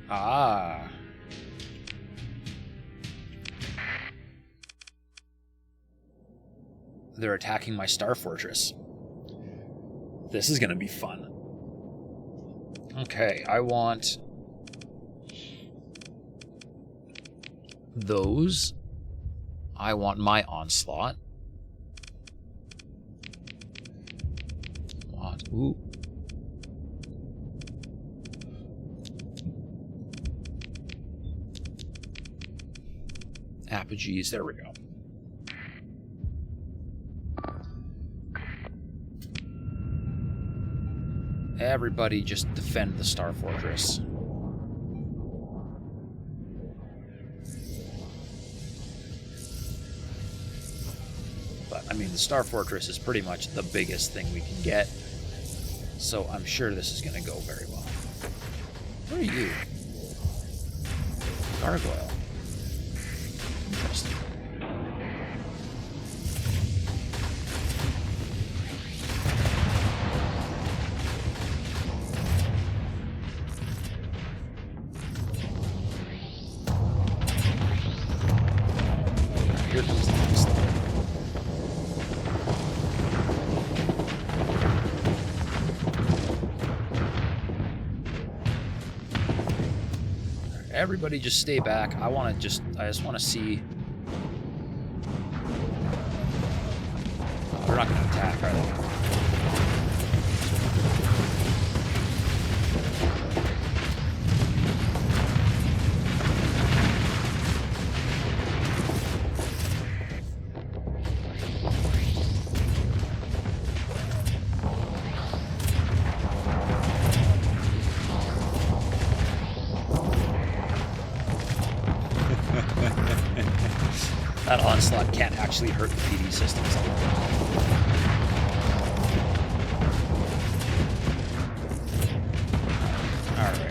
Ah. They're attacking my Star Fortress. This is gonna be fun. Okay, I want those. I want my Onslaught. Ooh. Apogees, there we go. Everybody just defend the Star Fortress. But, I mean, the Star Fortress is pretty much the biggest thing we can get. So I'm sure this is going to go very well. Where are you? Gargoyle. Interesting. Here comes the next one. Everybody just stay back. I just want to see. They're not going to attack, are they? That Onslaught can't actually hurt the PD systems. Alright.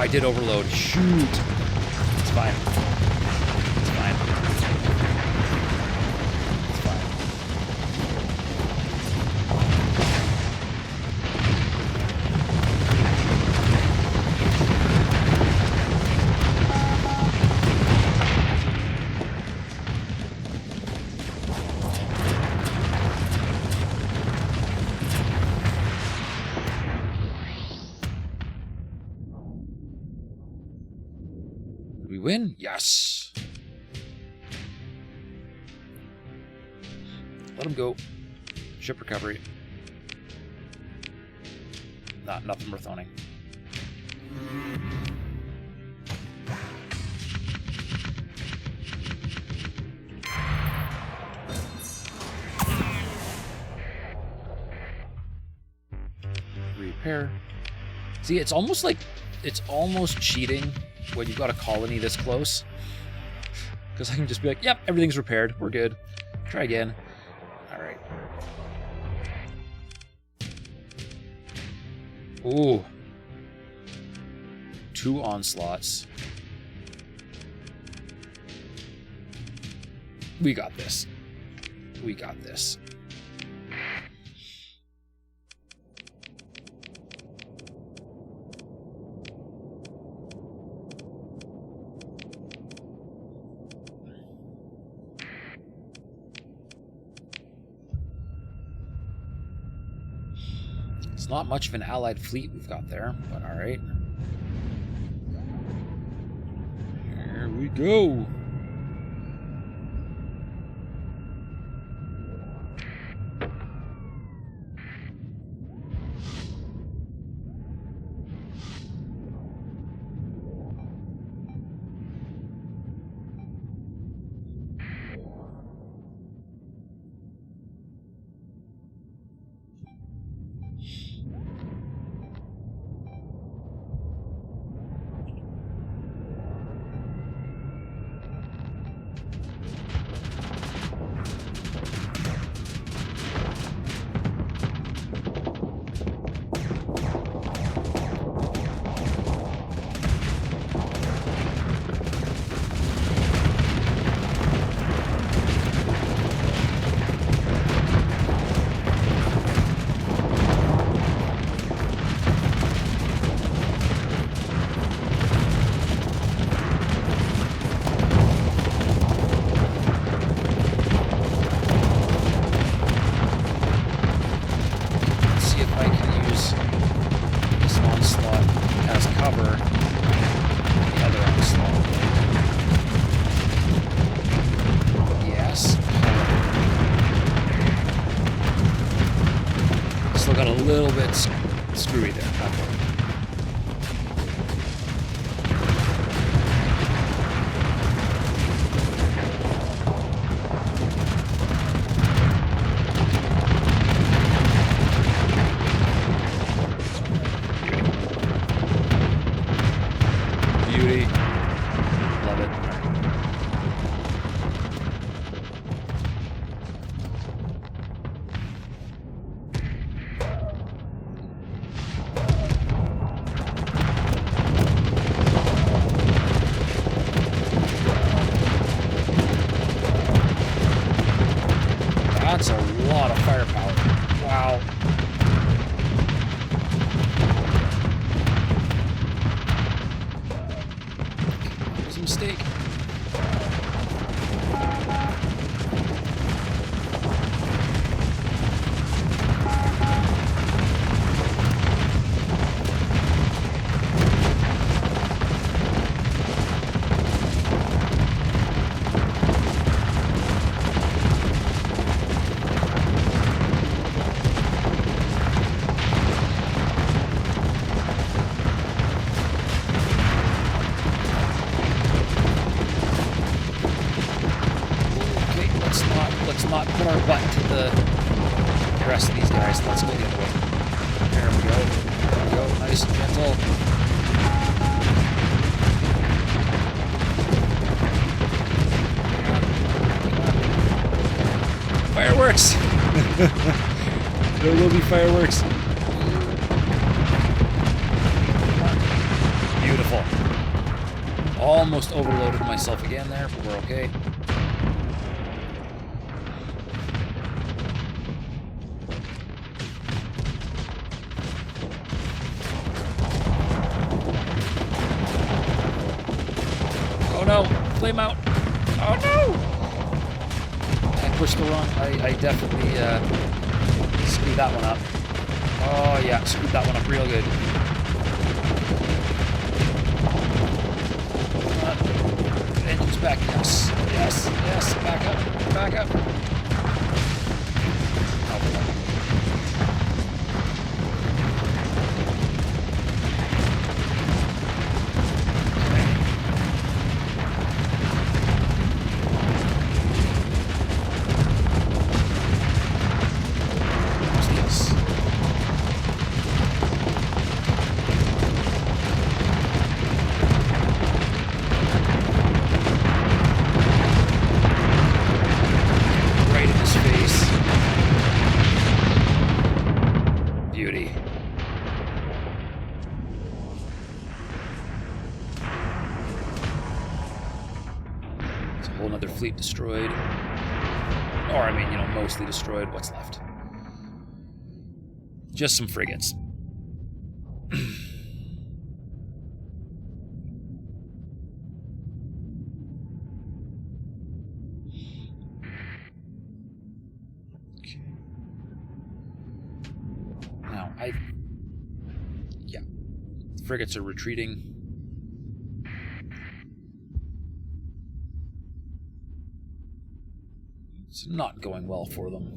I did overload. Shoot. It's fine. It's fine. It's fine. We win? Yes. Let him go. Ship recovery. Nothing worth owning. Repair. See, it's almost cheating when you've got a colony this close. Because I can just be like, yep, everything's repaired. We're good. Try again. Alright. Ooh. 2 onslaughts. We got this. We got this. It's not much of an allied fleet we've got there, but alright. Here we go. Got a little bit screwy there. Beauty. Love it. That's a lot of firepower. Wow. It was a mistake. Let's not put our butt to the rest of these guys. Let's go the other way. There we go. There we go. Nice and gentle. Fireworks! There will be fireworks. Beautiful. Almost overloaded myself again there, but we're okay. Oh no! Flame out! Oh no! I pushed the wrong... I definitely screwed that one up. Oh yeah, screwed that one up real good. Engine's back. Yes. Yes. Yes. Back up. Back up. Oh, fleet destroyed. Or, I mean, you know, mostly destroyed. What's left? Just some frigates. Okay. Now, yeah. Frigates are retreating. It's not going well for them.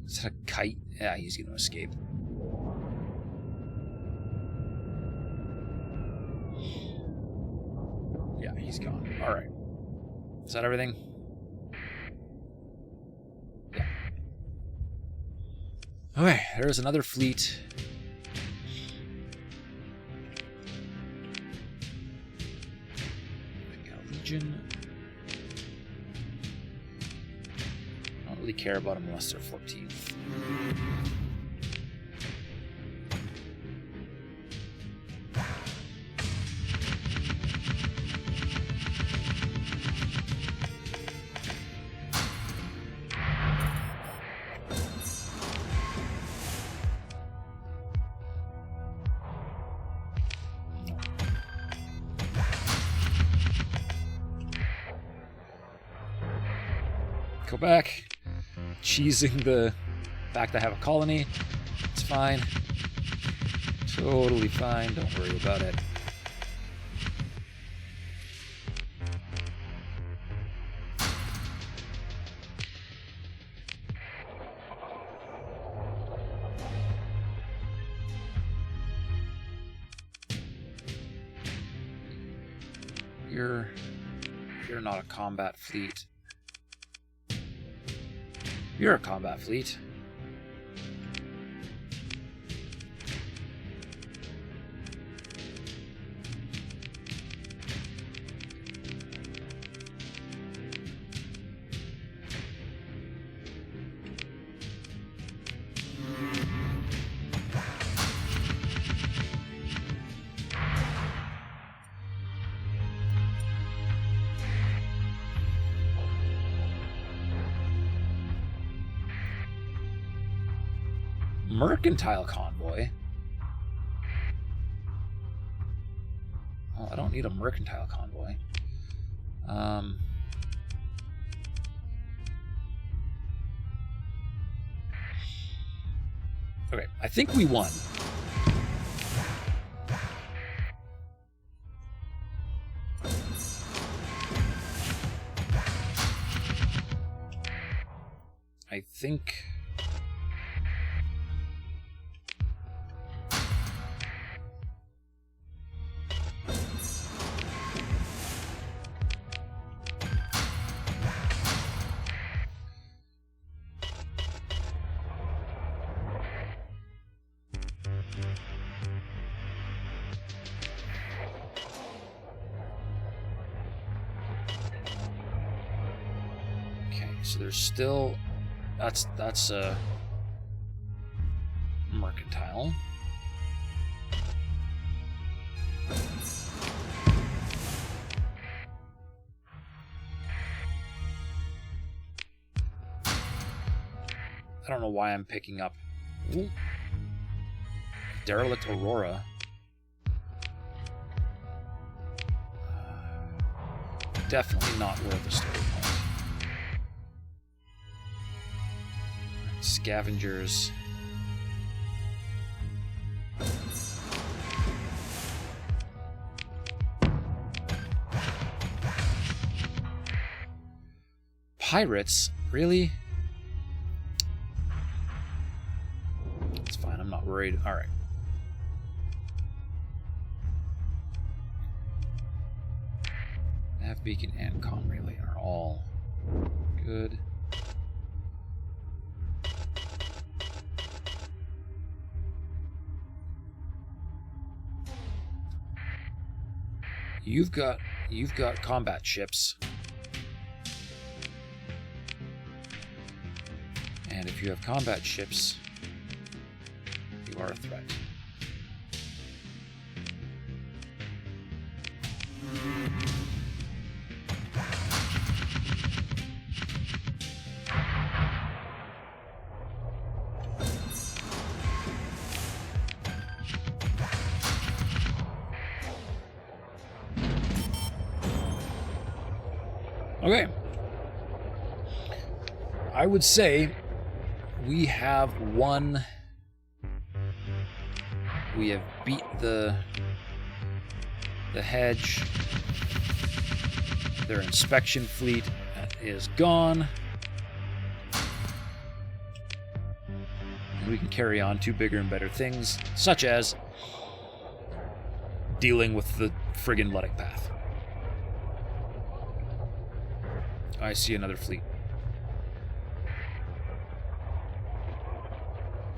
Is that a kite? Yeah, he's going to escape. He's gone. All right. Is that everything? Yeah. Okay, there's another fleet. We got a Legion. I don't really care about them unless they're 14th. Go back. Cheesing the fact I have a colony. It's fine. Totally fine. Don't worry about it. You're not a combat fleet. You're a combat fleet. Mercantile convoy? Well, I don't need a mercantile convoy. Okay, I think we won. I think... So there's still... That's mercantile. I don't know why I'm picking up... Ooh. Derelict Aurora. Definitely not worth a story point. Scavengers. Pirates? Really? It's fine, I'm not worried. Alright. Nav beacon and comm relay are all good. You've got combat ships. And if you have combat ships, you are a threat. Okay. I would say we have won. We have beat the hedge. Their inspection fleet is gone. And we can carry on to bigger and better things, such as dealing with the friggin' Luddic Path. I see another fleet.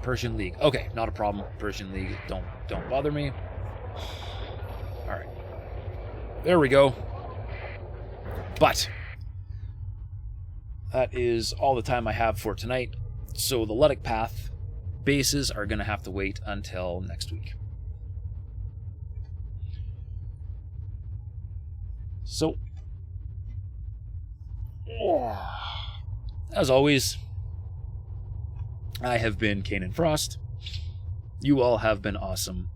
Persian League. Okay, not a problem. Persian League, don't bother me. All right. There we go. But that is all the time I have for tonight. So the Luddic Path bases are going to have to wait until next week. So, as always, I have been Kanan Frost. You all have been awesome.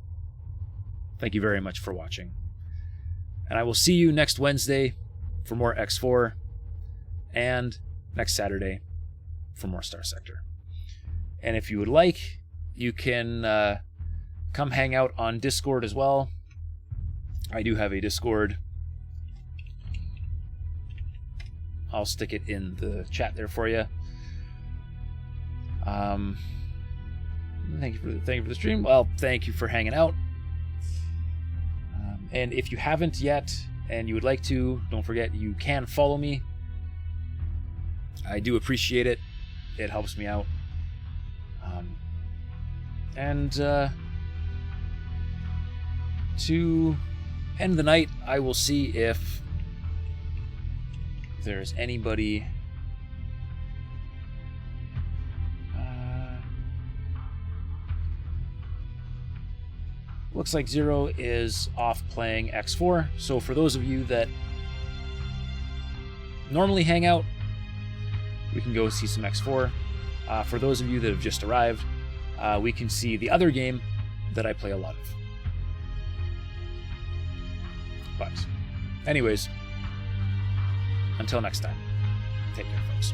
Thank you very much for watching. And I will see you next Wednesday for more X4, and next Saturday for more Starsector. And if you would like, you can come hang out on Discord as well. I do have a Discord. I'll stick it in the chat there for you. Thank you for the stream. Well, thank you for hanging out. And if you haven't yet and you would like to, don't forget you can follow me. I do appreciate it. It helps me out. To end the night, I will see if there's anybody. Looks like Zero is off playing X4. So for those of you that normally hang out, we can go see some X4. For those of you that have just arrived, we can see the other game that I play a lot of. But anyways, until next time, take care, folks.